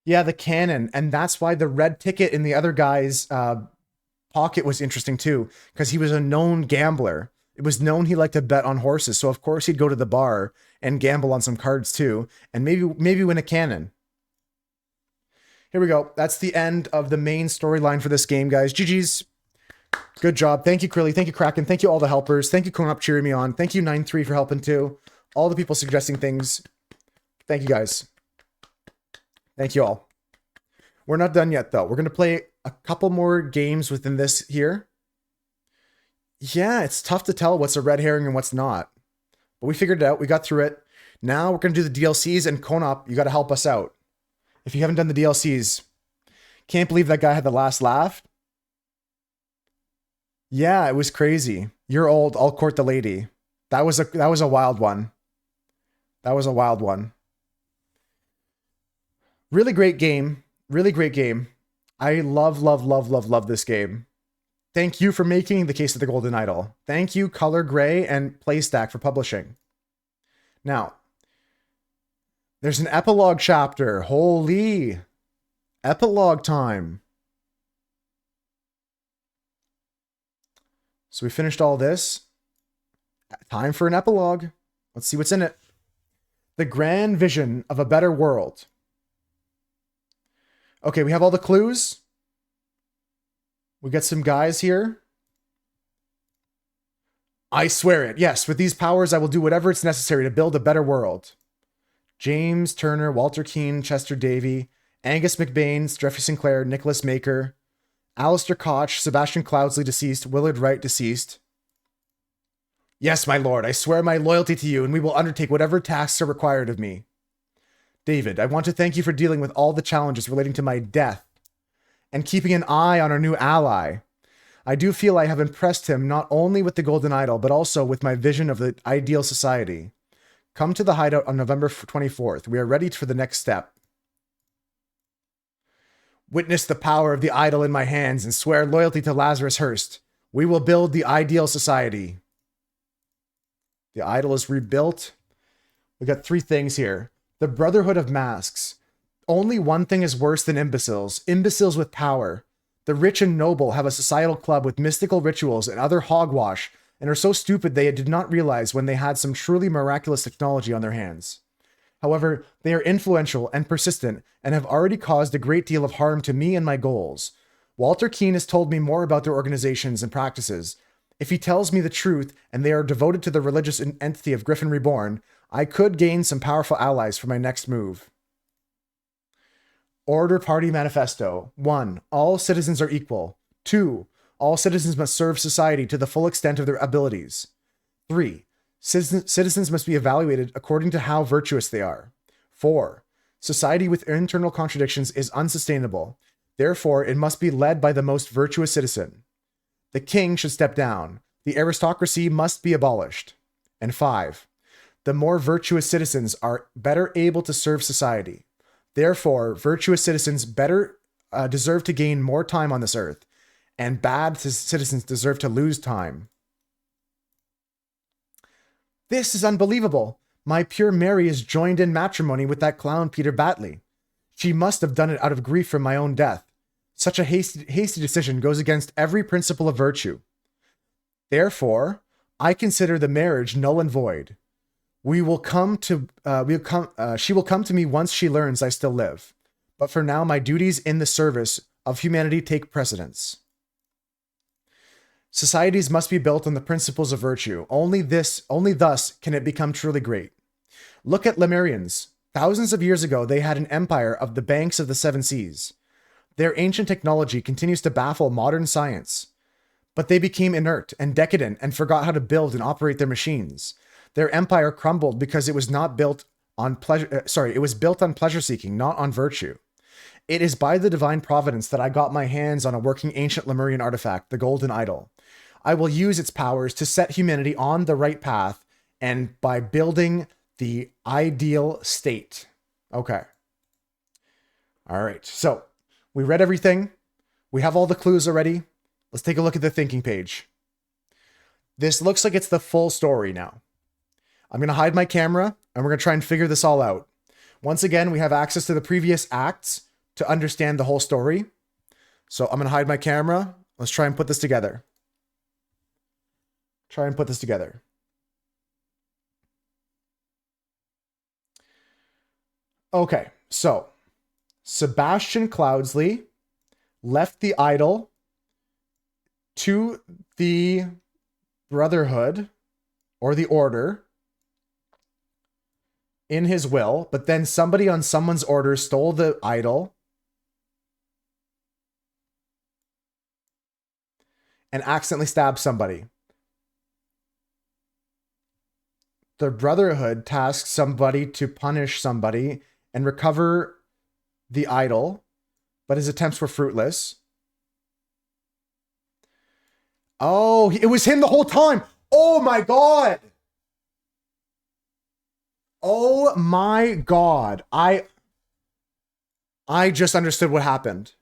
A: Yeah, the cannon. And that's why the red ticket in the other guy's pocket was interesting too, because he was a known gambler. It was known he liked to bet on horses, so of course he'd go to the bar and gamble on some cards too, and maybe win a cannon. Here we go. That's the end of the main storyline for this game, guys. GG's. Good job. Thank you, Krilly. Thank you, Kraken. Thank you, all the helpers. Thank you, Konop, cheering me on. Thank you, 9-3, for helping too. All the people suggesting things. Thank you, guys. Thank you all. We're not done yet, though. We're going to play a couple more games within this here. Yeah, it's tough to tell what's a red herring and what's not. But we figured it out. We got through it. Now we're going to do the DLCs, and Konop, you got to help us out. If you haven't done the DLCs. Can't believe that guy had the last laugh. Yeah, it was crazy. You're old, I'll court the lady. That was a wild one. That was a wild one. Really great game. Really great game. I love this game. Thank you for making The Case of the Golden Idol. Thank you, Color Gray and Playstack, for publishing. Now, there's an epilogue chapter. Holy. Epilogue time. So we finished all this. Time for an epilogue. Let's see what's in it. The grand vision of a better world. Okay, we have all the clues. We got some guys here. I swear it. Yes, with these powers, I will do whatever it's necessary to build a better world. James Turner, Walter Keane, Chester Davy, Angus McBain, Jeffrey Sinclair, Nicholas Maker, Alistair Koch, Sebastian Cloudsley, deceased, Willard Wright, deceased. Yes, my lord, I swear my loyalty to you, and we will undertake whatever tasks are required of me. David, I want to thank you for dealing with all the challenges relating to my death and keeping an eye on our new ally. I do feel I have impressed him not only with the Golden Idol, but also with my vision of the ideal society. Come to the hideout on November 24th. We are ready for the next step. Witness the power of the idol in my hands and swear loyalty to Lazarus Hearst. We will build the ideal society. The idol is rebuilt. We got 3 things here. The Brotherhood of Masks. Only one thing is worse than imbeciles. Imbeciles with power. The rich and noble have a societal club with mystical rituals and other hogwash and are so stupid they did not realize when they had some truly miraculous technology on their hands. However, they are influential and persistent and have already caused a great deal of harm to me and my goals. Walter Keane has told me more about their organizations and practices. If he tells me the truth and they are devoted to the religious entity of Griffin Reborn, I could gain some powerful allies for my next move. Order Party Manifesto. 1. All citizens are equal. 2. All citizens must serve society to the full extent of their abilities. 3. Citizens must be evaluated according to how virtuous they are. 4. Society with internal contradictions is unsustainable. Therefore, it must be led by the most virtuous citizen. The king should step down. The aristocracy must be abolished. And 5. The more virtuous citizens are better able to serve society. Therefore, virtuous citizens deserve to gain more time on this earth, and bad citizens deserve to lose time. This is unbelievable. My pure Mary is joined in matrimony with that clown Peter Batley. She must have done it out of grief from my own death. Such a hasty decision goes against every principle of virtue. Therefore, I consider the marriage null and void. She will come to me once she learns I still live. But for now, my duties in the service of humanity take precedence. Societies must be built on the principles of virtue. Only thus can it become truly great. Look at Lemurians. Thousands of years ago, they had an empire of the banks of the seven seas. Their ancient technology continues to baffle modern science. But they became inert and decadent and forgot how to build and operate their machines. Their empire crumbled because it was not built on pleasure. It was built on pleasure seeking, not on virtue. It is by the divine providence that I got my hands on a working ancient Lemurian artifact, the Golden Idol. I will use its powers to set humanity on the right path and by building the ideal state. Okay. All right. So we read everything. We have all the clues already. Let's take a look at the thinking page. This looks like it's the full story now. I'm going to hide my camera and we're going to try and figure this all out. Once again, we have access to the previous acts to understand the whole story. So I'm going to hide my camera. Let's try and put this together. Okay, so Sebastian Cloudsley left the idol to the Brotherhood or the Order in his will, but then somebody on someone's order stole the idol and accidentally stabbed somebody. The Brotherhood tasked somebody to punish somebody and recover the idol, but his attempts were fruitless. Oh, it was him the whole time. Oh my God. Oh my God. I just understood what happened.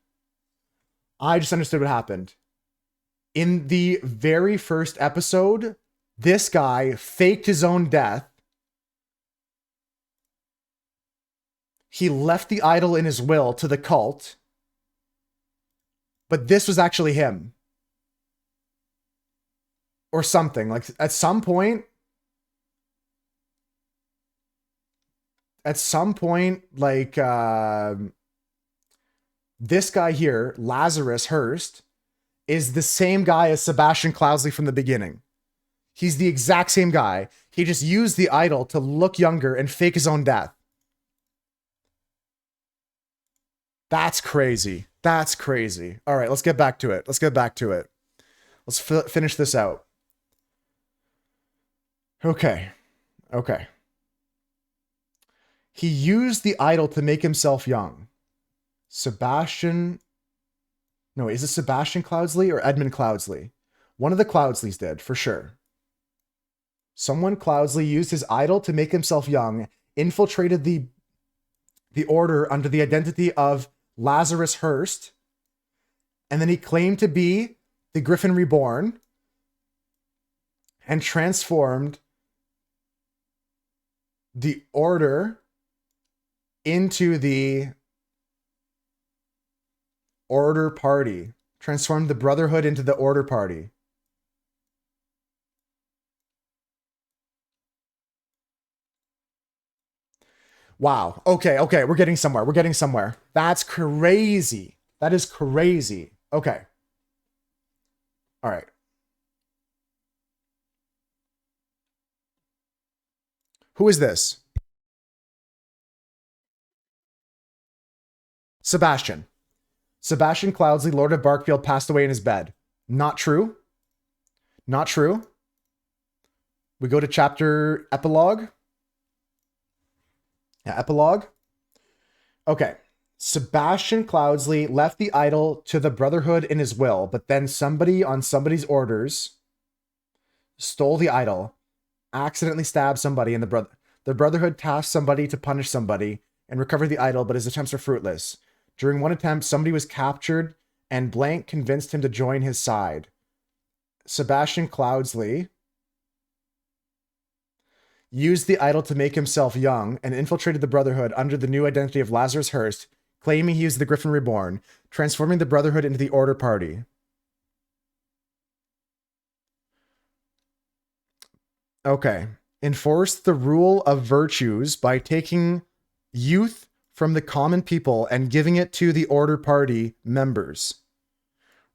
A: In the very first episode, this guy faked his own death. He left the idol in his will to the cult. But this was actually him. Or something. Like at some point, like this guy here, Lazarus Hearst, is the same guy as Sebastian Cloudsley from the beginning. He's the exact same guy. He just used the idol to look younger and fake his own death. That's crazy. That's crazy. All right, let's get back to it. Let's finish this out. Okay. He used the idol to make himself young. Sebastian... No, is it Sebastian Cloudsley or Edmund Cloudsley? One of the Cloudsleys did, for sure. Someone Cloudsley used his idol to make himself young, infiltrated the order under the identity of Lazarus Hearst, and then he claimed to be the Griffin Reborn and transformed the order into the Order Party. Transformed the Brotherhood into the Order Party. Wow. Okay. We're getting somewhere. That's crazy. That is crazy. Okay. All right. Who is this? Sebastian. Sebastian Cloudsley, Lord of Barkfield, passed away in his bed. Not true. Not true. We go to chapter epilogue. Yeah, epilogue. Okay. Sebastian Cloudsley left the idol to the Brotherhood in his will, but then somebody on somebody's orders stole the idol, accidentally stabbed somebody, and the Brotherhood tasked somebody to punish somebody and recover the idol, but his attempts were fruitless. During one attempt, somebody was captured and Blank convinced him to join his side. Sebastian Cloudsley used the idol to make himself young and infiltrated the Brotherhood under the new identity of Lazarus Hearst, claiming he was the Griffin Reborn, transforming the Brotherhood into the Order Party. Okay. Enforced the rule of virtues by taking youth from the common people and giving it to the Order Party members.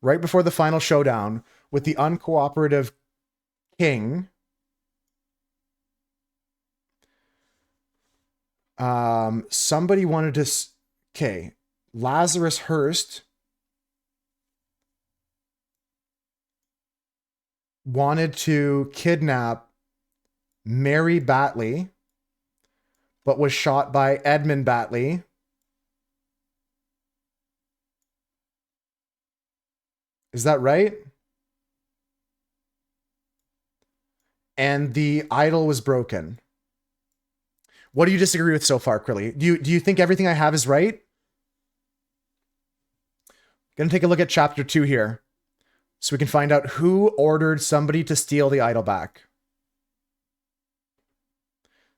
A: Right before the final showdown, with the uncooperative king. Somebody wanted to... Okay. Lazarus Hearst wanted to kidnap Mary Batley, but was shot by Edmund Batley. Is that right? And the idol was broken. What do you disagree with so far, Crilly? Do you think everything I have is right? Gonna take a look at chapter 2 here, so we can find out who ordered somebody to steal the idol back.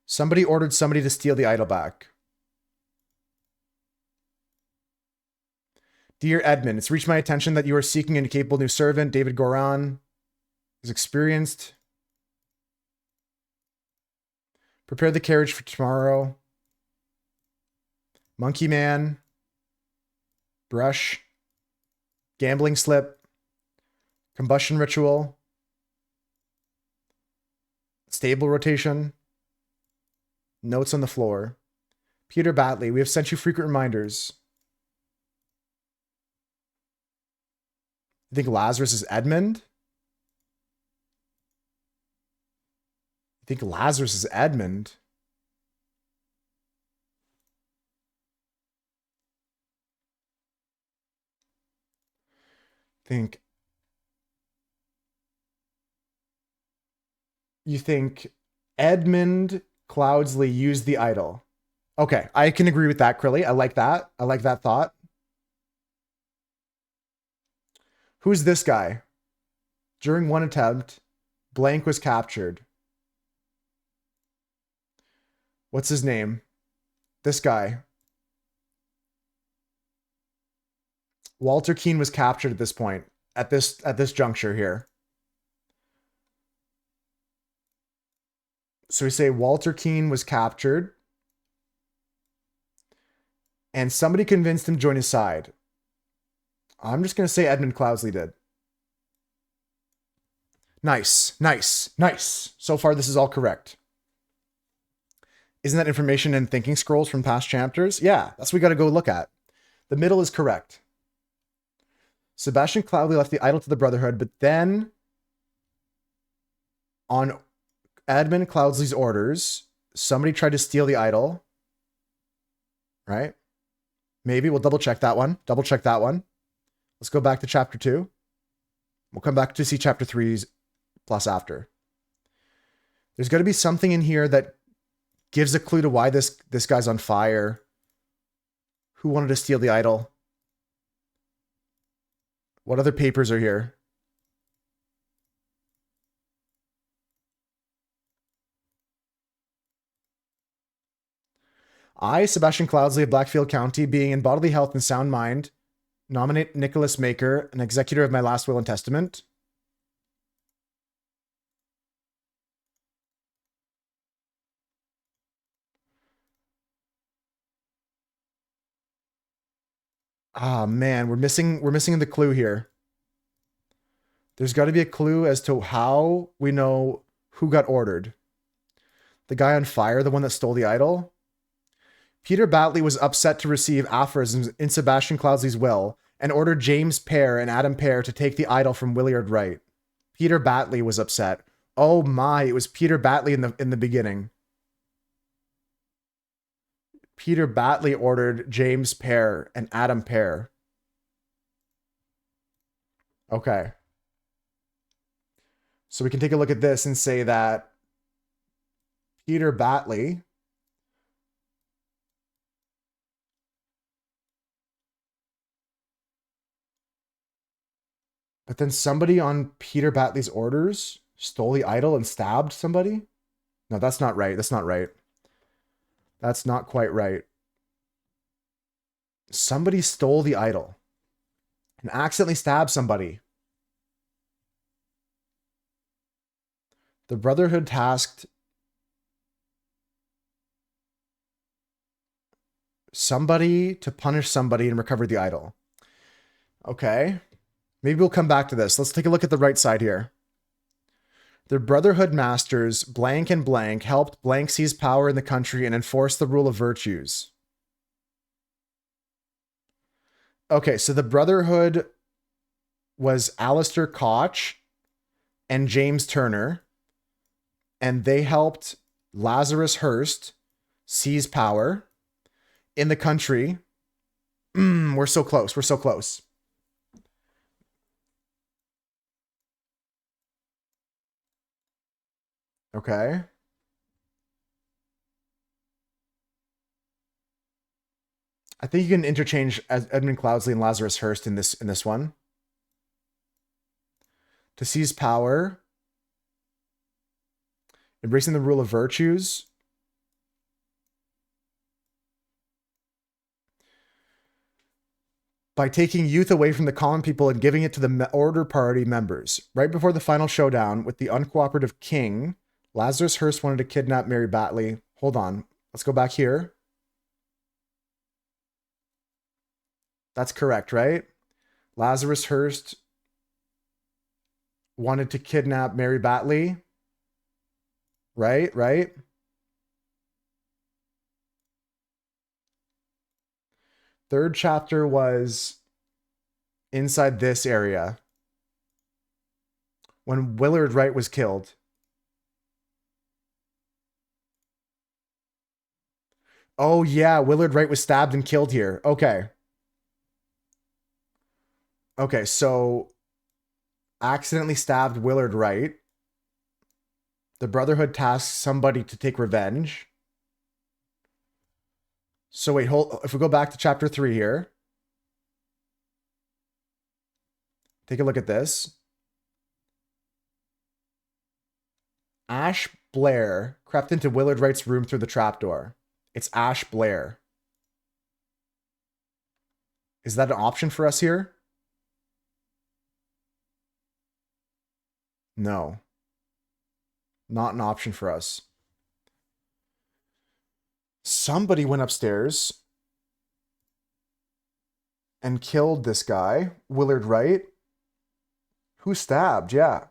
A: Somebody ordered somebody to steal the idol back. Dear Edmund, it's reached my attention that you are seeking an incapable new servant. David Goran is experienced. Prepare the carriage for tomorrow. Monkey Man. Brush. Gambling slip. Combustion ritual. Stable rotation. Notes on the floor. Peter Batley, we have sent you frequent reminders. You think Lazarus is Edmund? You think Lazarus is Edmund? You think Edmund Cloudsley used the idol? Okay, I can agree with that, Crilly. I like that. I like that thought. Who's this guy? During one attempt, blank was captured. What's his name? This guy. Walter Keane was captured at this point, at this juncture here. So we say Walter Keane was captured, and somebody convinced him to join his side. I'm just going to say Edmund Cloudsley did. Nice, nice, nice. So far, this is all correct. Isn't that information in thinking scrolls from past chapters? Yeah, that's what we got to go look at. The middle is correct. Sebastian Cloudsley left the idol to the Brotherhood, but then on Edmund Cloudsley's orders, somebody tried to steal the idol. Right? Maybe we'll double check that one. Double check that one. Let's go back to chapter 2. We'll come back to see chapter 3's plus after. There's got to be something in here that gives a clue to why this guy's on fire. Who wanted to steal the idol? What other papers are here? I, Sebastian Cloudsley of Blackfield County, being in bodily health and sound mind, nominate Nicholas Maker, an executor of my last will and testament. Ah, man, we're missing the clue here. There's got to be a clue as to how we know who got ordered. The guy on fire, the one that stole the idol? Peter Batley was upset to receive aphorisms in Sebastian Cloudsley's will and ordered James Pear and Adam Pear to take the idol from Williard Wright. Peter Batley was upset. Oh my, it was Peter Batley in the beginning. Peter Batley ordered James Pear and Adam Pear. Okay. So we can take a look at this and say that Peter Batley but then somebody on Peter Batley's orders stole the idol and stabbed somebody? No, that's not right. That's not right. That's not quite right. Somebody stole the idol and accidentally stabbed somebody. The Brotherhood tasked somebody to punish somebody and recover the idol. Okay. Maybe we'll come back to this. Let's take a look at the right side here. The Brotherhood masters blank and blank helped blank seize power in the country and enforce the rule of virtues. Okay, so the Brotherhood was Alistair Koch and James Turner, and they helped Lazarus Hearst seize power in the country. We're so close. We're so close. Okay. I think you can interchange Edmund Cloudsley and Lazarus Hearst in this one. To seize power. Embracing the rule of virtues. By taking youth away from the common people and giving it to the Order Party members. Right before the final showdown with the uncooperative king, Lazarus Hearst wanted to kidnap Mary Batley. Hold on. Let's go back here. That's correct, right? Lazarus Hearst wanted to kidnap Mary Batley. Right? Third chapter was inside this area. When Willard Wright was killed. Oh yeah, Willard Wright was stabbed and killed here. Okay. Okay, so accidentally stabbed Willard Wright. The Brotherhood tasks somebody to take revenge. So wait, if we go back to chapter 3 here. Take a look at this. Ash Blair crept into Willard Wright's room through the trapdoor. It's Ash Blair. Is that an option for us here? No. Not an option for us. Somebody went upstairs and killed this guy, Willard Wright. Who stabbed? Yeah.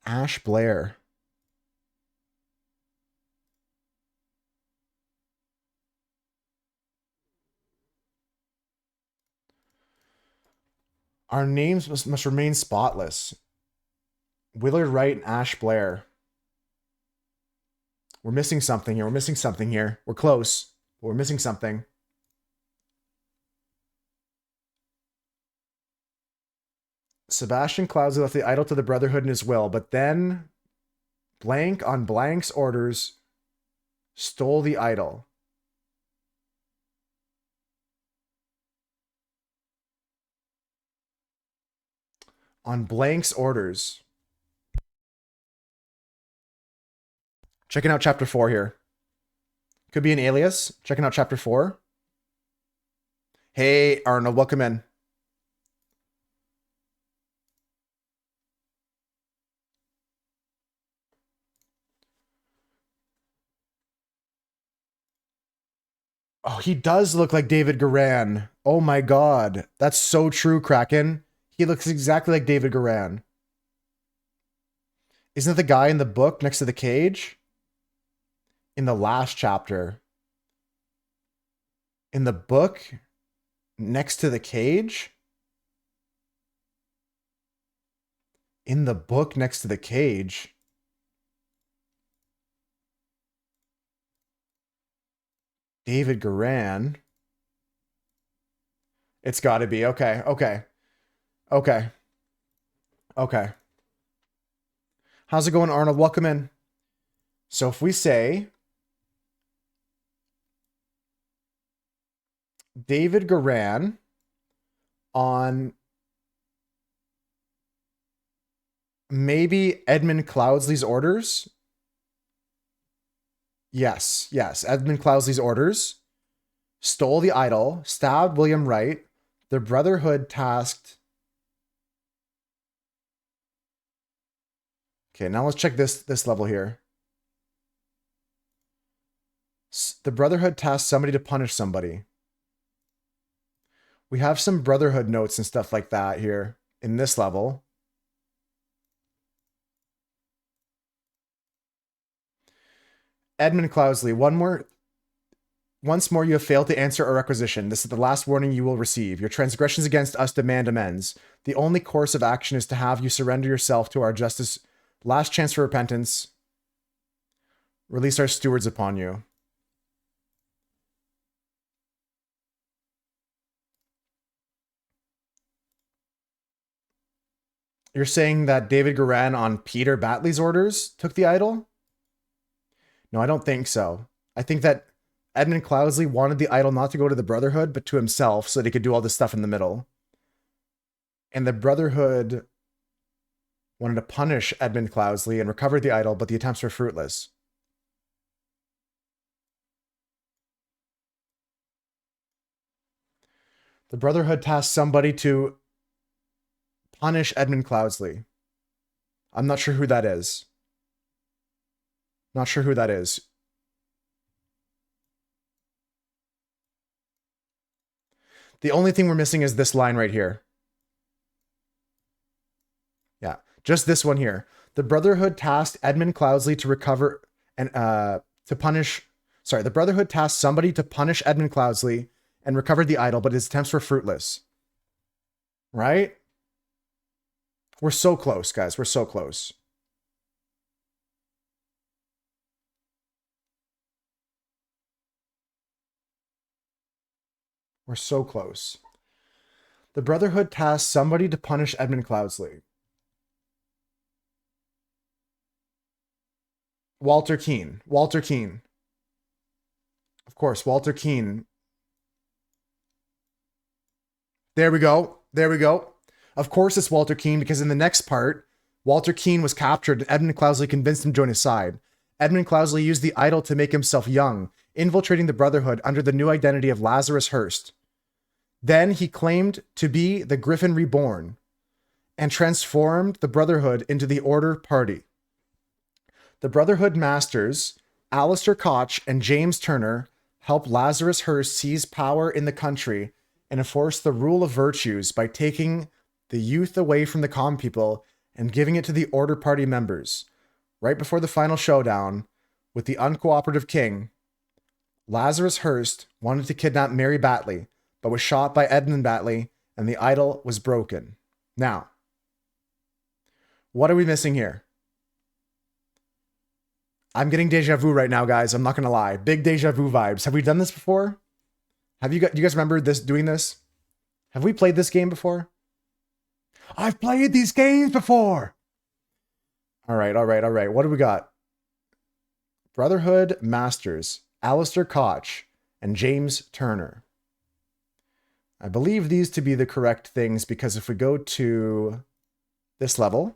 A: Ash Blair. Our names must remain spotless. Willard Wright and Ash Blair. We're missing something here. We're close, but we're missing something. Sebastian Cloudsley left the idol to the Brotherhood in his will, but then blank on blank's orders stole the idol. On blank's orders. Checking out chapter 4 here. Could be an alias. Checking out chapter 4. Hey, Arnold, welcome in. Oh, he does look like David Garan. Oh my god. That's so true, Kraken. He looks exactly like David Garan. Isn't that the guy in the book next to the cage? In the last chapter. In the book next to the cage? In the book next to the cage. David Garan. It's got to be. Okay. How's it going, Arnold? Welcome in. So if we say David Garan on maybe Edmund Cloudsley's orders. Yes. Edmund Cloudsley's orders. Stole the idol. Stabbed William Wright. The Brotherhood tasked. Okay, now let's check this level here. The Brotherhood tasked somebody to punish somebody. We have some Brotherhood notes and stuff like that here in this level. Edmund Cloudsley, once more you have failed to answer our requisition. This is the last warning you will receive. Your transgressions against us demand amends. The only course of action is to have you surrender yourself to our justice. Last chance for repentance. Release our stewards upon you. You're saying that David Garan on Peter Batley's orders took the idol? No, I don't think so. I think that Edmund Cloudsley wanted the idol not to go to the Brotherhood, but to himself so that he could do all this stuff in the middle. And the Brotherhood wanted to punish Edmund Cloudsley and recover the idol, but the attempts were fruitless. The Brotherhood tasked somebody to punish Edmund Cloudsley. I'm not sure who that is. Not sure who that is. The only thing we're missing is this line right here. Yeah, just this one here. The Brotherhood tasked Edmund Cloudsley to recover and to punish. Sorry, the Brotherhood tasked somebody to punish Edmund Cloudsley and recovered the idol, but his attempts were fruitless. Right? We're so close, guys. We're so close. We're so close. The Brotherhood tasked somebody to punish Edmund Cloudsley. Walter Keane. Walter Keane. Of course, Walter Keane. There we go. There we go. Of course it's Walter Keane, because in the next part, Walter Keane was captured and Edmund Cloudsley convinced him to join his side. Edmund Cloudsley used the idol to make himself young, infiltrating the Brotherhood under the new identity of Lazarus Hearst. Then he claimed to be the Griffin Reborn and transformed the Brotherhood into the Order Party. The Brotherhood masters, Alistair Koch and James Turner, helped Lazarus Hearst seize power in the country and enforce the rule of virtues by taking the youth away from the common people and giving it to the Order Party members. Right before the final showdown with the uncooperative king, Lazarus Hearst wanted to kidnap Mary Batley, but was shot by Edmund Batley, and the idol was broken. Now, what are we missing here? I'm getting deja vu right now, guys. I'm not going to lie. Big deja vu vibes. Have we done this before? Do you guys remember doing this? Have we played this game before? I've played these games before. All right. What do we got? Brotherhood Masters, Alistair Koch, and James Turner. I believe these to be the correct things, because if we go to this level,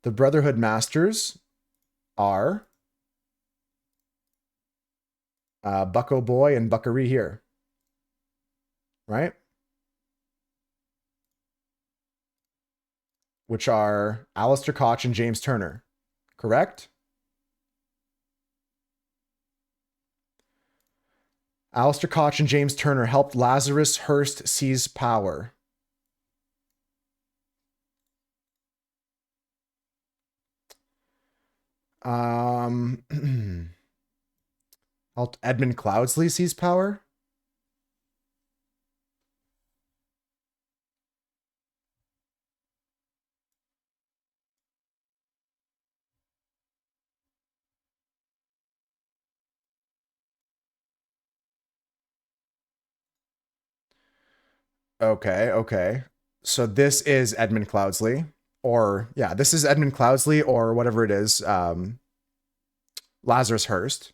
A: the Brotherhood Masters are Bucko Boy and Buckaree here, right? Which are Alistair Koch and James Turner, correct? Alistair Koch and James Turner helped Lazarus Hearst seize power. Helped Edmund Cloudsley seize power? Okay. So this is Edmund Cloudsley. Or, yeah, this is Edmund Cloudsley, or whatever it is, Lazarus Hearst.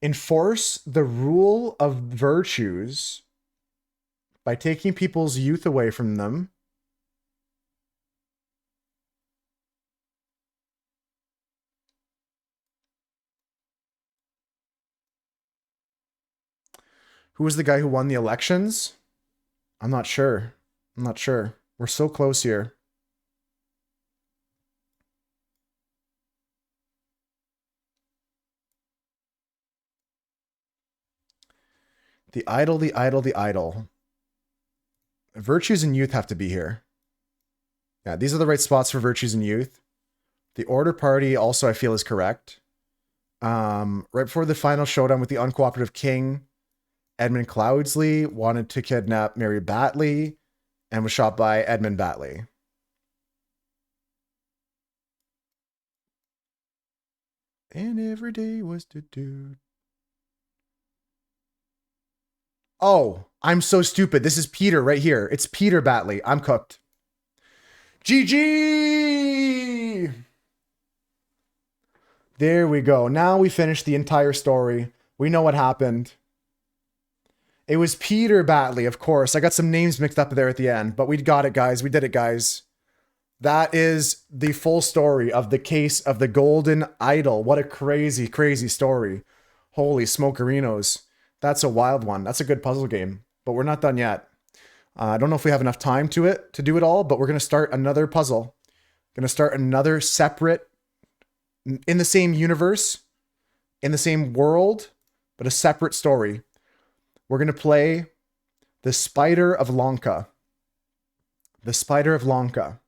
A: Enforce the rule of virtues by taking people's youth away from them. Who was the guy who won the elections? I'm not sure. We're so close here. The idol, the idol, the idol. Virtues and youth have to be here. Yeah, these are the right spots for virtues and youth. The order party also I feel is correct. Right before the final showdown with the uncooperative king, Edmund Cloudsley wanted to kidnap Mary Batley and was shot by Edmund Batley. And every day was to do. Oh, I'm so stupid. This is Peter right here. It's Peter Batley. I'm cooked. GG! There we go. Now we finished the entire story. We know what happened. It was Peter Batley, of course. I got some names mixed up there at the end, but we got it, guys. We did it, guys. That is the full story of the case of the Golden Idol. What a crazy, crazy story. Holy smokerinos. That's a wild one. That's a good puzzle game, but we're not done yet. I don't know if we have enough time to do it all, but we're going to start another puzzle. Going to start another separate, in the same universe, in the same world, but a separate story. We're going to play The Spider of Lanka. The Spider of Lanka.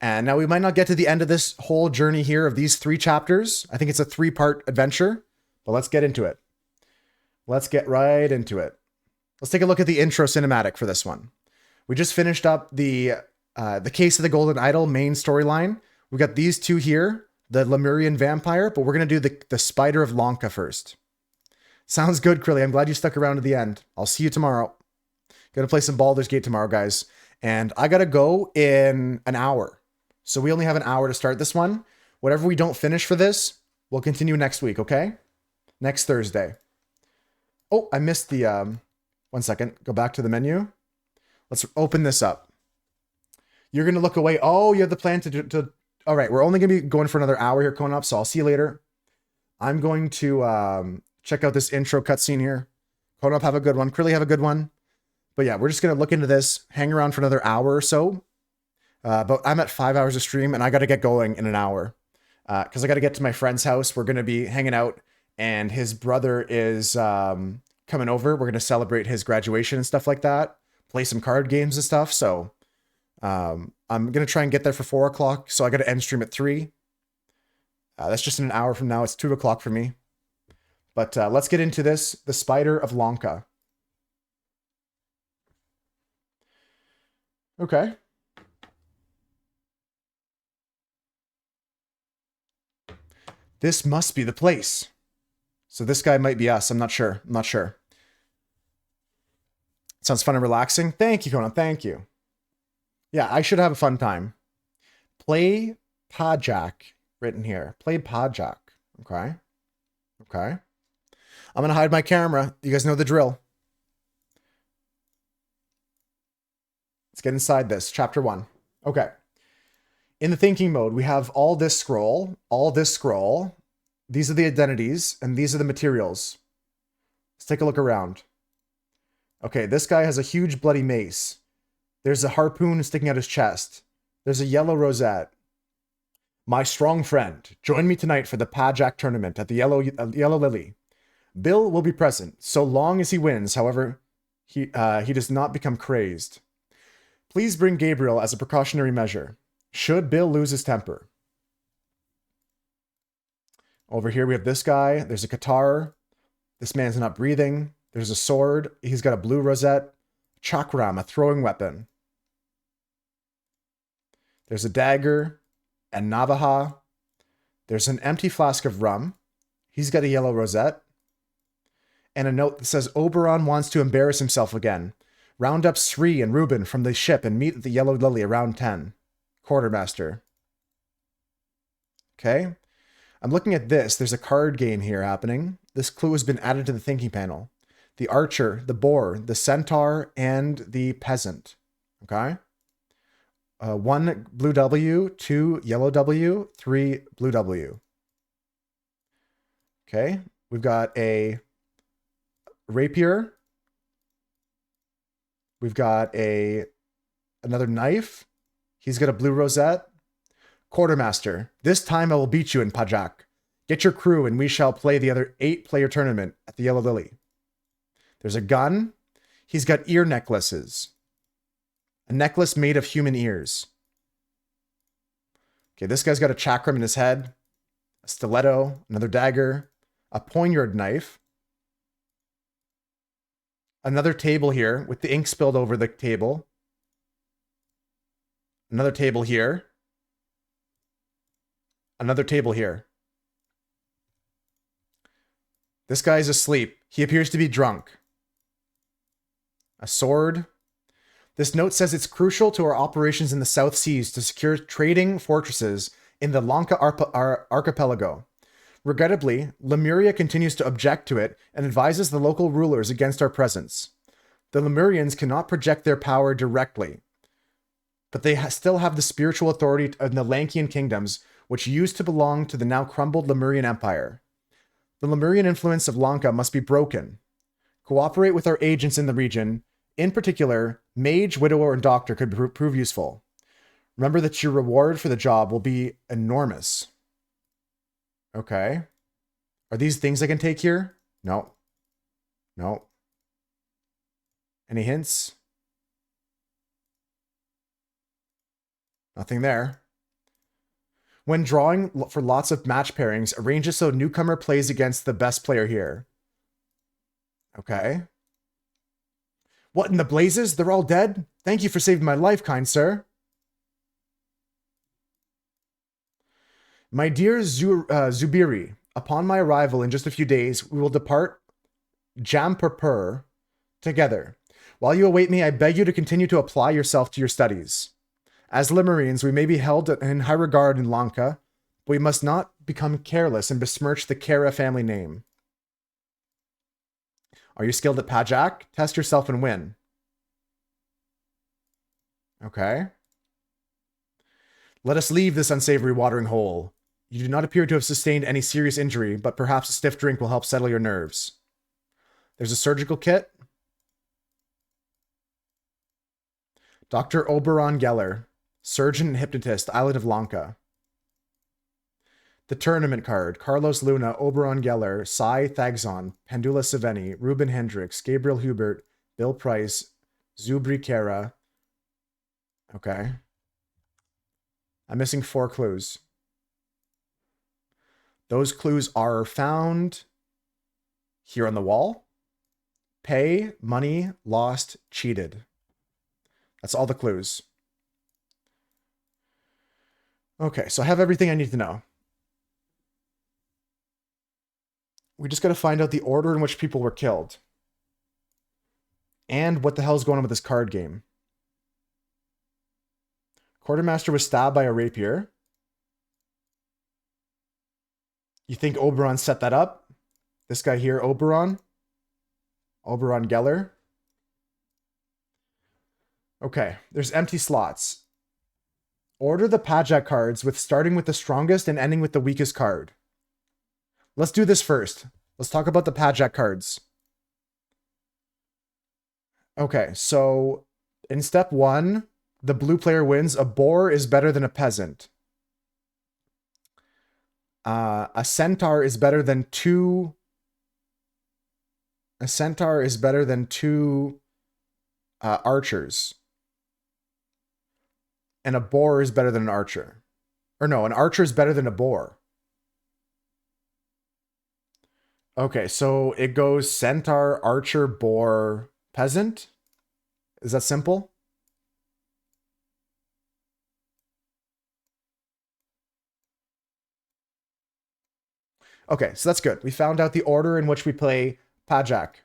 A: And now we might not get to the end of this whole journey here of these 3 chapters. I think it's a 3-part adventure, but let's get into it. Let's get right into it. Let's take a look at the intro cinematic for this one. We just finished up the Case of the Golden Idol main storyline. We got these 2 here, the Lemurian vampire, but we're going to do the Spider of Lanka first. Sounds good, Krilly. I'm glad you stuck around to the end. I'll see you tomorrow. Gonna play some Baldur's Gate tomorrow, guys. And I gotta go in an hour. So we only have an hour to start this one. Whatever we don't finish for this, we'll continue next week, okay? Next Thursday. Oh, I missed the... one second. Go back to the menu. Let's open this up. You're going to look away. Oh, you have the plan to... All right, we're only going to be going for another hour here coming up, so I'll see you later. I'm going to check out this intro cutscene here. Coming up, have a good one. Krilly, have a good one. But yeah, we're just going to look into this, hang around for another hour or so. But I'm at 5 hours of stream, and I got to get going in an hour. Because I got to get to my friend's house. We're going to be hanging out, and his brother is... coming over. We're going to celebrate his graduation and stuff like that. Play some card games and stuff. So I'm going to try and get there for 4 o'clock. So I got to end stream at 3. That's just in an hour from now. It's 2 o'clock for me. But let's get into this. The Spider of Lanka. Okay. This must be the place. So this guy might be us. I'm not sure. I'm not sure. Sounds fun and relaxing. Thank you, Conan. Thank you. Yeah, I should have a fun time. Play Pajak. Written here. Play Pajak. Okay. Okay. I'm going to hide my camera. You guys know the drill. Let's get inside this. Chapter 1. Okay. In the thinking mode, we have all this scroll. All this scroll. These are the identities, and these are the materials. Let's take a look around. Okay, this guy has a huge bloody mace. There's a harpoon sticking out his chest. There's a yellow rosette. My strong friend, join me tonight for the Pajak tournament at the Yellow Lily. Bill will be present, so long as he wins. However, he does not become crazed. Please bring Gabriel as a precautionary measure, should Bill lose his temper. Over here we have this guy. There's a guitar. This man's not breathing. There's a sword. He's got a blue rosette. Chakram, a throwing weapon. There's a dagger and Navaja. There's an empty flask of rum. He's got a yellow rosette. And a note that says, Oberon wants to embarrass himself again. Round up Sri and Reuben from the ship and meet at the Yellow Lily around 10. Quartermaster. Okay. I'm looking at this. There's a card game here happening. This clue has been added to the thinking panel. The archer, the boar, the centaur, and the peasant. Okay. 1 blue W, 2 yellow W, 3 blue W. Okay. We've got a rapier. We've got another knife. He's got a blue rosette. Quartermaster. This time I will beat you in Pajak. Get your crew and we shall play the other 8-player tournament at the Yellow Lily. There's a gun. He's got ear necklaces. A necklace made of human ears. Okay, this guy's got a chakram in his head. A stiletto, another dagger, a poignard knife. Another table here with the ink spilled over the table. Another table here. Another table here. This guy's asleep. He appears to be drunk. A sword. This note says it's crucial to our operations in the South Seas to secure trading fortresses in the Lanka archipelago. Regrettably, Lemuria continues to object to it and advises the local rulers against our presence. The Lemurians cannot project their power directly, but they still have the spiritual authority of the Lankian kingdoms, which used to belong to the now crumbled Lemurian Empire. The Lemurian influence of Lanka must be broken. Cooperate with our agents in the region. In particular, mage, widower, and doctor could prove useful. Remember that your reward for the job will be enormous. Okay. Are these things I can take here? No. No. Any hints? Nothing there. When drawing for lots of match pairings, arrange it so newcomer plays against the best player here. Okay. What in the blazes? They're all dead? Thank you for saving my life, kind sir. My dear Zubiri, upon my arrival in just a few days, we will depart Jampurpur together. While you await me, I beg you to continue to apply yourself to your studies. As Lemurians, we may be held in high regard in Lanka, but we must not become careless and besmirch the Kara family name. Are you skilled at Pajak? Test yourself and win. Okay. Let us leave this unsavory watering hole. You do not appear to have sustained any serious injury, but perhaps a stiff drink will help settle your nerves. There's a surgical kit. Dr. Oberon Geller, surgeon and hypnotist, Island of Lanka. The tournament card. Carlos Luna, Oberon Geller, Cy Thagzon, Pendula Saveni, Ruben Hendricks, Gabriel Hubert, Bill Price, Zubri Kara. Okay. I'm missing 4 clues. Those clues are found here on the wall. Pay, money, lost, cheated. That's all the clues. Okay, so I have everything I need to know. We just got to find out the order in which people were killed. And what the hell is going on with this card game. Quartermaster was stabbed by a rapier. You think Oberon set that up? This guy here, Oberon? Oberon Geller? Okay, there's empty slots. Order the Pajak cards with starting with the strongest and ending with the weakest card. Let's do this first. Let's talk about the Pajak cards. Okay, so in step 1, the blue player wins. A boar is better than a peasant. A centaur is better than 2... A centaur is better than 2 archers. And a boar is better than an archer. Or no, an archer is better than a boar. Okay, so it goes centaur, archer, boar, peasant. Is that simple? Okay, so that's good. We found out the order in which we play Pajak.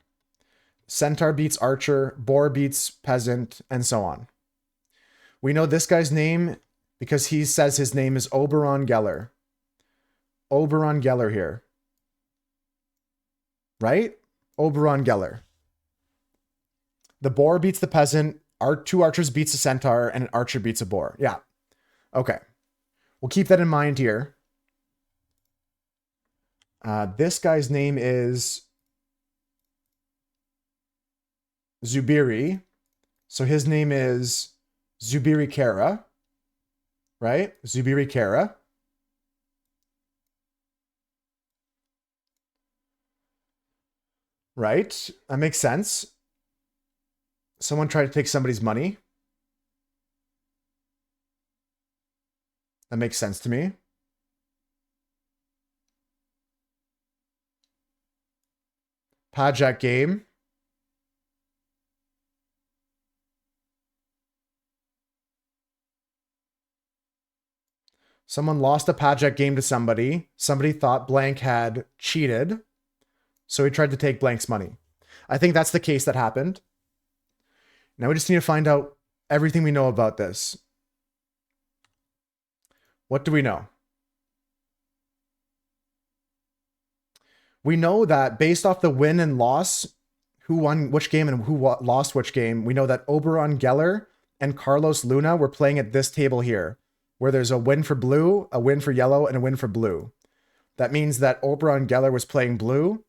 A: Centaur beats archer, boar beats peasant, and so on. We know this guy's name because he says his name is Oberon Geller. Oberon Geller here. Right? Oberon Geller. The boar beats the peasant, 2 archers beats a centaur, and an archer beats a boar. Yeah. Okay. We'll keep that in mind here. This guy's name is Zubiri. So his name is Zubiri Kara. Right? Zubiri Kara. Right? That makes sense. Someone tried to take somebody's money. That makes sense to me. Pajak game. Someone lost a Pajak game to somebody. Somebody thought blank had cheated, so he tried to take blank's money. I think that's the case that happened. Now we just need to find out everything we know about this. What do we know? We know that based off the win and loss, who won which game and who lost which game, we know that Oberon Geller and Carlos Luna were playing at this table here, where there's a win for blue, a win for yellow, and a win for blue. That means that Oberon Geller was playing blue,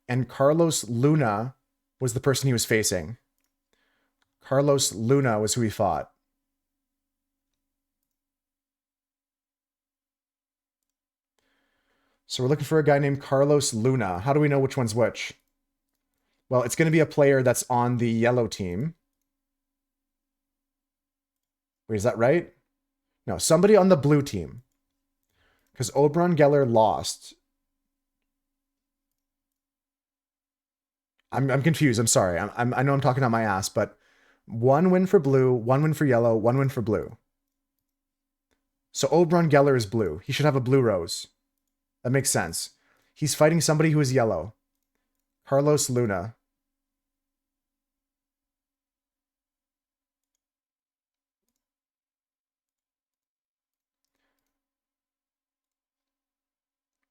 A: and Carlos Luna was the person he was facing. Carlos Luna was who he fought. So we're looking for a guy named Carlos Luna. How do we know which one's which? Well, it's going to be a player that's on the yellow team. Wait, is that right? No, somebody on the blue team. Because Oberon Geller lost. I'm confused. I'm sorry. I know I'm talking on my ass, but one win for blue, one win for yellow, one win for blue. So Oberon Geller is blue. He should have a blue rose. That makes sense. He's fighting somebody who is yellow. Carlos Luna.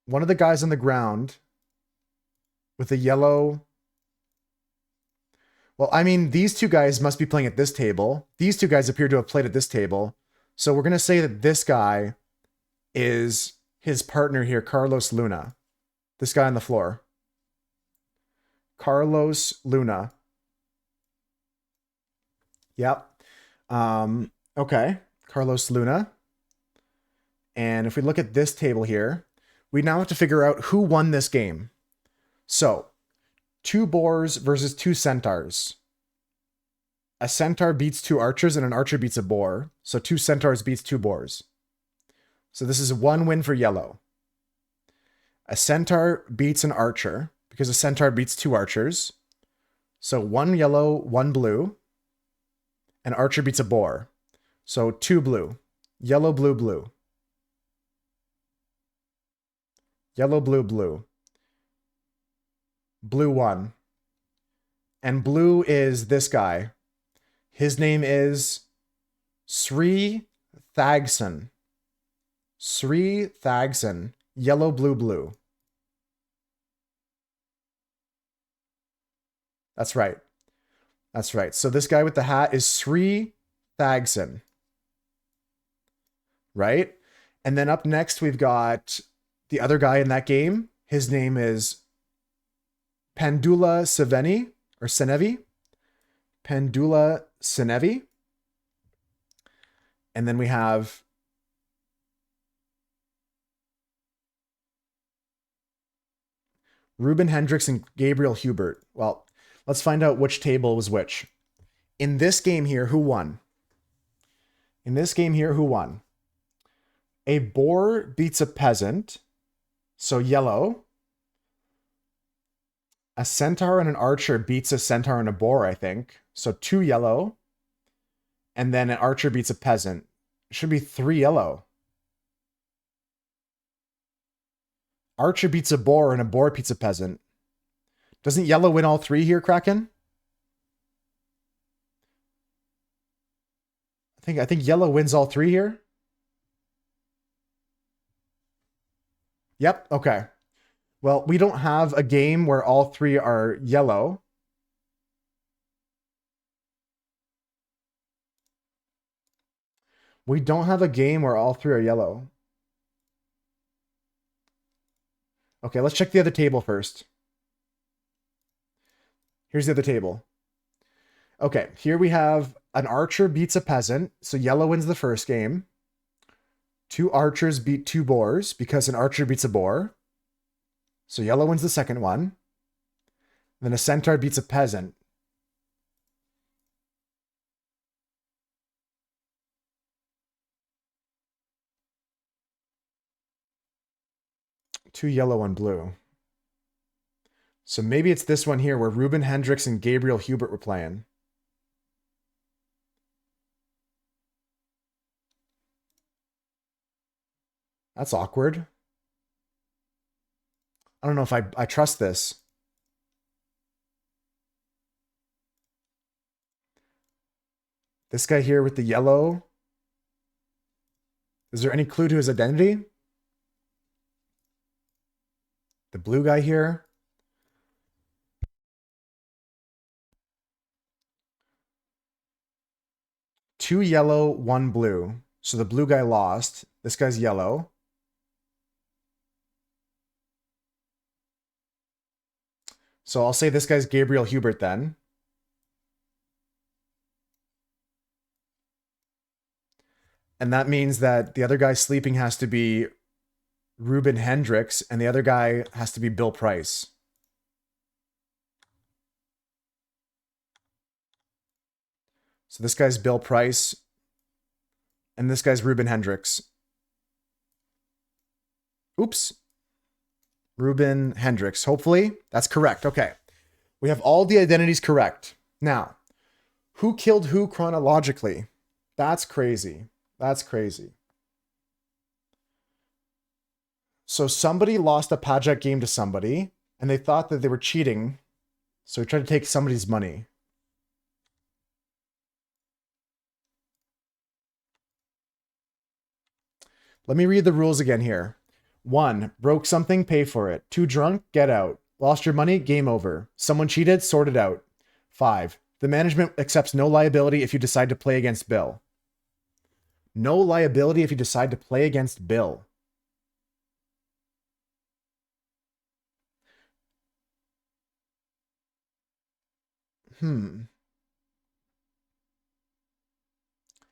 A: One of the guys on the ground with the yellow. Well, I mean, these two guys must be playing at this table. These two guys appear to have played at this table. So we're going to say that this guy is his partner here, Carlos Luna. This guy on the floor. Carlos Luna. Yep. Okay. Carlos Luna. And if we look at this table here, we now have to figure out who won this game. So, 2 boars versus 2 centaurs. A centaur beats 2 archers and an archer beats a boar. So 2 centaurs beats 2 boars. So this is 1 win for yellow. A centaur beats an archer because a centaur beats 2 archers. So 1 yellow, 1 blue. An archer beats a boar. So 2 blue. Yellow, blue, blue. Yellow, blue, blue. Blue 1. And blue is this guy. His name is Sri Thagson. Sri Thagson. Yellow, blue, blue. That's right. That's right. So this guy with the hat is Sri Thagson. Right? And then up next, we've got the other guy in that game. His name is Pandula Seveni, or Senevi. Pandula Senevi. And then we have Ruben Hendricks and Gabriel Hubert. Well, let's find out which table was which. In this game here, who won? In this game here, who won? A boar beats a peasant, so yellow. A centaur and an archer beats a centaur and a boar, I think. So 2 yellow. And then an archer beats a peasant. It should be 3 yellow. Archer beats a boar and a boar beats a peasant. Doesn't yellow win all 3 here, Kraken? I think yellow wins all 3 here. Yep, okay. Well, we don't have a game where all 3 are yellow. We don't have a game where all 3 are yellow. Okay, let's check the other table first. Here's the other table. Okay, here we have an archer beats a peasant, so yellow wins the first game. 2 archers beat 2 boars because an archer beats a boar. So yellow wins the second one. Then a centaur beats a peasant. Two yellow, one blue. So maybe it's this one here where Ruben Hendricks and Gabriel Hubert were playing. That's awkward. I don't know if I trust this. This guy here with the yellow. Is there any clue to his identity? The blue guy here. Two yellow, one blue. So the blue guy lost. This guy's yellow. So I'll say this guy's Gabriel Hubert then. And that means that the other guy sleeping has to be Ruben Hendricks, and the other guy has to be Bill Price. So this guy's Bill Price, and this guy's Ruben Hendricks. Oops. Ruben Hendricks. Hopefully that's correct. Okay. We have all the identities correct. Now, who killed who chronologically? That's crazy. That's crazy. So somebody lost a Pajak game to somebody, and they thought that they were cheating. So he tried to take somebody's money. Let me read the rules again here. 1, broke something, pay for it. 2, drunk, get out. Lost your money, game over. Someone cheated, sort it out. 5, the management accepts no liability if you decide to play against Bill. No liability if you decide to play against Bill.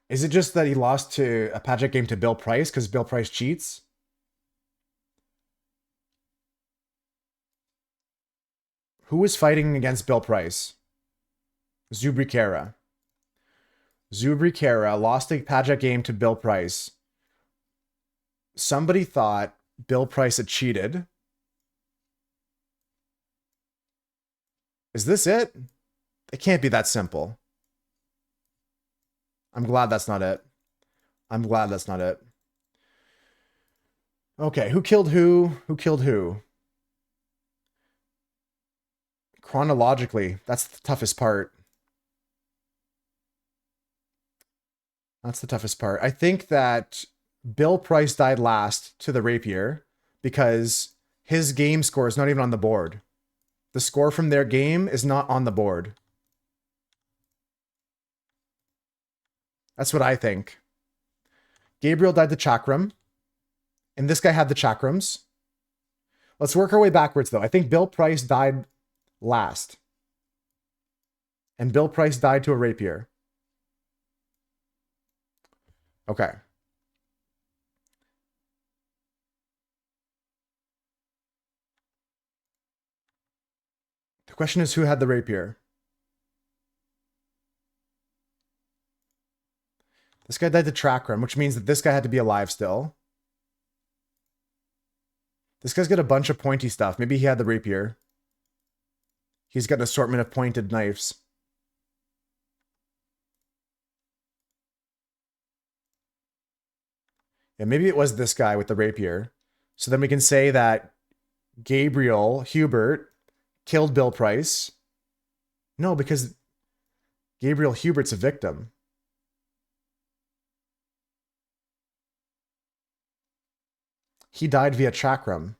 A: Is it just that he lost to a Pajak game to Bill Price because Bill Price cheats? Who was fighting against Bill Price? Zubri Kara. Zubri Kara lost a Pajak game to Bill Price. Somebody thought Bill Price had cheated. Is this it? It can't be that simple. I'm glad that's not it. I'm glad that's not it. Okay, who killed who? Who killed who? Chronologically, that's the toughest part. That's the toughest part. I think that Bill Price died last to the rapier because his game score is not even on the board. The score from their game is not on the board. That's what I think. Gabriel died to Chakram. And this guy had the Chakrams. Let's work our way backwards, though. I think Bill Price died last. And Bill Price died to a rapier. Okay. The question is, who had the rapier? This guy died to Chakram, which means that this guy had to be alive still. This guy's got a bunch of pointy stuff. Maybe he had the rapier. He's got an assortment of pointed knives. Yeah, maybe it was this guy with the rapier. So then we can say that Gabriel Hubert killed Bill Price. No, because Gabriel Hubert's a victim. He died via Chakram.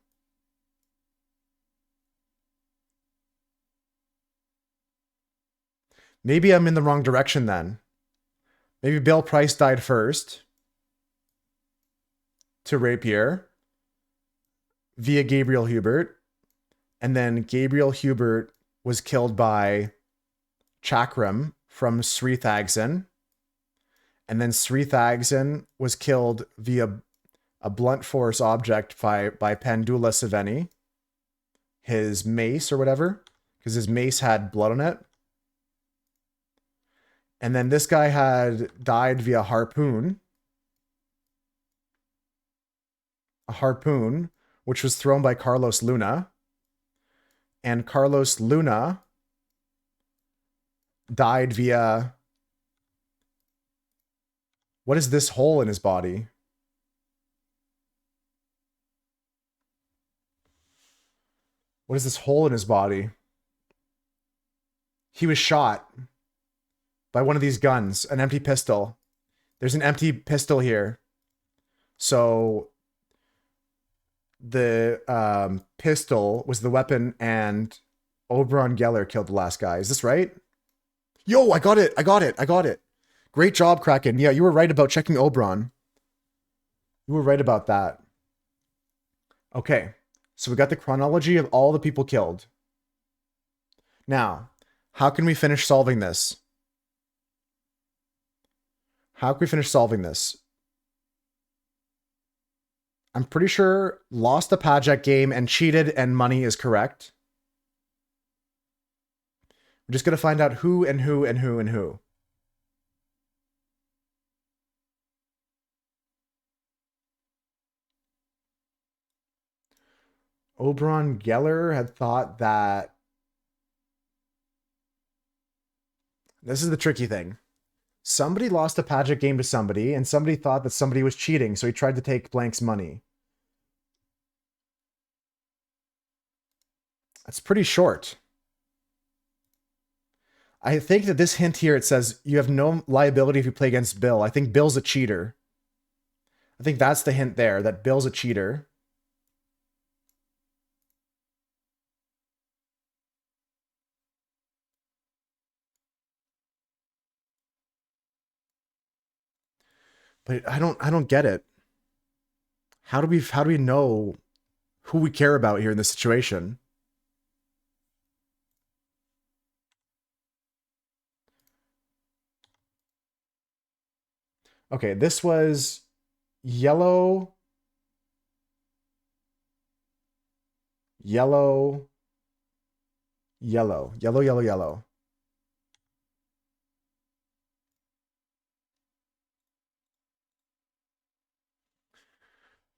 A: Maybe I'm in the wrong direction then. Maybe Bill Price died first to rapier via Gabriel Hubert. And then Gabriel Hubert was killed by Chakram from Srithagsan. And then Srithagsan was killed via a blunt force object by Pandula Saveni, his mace or whatever, because his mace had blood on it. And then this guy had died via harpoon. A harpoon, which was thrown by Carlos Luna. And Carlos Luna died via... What is this hole in his body? What is this hole in his body? He was shot by one of these guns, an empty pistol. There's an empty pistol here. So the pistol was the weapon, and Oberon Geller killed the last guy. Is this right? Yo, I got it. I got it. Great job, Kraken. Yeah, you were right about checking Oberon. You were right about that. Okay, so we got the chronology of all the people killed. Now, how can we finish solving this? How can we finish solving this? I'm pretty sure lost the Pajak game and cheated and money is correct. We're just going to find out who and who and who and who. Oberon Geller had thought that... This is the tricky thing. Somebody lost a Pajak game to somebody, and somebody thought that somebody was cheating, so he tried to take Blank's money. That's pretty short. I think that this hint here, it says you have no liability if you play against Bill. I think Bill's a cheater. I think that's the hint there, that Bill's a cheater. But I don't get it. How do we know who we care about here in this situation? Okay, this was yellow, yellow, yellow, yellow, yellow, yellow.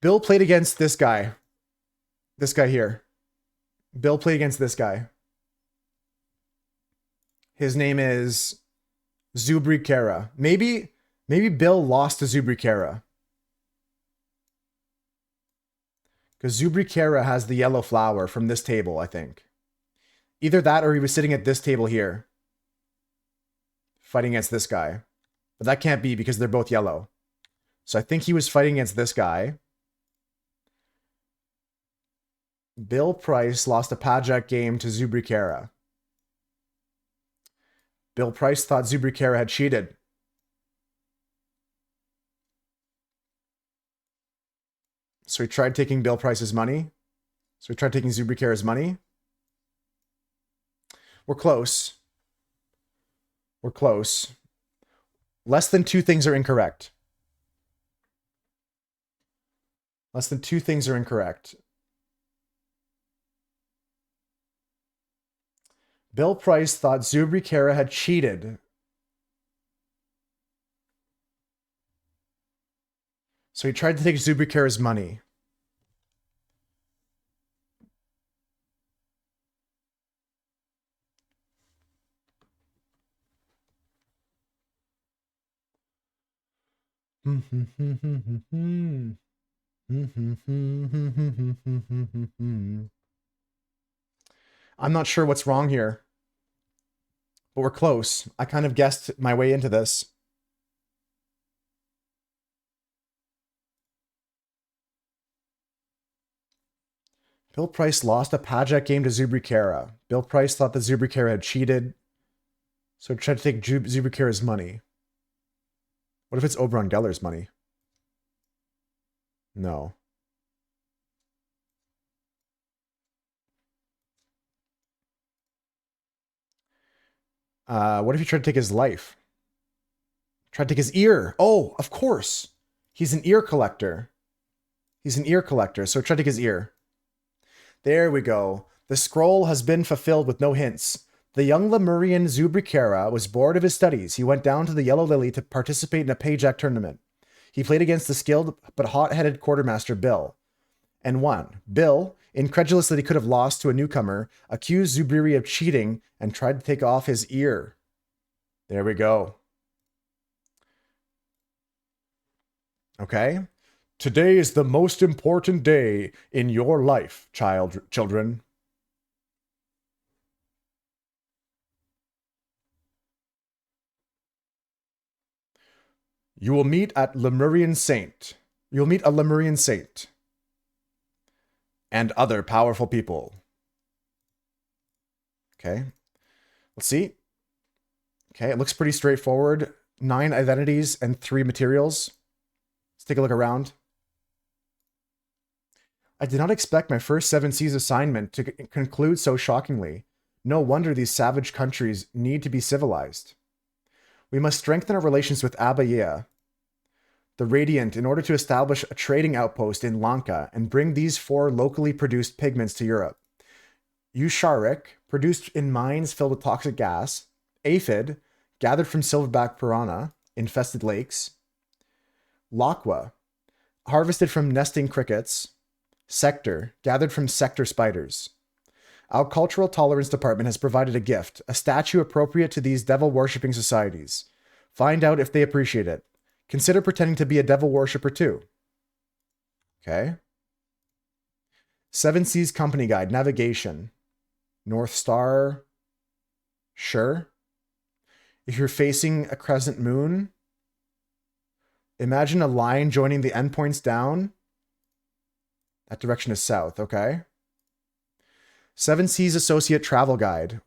A: Bill played against this guy. This guy here. Bill played against this guy. His name is Zubri Kara. Maybe Bill lost to Zubri Kara. Because Zubri Kara has the yellow flower from this table, I think. Either that or he was sitting at this table here. Fighting against this guy. But that can't be because they're both yellow. So I think he was fighting against this guy. Bill Price lost a Pajak game to Zubri Kara. Bill Price thought Zubri Kara had cheated. So he tried taking Bill Price's money. So he tried taking Zubri Kara's money. We're close. We're close. Less than 2 things are incorrect. Less than 2 things are incorrect. Bill Price thought Zubri Kara had cheated. So he tried to take Zubri Kara's money. I'm not sure what's wrong here, but we're close. I kind of guessed my way into this. Bill Price lost a Pajak game to Zubri Kara. Bill Price thought that Zubri Kara had cheated, so he tried to take Zubri Kara's money. What if it's Oberon Geller's money? No. What if he tried to take his life? Tried to take his ear. Oh, of course. He's an ear collector. He's an ear collector, so try to take his ear. There we go. The scroll has been fulfilled with no hints. The young Lemurian Zubrikera was bored of his studies. He went down to the Yellow Lily to participate in a Payjack tournament. He played against the skilled but hot-headed quartermaster Bill, and won. Bill, incredulous that he could have lost to a newcomer, accused Zubiri of cheating and tried to take off his ear. There we go. Okay. Today is the most important day in your life, children. You will meet at Lemurian Saint. You'll meet a Lemurian Saint. And other powerful people. Okay. Let's see. Okay, it looks pretty straightforward. 9 identities and 3 materials. Let's take a look around. I did not expect my first 7 Seas assignment to conclude so shockingly. No wonder these savage countries need to be civilized. We must strengthen our relations with Abaya, the Radiant, in order to establish a trading outpost in Lanka and bring these 4 locally produced pigments to Europe. Usharik, produced in mines filled with toxic gas. Aphid, gathered from silverback piranha, infested lakes. Lakwa, harvested from nesting crickets. Sector, gathered from sector spiders. Our cultural tolerance department has provided a gift, a statue appropriate to these devil-worshipping societies. Find out if they appreciate it. Consider pretending to be a devil worshipper too. Okay. 7 Seas Company Guide, Navigation. North Star. Sure. If you're facing a crescent moon, imagine a line joining the endpoints down. That direction is south, okay? 7 Seas Associate Travel Guide.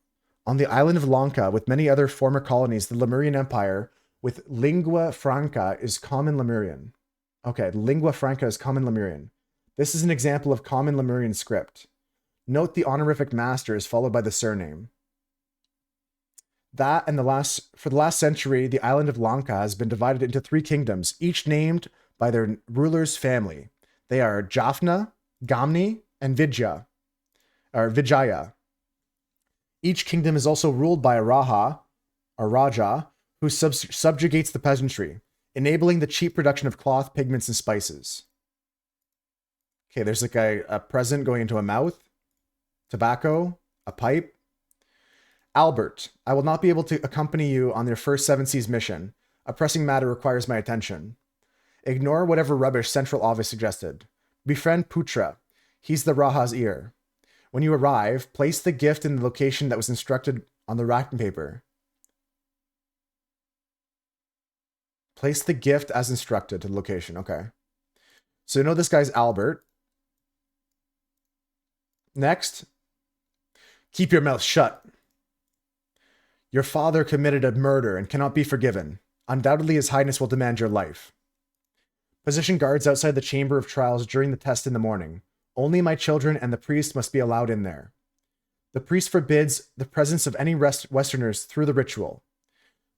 A: On the island of Lanka, with many other former colonies, the Lemurian Empire, with lingua franca, is common Lemurian. Okay, lingua franca is common Lemurian. This is an example of common Lemurian script. Note the honorific master is followed by the surname. For the last century, the island of Lanka has been divided into 3 kingdoms, each named by their ruler's family. They are Jaffna, Gamni, and Vijaya. Each kingdom is also ruled by a Raja, who subjugates the peasantry, enabling the cheap production of cloth, pigments, and spices. Okay, there's like a present going into a mouth, tobacco, a pipe. Albert, I will not be able to accompany you on your first 7 Seas mission. A pressing matter requires my attention. Ignore whatever rubbish Central Office suggested. Befriend Putra. He's the Raha's ear. When you arrive, place the gift in the location that was instructed on the wrapping paper. Place the gift as instructed to the location. Okay. So you know this guy's Albert. Next. Keep your mouth shut. Your father committed a murder and cannot be forgiven. Undoubtedly, His Highness will demand your life. Position guards outside the chamber of trials during the test in the morning. Only my children and the priest must be allowed in there. The priest forbids the presence of any Westerners through the ritual.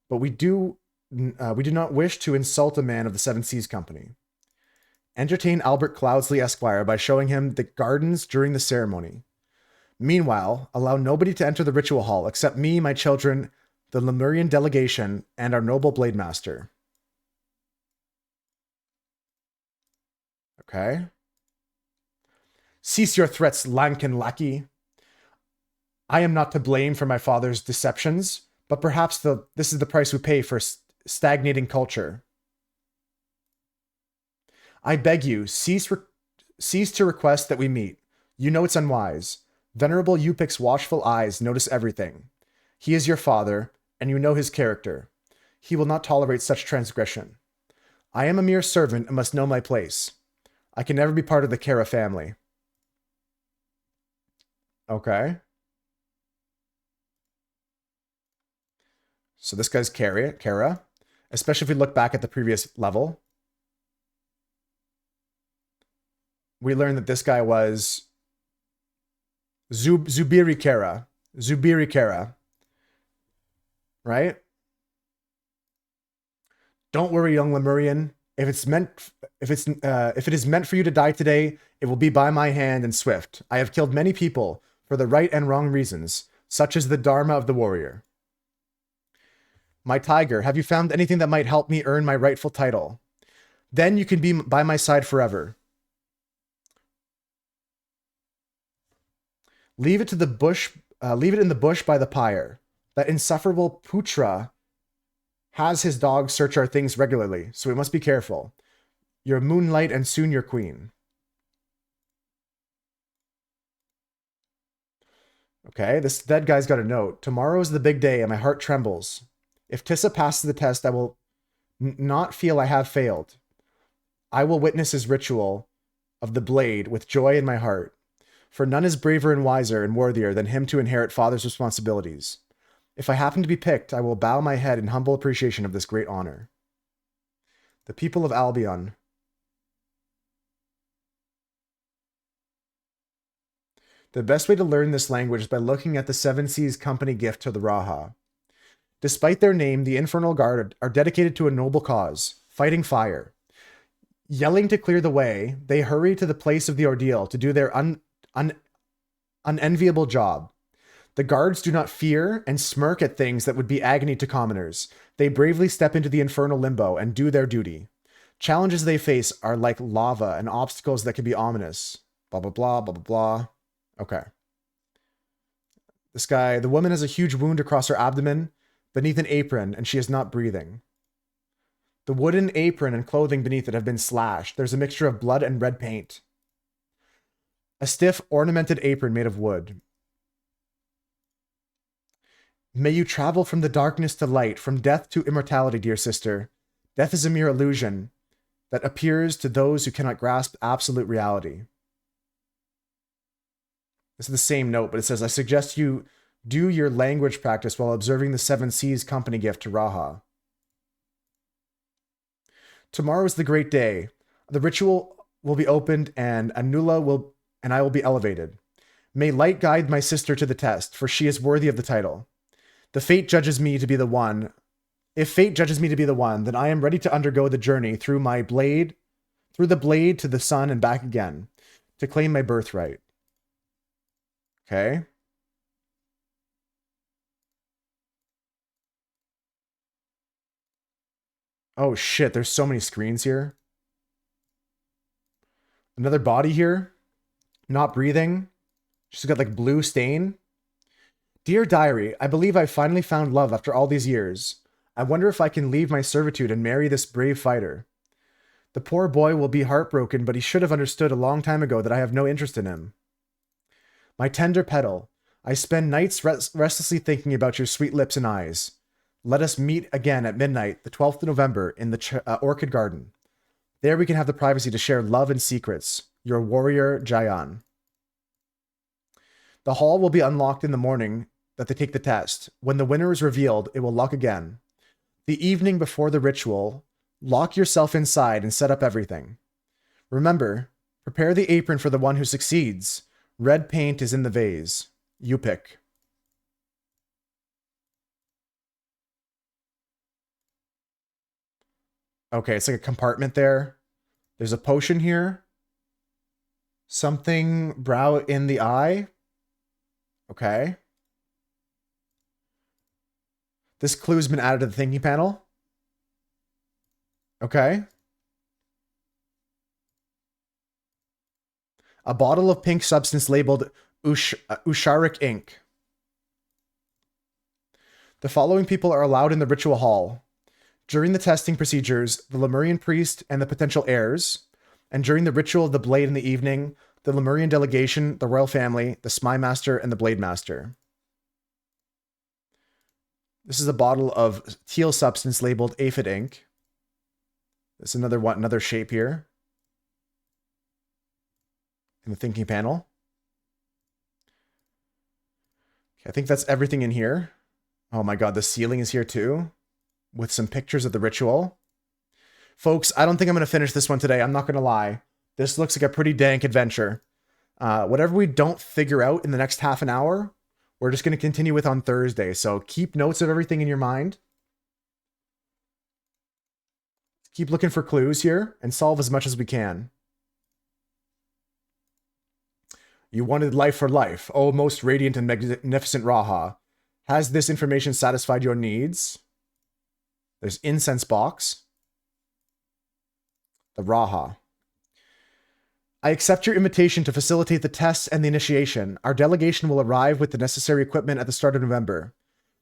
A: But we do not wish to insult a man of the 7 Seas Company. Entertain Albert Cloudsley Esquire by showing him the gardens during the ceremony. Meanwhile, allow nobody to enter the ritual hall except me, my children, the Lemurian delegation, and our noble blade master. Okay. Cease your threats, Lankan lackey. I am not to blame for my father's deceptions, but perhaps this is the price we pay for stagnating culture. I beg you, cease to request that we meet. You know it's unwise. Venerable Yupik's watchful eyes notice everything. He is your father, and you know his character. He will not tolerate such transgression. I am a mere servant and must know my place. I can never be part of the Kara family. Okay. So this guy's Kara, especially if we look back at the previous level. We learned that this guy was Zubiri Kara. Right? Don't worry, young Lemurian. If it is meant for you to die today, it will be by my hand and swift. I have killed many people, for the right and wrong reasons, such as the Dharma of the warrior. My tiger, have you found anything that might help me earn my rightful title? Then you can be by my side forever. Leave it in the bush by the pyre. That insufferable Putra has his dogs search our things regularly, so we must be careful. Your moonlight and soon your queen. Okay, this dead guy's got a note. Tomorrow is the big day and my heart trembles. If Tissa passes the test, I will not feel I have failed. I will witness his ritual of the blade with joy in my heart. For none is braver and wiser and worthier than him to inherit father's responsibilities. If I happen to be picked, I will bow my head in humble appreciation of this great honor. The people of Albion. The best way to learn this language is by looking at the Seven Seas Company gift to the Raha. Despite their name, the Infernal Guard are dedicated to a noble cause, fighting fire. Yelling to clear the way, they hurry to the place of the ordeal to do their unenviable job. The guards do not fear and smirk at things that would be agony to commoners. They bravely step into the infernal limbo and do their duty. Challenges they face are like lava and obstacles that can be ominous. Blah, blah, blah, blah, blah, blah. Okay. The woman has a huge wound across her abdomen beneath an apron, and she is not breathing. The wooden apron and clothing beneath it have been slashed. There's a mixture of blood and red paint. A stiff, ornamented apron made of wood. May you travel from the darkness to light, from death to immortality, dear sister. Death is a mere illusion that appears to those who cannot grasp absolute reality. This is the same note, but it says, I suggest you do your language practice while observing the Seven Seas Company gift to Raha. Tomorrow is the great day. The ritual will be opened and Anula and I will be elevated. May light guide my sister to the test, for she is worthy of the title. If fate judges me to be the one, then I am ready to undergo the journey through the blade to the sun and back again, to claim my birthright. Okay. Oh shit, there's so many screens here. Another body here. Not breathing. She's got like blue stain. Dear Diary, I believe I've finally found love after all these years. I wonder if I can leave my servitude and marry this brave fighter. The poor boy will be heartbroken, but he should have understood a long time ago that I have no interest in him. My tender petal, I spend nights restlessly thinking about your sweet lips and eyes. Let us meet again at midnight, the 12th of November, in the Orchid Garden. There we can have the privacy to share love and secrets. Your warrior, Jayan. The hall will be unlocked in the morning that they take the test. When the winner is revealed, it will lock again. The evening before the ritual, lock yourself inside and set up everything. Remember, prepare the apron for the one who succeeds. Red paint is in the vase. You pick. Okay, it's like a compartment there. There's a potion here. Something brow in the eye. Okay. This clue's been added to the thinking panel. Okay. A bottle of pink substance labeled Usharic ink. The following people are allowed in the ritual hall. During the testing procedures, the Lemurian priest and the potential heirs, and during the ritual of the blade in the evening, the Lemurian delegation, the royal family, the spy master, and the blade master. This is a bottle of teal substance labeled aphid ink. This is another shape here in the thinking panel. Okay, I think that's everything in here. Oh my god, the ceiling is here too, with some pictures of the ritual. Folks, I don't think I'm going to finish this one today. I'm not going to lie. This looks like a pretty dank adventure. Whatever we don't figure out in the next half an hour, we're just going to continue with on Thursday. So keep notes of everything in your mind. Keep looking for clues here and solve as much as we can. You wanted life for life. Oh, most radiant and magnificent Raha. Has this information satisfied your needs? There's incense box. The Raha. I accept your invitation to facilitate the tests and the initiation. Our delegation will arrive with the necessary equipment at the start of November.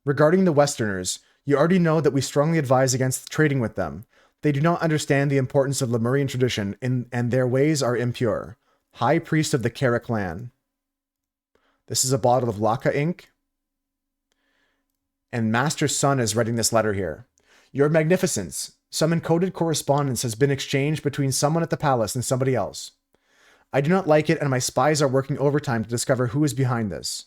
A: Regarding the Westerners, you already know that we strongly advise against trading with them. They do not understand the importance of Lemurian tradition, and their ways are impure. High Priest of the Kara clan. This is a bottle of Laka ink. And Master's son is writing this letter here. Your Magnificence, some encoded correspondence has been exchanged between someone at the palace and somebody else. I do not like it, and my spies are working overtime to discover who is behind this.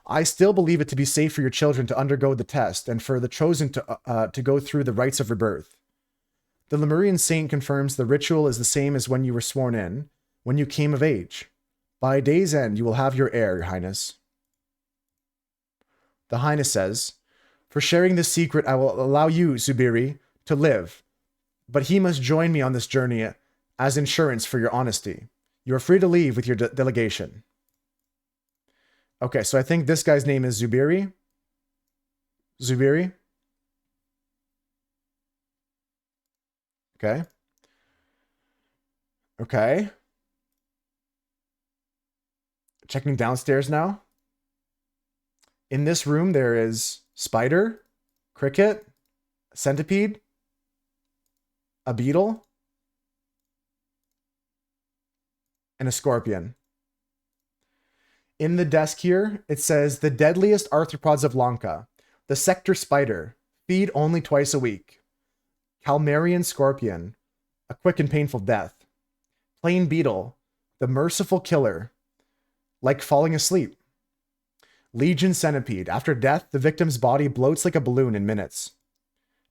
A: I still believe it to be safe for your children to undergo the test and for the chosen to go through the rites of rebirth. The Lemurian saint confirms the ritual is the same as when you were sworn in, when you came of age. By day's end, you will have your heir, Your Highness. The Highness says, for sharing this secret, I will allow you, Zubiri, to live, but he must join me on this journey as insurance for your honesty. You are free to leave with your delegation. Okay, so I think this guy's name is Zubiri. Zubiri. Okay. Okay. Checking downstairs now. In this room, there is spider, cricket, centipede, a beetle, and a scorpion. In the desk here, it says the deadliest arthropods of Lanka, the sector spider, feed only twice a week. Calmarian scorpion, a quick and painful death. Plain beetle, the merciful killer, like falling asleep. Legion centipede, after death, the victim's body bloats like a balloon in minutes.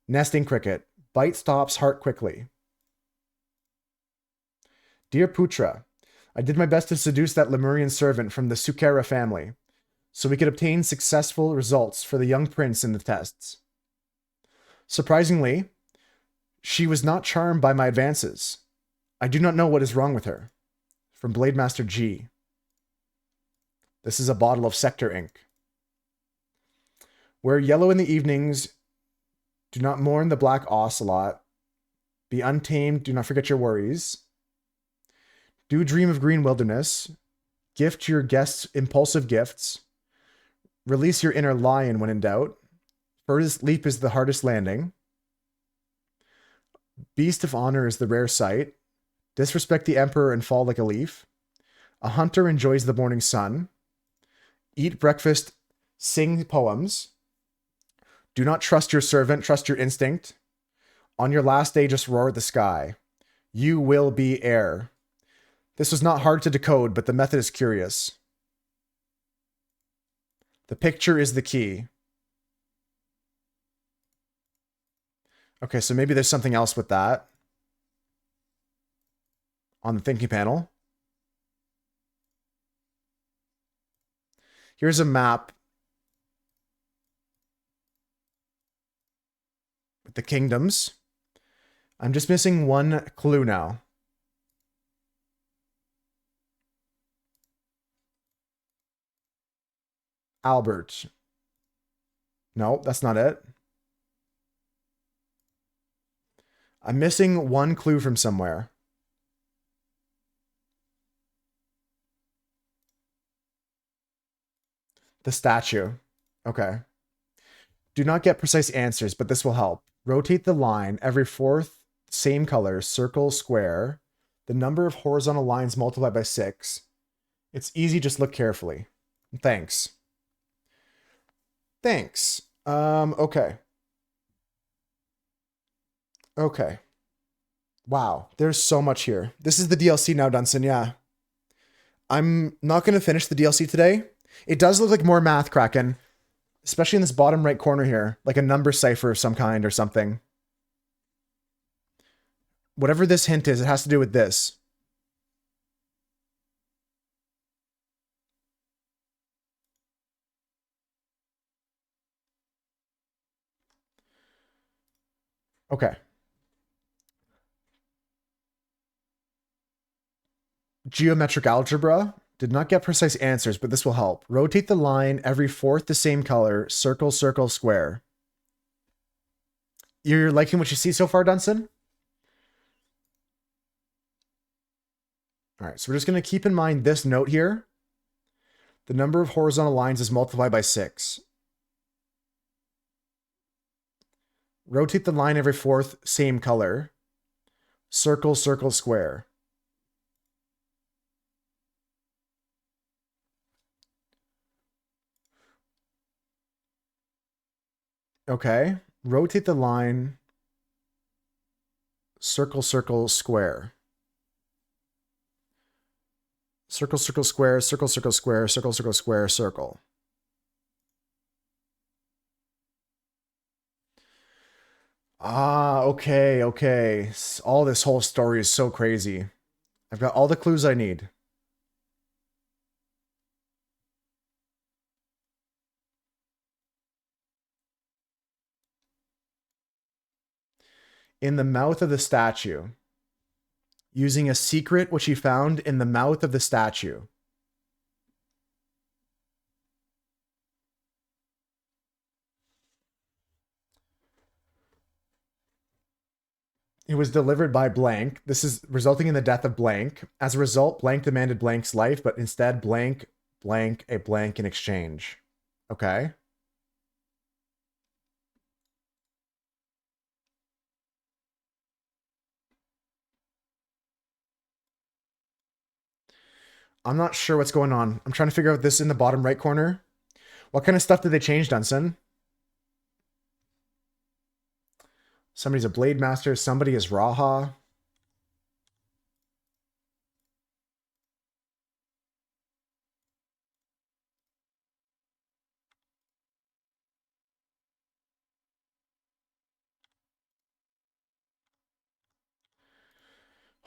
A: Nesting cricket, bite stops heart quickly. Dear Putra, I did my best to seduce that Lemurian servant from the Sukera family, so we could obtain successful results for the young prince in the tests. Surprisingly, she was not charmed by my advances. I do not know what is wrong with her. From Blade Master G. This is a bottle of Sector ink. Wear yellow in the evenings. Do not mourn the black ocelot. Be untamed. Do not forget your worries. Do dream of green wilderness. Gift your guests impulsive gifts. Release your inner lion when in doubt. Furthest leap is the hardest landing. Beast of honor is the rare sight. Disrespect the emperor and fall like a leaf. A hunter enjoys the morning sun. Eat breakfast, sing poems. Do not trust your servant, trust your instinct. On your last day, just roar at the sky. You will be heir. This was not hard to decode, but the method is curious. The picture is the key. Okay, so maybe there's something else with that. On the thinking panel. Here's a map with the kingdoms. I'm just missing one clue now. Albert. No, that's not it. I'm missing one clue from somewhere. The statue. Okay. Do not get precise answers, but this will help. Rotate the line every fourth, same color, circle, square. The number of horizontal lines multiplied by 6. It's easy, just look carefully. Thanks. Thanks. Okay. Okay. Wow, there's so much here. This is the DLC now, Dunson, yeah. I'm not going to finish the DLC today. It does look like more math, Kraken. Especially in this bottom right corner here. Like a number cipher of some kind or something. Whatever this hint is, it has to do with this. Okay. Geometric algebra. Did not get precise answers, but this will help. Rotate the line every fourth the same color. Circle, circle, square. You're liking what you see so far, Dunson? All right, so we're just going to keep in mind this note here. The number of horizontal lines is multiplied by 6. Rotate the line every fourth, same color. Circle, circle, square. Okay. Rotate the line. Circle, circle, square. Circle, circle, square, circle, circle, square, circle, circle, square, circle. Ah, okay, okay. All this whole story is so crazy. I've got all the clues I need. In the mouth of the statue. Using a secret which he found in the mouth of the statue. It was delivered by blank. This is resulting in the death of blank. As a result, blank demanded blank's life, but instead blank, blank, a blank in exchange. Okay. I'm not sure what's going on. I'm trying to figure out this in the bottom right corner. What kind of stuff did they change, Dunson? Somebody's a Blade Master. Somebody is Raha.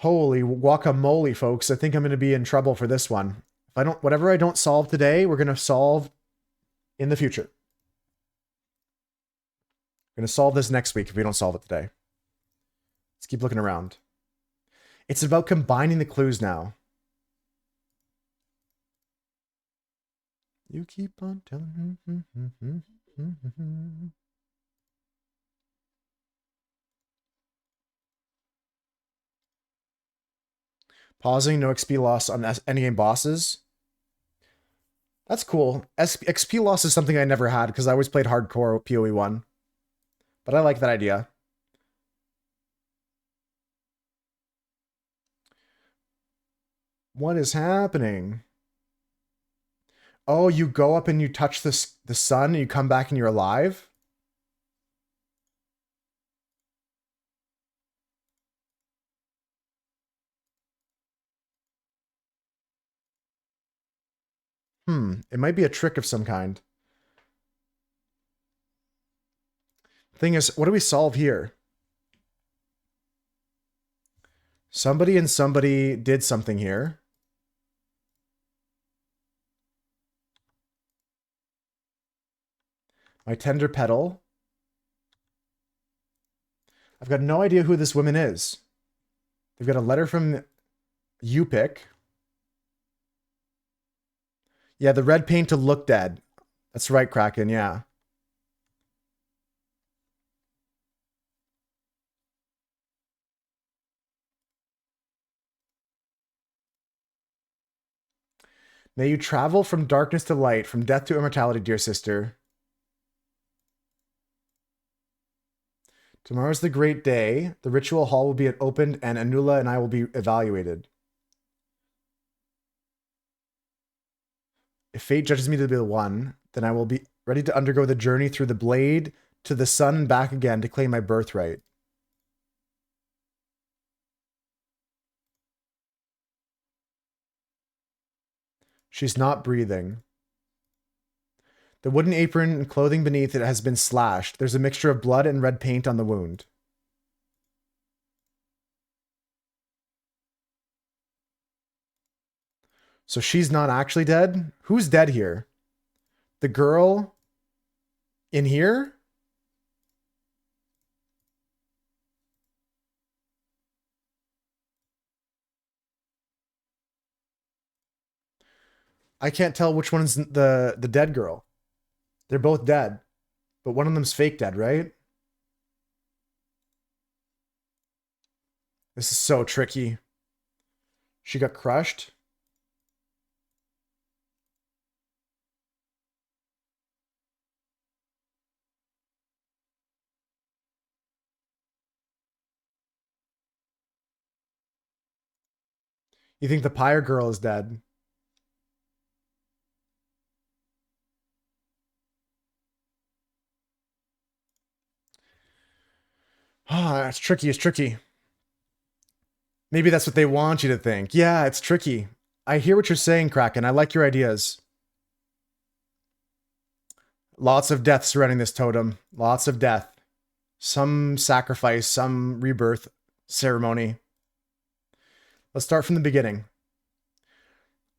A: Holy guacamole, folks. I think I'm going to be in trouble for this one. If I don't, whatever I don't solve today, we're going to solve in the future. We're going to solve this next week if we don't solve it today. Let's keep looking around. It's about combining the clues now. You keep on telling me. Pausing, no XP loss on any game bosses. That's cool. XP loss is something I never had because I always played hardcore PoE 1. But I like that idea. What is happening? Oh, you go up and you touch the sun and you come back and you're alive? It might be a trick of some kind. Thing is, what do we solve here? Somebody and somebody did something here. My tender petal. I've got no idea who this woman is. They've got a letter from Yupik. Yeah, the red paint to look dead. That's right, Kraken, yeah. May you travel from darkness to light, from death to immortality, dear sister. Tomorrow's the great day. The ritual hall will be opened and Anula and I will be evaluated. If fate judges me to be the one, then I will be ready to undergo the journey through the blade to the sun and back again to claim my birthright. She's not breathing. The wooden apron and clothing beneath it has been slashed. There's a mixture of blood and red paint on the wound. So she's not actually dead? Who's dead here? The girl in here? I can't tell which one's the dead girl. They're both dead, but one of them's fake dead, right? This is so tricky. She got crushed. You think the Pyre girl is dead? Ah, it's tricky. It's tricky. Maybe that's what they want you to think. Yeah, it's tricky. I hear what you're saying, Kraken. I like your ideas. Lots of death surrounding this totem. Lots of death. Some sacrifice, some rebirth ceremony. Let's start from the beginning.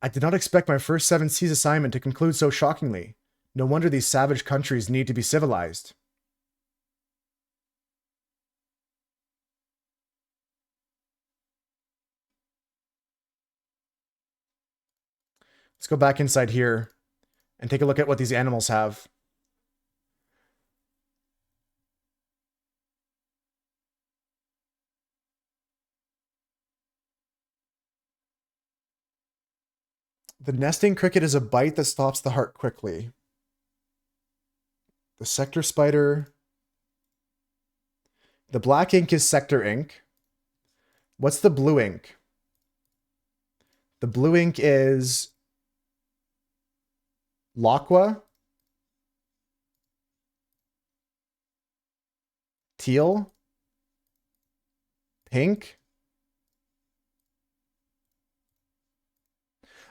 A: I did not expect my first 7 Seas assignment to conclude so shockingly. No wonder these savage countries need to be civilized. Let's go back inside here and take a look at what these animals have. The nesting cricket is a bite that stops the heart quickly. The sector spider. The black ink is sector ink. What's the blue ink? The blue ink is Laqua. Teal. Pink.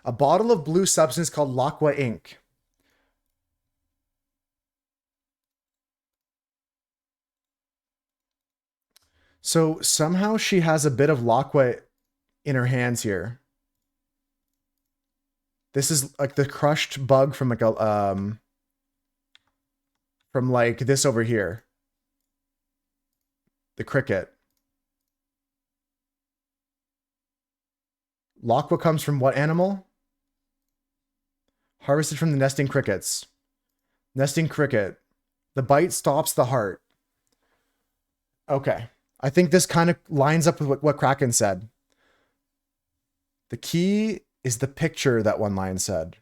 A: A bottle of blue substance called Laqua ink. So somehow she has a bit of Laqua in her hands here. This is like the crushed bug from like a from like this over here. The cricket. Laqua comes from what animal? Harvested from the nesting crickets. Nesting cricket. The bite stops the heart. Okay. I think this kind of lines up with what Kraken said. The key is the picture, that one line said.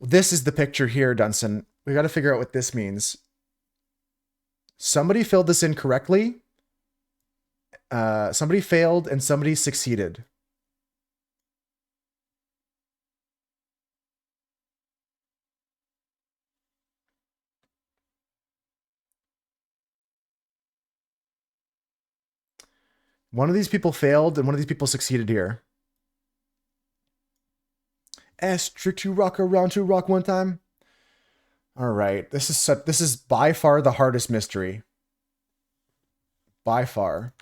A: This is the picture here, Dunson. We got to figure out what this means. Somebody filled this in correctly. Somebody failed and somebody succeeded. One of these people failed and one of these people succeeded here. Trick to rock around to rock one time. All right, this is by far the hardest mystery. By far.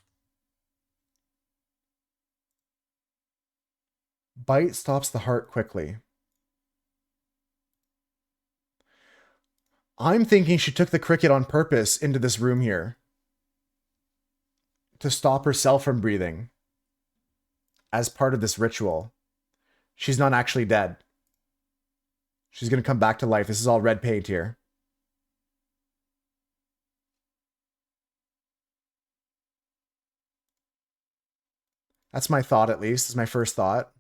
A: Bite stops the heart quickly. I'm thinking she took the cricket on purpose into this room here to stop herself from breathing as part of this ritual. She's not actually dead. She's going to come back to life. This is all red paint here. That's my thought, at least. It's my first thought.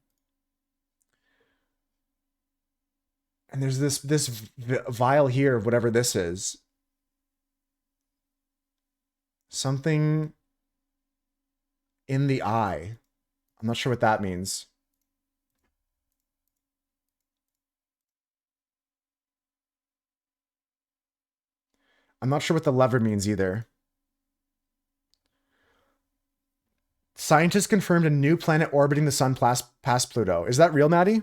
A: And there's this vial here of whatever this is. Something in the eye. I'm not sure what that means. I'm not sure what the lever means either. Scientists confirmed a new planet orbiting the sun past Pluto. Is that real, Maddie?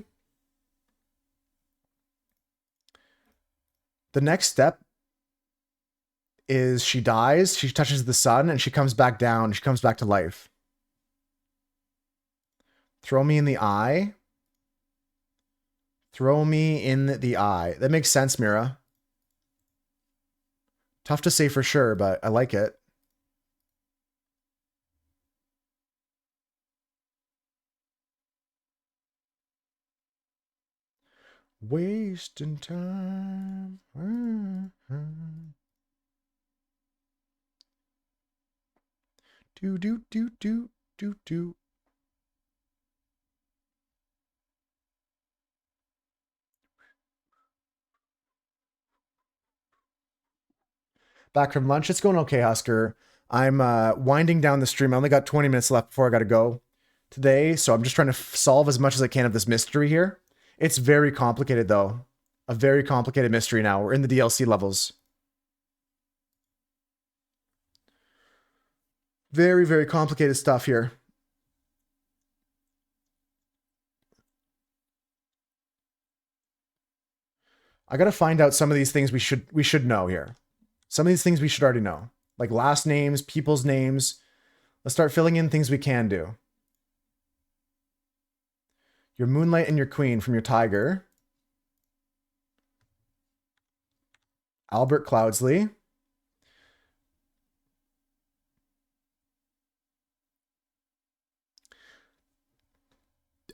A: The next step is she dies, she touches the sun, and she comes back down. She comes back to life. Throw me in the eye. Throw me in the eye. That makes sense, Mira. Tough to say for sure, but I like it. Wasting time. Do do do do do do. Back from lunch. It's going okay, Husker. I'm winding down the stream. I only got 20 minutes left before I got to go today, so I'm just trying to solve as much as I can of this mystery here. It's very complicated, though. A very complicated mystery now. We're in the DLC levels. Very, very complicated stuff here. I got to find out some of these things we should know here. Some of these things we should already know. Like last names, people's names. Let's start filling in things we can do. Your Moonlight and your Queen from your Tiger. Albert Cloudsley.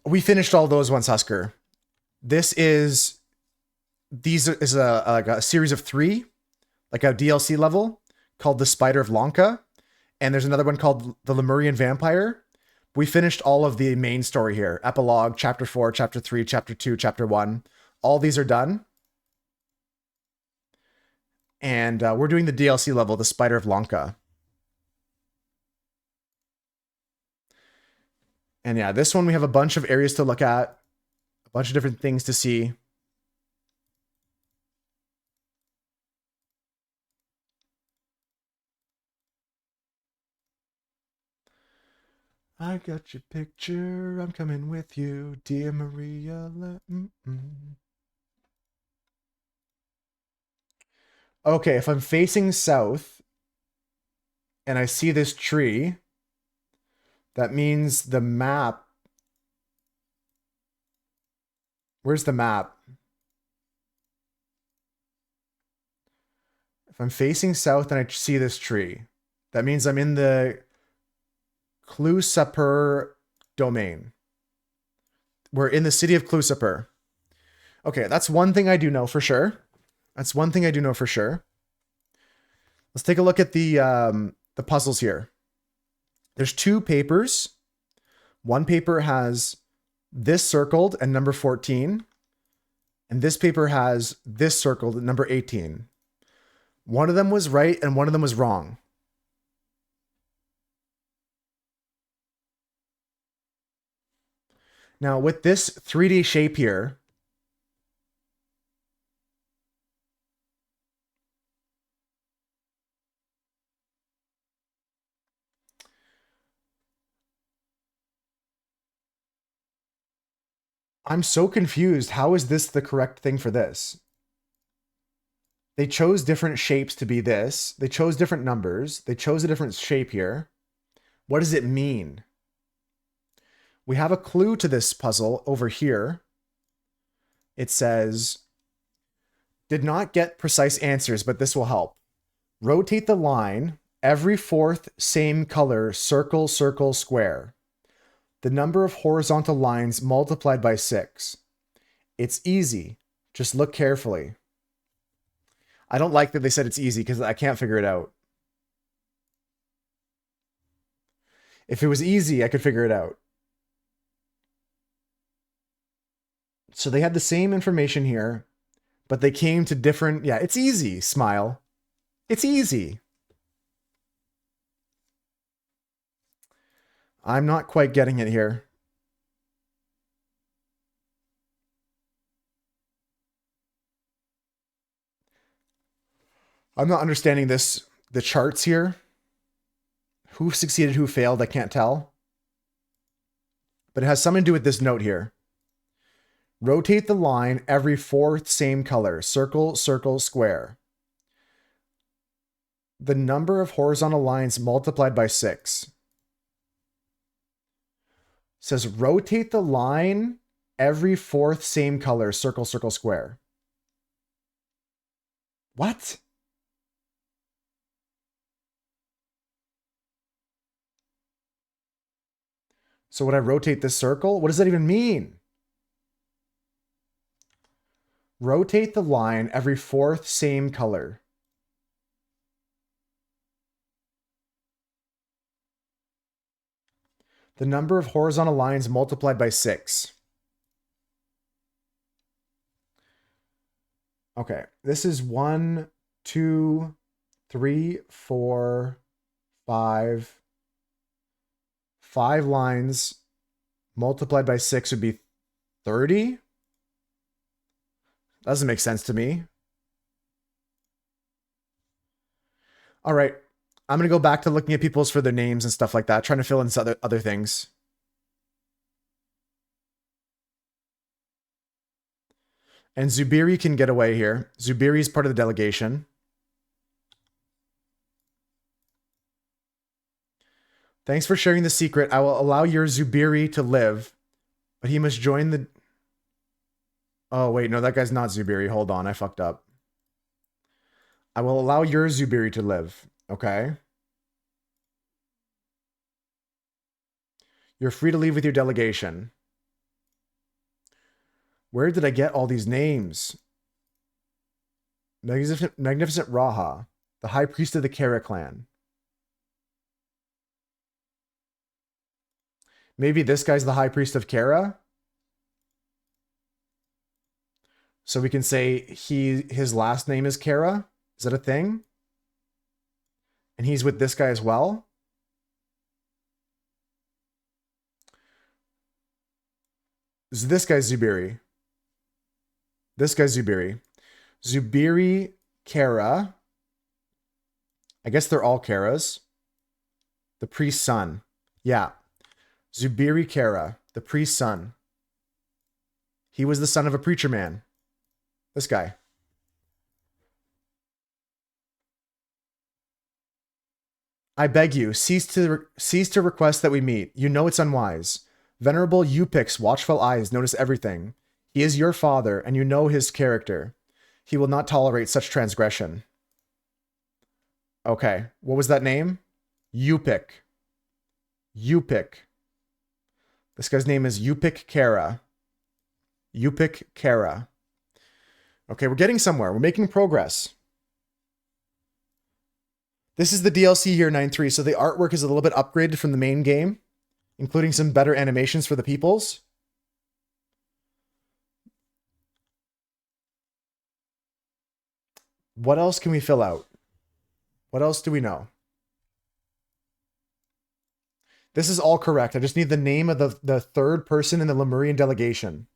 A: We finished all those ones, Husker. These is a series of 3, like a DLC level called The Spider of Lanka, and there's another one called The Lemurian Vampire. We finished all of the main story here. Epilogue, Chapter 4, Chapter 3, Chapter 2, Chapter 1. All these are done. And we're doing the DLC level, The Spider of Lanka. And yeah, this one we have a bunch of areas to look at, a bunch of different things to see. I got your picture, I'm coming with you, dear Maria. Okay, if I'm facing south and I see this tree, that means the map. Where's the map? If I'm facing south and I see this tree, that means I'm in the Clusapur domain. We're in the city of Clusapur. Okay, that's one thing I do know for sure. That's one thing I do know for sure. Let's take a look at the puzzles here. There's 2 papers. One paper has this circled and number 14. And this paper has this circled and number 18. One of them was right and one of them was wrong. Now with this 3D shape here, I'm so confused. How is this the correct thing for this? They chose different shapes to be this. They chose different numbers. They chose a different shape here. What does it mean? We have a clue to this puzzle over here. It says, did not get precise answers, but this will help. Rotate the line every 4th same color, circle, circle, square. The number of horizontal lines multiplied by 6. It's easy. Just look carefully. I don't like that they said it's easy because I can't figure it out. If it was easy, I could figure it out. So they had the same information here, but they came to different... Yeah, it's easy, Smile. It's easy. I'm not quite getting it here. I'm not understanding this, the charts here. Who succeeded, who failed, I can't tell. But it has something to do with this note here. Rotate the line every 4th same color. Circle, circle, square. The number of horizontal lines multiplied by 6. It says rotate the line every 4th same color. Circle, circle, square. What? So would I rotate this circle? What does that even mean? Rotate the line every fourth same color. The number of horizontal lines multiplied by 6. Okay, this is 1, 2, 3, 4, 5. 5 lines multiplied by 6 would be 30. Doesn't make sense to me. All right, I'm going to go back to looking at people's for their names and stuff like that, trying to fill in some other things. And Zubiri can get away here. Zubiri is part of the delegation. Thanks for sharing the secret. I will allow your Zubiri to live, but he must join the... Oh, wait, no, that guy's not Zubiri. Hold on, I fucked up. I will allow your Zubiri to live, okay? You're free to leave with your delegation. Where did I get all these names? Magnificent Raha, the high priest of the Kara clan. Maybe this guy's the high priest of Kara? So we can say his last name is Kara? Is that a thing? And he's with this guy as well? So this guy's Zubiri. This guy's Zubiri. Zubiri, Kara. I guess they're all Karas. The priest's son. Yeah. Zubiri Kara, the priest's son. He was the son of a preacher man. This guy. I beg you, cease to request that we meet. You know it's unwise. Venerable Upik's watchful eyes notice everything. He is your father, and you know his character. He will not tolerate such transgression. Okay, what was that name? Upik. Upik. This guy's name is Upik Kara. Upik Kara. Okay, we're getting somewhere. We're making progress. This is the DLC here, 9.3, so the artwork is a little bit upgraded from the main game, including some better animations for the peoples. What else can we fill out? What else do we know? This is all correct. I just need the name of the third person in the Lemurian delegation.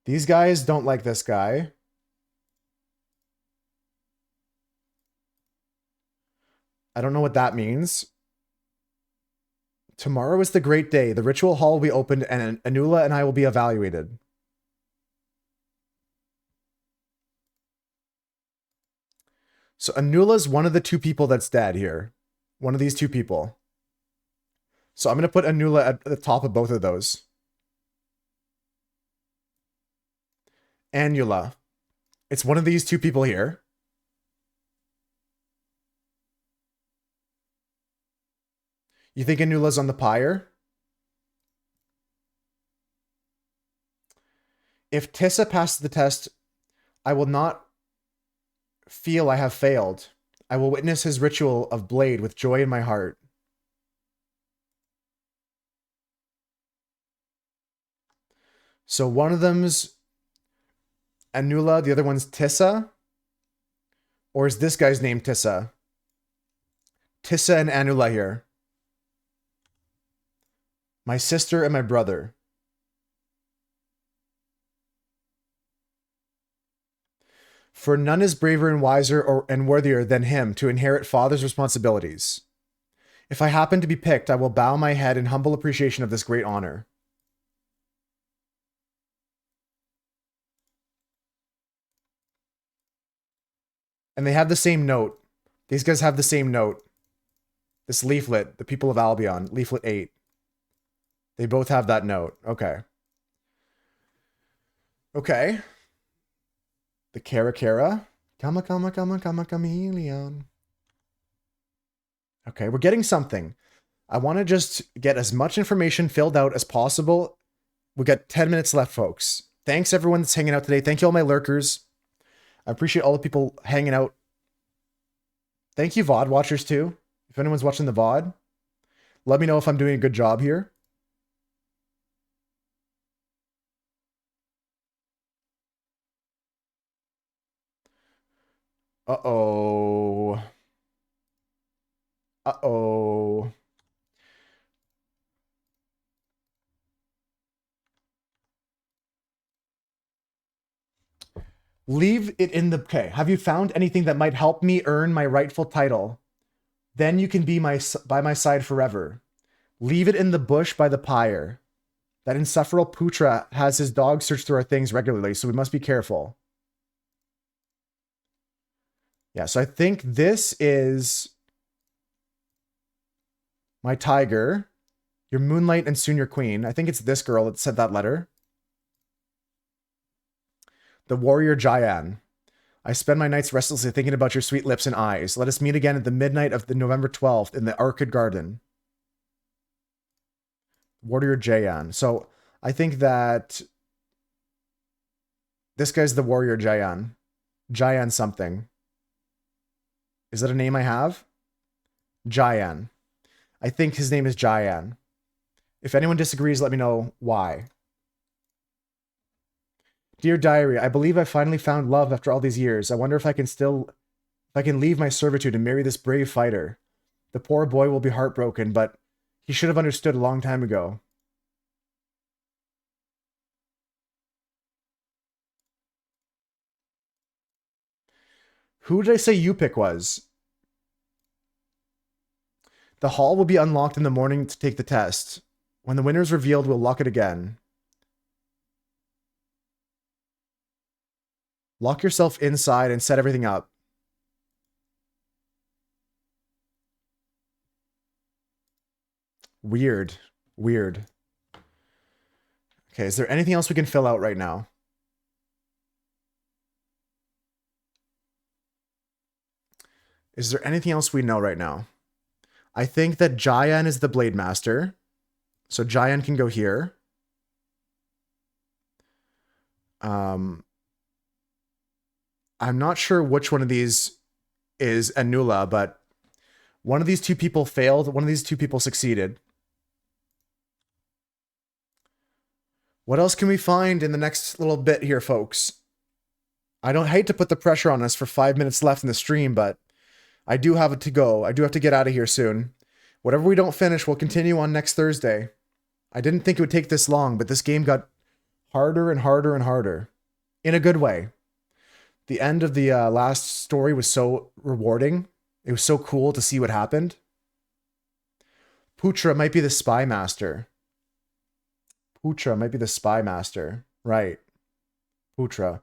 A: These guys don't like this guy. I don't know what that means. Tomorrow is the great day. The ritual hall will be opened and Anula and I will be evaluated. So Anula's one of the two people that's dead here. One of these two people. So I'm going to put Anula at the top of both of those. Anula. It's one of these two people here. You think Anula's on the pyre? If Tissa passes the test, I will not feel I have failed. I will witness his ritual of blade with joy in my heart. So one of them's Anula, the other one's Tissa? Or is this guy's name Tissa? Tissa and Anula here. My sister and my brother. For none is braver and wiser and worthier than him to inherit father's responsibilities. If I happen to be picked, I will bow my head in humble appreciation of this great honor. And they have the same note. These guys have the same note. This leaflet, the people of Albion, leaflet 8. They both have that note. Okay. Okay. The Kara Kara. Kama Kama Kama Kama Chameleon. Okay, we're getting something. I want to just get as much information filled out as possible. We got 10 minutes left, folks. Thanks everyone that's hanging out today. Thank you all my lurkers. I appreciate all the people hanging out. Thank you VOD watchers too. If anyone's watching the VOD, let me know if I'm doing a good job here. Uh-oh. Uh-oh. Leave it in the... Okay, have you found anything that might help me earn my rightful title? Then you can be by my side forever. Leave it in the bush by the pyre. That insufferable Putra has his dog search through our things regularly, so we must be careful. Yeah, so I think this is my tiger, your moonlight, and soon your queen. I think it's this girl that said that letter. The warrior Jayan. I spend my nights restlessly thinking about your sweet lips and eyes. Let us meet again at the midnight of the November 12th in the Orchid Garden. Warrior Jayan. So I think that this guy's the warrior Jayan. Jayan something. Is that a name I have? Jayan. I think his name is Jayan. If anyone disagrees, let me know why. Dear Diary, I believe I finally found love after all these years. I wonder if I can leave my servitude and marry this brave fighter. The poor boy will be heartbroken, but he should have understood a long time ago. Who did I say Yupik was? The hall will be unlocked in the morning to take the test. When the winner is revealed, we'll lock it again. Lock yourself inside and set everything up. Weird. Weird. Okay, is there anything else we can fill out right now? Is there anything else we know right now? I think that Jayan is the Blade Master. So Jayan can go here. I'm not sure which one of these is Anula, but one of these two people failed. One of these two people succeeded. What else can we find in the next little bit here, folks? I don't hate to put the pressure on us for 5 minutes left in the stream, but I do have it to go. I do have to get out of here soon. Whatever we don't finish, we'll continue on next Thursday. I didn't think it would take this long, but this game got harder and harder and harder. In a good way. The end of the last story was so rewarding. It was so cool to see what happened. Putra might be the spy master. Putra might be the spy master. Right. Putra.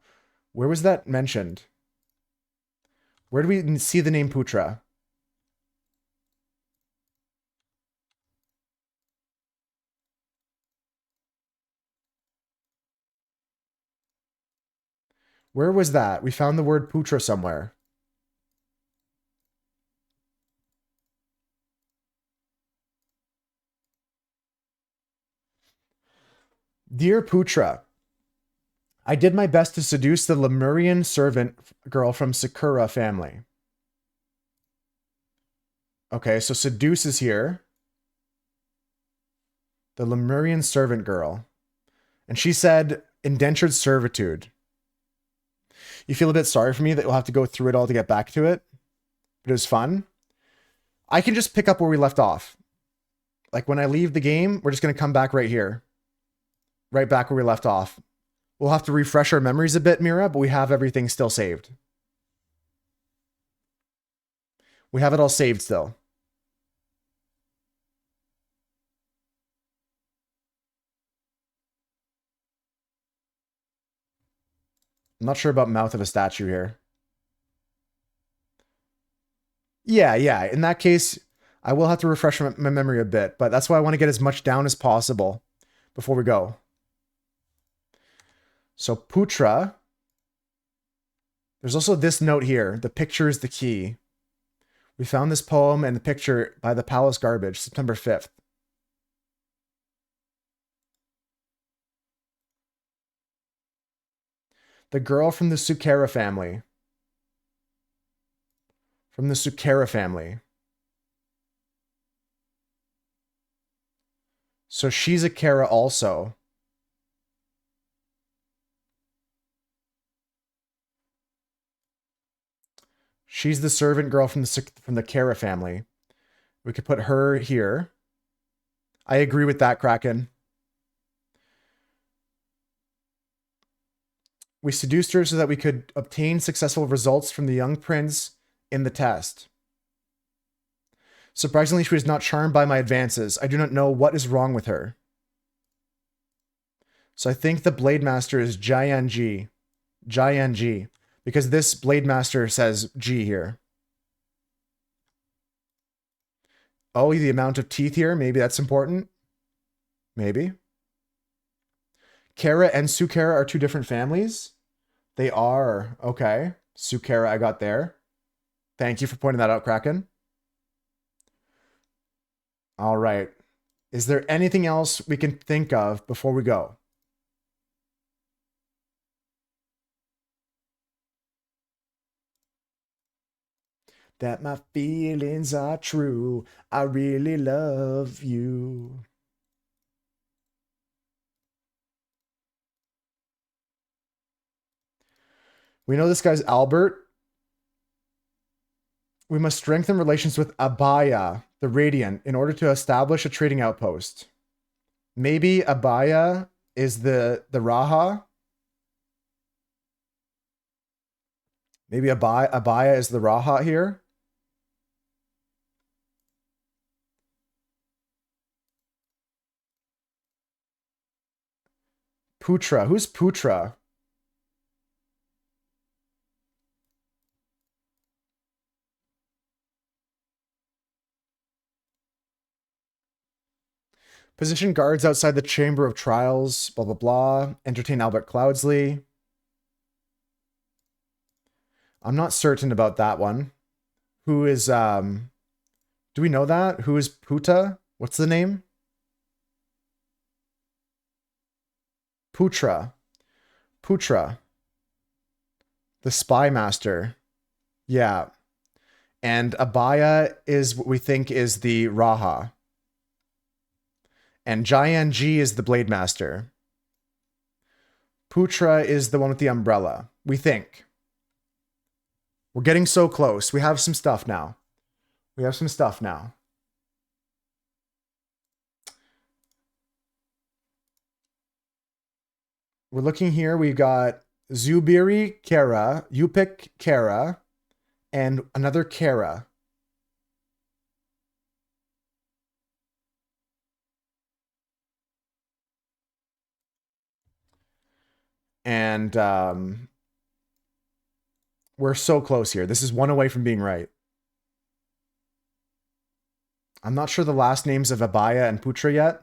A: Where was that mentioned? Where do we see the name Putra? Where was that? We found the word Putra somewhere. Dear Putra, I did my best to seduce the Lemurian servant girl from Sakura family. Okay, so seduce is here. The Lemurian servant girl. And she said indentured servitude. You feel a bit sorry for me that you'll have to go through it all to get back to it. But it was fun. I can just pick up where we left off. Like when I leave the game, we're just going to come back right here. Right back where we left off. We'll have to refresh our memories a bit, Mira, but we have everything still saved. We have it all saved still. I'm not sure about Mouth of a Statue here. Yeah. In that case, I will have to refresh my memory a bit, but that's why I want to get as much down as possible before we go. So Putra. There's also this note here. The picture is the key. We found this poem and the picture by the Palace Garbage, September 5th. The girl from the Sukera family. From the Sukera family. So she's a Kara also. She's the servant girl from the Kara family. We could put her here. I agree with that, Kraken. We seduced her so that we could obtain successful results from the young prince in the test. Surprisingly, she was not charmed by my advances. I do not know what is wrong with her. So I think the Blade Master is Jian Ji. Jian Ji. Because this Blade Master says G here. Oh, the amount of teeth here. Maybe that's important. Maybe. Kara and Sukera are two different families? They are. Okay. Sukera I got there. Thank you for pointing that out, Kraken. All right. Is there anything else we can think of before we go? That my feelings are true. I really love you. We know this guy's Albert. We must strengthen relations with Abaya, the Radiant, in order to establish a trading outpost. Maybe Abaya is the Raha. Maybe Abaya is the Raha here. Putra. Who's Putra? Position guards outside the Chamber of Trials, blah, blah, blah. Entertain Albert Cloudsley. I'm not certain about that one. Who is, do we know that? Who is Puta? What's the name? Putra. Putra. The Spy Master. Yeah. And Abaya is what we think is the Raha. And Jian Ji is the Blade Master. Putra is the one with the umbrella. We think. We're getting so close. We have some stuff now. We have some stuff now. We're looking here. We've got Zubiri Kara, Yupik Kara, and another Kara. And we're so close here. This is one away from being right. I'm not sure the last names of Abaya and Putra yet.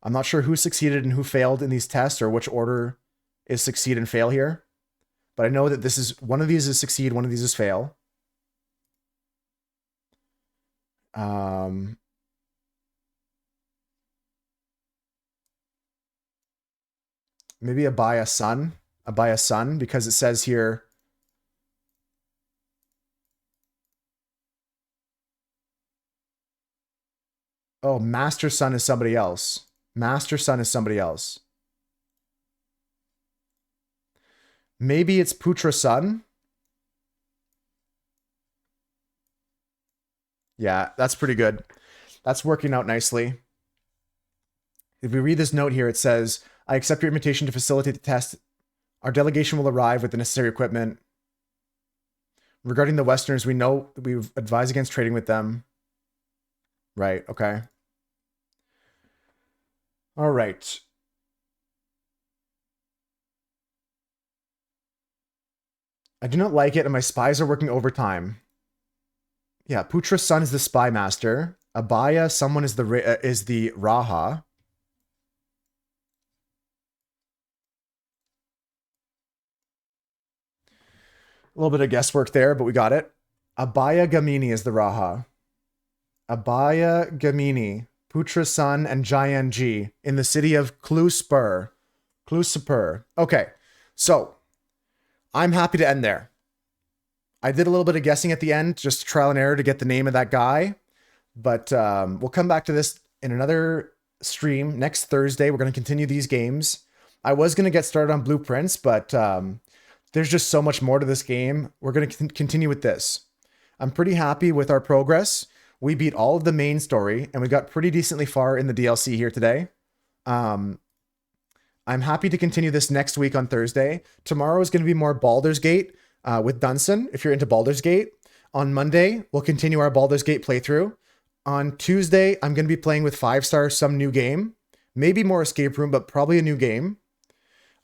A: I'm not sure who succeeded and who failed in these tests or which order is succeed and fail here. But I know that this is one of these is succeed, one of these is fail. Maybe Abaya Sun, because it says here. Oh, Master Sun is somebody else. Master Sun is somebody else. Maybe it's Putra Sun. Yeah, that's pretty good. That's working out nicely. If we read this note here, it says, I accept your invitation to facilitate the test. Our delegation will arrive with the necessary equipment. Regarding the Westerners, we know that we've advised against trading with them. Right, okay. All right. I do not like it, and my spies are working overtime. Yeah, Putra's son is the spy master. Abaya, someone is the Raha. A little bit of guesswork there, but we got it. Abaya Gamini is the Raha. Abaya Gamini, Putra Sun, and Jayan G in the city of Kluspur. Okay, so I'm happy to end there. I did a little bit of guessing at the end, just trial and error to get the name of that guy. But we'll come back to this in another stream next Thursday. We're going to continue these games. I was going to get started on Blueprints, but there's just so much more to this game. We're going to continue with this. I'm pretty happy with our progress. We beat all of the main story, and we got pretty decently far in the DLC here today. I'm happy to continue this next week on Thursday. Tomorrow is going to be more Baldur's Gate with Dunson, if you're into Baldur's Gate. On Monday, we'll continue our Baldur's Gate playthrough. On Tuesday, I'm going to be playing with 5-Star some new game. Maybe more Escape Room, but probably a new game.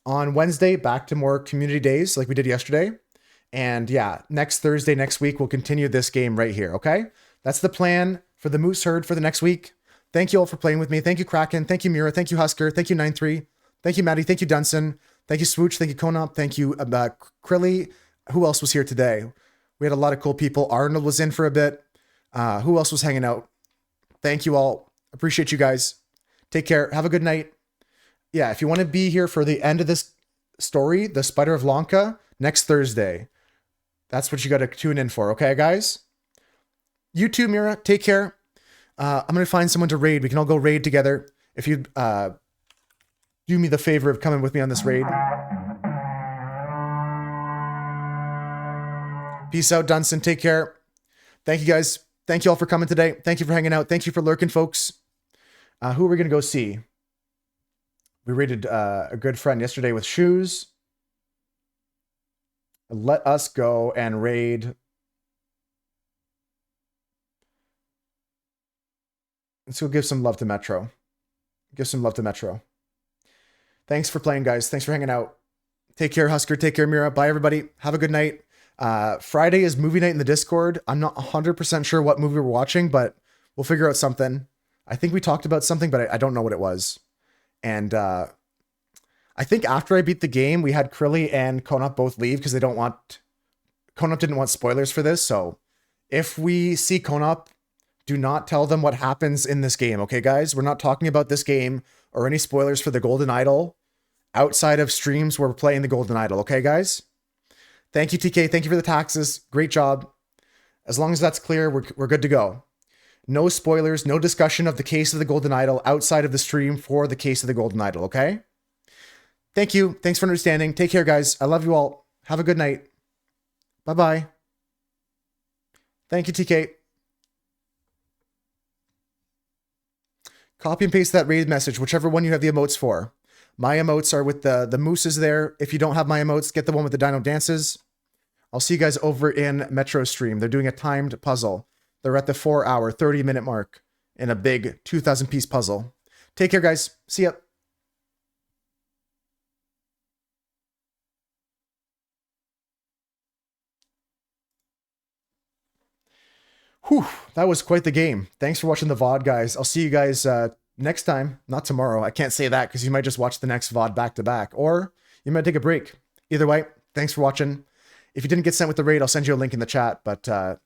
A: On Wednesday, back to more community days like we did yesterday. And yeah, next Thursday, next week, we'll continue this game right here, okay? That's the plan for the Moose Herd for the next week. Thank you all for playing with me. Thank you, Kraken. Thank you, Mira. Thank you, Husker. Thank you, 9-3. Thank you, Maddie. Thank you, Dunson. Thank you, Swooch. Thank you, Konop. Thank you, Krilly. Who else was here today? We had a lot of cool people. Arnold was in for a bit. Who else was hanging out? Thank you all. Appreciate you guys. Take care. Have a good night. Yeah, if you want to be here for the end of this story, the Spider of Lanka, next Thursday. That's what you got to tune in for, okay, guys? You too, Mira. Take care. I'm going to find someone to raid. We can all go raid together. If you'd do me the favor of coming with me on this raid. Peace out, Dunson. Take care. Thank you, guys. Thank you all for coming today. Thank you for hanging out. Thank you for lurking, folks. Who are we going to go see? We raided a good friend yesterday with shoes. Let us go and raid. Let's go give some love to Metro. Give some love to Metro. Thanks for playing, guys. Thanks for hanging out. Take care, Husker. Take care, Mira. Bye, everybody. Have a good night. Friday is movie night in the Discord. I'm not 100% sure what movie we're watching, but we'll figure out something. I think we talked about something, but I don't know what it was. And I think after I beat the game, we had Krilly and Konop both leave because Konop didn't want spoilers for this. So if we see Konop, do not tell them what happens in this game. Okay, guys? We're not talking about this game or any spoilers for the Golden Idol outside of streams where we're playing the Golden Idol. Okay, guys? Thank you, TK. Thank you for the taxes. Great job. As long as that's clear, we're good to go. No spoilers, no discussion of the case of the Golden Idol outside of the stream for the case of the Golden Idol, okay? Thank you. Thanks for understanding. Take care, guys. I love you all. Have a good night. Bye-bye. Thank you, TK. Copy and paste that raid message, whichever one you have the emotes for. My emotes are with the mooses there. If you don't have my emotes, get the one with the dino dances. I'll see you guys over in Metro stream. They're doing a timed puzzle. They're at the 4-hour, 30-minute mark in a big 2,000-piece puzzle. Take care, guys. See ya. Whew, that was quite the game. Thanks for watching the VOD, guys. I'll see you guys next time. Not tomorrow. I can't say that because you might just watch the next VOD back-to-back. Or you might take a break. Either way, thanks for watching. If you didn't get sent with the raid, I'll send you a link in the chat. But